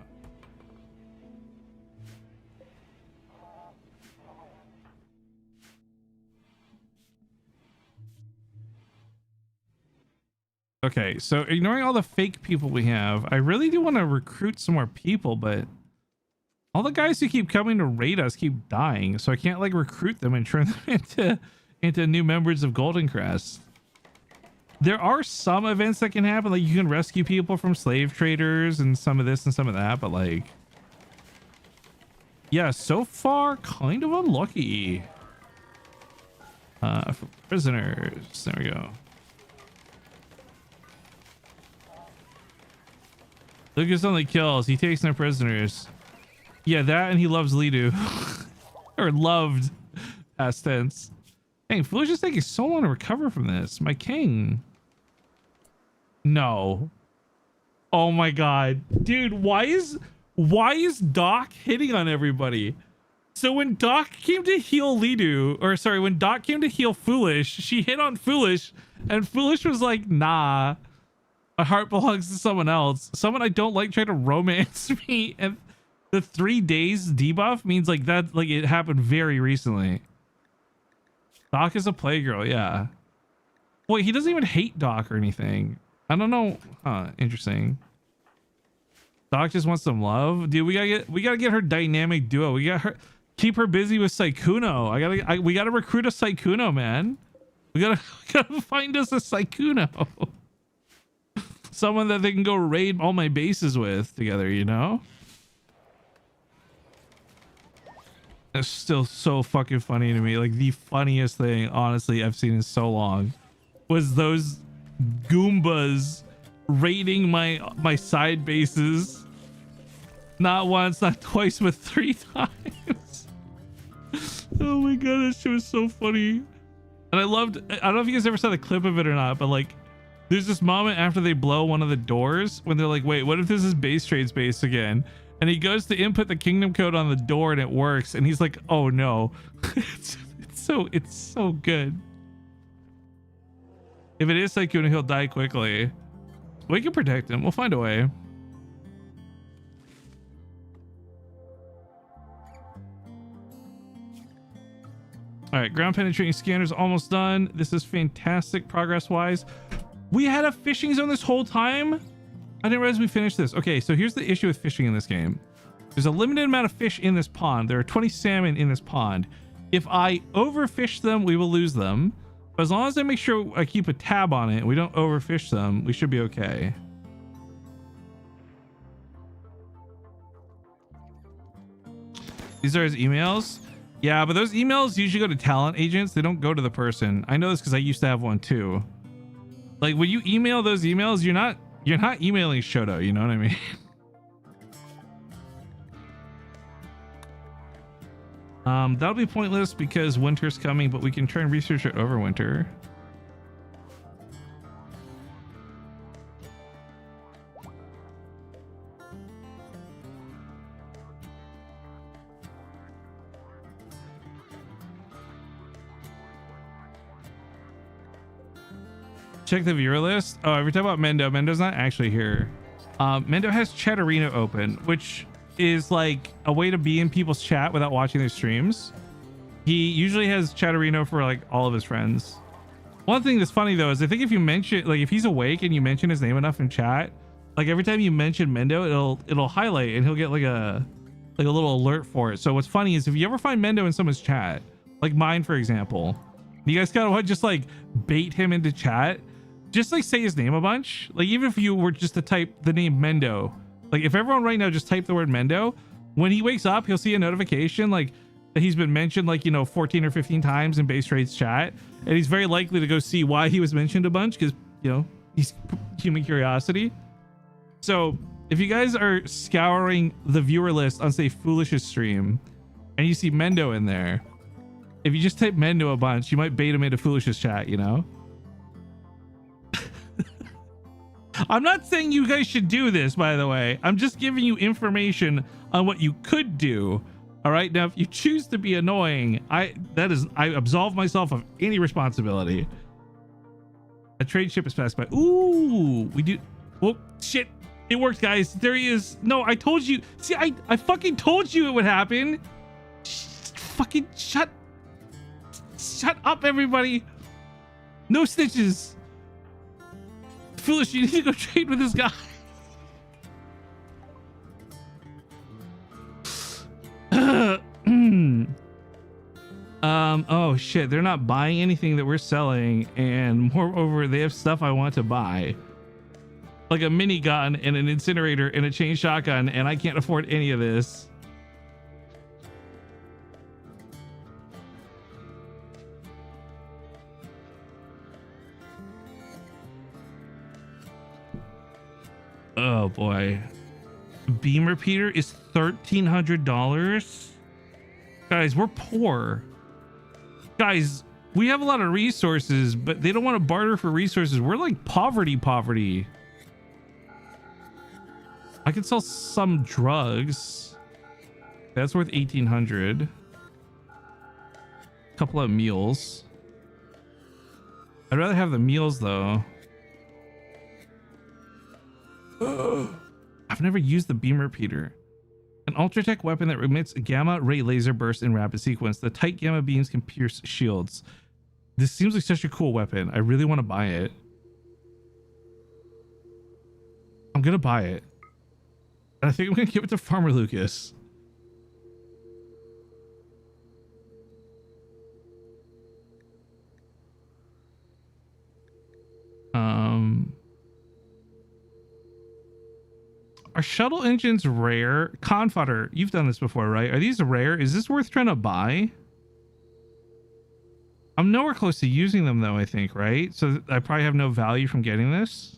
Okay, so ignoring all the fake people we have, I really do want to recruit some more people, but all the guys who keep coming to raid us keep dying, so I can't like recruit them and turn them into new members of Goldencrest. There are some events that can happen, like you can rescue people from slave traders and some of this and some of that, but like, yeah, so far kind of unlucky. For prisoners, there we go. Lucas only kills. He takes no prisoners. Yeah, that and he loves Ledoo. Or loved. Past tense. Dang, Foolish is taking so long to recover from this. My king. No. Oh my god. Dude, why is Doc hitting on everybody? So when Doc came to heal Ledoo, or sorry, when Doc came to heal Foolish, she hit on Foolish, and Foolish was like, nah. My heart belongs to someone else. Someone I don't like tried to romance me, and the 3 days debuff means like that, like it happened very recently. Doc is a playgirl, yeah. Wait, he doesn't even hate Doc or anything. I don't know. Huh, interesting. Doc just wants some love. Dude, we gotta get her dynamic duo. We got her, keep her busy with Sykkuno. We gotta recruit a Sykkuno, man. We gotta find us a Sykkuno. Someone that they can go raid all my bases with together, you know? That's still so fucking funny to me. Like the funniest thing, honestly, I've seen in so long was those Goombas raiding my side bases. Not once, not twice, but 3 times. Oh my god, that shit was so funny. And I don't know if you guys ever saw the clip of it or not, but like, there's this moment after they blow one of the doors when they're like, wait, what if this is base trade space again? And he goes to input the kingdom code on the door and it works. And he's like, oh no. it's so good. If it is Sykkuno, he'll die quickly. We can protect him. We'll find a way. All right, ground penetrating scanner's almost done. This is fantastic progress wise. We had a fishing zone this whole time. I didn't realize we finished this. Okay, so here's the issue with fishing in this game. There's a limited amount of fish in this pond. There are 20 salmon in this pond. If I overfish them, we will lose them. But as long as I make sure I keep a tab on it, we don't overfish them, we should be okay. These are his emails. Yeah, but those emails usually go to talent agents. They don't go to the person. I know this because I used to have one too. Like when you email those emails, you're not emailing Shoto, you know what I mean? That'll be pointless because winter's coming, but we can try and research it over winter. Check the viewer list. Oh, every time about Mendo, Mendo's not actually here. Mendo has Chatterino open, which is like a way to be in people's chat without watching their streams. He usually has Chatterino for like all of his friends. One thing that's funny though is I think if you mention, like if he's awake and you mention his name enough in chat, like every time you mention Mendo, it'll highlight and he'll get like a little alert for it. So what's funny is if you ever find Mendo in someone's chat, like mine for example, you guys gotta just like bait him into chat. Just like say his name a bunch. Like even if you were just to type the name Mendo, like if everyone right now just type the word Mendo, when he wakes up, he'll see a notification like that he's been mentioned like, 14 or 15 times in Base Trade's chat. And he's very likely to go see why he was mentioned a bunch because, he's human curiosity. So if you guys are scouring the viewer list on say Foolish's stream and you see Mendo in there, if you just type Mendo a bunch, you might bait him into Foolish's chat, I'm not saying you guys should do this, by the way. I'm just giving you information on what you could do. All right. Now, if you choose to be annoying, I absolve myself of any responsibility. A trade ship is passed by. Ooh, we do. Oh, shit. It worked, guys. There he is. No, I told you. See, I fucking told you it would happen. Fucking shut up, everybody. No snitches. Foolish, you need to go trade with this guy. Oh shit, they're not buying anything that we're selling, and moreover, they have stuff I want to buy. Like a minigun and an incinerator and a chain shotgun, and I can't afford any of this. Oh boy. Beam repeater is $1,300. Guys, we're poor. Guys, we have a lot of resources, but they don't want to barter for resources. We're like poverty. I could sell some drugs. That's worth 1,800. Couple of meals. I'd rather have the meals though. I've never used the beam repeater. An ultratech weapon that emits a gamma ray laser burst in rapid sequence. The tight gamma beams can pierce shields. This seems like such a cool weapon. I really want to buy it. I'm gonna buy it. And I think I'm gonna give it to Farmerlucas. Are shuttle engines rare? Confodder, you've done this before, right? Are these rare? Is this worth trying to buy? I'm nowhere close to using them though, I think, right? So I probably have no value from getting this.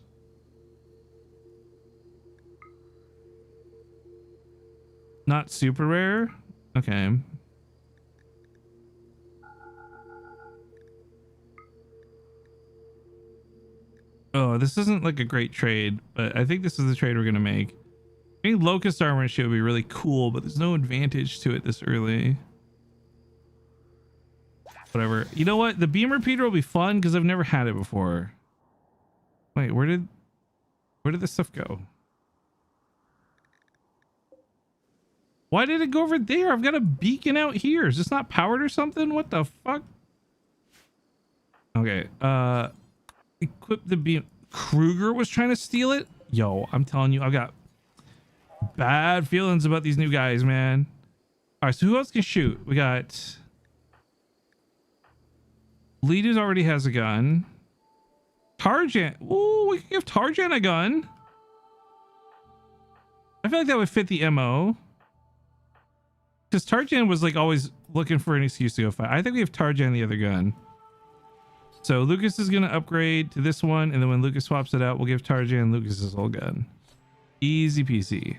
Not super rare? Okay. Oh, this isn't like a great trade, but I think this is the trade we're gonna make. I think Locust armor and shit would be really cool, but there's no advantage to it this early. Whatever. You know what? The beam repeater will be fun because I've never had it before. Wait, where did this stuff go? Why did it go over there? I've got a beacon out here. Is this not powered or something? What the fuck? Okay. Equip the beam. Kruger was trying to steal it? Yo, I'm telling you, I've got bad feelings about these new guys, man. All right, so who else can shoot? We got Ledoo already has a gun. Tarjan. Ooh, we can give Tarjan a gun. I feel like that would fit the MO. Because Tarjan was like always looking for an excuse to go fight. I think we have Tarjan the other gun. So Lucas is going to upgrade to this one. And then when Lucas swaps it out, we'll give Tarjan Lucas's whole gun. Easy peasy.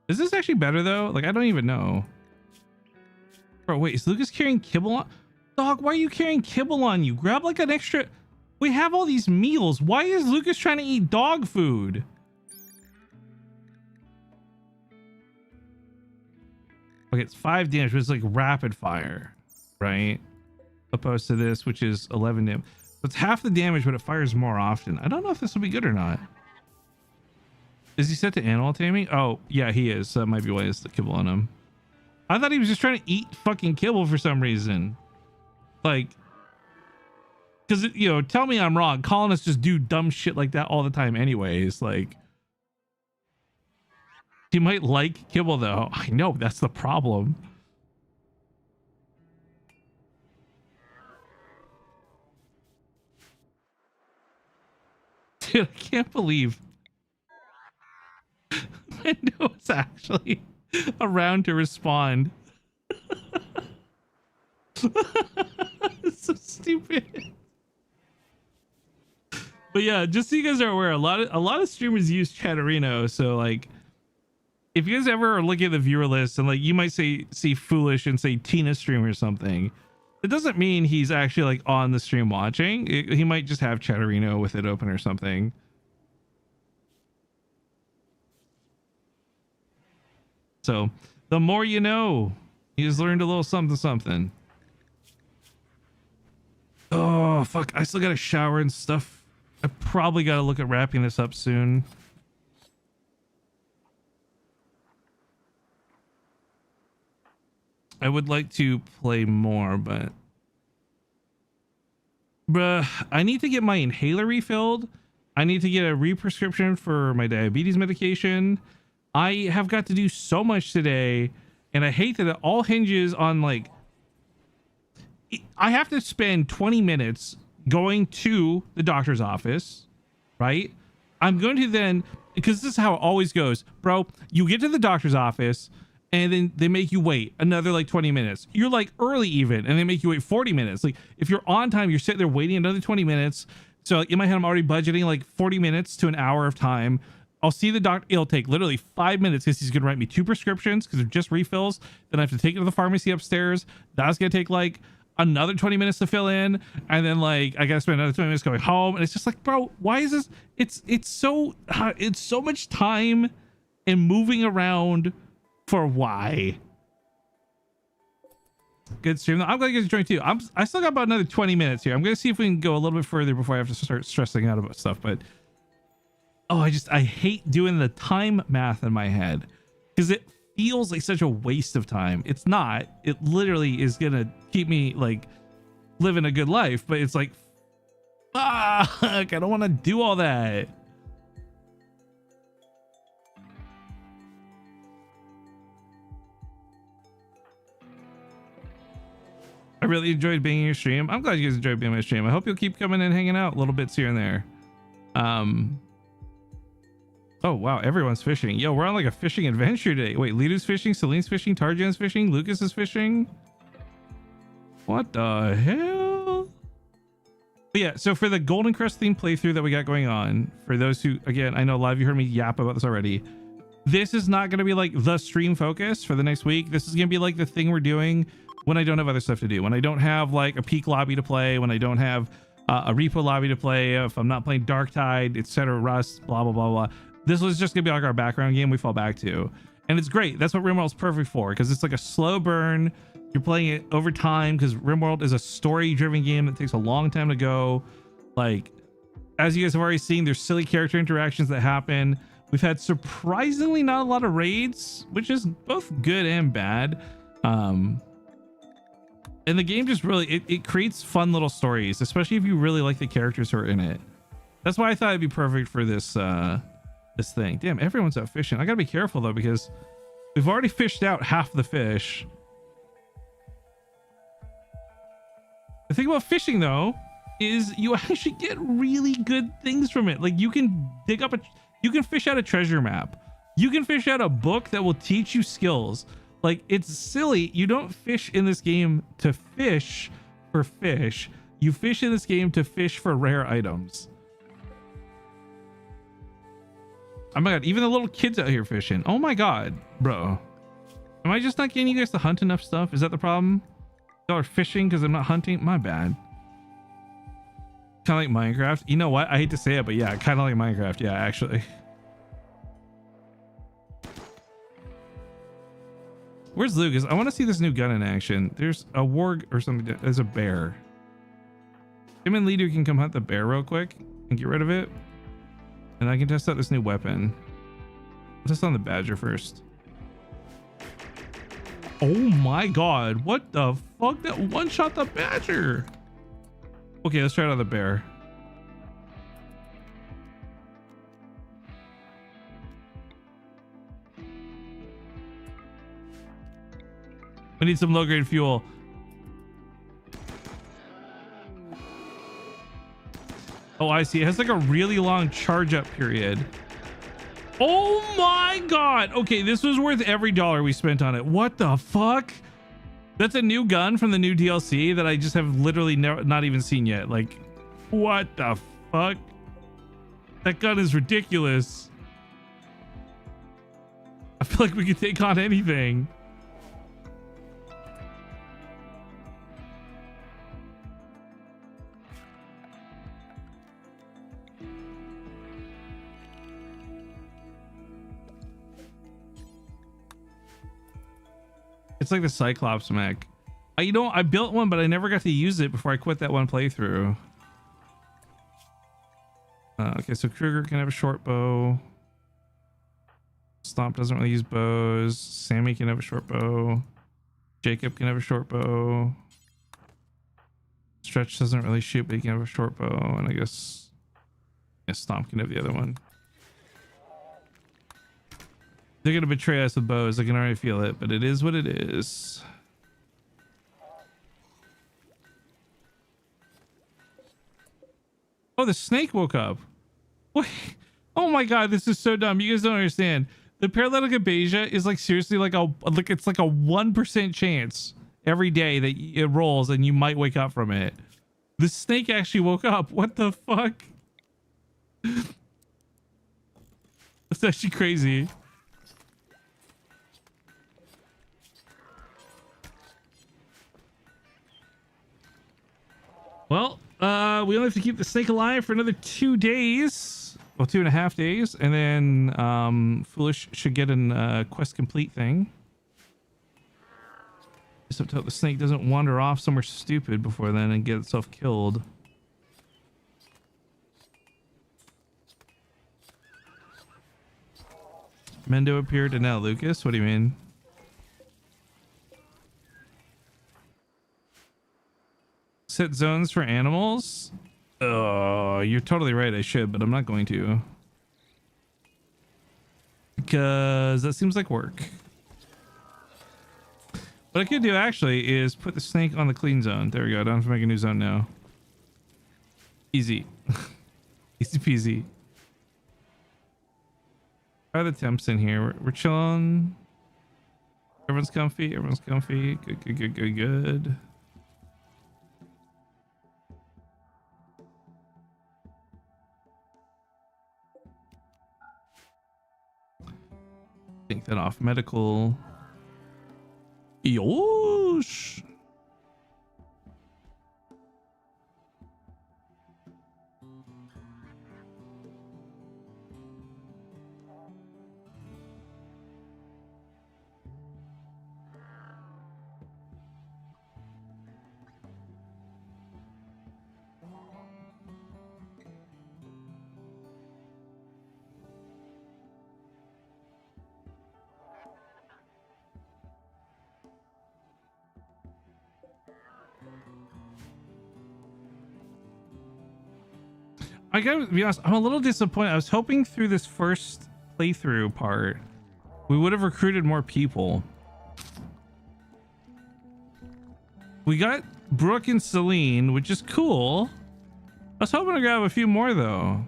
Is this actually better though? Like, I don't even know. Bro, wait, is Lucas carrying kibble on? Dog, why are you carrying kibble on you? Grab like an extra. We have all these meals. Why is Lucas trying to eat dog food? Okay, it's 5 damage, but it's like rapid fire, right? Opposed to this, which is 11 damage. So it's half the damage, but it fires more often. I don't know if this will be good or not. Is he set to animal taming? Oh, yeah, he is. So that might be why it's the kibble on him. I thought he was just trying to eat fucking kibble for some reason. Like, because, you know, tell me I'm wrong. Colonists just do dumb shit like that all the time anyways. Like, he might like kibble though. I know, that's the problem. Dude, I can't believe I know it's actually around to respond. It's so stupid. But yeah, just so you guys are aware, a lot of streamers use Chatterino. So like, if you guys ever are looking at the viewer list and like you might see Foolish and say Tina stream or something, it doesn't mean he's actually like on the stream watching. He might just have Chatterino with it open or something. So the more you know. He's learned a little something. Oh fuck, I still gotta shower and stuff. I probably gotta look at wrapping this up soon. I would like to play more, but bruh, I need to get my inhaler refilled. I need to get a re-prescription for my diabetes medication. I have got to do so much today, and I hate that it all hinges on like, I have to spend 20 minutes going to the doctor's office, right? I'm going to then, because this is how it always goes, bro. You get to the doctor's office and then they make you wait another like 20 minutes. You're like early even, and they make you wait 40 minutes. Like if you're on time, you're sitting there waiting another 20 minutes. So like, in my head, I'm already budgeting like 40 minutes to an hour of time. I'll see the doctor. It'll take literally 5 minutes because he's going to write me 2 prescriptions because they're just refills. Then I have to take it to the pharmacy upstairs. That's going to take like another 20 minutes to fill in. And then like, I got to spend another 20 minutes going home. And it's just like, bro, why is this? It's so much time and moving around for why? Good stream. I'm glad you guys joined too. I still got about another 20 minutes here. I'm going to see if we can go a little bit further before I have to start stressing out about stuff. But oh, I hate doing the time math in my head because it feels like such a waste of time. It's not. It literally is going to keep me like living a good life, but it's like, fuck, I don't want to do all that. I really enjoyed being in your stream. I'm glad you guys enjoyed being in my stream. I hope you'll keep coming and hanging out little bits here and there. Oh wow, everyone's fishing. Yo, we're on like a fishing adventure today. Wait, Ledoo's fishing, Celine's fishing, Tarjan's fishing, Lucas is fishing. What the hell? But yeah, so for the Goldencrest themed playthrough that we got going on, for those who, again, I know a lot of you heard me yap about this already. This is not going to be like the stream focus for the next week. This is going to be like the thing we're doing when I don't have other stuff to do. When I don't have like a peak lobby to play, when I don't have a repo lobby to play, if I'm not playing Darktide, etc., Rust, blah, blah, blah, blah. This was just gonna be like our background game we fall back to. And it's great. That's what RimWorld's perfect for, because it's like a slow burn. You're playing it over time because RimWorld is a story-driven game that takes a long time to go. Like, as you guys have already seen, there's silly character interactions that happen. We've had surprisingly not a lot of raids, which is both good and bad. And the game just really, it creates fun little stories, especially if you really like the characters who are in it. That's why I thought it'd be perfect for this this thing. Damn, everyone's out fishing. I gotta be careful though, because we've already fished out half the fish. The thing about fishing though is you actually get really good things from it. Like you can you can fish out a treasure map. You can fish out a book that will teach you skills. Like, it's silly. You don't fish in this game to fish for fish. You fish in this game to fish for rare items. Oh my god, even the little kids out here fishing. Oh my god, bro. Am I just not getting you guys to hunt enough stuff? Is that the problem? Y'all are fishing because I'm not hunting? My bad. Kind of like Minecraft. You know what? I hate to say it, but yeah, kind of like Minecraft. Yeah, actually. Where's Lucas? I want to see this new gun in action. There's a warg or something. There's a bear. Him and Ledoo can come hunt the bear real quick and get rid of it. And I can test out this new weapon. I'll test on the badger first. Oh my god. What the fuck? That one shot the badger. Okay, let's try it on the bear. We need some low grade fuel. Oh, I see. It has like a really long charge up period. Oh my god. Okay, this was worth every dollar we spent on it. What the fuck? That's a new gun from the new DLC that I just have literally not even seen yet. Like, what the fuck? That gun is ridiculous. I feel like we could take on anything. It's like the Cyclops mech. You know, I built one, but I never got to use it before I quit that one playthrough. Okay, so Kruger can have a short bow. Stomp doesn't really use bows. Sammy can have a short bow. Jacob can have a short bow. Stretch doesn't really shoot, but he can have a short bow. And I guess Stomp can have the other one. They're gonna betray us with bows. I can already feel it, but it is what it is. Oh, the snake woke up. Wait. Oh my god, this is so dumb. You guys don't understand. The paralytic abasia is like seriously like it's like a 1% chance every day that it rolls and you might wake up from it. The snake actually woke up. What the fuck? That's actually crazy. Well, we only have to keep the snake alive for another 2 days. Well, 2.5 days. And then Foolish should get an quest complete thing. Just have to hope the snake doesn't wander off somewhere stupid before then and get itself killed. Mendo appeared and now Lucas? What do you mean? Set zones for animals? Oh, you're totally right. I should, but I'm not going to. Because that seems like work. What I could do actually is put the snake on the clean zone. There we go. I don't have to make a new zone now. Easy. Easy peasy. How are the temps in here? We're chilling. Everyone's comfy. Everyone's comfy. Good, good, good, good, good. Take that off. Medical. Yosh. I gotta be honest, I'm a little disappointed. I was hoping through this first playthrough part we would have recruited more people. We got Brooke and Celine, which is cool. I was hoping to grab a few more though.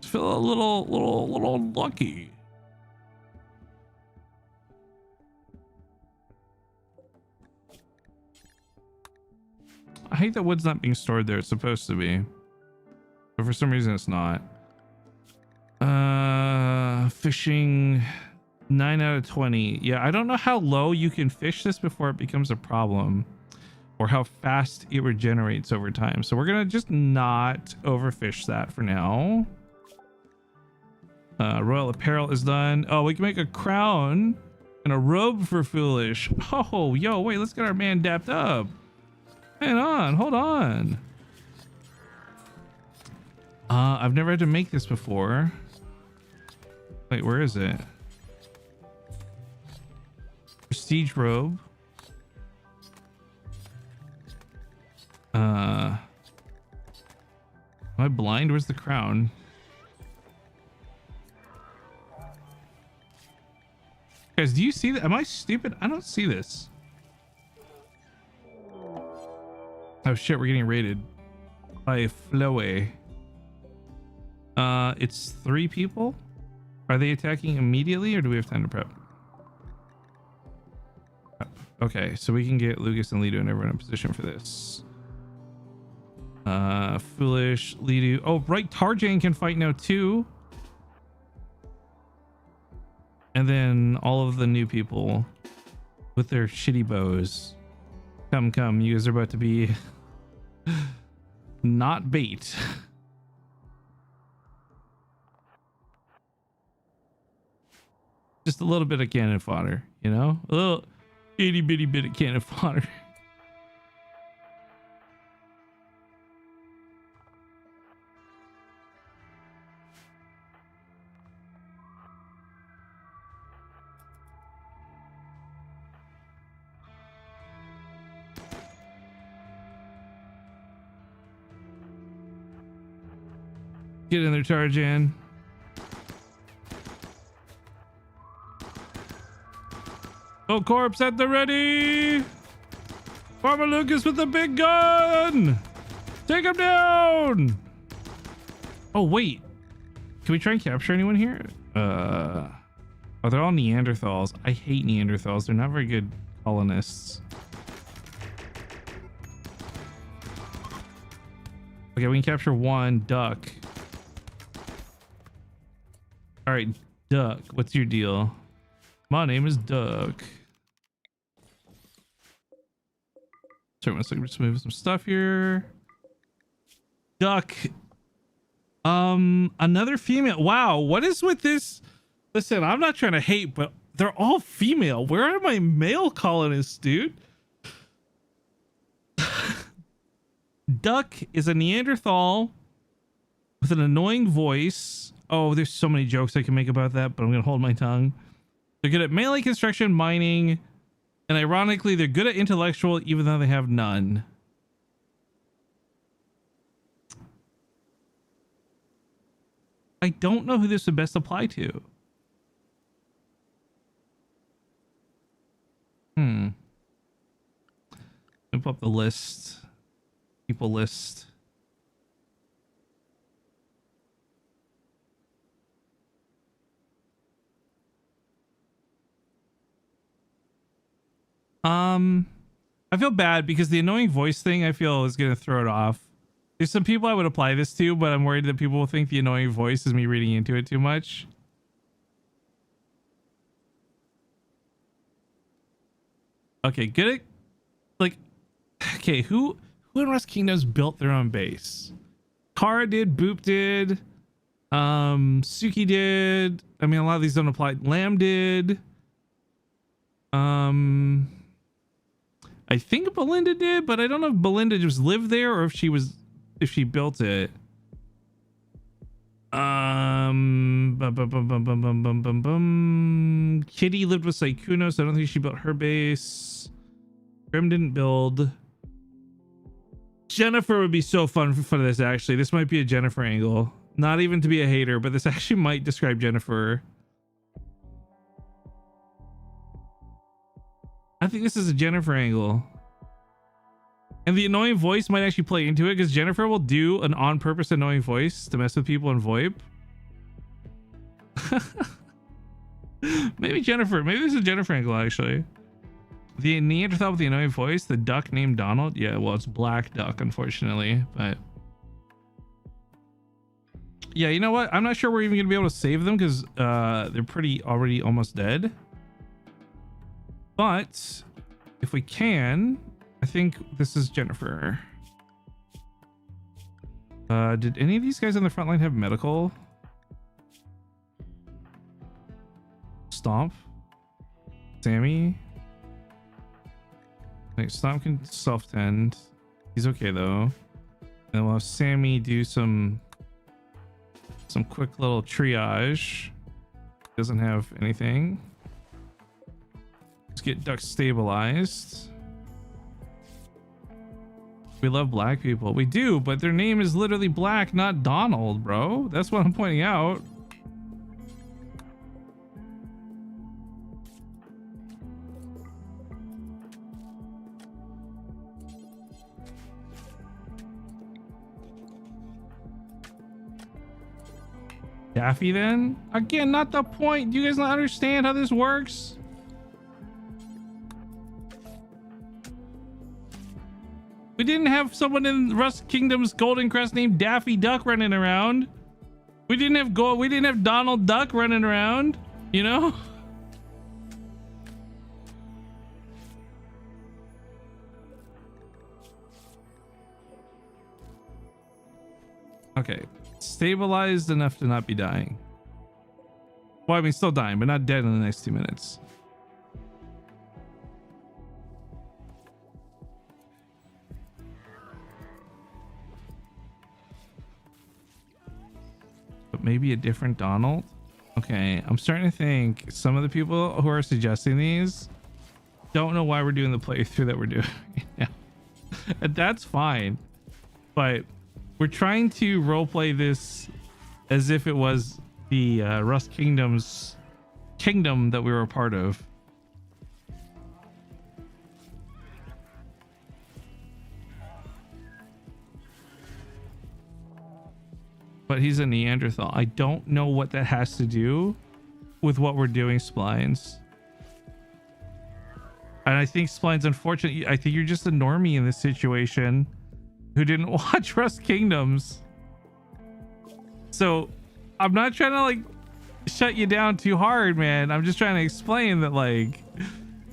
I feel a little lucky. I hate that wood's not being stored there. It's supposed to be. But for some reason it's not. Fishing 9 out of 20. Yeah, I don't know how low you can fish this before it becomes a problem, or how fast it regenerates over time. So we're gonna just not overfish that for now. Royal apparel is done. Oh, we can make a crown and a robe for Foolish. Oh, yo, wait, let's get our man dapped up. Hang on, hold on. I've never had to make this before. Wait, where is it? Prestige robe. Am I blind? Where's the crown? Guys, do you see that? Am I stupid? I don't see this. Oh shit, we're getting raided by Flowey. It's 3 people. Are they attacking immediately, or do we have time to prep? Okay, so we can get Lucas and Ledoo and everyone in position for this. Foolish, Ledoo. Oh, right, Tarjan can fight now too. And then all of the new people with their shitty bows. Come, you guys are about to be not bait. Just a little bit of cannon fodder, you know? A little itty bitty bit of cannon fodder. Get in there, Tarjan. Oh, corpse at the ready. Farmerlucas with the big gun. Take him down. Oh, wait. Can we try and capture anyone here? Oh, they're all Neanderthals. I hate Neanderthals. They're not very good colonists. Okay, we can capture 1 duck. All right, Duck, what's your deal? My name is Duck. Sorry, one second, just move some stuff here. Duck. Another female. Wow, what is with this? Listen, I'm not trying to hate, but they're all female. Where are my male colonists, dude? Duck is a Neanderthal with an annoying voice. Oh, there's so many jokes I can make about that, but I'm gonna hold my tongue. They're good at melee construction, mining, and ironically, they're good at intellectual, even though they have none. I don't know who this would best apply to. Let me pull up the list. People list. I feel bad because the annoying voice thing I feel is going to throw it off. There's some people I would apply this to, but I'm worried that people will think the annoying voice is me reading into it too much. Okay, good at, like, okay, who in Rust Kingdoms built their own base? Kara did, Boop did, Suki did. I mean, a lot of these don't apply. Lamb did. I think Belinda did, but I don't know if Belinda just lived there or if she built it. Kitty lived with Saikuno, so I don't think she built her base. Grim didn't build. Jennifer would be so fun for this, actually. This might be a Jennifer angle. Not even to be a hater, but this actually might describe Jennifer. I think this is a Jennifer angle. And the annoying voice might actually play into it because Jennifer will do an on-purpose annoying voice to mess with people in VoIP. Maybe Jennifer. Maybe this is a Jennifer angle, actually. The Neanderthal with the annoying voice, the duck named Donald. Yeah, well, it's Black Duck, unfortunately, but Yeah, you know what? I'm not sure we're even gonna be able to save them because they're pretty already almost dead. But if we can, I think this is Jennifer. Did any of these guys on the front line have medical? Stomp? Sammy? Like, Stomp can self-tend. He's okay though. And we'll have Sammy do some quick little triage. Doesn't have anything. Let's get Duck stabilized. We love black people. We do, but their name is literally Black, not Donald, bro. That's what I'm pointing out. Daffy then? Again, not the point. Do you guys not understand how this works? We didn't have someone in Rust Kingdom's Goldencrest named Daffy Duck running around. We didn't have Donald Duck running around, you know? Okay. Stabilized enough to not be dying. Well, I mean, still dying, but not dead in the next 2 minutes. But maybe a different Donald? Okay, I'm starting to think some of the people who are suggesting these don't know why we're doing the playthrough that we're doing right now. And that's fine. But we're trying to roleplay this as if it was the Rust Kingdom's kingdom that we were a part of. But he's a Neanderthal. I don't know what that has to do with what we're doing, Splines. And I think Splines, unfortunately, I think you're just a normie in this situation who didn't watch Rust Kingdoms. So I'm not trying to like shut you down too hard, man. I'm just trying to explain that like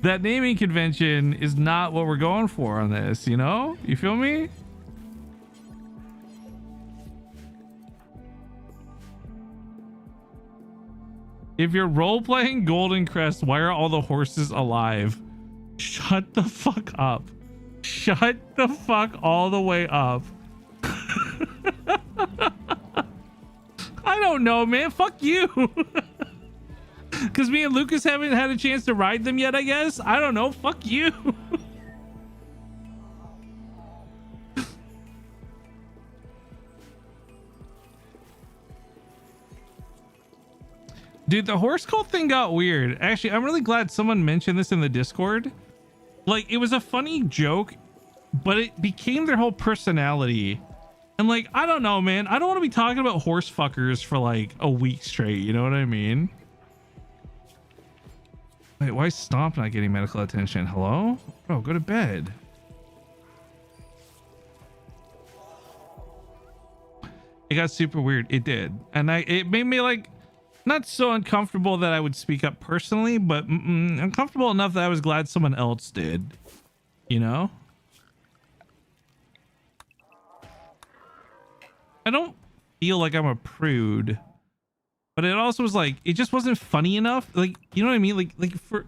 that naming convention is not what we're going for on this, you know? You feel me? If you're role-playing Goldencrest, why are all the horses alive? Shut the fuck up. Shut the fuck all the way up. I don't know, man. Fuck you. Because me and Lucas haven't had a chance to ride them yet, I guess. I don't know. Fuck you. Dude, the horse cult thing got weird. Actually, I'm really glad someone mentioned this in the Discord. Like, it was a funny joke, but it became their whole personality. And like, I don't know, man. I don't want to be talking about horse fuckers for like a week straight. You know what I mean? Wait, why is Stomp not getting medical attention? Hello? Oh, go to bed. It got super weird. It did. And it made me like, not so uncomfortable that I would speak up personally, but uncomfortable enough that I was glad someone else did, you know? I don't feel like I'm a prude, but it also was like, it just wasn't funny enough. Like, you know what I mean? Like for,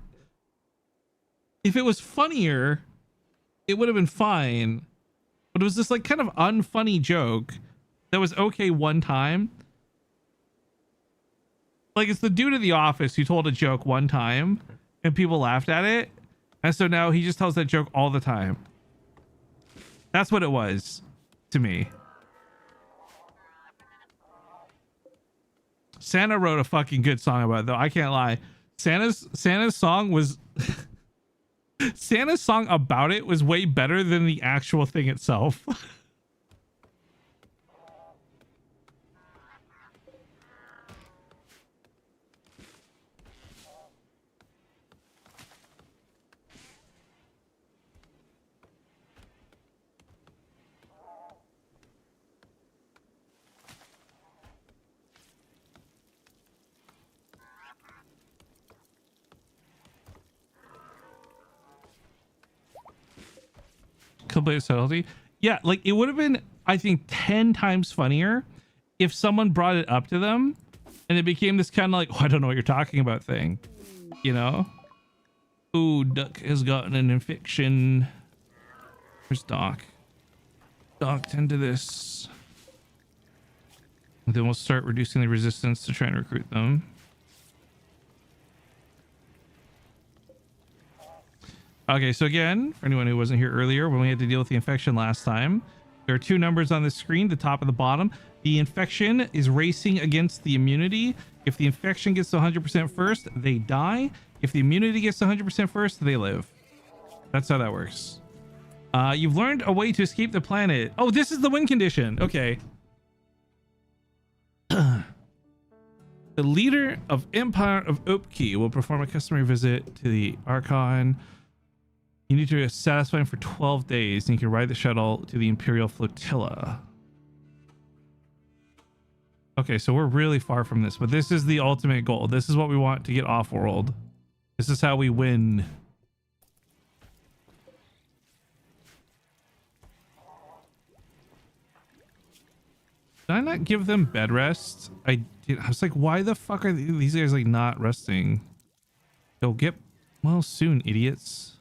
if it was funnier, it would have been fine, but it was this like kind of unfunny joke that was okay one time. Like, it's the dude in the office who told a joke one time and people laughed at it. And so now he just tells that joke all the time. That's what it was to me. Santa wrote a fucking good song about it, though. I can't lie. Santa's song was Santa's song about it was way better than the actual thing itself. downplay its subtlety. Yeah, like it would have been, I think, 10 times funnier if someone brought it up to them and it became this kind of like, oh, I don't know what you're talking about thing, you know? Ooh, Duck has gotten an infection. Where's Doc? Doc, tend to this. And then we'll start reducing the resistance to try and recruit them. Okay, so again, for anyone who wasn't here earlier, when we had to deal with the infection last time, there are two numbers on the screen, the top and the bottom. The infection is racing against the immunity. If the infection gets to 100% first, they die. If the immunity gets to 100% first, they live. That's how that works. You've learned a way to escape the planet. Oh, this is the win condition. Okay. The leader of Empire of Opki will perform a customary visit to the Archon. You need to satisfy him for 12 days, and you can ride the shuttle to the Imperial Flotilla. Okay, so we're really far from this, but this is the ultimate goal. This is what we want to get off-world. This is how we win. Did I not give them bed rest? I did. I was like, why the fuck are these guys like not resting? They'll get well soon, idiots.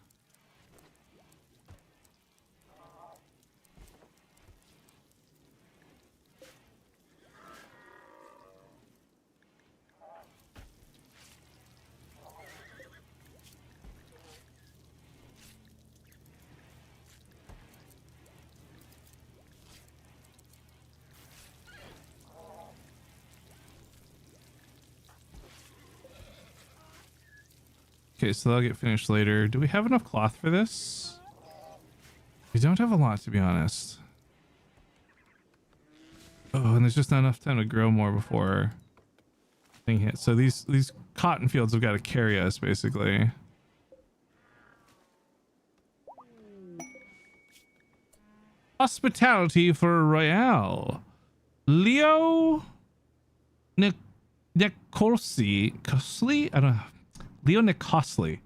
Okay, so they'll get finished later. Do we have enough cloth for this? We don't have a lot, to be honest. Oh, and there's just not enough time to grow more before thing hits. So these cotton fields have got to carry us, basically. Hospitality for Royale. Leo Nicosley? I don't know. Leo Nicosley,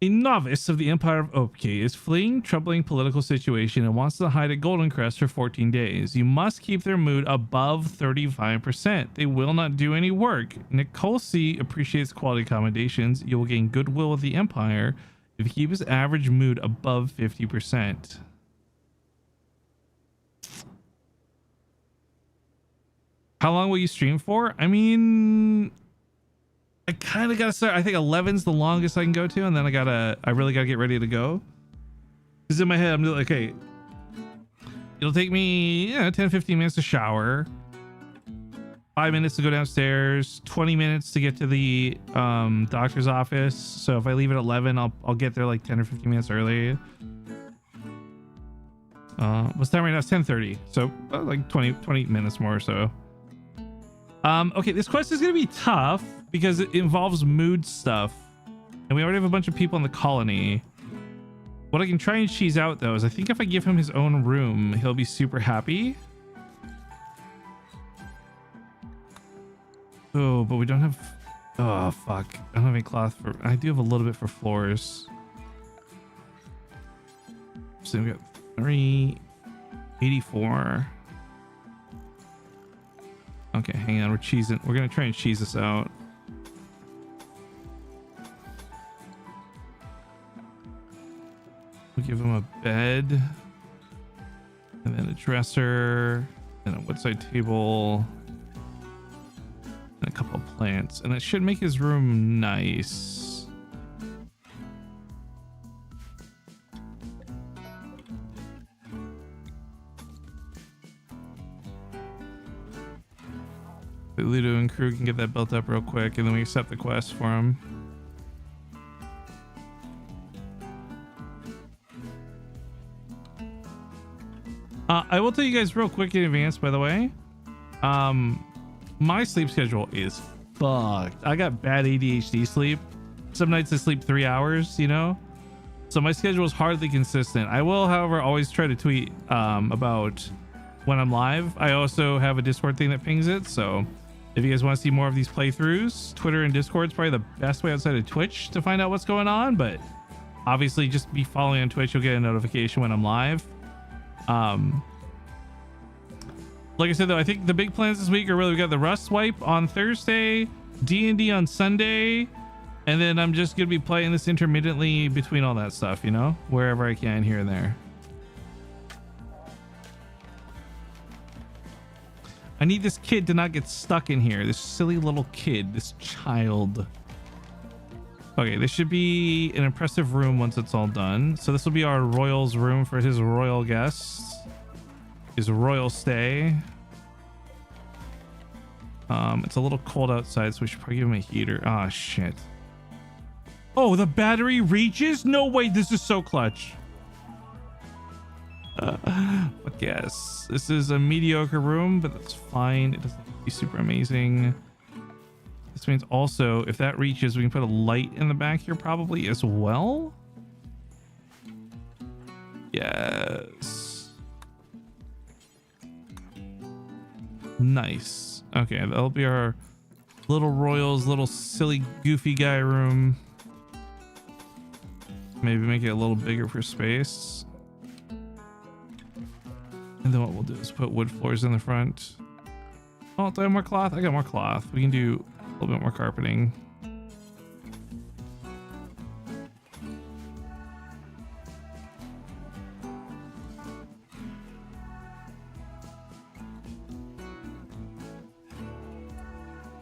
a novice of the Empire of Opki, is fleeing troubling political situation and wants to hide at Goldencrest for 14 days. You must keep their mood above 35%. They will not do any work. Nicosley appreciates quality accommodations. You will gain goodwill with the Empire if you keep his average mood above 50%. How long will you stream for? I mean, I kind of gotta start. I think 11's the longest I can go to, and then I really gotta get ready to go. Because in my head, I'm like, okay, it'll take me 10-15 minutes to shower, 5 minutes to go downstairs, 20 minutes to get to the doctor's office. So if I leave at 11, I'll get there like 10 or 15 minutes early. What's time right now? It's 10:30, so like 20 minutes more or so. Okay, this quest is gonna be tough because it involves mood stuff, and we already have a bunch of people in the colony. What I can try and cheese out though is I think if I give him his own room, he'll be super happy. Oh, but we don't have, oh fuck, I don't have any cloth for, I do have a little bit for floors. So we got 384. Okay, hang on, we're gonna try and cheese this out. We'll give him a bed, and then a dresser, and a woodside table, and a couple of plants, and it should make his room nice. But Ledoo and crew can get that built up real quick, and then we accept the quest for him. I will tell you guys real quick in advance, by the way, my sleep schedule is fucked. I got bad ADHD sleep. Some nights I sleep 3 hours, you know? So my schedule is hardly consistent. I will, however, always try to tweet about when I'm live. I also have a Discord thing that pings it, so if you guys want to see more of these playthroughs, Twitter and Discord is probably the best way outside of Twitch to find out what's going on, but Obviously, just be following on Twitch. You'll get a notification when I'm live. Like I said, though, I think the big plans this week are really, we got the Rust Wipe on Thursday, D&D on Sunday, and then I'm just going to be playing this intermittently between all that stuff, you know, wherever I can here and there. I need this kid to not get stuck in here. This silly little kid, this child. Okay, this should be an impressive room once it's all done. So this will be our royal's room for his royal guests. His royal stay. It's a little cold outside, so we should probably give him a heater. Ah, shit. Oh, the battery reaches? No way, this is so clutch. But yes, this is a mediocre room, but that's fine. It doesn't have to be super amazing. This means also, if that reaches, we can put a light in the back here probably as well. Yes. Nice. Okay, that'll be our little royals, little silly goofy guy room. Maybe make it a little bigger for space. And then what we'll do is put wood floors in the front. Oh, do I have more cloth? I got more cloth. We can do a little bit more carpeting.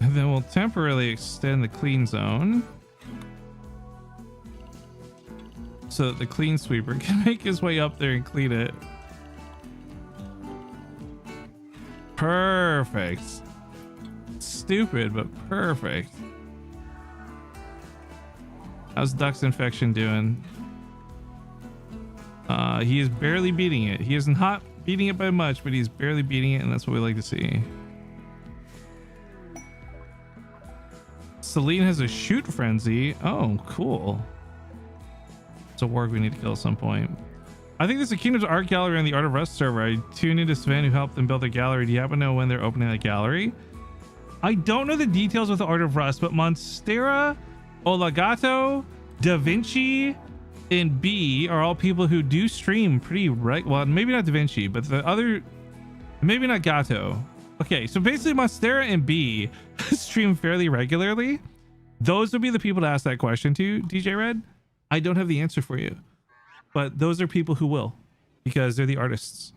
And then we'll temporarily extend the clean zone so that the clean sweeper can make his way up there and clean it. Perfect. Stupid, but perfect. How's Duck's infection doing? He is barely beating it. He isn't hot beating it by much, but he's barely beating it, and that's what we like to see. Celine has a shoot frenzy. Oh, cool. It's a warg we need to kill at some point. I think there's a Kingdoms Art Gallery on the Art of Rust server. I tuned into Sven, who helped them build their gallery. Do you happen to know when they're opening that gallery? I don't know the details with the Art of Rust, but Monstera, Olagato, Da Vinci, and B are all people who do stream pretty right. Well, maybe not Da Vinci, but the other, maybe not Gato. Okay, so basically Monstera and B stream fairly regularly. Those would be the people to ask that question to, DJ Red. I don't have the answer for you. But those are people who will, because they're the artists.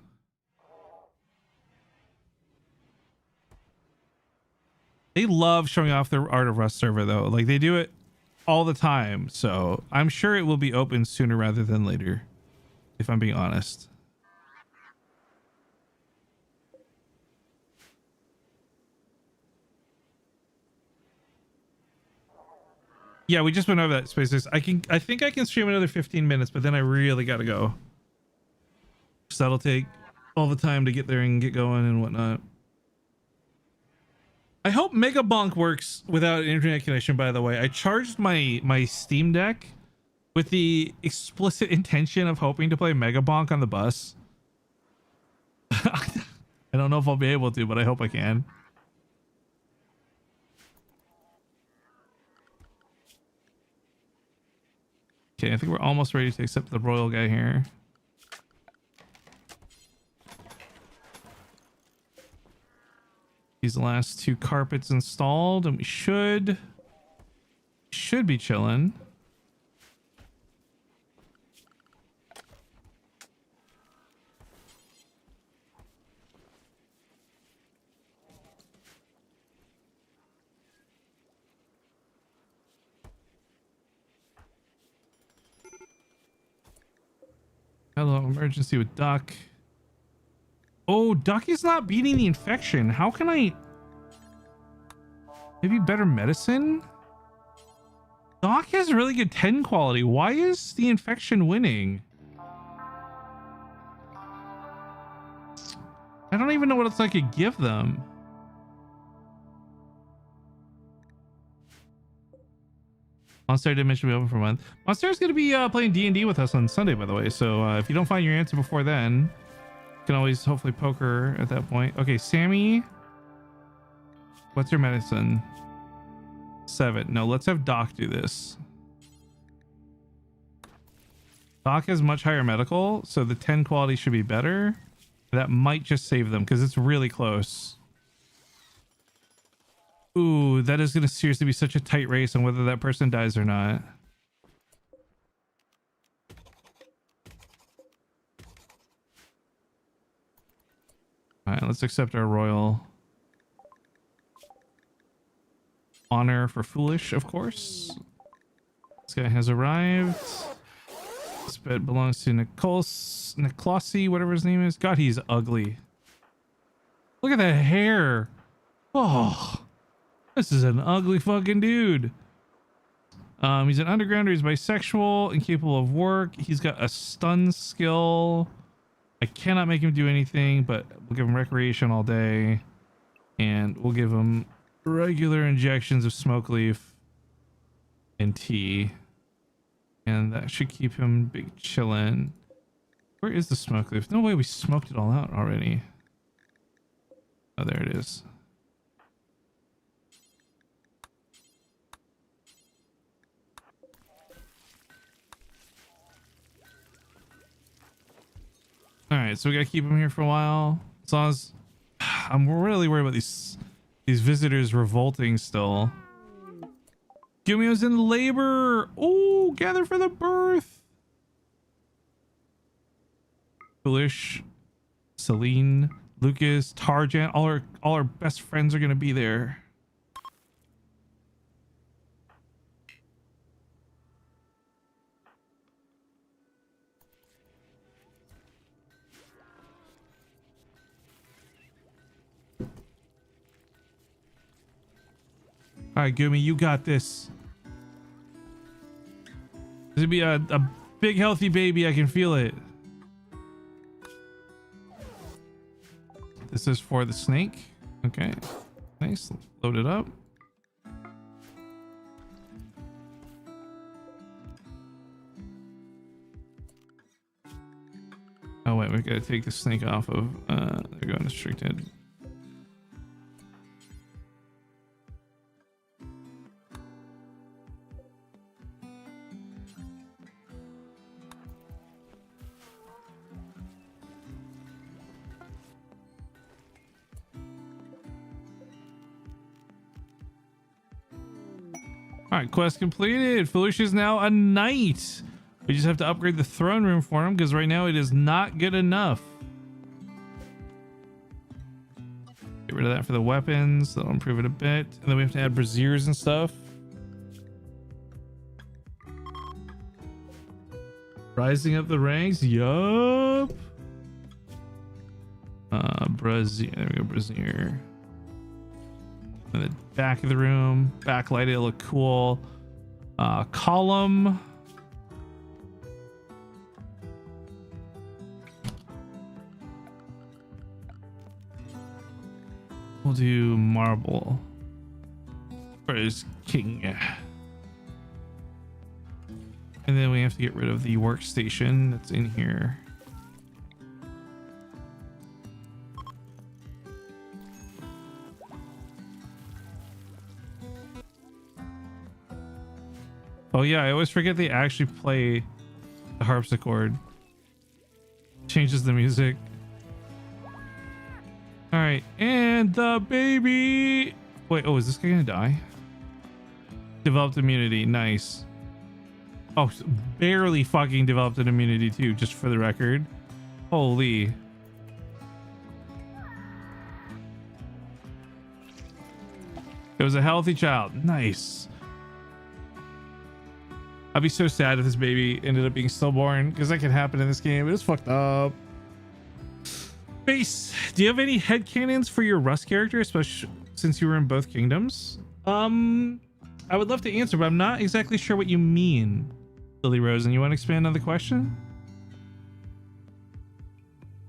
They love showing off their Art of Rust server, though. Like, they do it all the time. So I'm sure it will be open sooner rather than later, if I'm being honest. Yeah, we just went over that, Spaces. I think I can stream another 15 minutes, but then I really gotta go. So that'll take all the time to get there and get going and whatnot. I hope Mega Bonk works without an internet connection, by the way. I charged my Steam Deck with the explicit intention of hoping to play Mega Bonk on the bus. I don't know if I'll be able to, but I hope I can. Okay, I think we're almost ready to accept the royal guy here. These last two carpets installed, and we should be chilling. Hello, emergency with Duck. Oh, Duck is not beating the infection. How can I... Maybe better medicine? Doc has really good 10 quality. Why is the infection winning? I don't even know what else I could give them. Monster Dimension will be open for a month. Monster's going to be playing D&D with us on Sunday, by the way. So if you don't find your answer before then, you can always hopefully poke her at that point. Okay, Sammy. What's your medicine? 7. No, let's have Doc do this. Doc has much higher medical, so the 10 quality should be better. That might just save them because it's really close. Ooh, that is going to seriously be such a tight race on whether that person dies or not. All right, let's accept our royal honor for foolish, of course. This guy has arrived. This bed belongs to Nicolasi, whatever his name is. God, he's ugly. Look at that hair. Oh, this is an ugly fucking dude. He's an undergrounder. He's bisexual, incapable of work. He's got a stun skill. I cannot make him do anything, but we'll give him recreation all day. And we'll give him regular injections of smoke leaf and tea. And that should keep him big chillin'. Where is the smoke leaf? No way we smoked it all out already. Oh, there it is. All right, so we gotta keep him here for a while. As long as I'm really worried about these visitors revolting still. Gumiho's in labor. Oh, gather for the birth. Foolish, Celine, Lucas, Tarjan, all our best friends are gonna be there. All right, Gumi, you got this. This will be a big healthy baby. I can feel it. This is for the snake. Okay, nice. Load it up. Oh wait, we gotta take the snake off of. They're going restricted. All right, quest completed. Felicia is now a knight. We just have to upgrade the throne room for him because right now it is not good enough. Get rid of that for the weapons. That'll improve it a bit. And then we have to add braziers and stuff. Rising up the ranks. Yup. Brazier. There we go, brazier. And the back of the room, backlight it'll look cool. Column. We'll do marble. Where is king? And then we have to get rid of the workstation that's in here. Oh yeah, I always forget they actually play the harpsichord. Changes the music. All right, and the baby. Wait, oh, is this guy gonna die? Developed immunity, nice. Oh, barely fucking developed an immunity too, just for the record. Holy. It was a healthy child, nice. I'd be so sad if this baby ended up being stillborn because that could happen in this game. It was fucked up. Base, do you have any headcanons for your Rust character, especially since you were in both kingdoms? I would love to answer, but I'm not exactly sure what you mean, Lily Rose. And you want to expand on the question?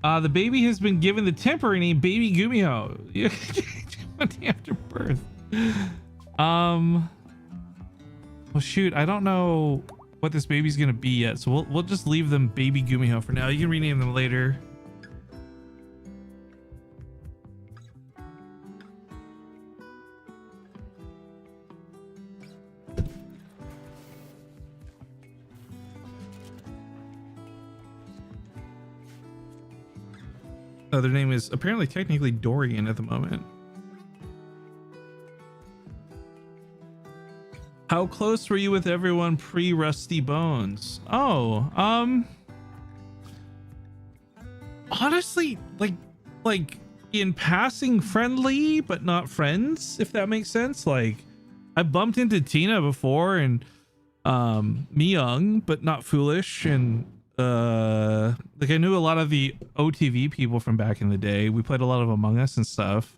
The baby has been given the temporary name Baby Gumiho. After birth. Well, shoot, I don't know what this baby's gonna be yet, so we'll just leave them Baby Gumiho for now. You can rename them later. Their name is apparently technically Dorian at the moment. How close were you with everyone pre-Rusty Bones? Oh, honestly, like in passing friendly, but not friends, if that makes sense. Like I bumped into Tina before and Myung, but not Foolish, and like I knew a lot of the OTV people from back in the day. We played a lot of Among Us and stuff,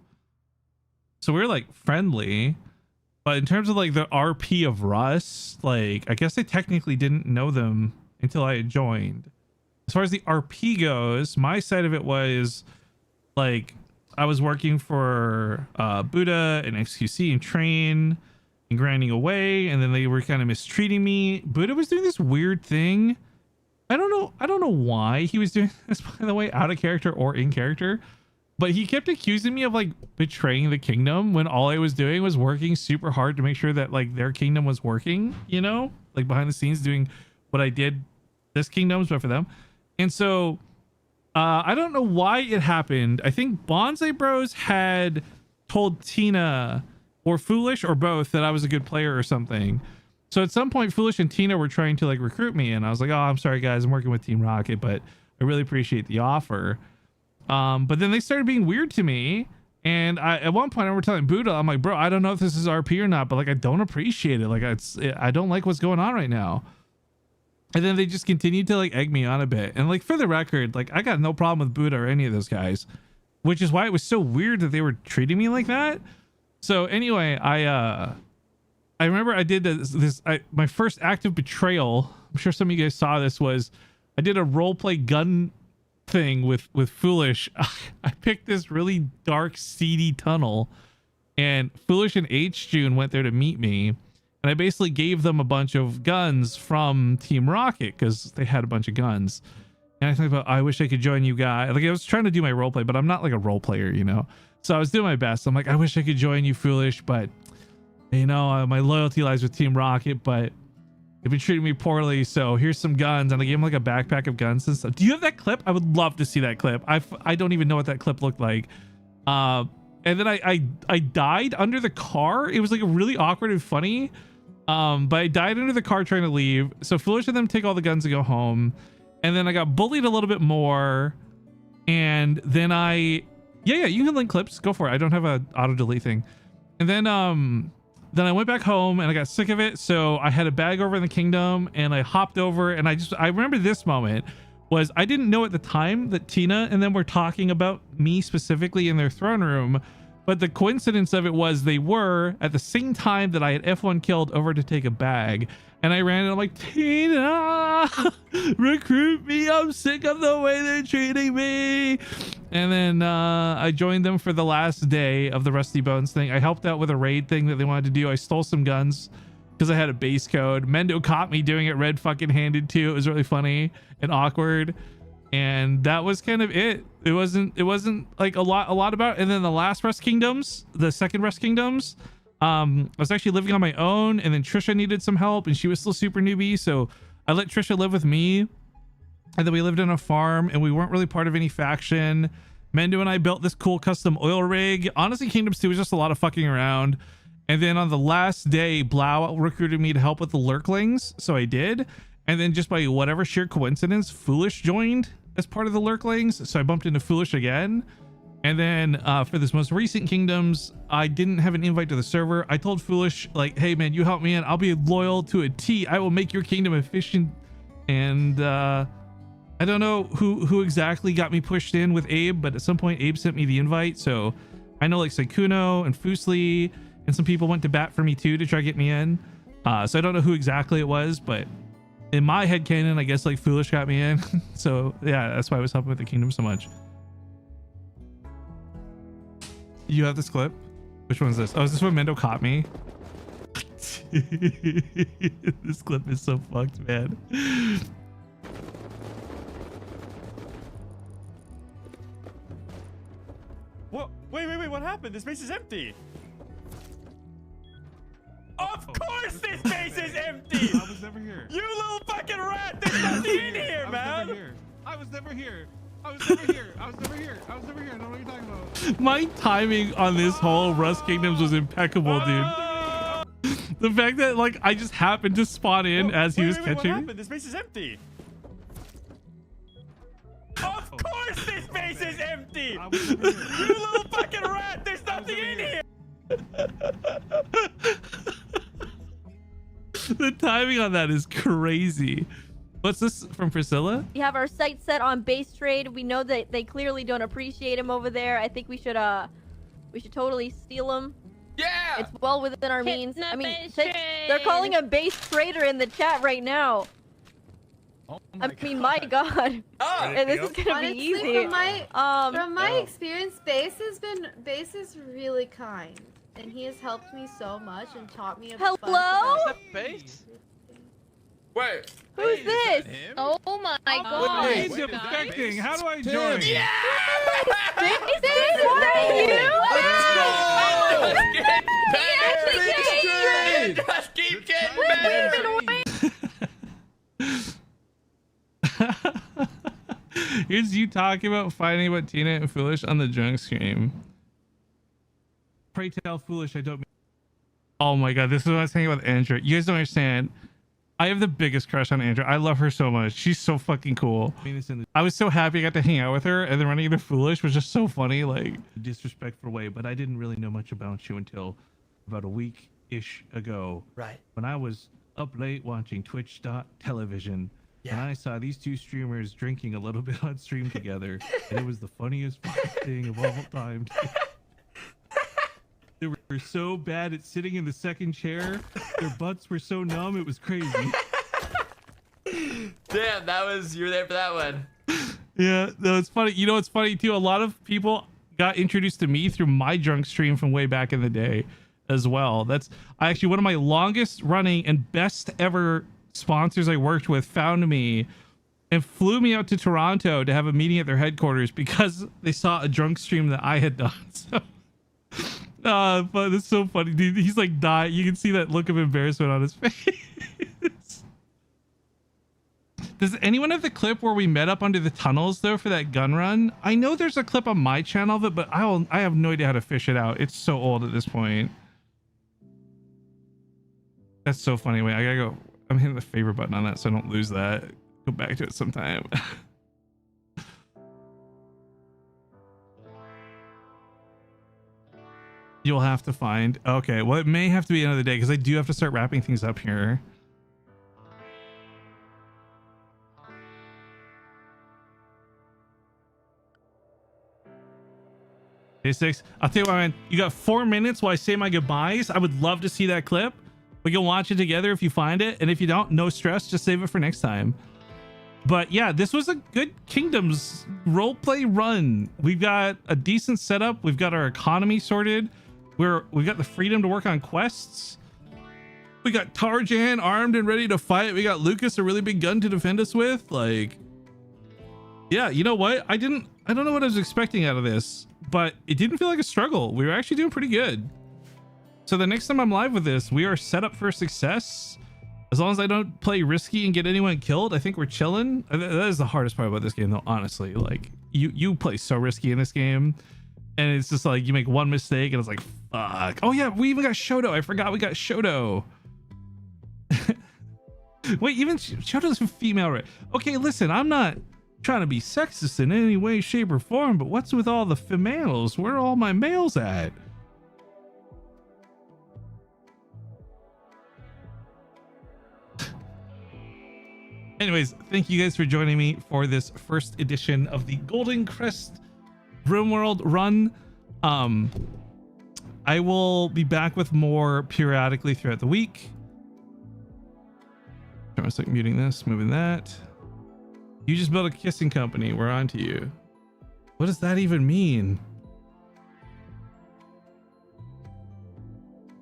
so we were like friendly. But in terms of like the RP of Rust, like I guess I technically didn't know them until I had joined. As far as the RP goes, my side of it was like I was working for Buddha and XQC and Train and grinding away, and then they were kind of mistreating me. Buddha was doing this weird thing. I don't know why he was doing this, by the way, out of character or in character. But he kept accusing me of like betraying the kingdom when all I was doing was working super hard to make sure that like their kingdom was working, you know, like behind the scenes doing what I did this kingdom's, but for them. And so I don't know why it happened. I think Bonsai Bros had told Tina or Foolish or both that I was a good player or something. So at some point Foolish and Tina were trying to like recruit me, and I was like, oh, I'm sorry guys, I'm working with Team Rocket, but I really appreciate the offer. But then they started being weird to me, and at one point I remember telling Buddha, I'm like, bro, I don't know if this is RP or not, but like I don't appreciate it. Like I don't like what's going on right now. And then they just continued to like egg me on a bit. And like for the record, like I got no problem with Buddha or any of those guys, which is why it was so weird that they were treating me like that. So anyway, I remember I did my first act of betrayal. I'm sure some of you guys saw this. Was I did a roleplay gun thing with Foolish. I picked this really dark, seedy tunnel, and Foolish and H June went there to meet me, and I basically gave them a bunch of guns from Team Rocket because they had a bunch of guns. And I think about, I wish I could join you guys. Like I was trying to do my roleplay, but I'm not like a role player, you know. So I was doing my best. I'm like, I wish I could join you, Foolish, but you know, my loyalty lies with Team Rocket, but they've been treating me poorly, so here's some guns. And I gave him like a backpack of guns and stuff. Do you have that clip? I would love to see that clip. I don't even know what that clip looked like. And then I died under the car. It was like really awkward and funny. But I died under the car trying to leave. So Foolish and them take all the guns and go home. And then I got bullied a little bit more. And then yeah, you can link clips. Go for it. I don't have a auto delete thing. And then I went back home and I got sick of it. So I had a bag over in the kingdom and I hopped over, and I remember this moment was I didn't know at the time that Tina and them were talking about me specifically in their throne room. But the coincidence of it was they were at the same time that I had F1 killed over to take a bag. And I ran and I'm like, Tina, recruit me. I'm sick of the way they're treating me. And then I joined them for the last day of the Rusty Bones thing. I helped out with a raid thing that they wanted to do. I stole some guns because I had a base code. Mendo caught me doing it red fucking handed too. It was really funny and awkward. And that was kind of it. It wasn't like a lot about it. And then the last Rust Kingdoms, the second Rust Kingdoms, I was actually living on my own, and then Trisha needed some help and she was still super newbie. So I let Trisha live with me, and then we lived on a farm and we weren't really part of any faction. Mendo and I built this cool custom oil rig. Honestly, Kingdoms 2 was just a lot of fucking around. And then on the last day, Blau recruited me to help with the lurklings. So I did. And then just by whatever sheer coincidence, Foolish joined as part of the lurklings. So I bumped into Foolish again. And then for this most recent Kingdoms, I didn't have an invite to the server. I told Foolish, like, hey man, you help me in. I'll be loyal to a T. I will make your kingdom efficient. And I don't know who exactly got me pushed in with Abe, but at some point Abe sent me the invite. So I know like Saikuno and Fusli and some people went to bat for me too to try to get me in. So I don't know who exactly it was, but in my headcanon, I guess like Foolish got me in. So yeah, that's why I was helping with the kingdom so much. You have this clip? Which one's this? Oh, is this when Mendo caught me? This clip is so fucked, man. What? Wait, what happened? This base is empty. Of course this base is empty! I was never here. You little fucking rat! There's nothing in here, man! I was never here. I was over here. I was over here. I was over here. I don't know what you're talking about. My timing on this whole Rust Kingdoms was impeccable, dude. The fact that like I just happened to spawn in as he was What catching. happened? This base is empty. Of course this base is empty! You little fucking rat! There's nothing in here! The timing on that is crazy. What's this from Priscilla? We have our sights set on base trade. We know that they clearly don't appreciate him over there. I think we should totally steal him. Yeah! It's well within our Hit means. the I mean, base they're calling him base trader in the chat right now. Oh I mean, my God. Oh, And this is gonna Honestly, be easy. from my experience, Base is really kind, and he has helped me so much and taught me a bunch Hello? about Base? wait. Who's this? Oh my Wait, god. it's defecting. How do I join? Yeah! Is this that you? Let's keep getting better! Here's you talking about fighting about Tina and Foolish on the drunk stream. Pray tell Foolish I don't mean. Oh my god, this is what I was saying about Andrew. You guys don't understand. I have the biggest crush on Andrew. I love her so much. She's so fucking cool. I was so happy I got to hang out with her, and then running into Foolish was just so funny, like disrespectful way. But I didn't really know much about you until about a week-ish ago. Right. When I was up late watching Twitch.television. And I saw these two streamers drinking a little bit on stream together, and it was the funniest fucking thing of all time. They were so bad at sitting in the second chair. Their butts were so numb, it was crazy. Damn, you were there for that one. Yeah, no, it's funny. You know, it's funny too. A lot of people got introduced to me through my drunk stream from way back in the day as well. That's actually one of my longest running and best ever sponsors I worked with found me and flew me out to Toronto to have a meeting at their headquarters because they saw a drunk stream that I had done. So, but it's so funny, dude. He's like dying. You can see that look of embarrassment on his face. Does anyone have the clip where we met up under the tunnels though for that gun run? I know there's a clip on my channel of it, but I have no idea how to fish it out. It's so old at this point. That's so funny. Wait, I gotta go. I'm hitting the favorite button on that so I don't lose that. Go back to it sometime. You'll have to find. Okay, well, it may have to be another day because I do have to start wrapping things up here. Day 6. I'll tell you what, man. You got 4 minutes while I say my goodbyes. I would love to see that clip. We can watch it together if you find it, and if you don't, no stress, just save it for next time. But yeah, this was a good Kingdoms roleplay run. We've got a decent setup. We've got our economy sorted. We've got the freedom to work on quests. We got Tarjan armed and ready to fight. We got Lucas, a really big gun to defend us with. Like, yeah, you know what? I don't know what I was expecting out of this, but it didn't feel like a struggle. We were actually doing pretty good. So the next time I'm live with this, we are set up for success. As long as I don't play risky and get anyone killed, I think we're chilling. That is the hardest part about this game, though, honestly. Like, you play so risky in this game, and it's just like you make one mistake, and it's like, fuck. Oh yeah, we even got Shoto. I forgot we got Shoto. Wait, even Shoto's a female, right? Okay, listen, I'm not trying to be sexist in any way, shape, or form, but what's with all the females? Where are all my males at? Anyways, thank you guys for joining me for this first edition of the Goldencrest RimWorld run. I will be back with more periodically throughout the week. Trying to muting this, moving that. You just built a kissing company. We're on to you. What does that even mean?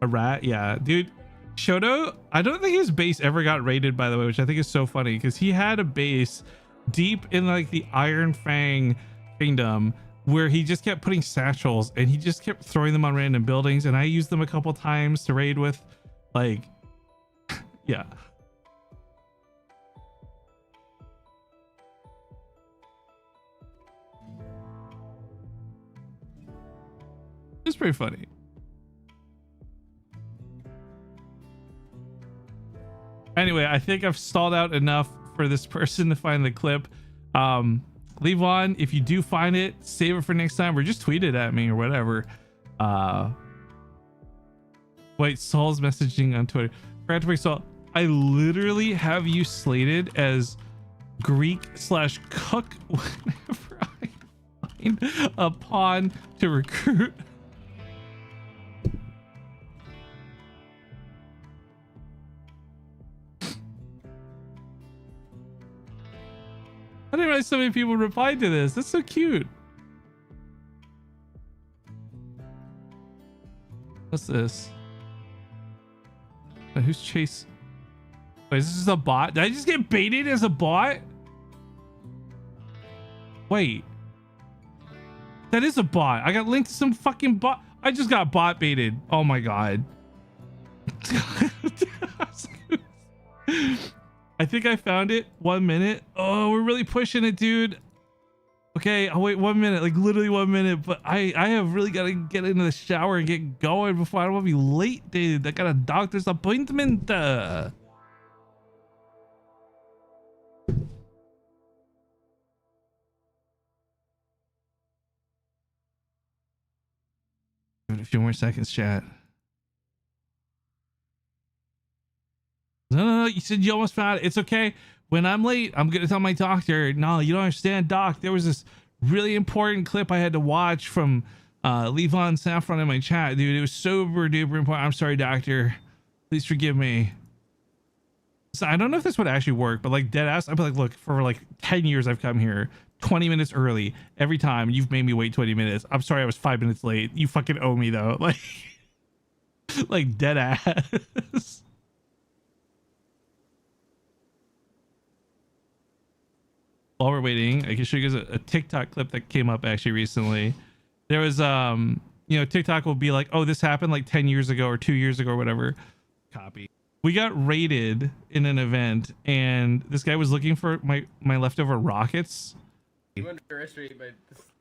A rat? Yeah, dude. Shoto, I don't think his base ever got raided, by the way, which I think is so funny because he had a base deep in like the Iron Fang Kingdom where he just kept putting satchels and he just kept throwing them on random buildings, and I used them a couple times to raid with. Like, yeah. It's pretty funny. Anyway, I think I've stalled out enough for this person to find the clip. Leave on if you do find it, save it for next time, or just tweet it at me or whatever. Wait, Saul's messaging on Twitter. Saul, I literally have you slated as Greek/cook whenever I find a pawn to recruit. I didn't realize so many people replied to this. That's so cute. What's this? Who's Chase? Wait, is this a bot? Did I just get baited as a bot? Wait. That is a bot. I got linked to some fucking bot. I just got bot baited. Oh my god. I think I found it. 1 minute. Oh, we're really pushing it, dude. Okay, I'll wait 1 minute, like literally 1 minute, but I have really got to get into the shower and get going before I don't want to be late, dude. I got a doctor's appointment. Give it a few more seconds, chat. No, you said you almost found it. It's okay. When I'm late, I'm gonna tell my doctor, no, you don't understand, doc. There was this really important clip I had to watch from Levon Saffron in my chat, dude. It was super duper important. I'm sorry, doctor. Please forgive me. So I don't know if this would actually work, but like dead ass, I'd be like, look, for like 10 years I've come here 20 minutes early every time. You've made me wait 20 minutes. I'm sorry I was 5 minutes late. You fucking owe me though. Like, like dead ass. While we're waiting, I can show you guys a TikTok clip that came up actually recently. There was you know, TikTok will be like, oh, this happened like 10 years ago or 2 years ago or whatever. Copy. We got raided in an event and this guy was looking for my leftover rockets. You underestimate my,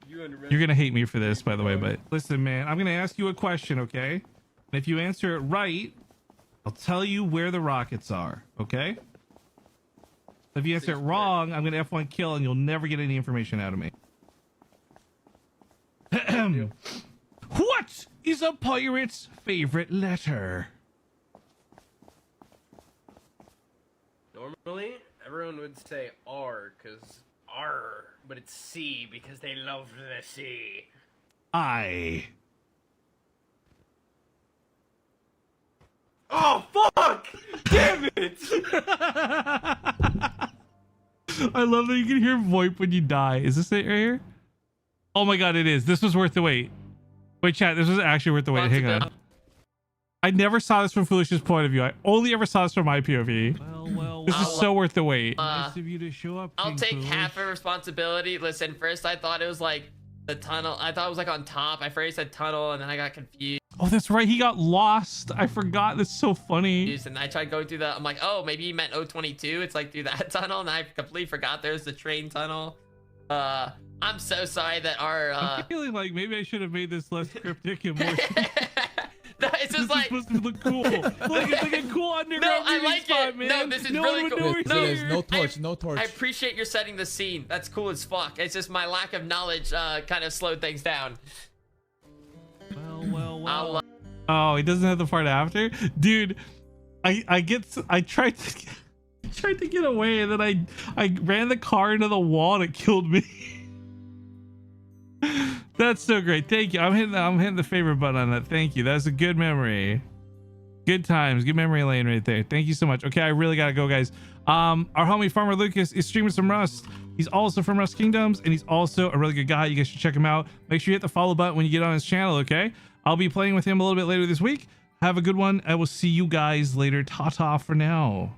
You're gonna hate me for this, by the way, but listen, man, I'm gonna ask you a question, okay? And if you answer it right, I'll tell you where the rockets are, okay? If you answer it wrong, I'm gonna F1 kill and you'll never get any information out of me. What is a pirate's favorite letter? Normally, everyone would say R, because R, but it's C, because they love the sea. I. Oh, fuck! Damn it! I love that you can hear VoIP when you die. Is this it right here? Oh my god, it is. This was worth the wait. Wait, chat, this was actually worth the wait. Hang on. I never saw this from Foolish's point of view. I only ever saw this from my POV. Well, this is so worth the wait. Nice of you to show up. I'll take half of responsibility. Listen, first I thought it was like the tunnel. I thought it was like on top. I first said tunnel and then I got confused. Oh, that's right. He got lost. I forgot. That's so funny. And I tried going through the, I'm like, oh, maybe he meant 022. It's like through that tunnel. And I completely forgot there's the train tunnel. I'm so sorry that our, I'm feeling like maybe I should have made this less cryptic and more. No, it's just like supposed to look cool. Look, it's like a cool underground. No, I movie like spot, it. man. No, this is no really one would cool. know we're No, here. No torch, no torch. I appreciate your setting the scene. That's cool as fuck. It's just my lack of knowledge kind of slowed things down. Well. Oh, he doesn't have the part after, dude. I tried to get away, and then I ran the car into the wall, and it killed me. That's so great. Thank you. I'm hitting the favorite button on that. Thank you. That's a good memory. Good times. Good memory lane right there. Thank you so much. Okay, I really gotta go, guys. Our homie Farmerlucas is streaming some Rust. He's also from Rust Kingdoms, and he's also a really good guy. You guys should check him out. Make sure you hit the follow button when you get on his channel, okay? I'll be playing with him a little bit later this week. Have a good one. I will see you guys later. Ta-ta for now.